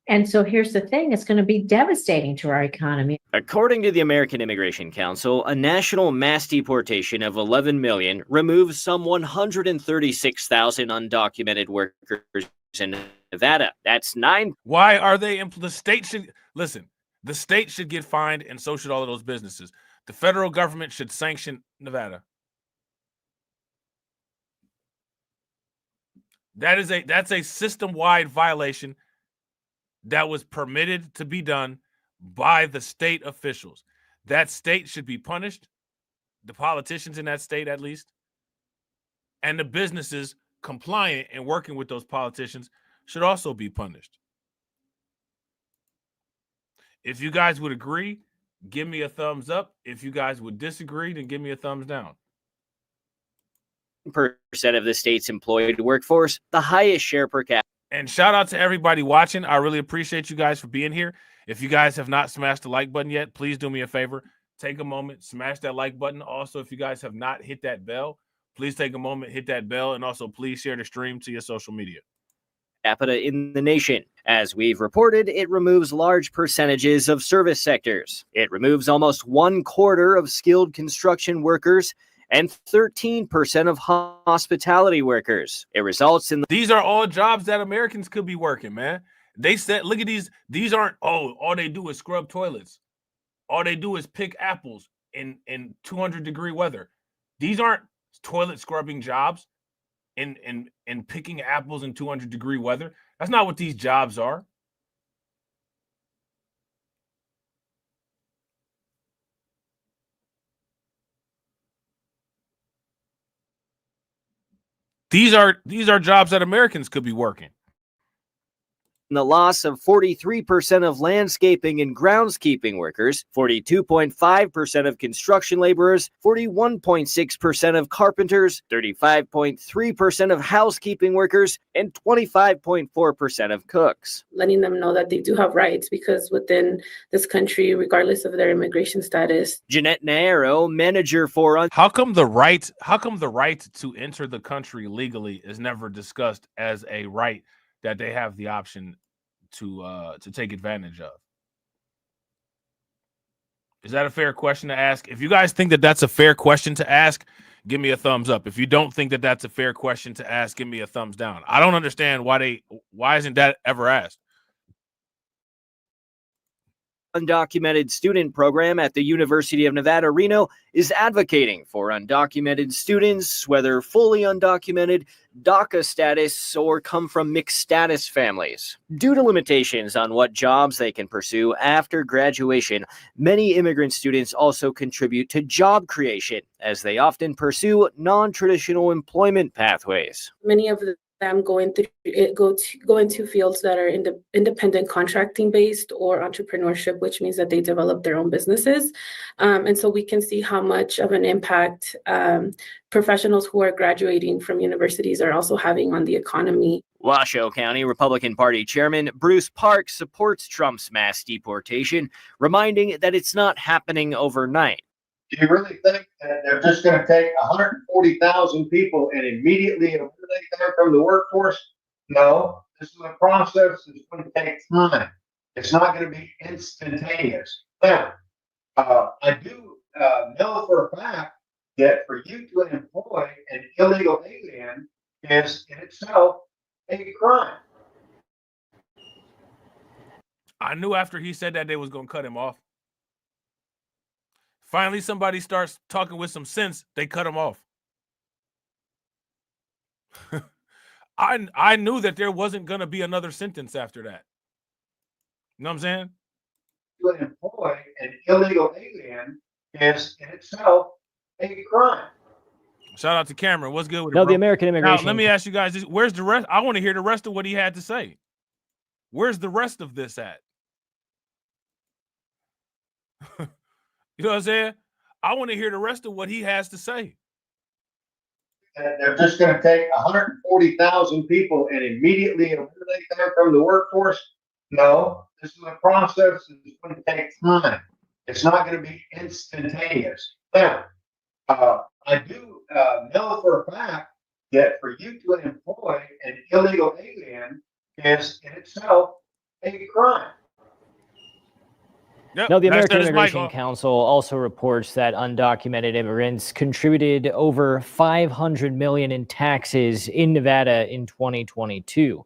Speaker 20: And so here's the thing, it's going to be devastating to our economy.
Speaker 6: According to the American Immigration Council, a national mass deportation of 11 million removes some 136,000 undocumented workers in Nevada. That's 9.
Speaker 1: Why are they? The state should listen. The state should get fined, and so should all of those businesses. The federal government should sanction Nevada. That's a system-wide violation that was permitted to be done by the state officials. That state should be punished, the politicians in that state at least, and the businesses compliant and working with those politicians should also be punished. If you guys would agree, give me a thumbs up. If you guys would disagree, then give me a thumbs down.
Speaker 6: Percent of the state's employed workforce, the highest share per capita.
Speaker 1: And shout out to everybody watching. I really appreciate you guys for being here. If you guys have not smashed the like button yet, please do me a favor. Take a moment, smash that like button. Also, if you guys have not hit that bell, please take a moment, hit that bell, and also please share the stream to your social media.
Speaker 6: Capita in the nation. As we've reported, it removes large percentages of service sectors. It removes almost 1/4 of skilled construction workers and 13% of hospitality workers. It results in
Speaker 1: these are all jobs that Americans could be working, man. They said, look at these aren't, all they do is scrub toilets. All they do is pick apples in 200-degree weather. These aren't toilet scrubbing jobs and picking apples in 200-degree weather. That's not what these jobs are. These are jobs that Americans could be working.
Speaker 6: The loss of 43% of landscaping and groundskeeping workers, 42.5% of construction laborers, 41.6% of carpenters, 35.3% of housekeeping workers, and 25.4% of cooks.
Speaker 12: Letting them know that they do have rights, because within this country, regardless of their immigration status.
Speaker 6: Jeanette Nairo, manager for
Speaker 1: How come the right to enter the country legally is never discussed as a right that they have the option to take advantage of? Is that a fair question to ask? If you guys think that that's a fair question to ask, give me a thumbs up. If you don't think that that's a fair question to ask, give me a thumbs down. I don't understand why isn't that ever asked?
Speaker 6: Undocumented student program at the University of Nevada, Reno is advocating for undocumented students, whether fully undocumented, DACA status, or come from mixed status families. Due to limitations on what jobs they can pursue after graduation, many immigrant students also contribute to job creation, as they often pursue non-traditional employment pathways.
Speaker 12: Many of them go into fields that are independent contracting based or entrepreneurship, which means that they develop their own businesses. And so we can see how much of an impact professionals who are graduating from universities are also having on the economy.
Speaker 6: Washoe County Republican Party Chairman Bruce Parks supports Trump's mass deportation, reminding that it's not happening overnight.
Speaker 7: Do you really think that they're just going to take 140,000 people and immediately eliminate them from the workforce? No, this is a process that's going to take time. It's not going to be instantaneous. Now, I do know for a fact that for you to employ an illegal alien is in itself a crime.
Speaker 1: I knew after he said that they was going to cut him off. Finally, somebody starts talking with some sense, they cut him off. I knew that there wasn't going to be another sentence after that. You know what I'm saying?
Speaker 7: To employ an illegal alien is in itself a crime.
Speaker 1: Shout out to Cameron. What's good with it,
Speaker 18: No,
Speaker 1: bro?
Speaker 18: the American Immigration.
Speaker 1: Now, let me ask you guys this. Where's the rest? I want to hear the rest of what he had to say. Where's the rest of this at? You know what I'm saying? I want to hear the rest of what he has to say.
Speaker 7: They're just going to take 140,000 people and immediately eliminate them from the workforce. No, this is a process that's going to take time. It's not going to be instantaneous. Now, I do know for a fact that for you to employ an illegal alien is in itself a crime.
Speaker 1: Yep,
Speaker 18: No, the American Immigration Council also reports that undocumented immigrants contributed over $500 million in taxes in Nevada in 2022.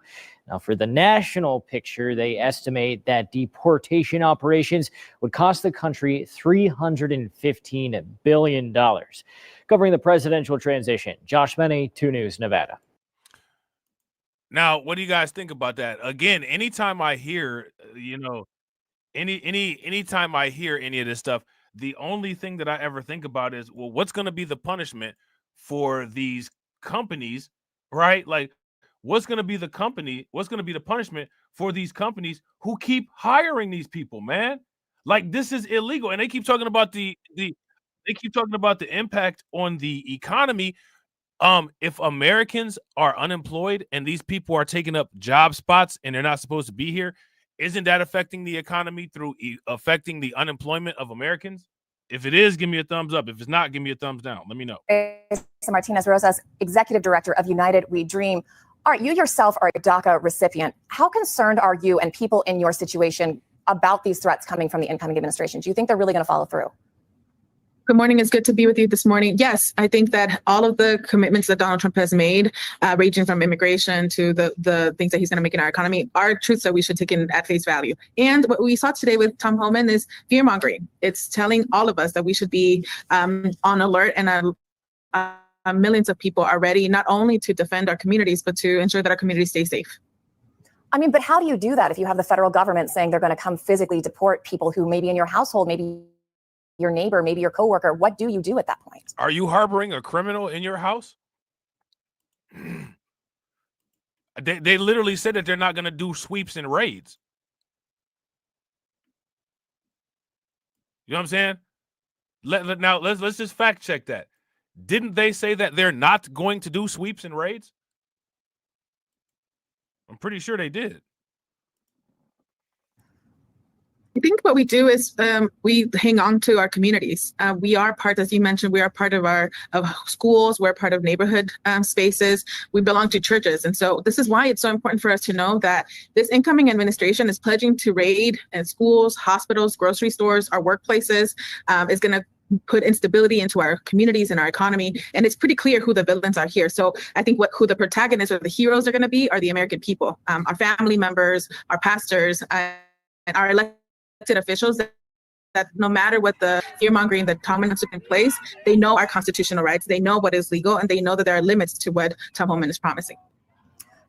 Speaker 18: Now, for the national picture, they estimate that deportation operations would cost the country $315 billion. Covering the presidential transition, Josh Menney, 2 News, Nevada.
Speaker 1: Now, what do you guys think about that? Again, anytime I hear, anytime I hear any of this stuff, the only thing that I ever think about is, well, what's going to be the punishment for these companies, right? Like, what's going to be the punishment for these companies who keep hiring these people, man? Like, this is illegal. And they keep talking about the impact on the economy. If Americans are unemployed and these people are taking up job spots and they're not supposed to be here, isn't that affecting the economy through affecting the unemployment of Americans? If it is, give me a thumbs up. If it's not, give me a thumbs down. Let me know.
Speaker 8: Martinez Rosas, Executive Director of United We Dream. All right, you yourself are a DACA recipient. How concerned are you and people in your situation about these threats coming from the incoming administration? Do you think they're really going to follow through?
Speaker 11: Good morning. It's good to be with you this morning. Yes, I think that all of the commitments that Donald Trump has made, ranging from immigration to the things that he's going to make in our economy, are truths that we should take in at face value. And what we saw today with Tom Homan is fear-mongering. It's telling all of us that we should be on alert, and millions of people are ready not only to defend our communities, but to ensure that our communities stay safe.
Speaker 8: I mean, but how do you do that if you have the federal government saying they're going to come physically deport people who may be in your household, maybe your neighbor, maybe your coworker? What do you do at that point?
Speaker 1: Are you harboring a criminal in your house? They literally said that they're not going to do sweeps and raids. You know what I'm saying? Let's just fact check that. Didn't they say that they're not going to do sweeps and raids? I'm pretty sure they did.
Speaker 11: I think what we do is we hang on to our communities. We are part, as you mentioned, we are part of schools. We're part of neighborhood spaces. We belong to churches. And so this is why it's so important for us to know that this incoming administration is pledging to raid schools, hospitals, grocery stores, our workplaces, is going to put instability into our communities and our economy. And it's pretty clear who the villains are here. So I think who the protagonists or the heroes are going to be are the American people, our family members, our pastors, and our elected officials that no matter what the fear-mongering that Tom Homan has put in place, they know our constitutional rights, they know what is legal, and they know that there are limits to what Tom Homan is promising.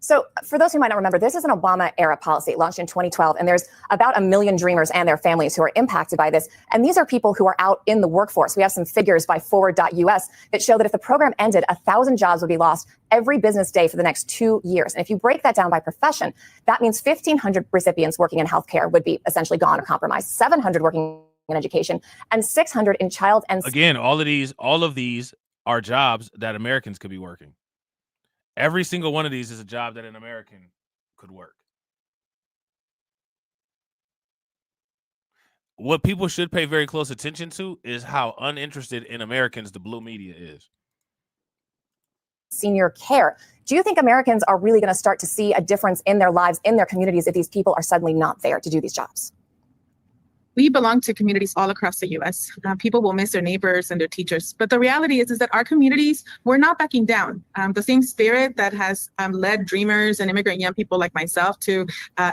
Speaker 8: So for those who might not remember, this is an Obama-era policy launched in 2012, and there's about 1 million dreamers and their families who are impacted by this. And these are people who are out in the workforce. We have some figures by forward.us that show that if the program ended, 1,000 jobs would be lost every business day for the next 2 years. And if you break that down by profession, that means 1,500 recipients working in healthcare would be essentially gone or compromised, 700 working in education, and 600 in child and...
Speaker 1: Again, all of these are jobs that Americans could be working. Every single one of these is a job that an American could work. What people should pay very close attention to is how uninterested in Americans the blue media is.
Speaker 8: Senior care. Do you think Americans are really going to start to see a difference in their lives, in their communities, if these people are suddenly not there to do these jobs?
Speaker 11: We belong to communities all across the U.S. People will miss their neighbors and their teachers. But the reality is that our communities, we're not backing down. The same spirit that has led dreamers and immigrant young people like myself to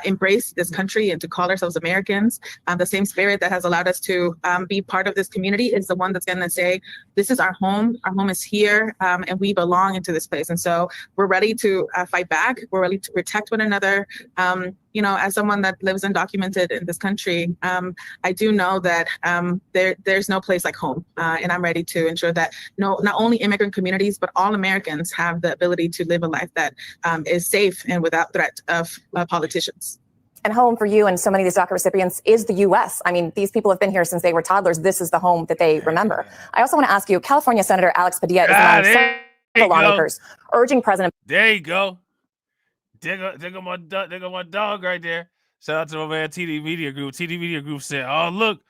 Speaker 11: embrace this country and to call ourselves Americans, the same spirit that has allowed us to be part of this community is the one that's going to say, this is our home is here, and we belong into this place. And so we're ready to fight back. We're ready to protect one another. As someone that lives undocumented in this country, I do know that there's no place like home. And I'm ready to ensure that not only immigrant communities, but all Americans have the ability to live a life that is safe and without threat of politicians.
Speaker 8: And home for you and so many of these DACA recipients is the U.S. I mean, these people have been here since they were toddlers. This is the home that they remember. I also want to ask you, California Senator Alex Padilla is among several lawmakers urging President.
Speaker 1: There you go. There go my dog right there. Shout out to my man TD Media Group. TD Media Group said, "Oh, look,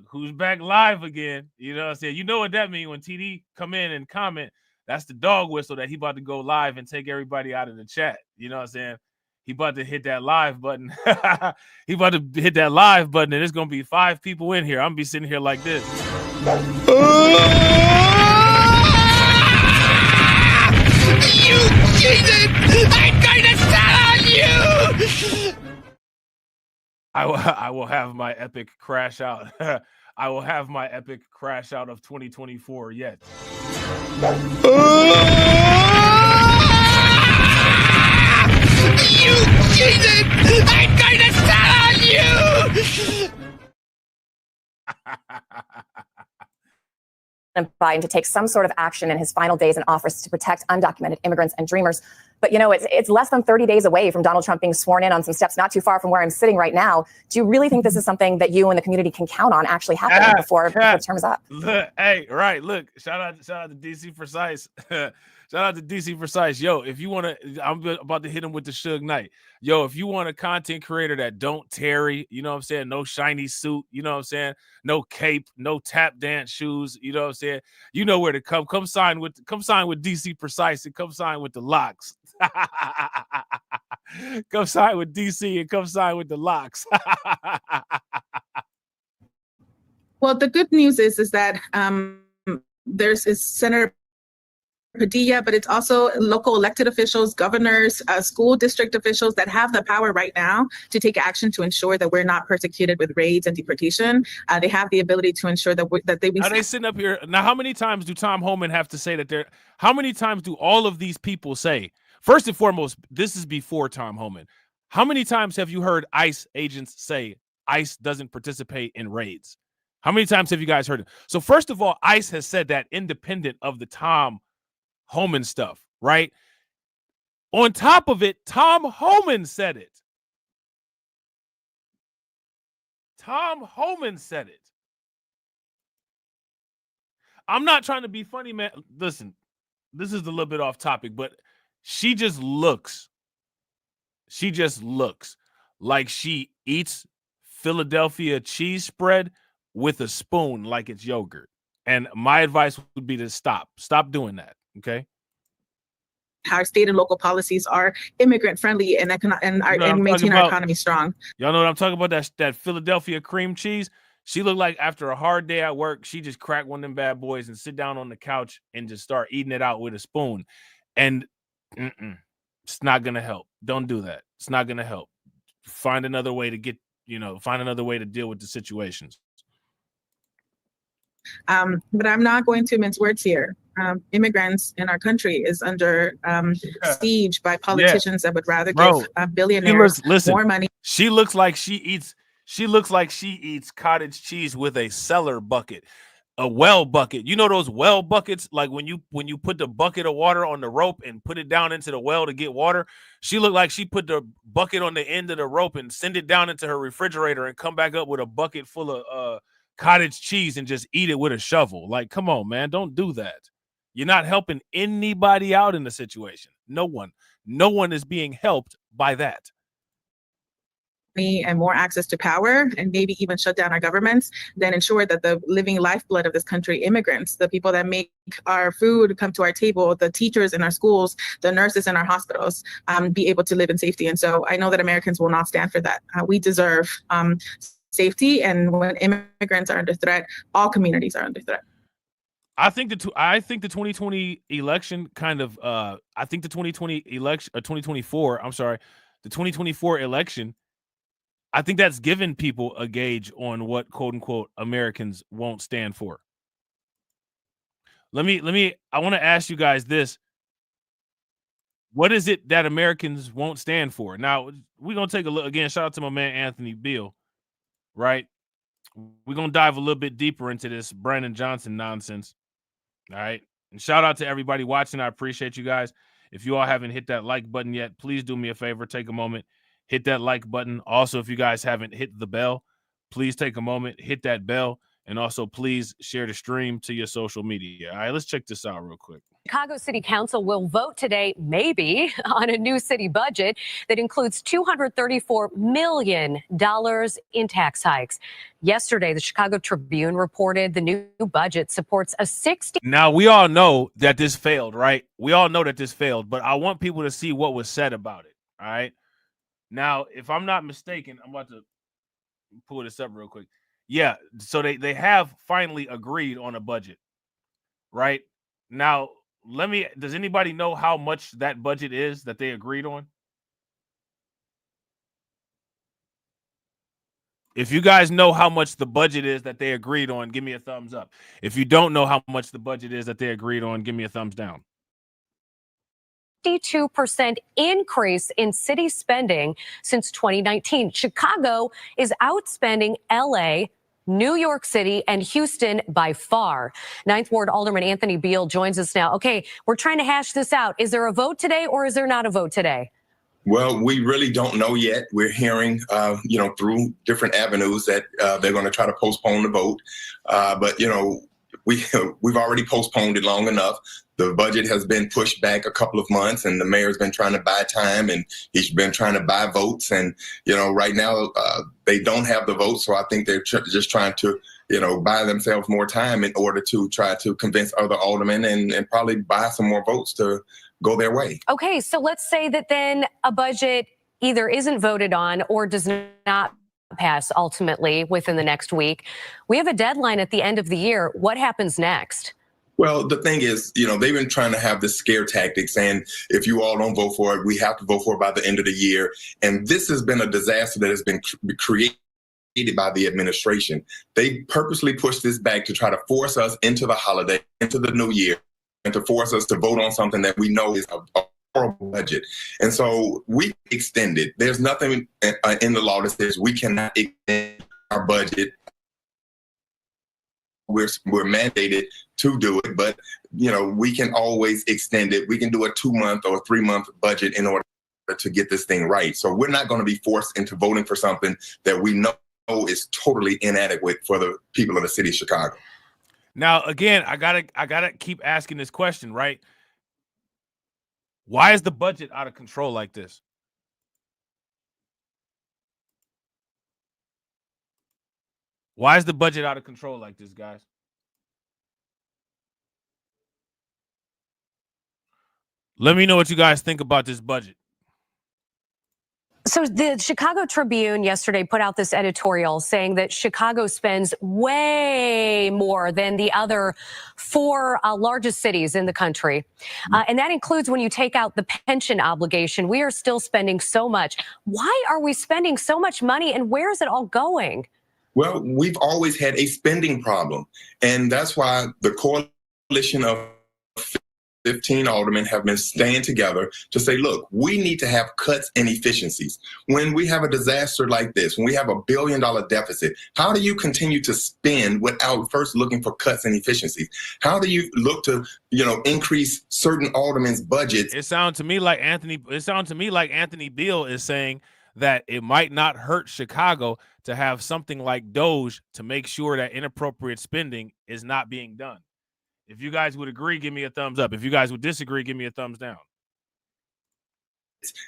Speaker 1: who's back live again?" You know what I'm saying? You know what that means when TD come in and comment. That's the dog whistle that he about to go live and take everybody out of the chat. You know what I'm saying? He about to hit that live button. He about to hit that live button, and there's gonna be 5 people in here. I'm gonna be sitting here like this.
Speaker 4: You cheated! I'm going to tell on you!
Speaker 1: I will have my epic crash out. I will have my epic crash out of 2024 yet.
Speaker 4: You cheated! I'm going to tell on you!
Speaker 8: Biden to take some sort of action in his final days in office to protect undocumented immigrants and dreamers. But, you know, it's less than 30 days away from Donald Trump being sworn in on some steps not too far from where I'm sitting right now. Do you really think this is something that you and the community can count on actually happening before the term is up?
Speaker 1: Look, hey, right. Look, shout out to DC Precise. Shout out to DC Precise. Yo, if you want to, I'm about to hit him with the Suge Knight. Yo, if you want a content creator that don't tarry, you know what I'm saying? No shiny suit, you know what I'm saying? No cape, no tap dance shoes, you know what I'm saying? You know where to come. Come sign with DC Precise and come sign with the locks. Come sign with DC and come sign with the locks.
Speaker 11: Well, the good news is that there's Senator Padilla, but it's also local elected officials, governors, school district officials that have the power right now to take action to ensure that we're not persecuted with raids and deportation. They have the ability to ensure that
Speaker 1: Are they sitting up here now? How many times do Tom Homan have to say that they're? How many times do all of these people say? First and foremost, this is before Tom Homan. How many times have you heard ICE agents say ICE doesn't participate in raids? How many times have you guys heard it? So first of all, ICE has said that independent of the Tom Homan stuff, right? On top of it, Tom Homan said it. Tom Homan said it. I'm not trying to be funny, man. Listen, this is a little bit off topic, but she just looks like she eats Philadelphia cheese spread with a spoon like it's yogurt. And my advice would be to stop doing that. Okay.
Speaker 11: Our state and local policies are immigrant friendly and maintain our economy strong.
Speaker 1: Y'all know what I'm talking about? That Philadelphia cream cheese. She looked like after a hard day at work, she just cracked one of them bad boys and sit down on the couch and just start eating it out with a spoon. And it's not gonna help. Don't do that. It's not gonna help. Find another way to deal with the situations.
Speaker 11: But I'm not going to mince words here. Immigrants in our country is under siege by politicians that would rather give billionaires more money.
Speaker 1: She looks like she eats cottage cheese with a cellar bucket, a well bucket. You know those well buckets, like when you put the bucket of water on the rope and put it down into the well to get water. She looked like she put the bucket on the end of the rope and send it down into her refrigerator and come back up with a bucket full of cottage cheese and just eat it with a shovel. Like, come on, man, don't do that. You're not helping anybody out in the situation. No one is being helped by that.
Speaker 11: And more access to power and maybe even shut down our governments, then ensure that the living lifeblood of this country, immigrants, the people that make our food come to our table, the teachers in our schools, the nurses in our hospitals, be able to live in safety. And so I know that Americans will not stand for that. We deserve safety. And when immigrants are under threat, all communities are under threat.
Speaker 1: I think the 2020 election kind of I think the 2024, I'm sorry, the 2024 election, I think that's given people a gauge on what quote unquote Americans won't stand for. I want to ask you guys this. What is it that Americans won't stand for? Now, we're going to take a look again. Shout out to my man, Anthony Beal, right? We're going to dive a little bit deeper into this Brandon Johnson nonsense. All right. And shout out to everybody watching. I appreciate you guys. If you all haven't hit that like button yet, please do me a favor. Take a moment, hit that like button. Also, if you guys haven't hit the bell, please take a moment, hit that bell, and also please share the stream to your social media. All right, let's check this out real quick.
Speaker 9: Chicago City Council will vote today, maybe, on a new city budget that includes $234 million in tax hikes. Yesterday, the Chicago Tribune reported the new budget supports a 60.
Speaker 1: Now, we all know that this failed, right? We all know that this failed, but I want people to see what was said about it, all right? Now, if I'm not mistaken, I'm about to pull this up real quick. Yeah, so they have finally agreed on a budget, right? Now, does anybody know how much that budget is that they agreed on? If you guys know how much the budget is that they agreed on, give me a thumbs up. If you don't know how much the budget is that they agreed on, give me a thumbs down.
Speaker 9: 52% increase in city spending since 2019. Chicago is outspending LA, New York City, and Houston by far. Ninth Ward Alderman Anthony Beal joins us now. Okay, we're trying to hash this out. Is there a vote today or is there not a vote today?
Speaker 2: Well, we really don't know yet. We're hearing, through different avenues that they're going to try to postpone the vote. But we've already postponed it long enough. The budget has been pushed back a couple of months, and the mayor's been trying to buy time, and he's been trying to buy votes. And, right now they don't have the votes. So I think they're just trying to, buy themselves more time in order to try to convince other aldermen and probably buy some more votes to go their way.
Speaker 9: Okay, so let's say that then a budget either isn't voted on or does not pass ultimately within the next week. We have a deadline at the end of the year. What happens next?
Speaker 2: Well, the thing is, they've been trying to have this scare tactic saying, if you all don't vote for it, we have to vote for it by the end of the year. And this has been a disaster that has been created by the administration. They purposely pushed this back to try to force us into the holiday, into the new year, and to force us to vote on something that we know is a horrible budget. And so we extended. There's nothing in the law that says we cannot extend our budget. We're mandated to do it, but we can always extend it. We can do a 2-month or a 3-month budget in order to get this thing right. So we're not going to be forced into voting for something that we know is totally inadequate for the people of the city of Chicago.
Speaker 1: Now, again, I gotta keep asking this question, right? Why is the budget out of control like this? Why is the budget out of control like this, guys? Let me know what you guys think about this budget.
Speaker 9: So the Chicago Tribune yesterday put out this editorial saying that Chicago spends way more than the other 4 largest cities in the country. And that includes when you take out the pension obligation. We are still spending so much. Why are we spending so much money, and where is it all going?
Speaker 2: Well, we've always had a spending problem. And that's why the coalition of 15 aldermen have been staying together to say, look, we need to have cuts and efficiencies. When we have a disaster like this, when we have $1 billion deficit, how do you continue to spend without first looking for cuts and efficiencies? How do you look to, increase certain aldermen's budgets?
Speaker 1: It sounds to me like Anthony Beal is saying that it might not hurt Chicago to have something like Doge to make sure that inappropriate spending is not being done. If you guys would agree, give me a thumbs up. If you guys would disagree, give me a thumbs down.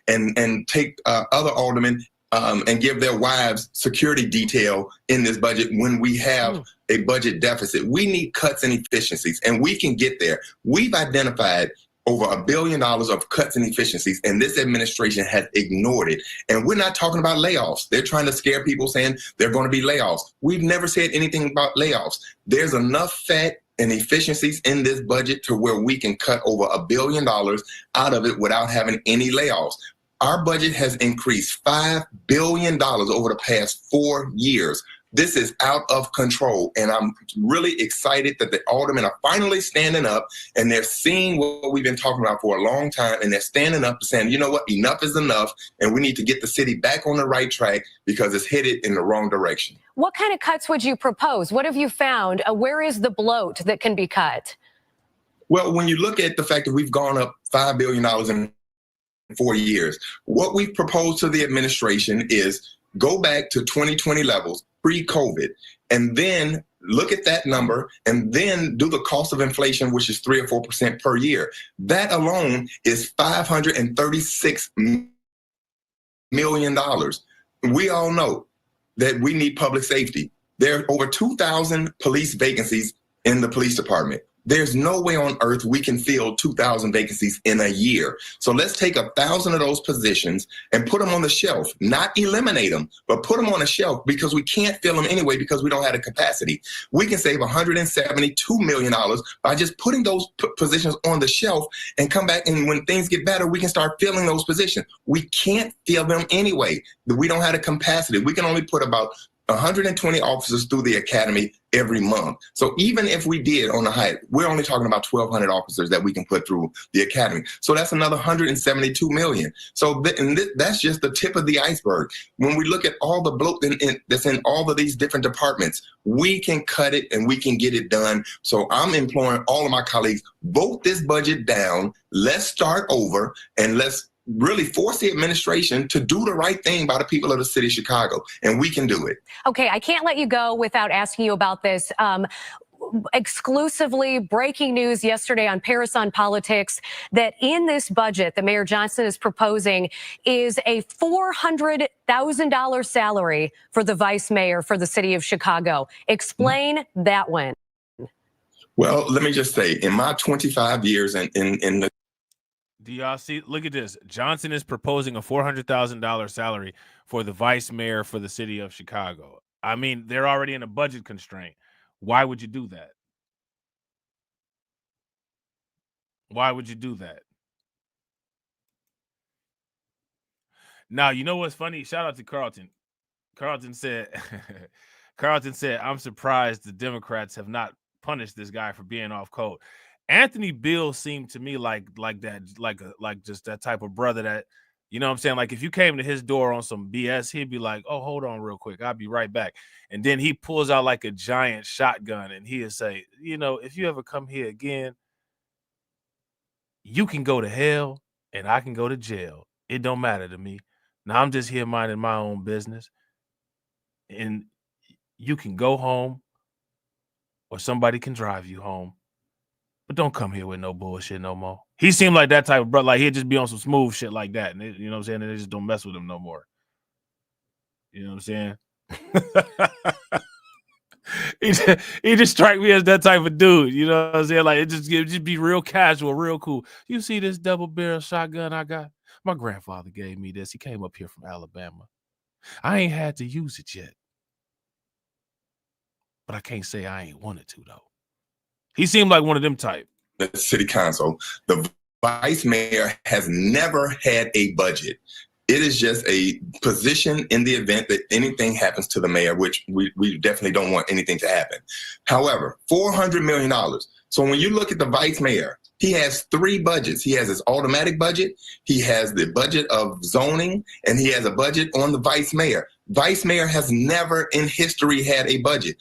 Speaker 2: And take other aldermen and give their wives security detail in this budget when we have a budget deficit. We need cuts and efficiencies, and we can get there. We've identified over $1 billion of cuts and efficiencies, and this administration has ignored it. And we're not talking about layoffs. They're trying to scare people saying they're going to be layoffs. We've never said anything about layoffs. There's enough fat and efficiencies in this budget to where we can cut over $1 billion out of it without having any layoffs. Our budget has increased $5 billion over the past 4 years. This is out of control, and I'm really excited that the aldermen are finally standing up, and they're seeing what we've been talking about for a long time, and they're standing up and saying, you know what, enough is enough, and we need to get the city back on the right track because it's headed in the wrong direction.
Speaker 9: What kind of cuts would you propose? What have you found? Where is the bloat that can be cut?
Speaker 2: Well, when you look at the fact that we've gone up $5 billion in 4 years. What we've proposed to the administration is go back to 2020 levels, pre-COVID, and then look at that number and then do the cost of inflation, which is 3 or 4% per year. That alone is $536 million. We all know that we need public safety. There are over 2,000 police vacancies in the police department. There's no way on earth we can fill 2,000 vacancies in a year. So let's take 1,000 of those positions and put them on the shelf, not eliminate them, but put them on the shelf because we can't fill them anyway because we don't have the capacity. We can save $172 million by just putting those positions on the shelf and come back, and when things get better, we can start filling those positions. We can't fill them anyway. We don't have the capacity. We can only put about 120 officers through the academy every month. So even if we did on the height, we're only talking about 1,200 officers that we can put through the academy. So that's another 172 million. So that's just the tip of the iceberg. When we look at all the bloat that's in all of these different departments, we can cut it and we can get it done. So I'm imploring all of my colleagues, vote this budget down. Let's start over and let's really force the administration to do the right thing by the people of the city of Chicago, and we can do it.
Speaker 9: Okay, I can't let you go without asking you about this. Exclusively breaking news yesterday on Paris on Politics that in this budget that Mayor Johnson is proposing is a $400,000 salary for the vice mayor for the city of Chicago. Explain that one.
Speaker 2: Well, let me just say, in my 25 years in the
Speaker 1: Do y'all see? Look at this. Johnson is proposing a $400,000 salary for the vice mayor for the city of Chicago. I mean, they're already in a budget constraint. Why would you do that? Why would you do that? Now, you know what's funny? Shout out to Carlton. Carlton said, I'm surprised the Democrats have not punished this guy for being off code. Anthony Bill seemed to me like just that type of brother that, you know what I'm saying? Like if you came to his door on some BS, he'd be like, oh, hold on real quick. I'll be right back. And then he pulls out like a giant shotgun and he'll say, you know, if you ever come here again, you can go to hell and I can go to jail. It don't matter to me. Now I'm just here minding my own business. And you can go home or somebody can drive you home. But don't come here with no bullshit no more. He seemed like that type of brother. Like he'd just be on some smooth shit like that. And you know what I'm saying? And they just don't mess with him no more. You know what I'm saying? he just strike me as that type of dude. You know what I'm saying? Like it just be real casual, real cool. You see this double barrel shotgun I got? My grandfather gave me this. He came up here from Alabama. I ain't had to use it yet. But I can't say I ain't wanted to though. He seemed like one of them type.
Speaker 2: The city council, the vice mayor has never had a budget. It is just a position in the event that anything happens to the mayor, which we definitely don't want anything to happen. However, $400 million. So when you look at the vice mayor, he has 3 budgets. He has his automatic budget, he has the budget of zoning, and he has a budget on the vice mayor. Vice mayor has never in history had a budget.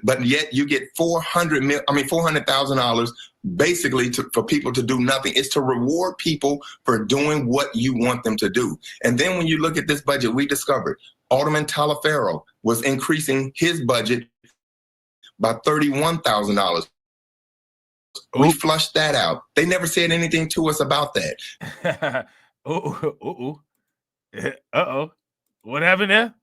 Speaker 2: But yet you get $400,000 basically for people to do nothing. It's to reward people for doing what you want them to do. And then when you look at this budget, we discovered Alderman Talaferro was increasing his budget by $31,000. We flushed that out. They never said anything to us about that.
Speaker 1: Uh-oh. What happened there?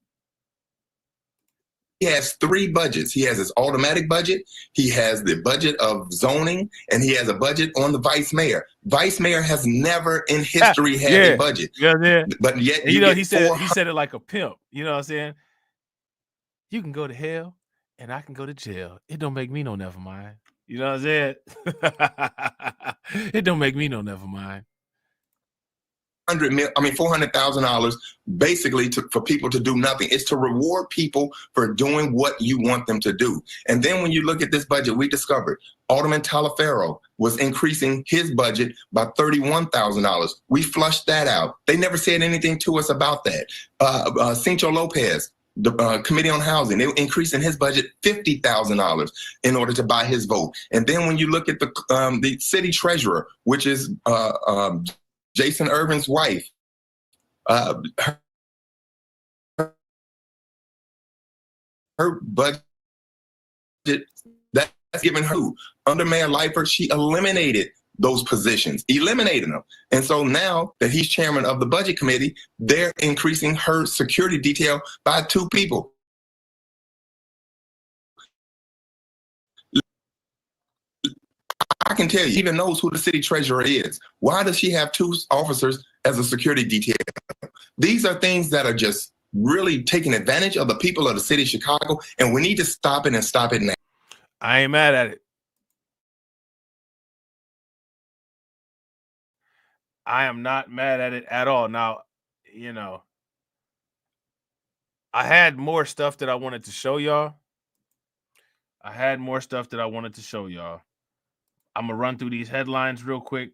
Speaker 2: He has 3 budgets. He has his automatic budget, he has the budget of zoning, and he has a budget on the vice mayor. Vice mayor has never in history had a budget.
Speaker 1: Yeah.
Speaker 2: But yet,
Speaker 1: you know, he said it like a pimp. You know what I'm saying? You can go to hell and I can go to jail. It don't make me no never mind. You know what I'm saying? It don't make me no never mind.
Speaker 2: $400,000 basically for people to do nothing. It's to reward people for doing what you want them to do. And then when you look at this budget, we discovered Alderman Talaferro was increasing his budget by $31,000. We flushed that out. They never said anything to us about that. Cincho Lopez, the Committee on Housing, they were increasing his budget $50,000 in order to buy his vote. And then when you look at the city treasurer, which is Jason Irvin's wife, her budget, that's given her. Under Mayor Lightford, she eliminated those positions, eliminating them. And so now that he's chairman of the budget committee, they're increasing her security detail by 2 people. I can tell you, even knows who the city treasurer is. Why does she have 2 officers as a security detail? These are things that are just really taking advantage of the people of the city of Chicago, and we need to stop it and stop it now.
Speaker 1: I ain't mad at it. I am not mad at it at all. Now, you know, I had more stuff that I wanted to show y'all. I'm going to run through these headlines real quick.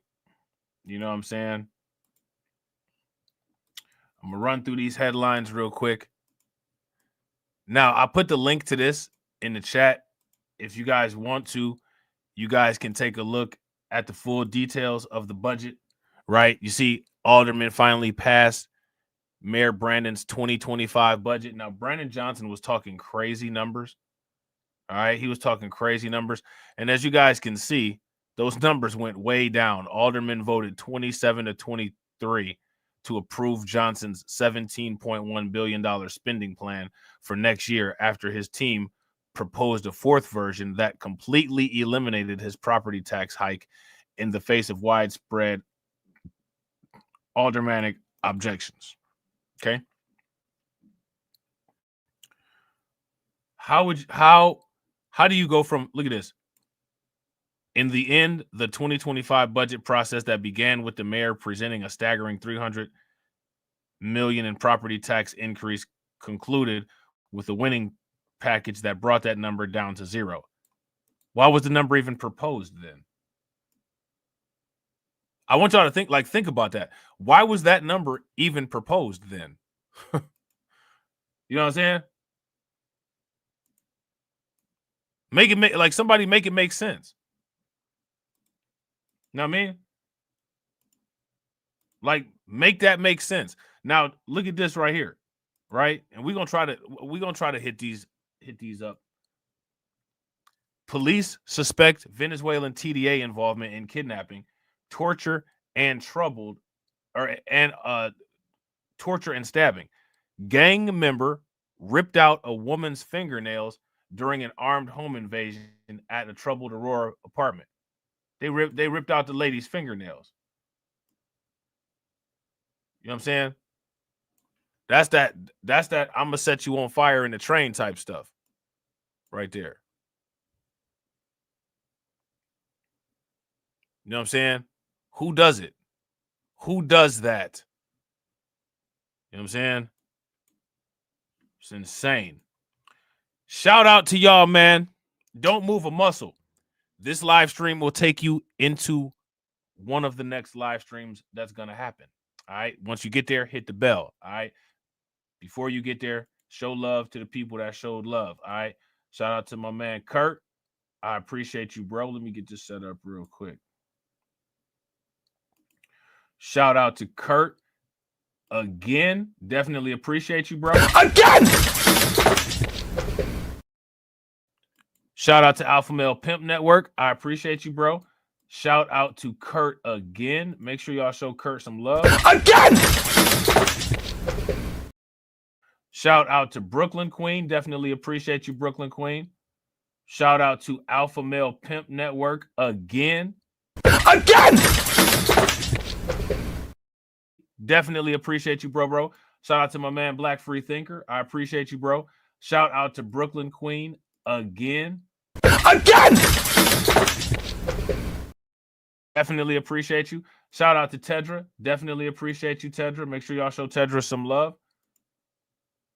Speaker 1: You know what I'm saying? I'm going to run through these headlines real quick. Now, I put the link to this in the chat. If you guys want to, you guys can take a look at the full details of the budget, right? You see, Alderman finally passed Mayor Brandon's 2025 budget. Now, Brandon Johnson was talking crazy numbers. All right, he was talking crazy numbers. And as you guys can see, those numbers went way down. Alderman voted 27 to 23 to approve Johnson's $17.1 billion spending plan for next year after his team proposed a 4th version that completely eliminated his property tax hike in the face of widespread aldermanic objections. Okay. How do you go from, look at this. In the end, the 2025 budget process that began with the mayor presenting a staggering $300 million in property tax increase concluded with a winning package that brought that number down to 0. Why was the number even proposed then? I want y'all to think about that. Why was that number even proposed then? You know what I'm saying? Make it make sense. You know what I mean? Like, make that make sense. Now, look at this right here, right? And we're gonna try to hit these up. Police suspect Venezuelan TDA involvement in kidnapping, torture, and torture and stabbing. Gang member ripped out a woman's fingernails during an armed home invasion at a troubled Aurora apartment. They ripped out the lady's fingernails. You know what I'm saying? That's that I'm gonna set you on fire in the train type stuff right there. You know what I'm saying? Who does it? Who does that? You know what I'm saying? It's insane. Shout out to y'all, man. Don't move a muscle. This live stream will take you into one of the next live streams that's going to happen. All right. Once you get there, hit the bell. All right. Before you get there, show love to the people that showed love. All right. Shout out to my man, Kurt. I appreciate you, bro. Let me get this set up real quick. Shout out to Kurt again. Definitely appreciate you, bro. Again. Shout out to Alpha Male Pimp Network. I appreciate you, bro. Shout out to Kurt again. Make sure y'all show Kurt some love. Again! Shout out to Brooklyn Queen. Definitely appreciate you, Brooklyn Queen. Shout out to Alpha Male Pimp Network again. Again! Definitely appreciate you, bro. Shout out to my man, Black Free Thinker. I appreciate you, bro. Shout out to Brooklyn Queen again. Again! Definitely appreciate you. Shout out to Tedra. Definitely appreciate you, Tedra. Make sure y'all show Tedra some love.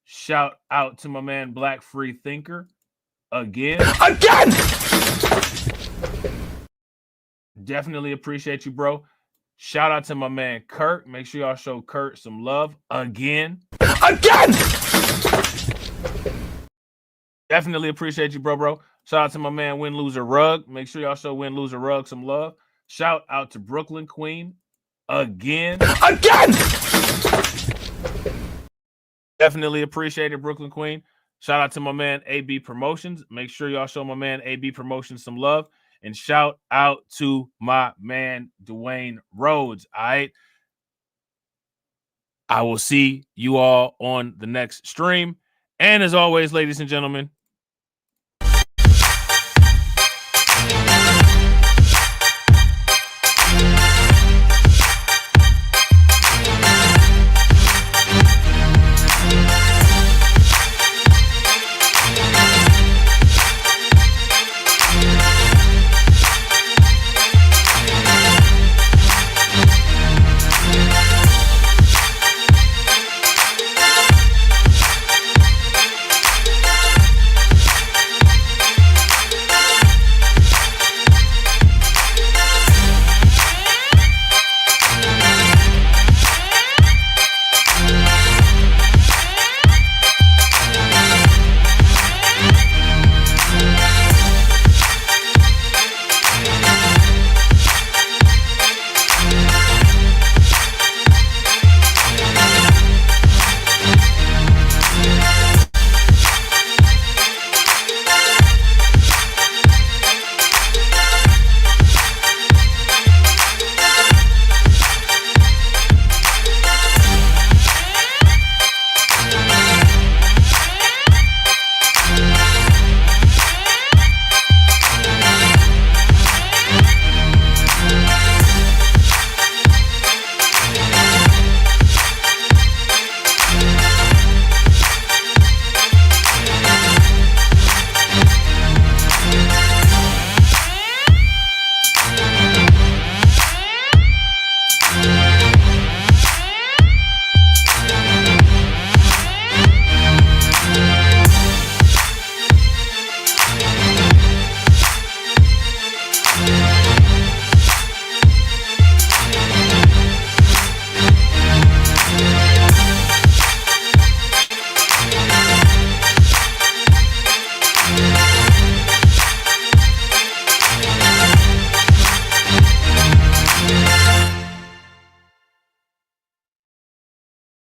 Speaker 1: Shout out to my man, Black Free Thinker again. Again! Definitely appreciate you, bro. Shout out to my man, Kurt. Make sure y'all show Kurt some love again. Again! Definitely appreciate you, bro. Shout out to my man, Win Loser Rug. Make sure y'all show Win Loser Rug some love. Shout out to Brooklyn Queen again.
Speaker 4: Again!
Speaker 1: Definitely appreciate it, Brooklyn Queen. Shout out to my man AB Promotions. Make sure y'all show my man AB Promotions some love. And shout out to my man Dwayne Rhodes. All right. I will see you all on the next stream. And as always, ladies and gentlemen,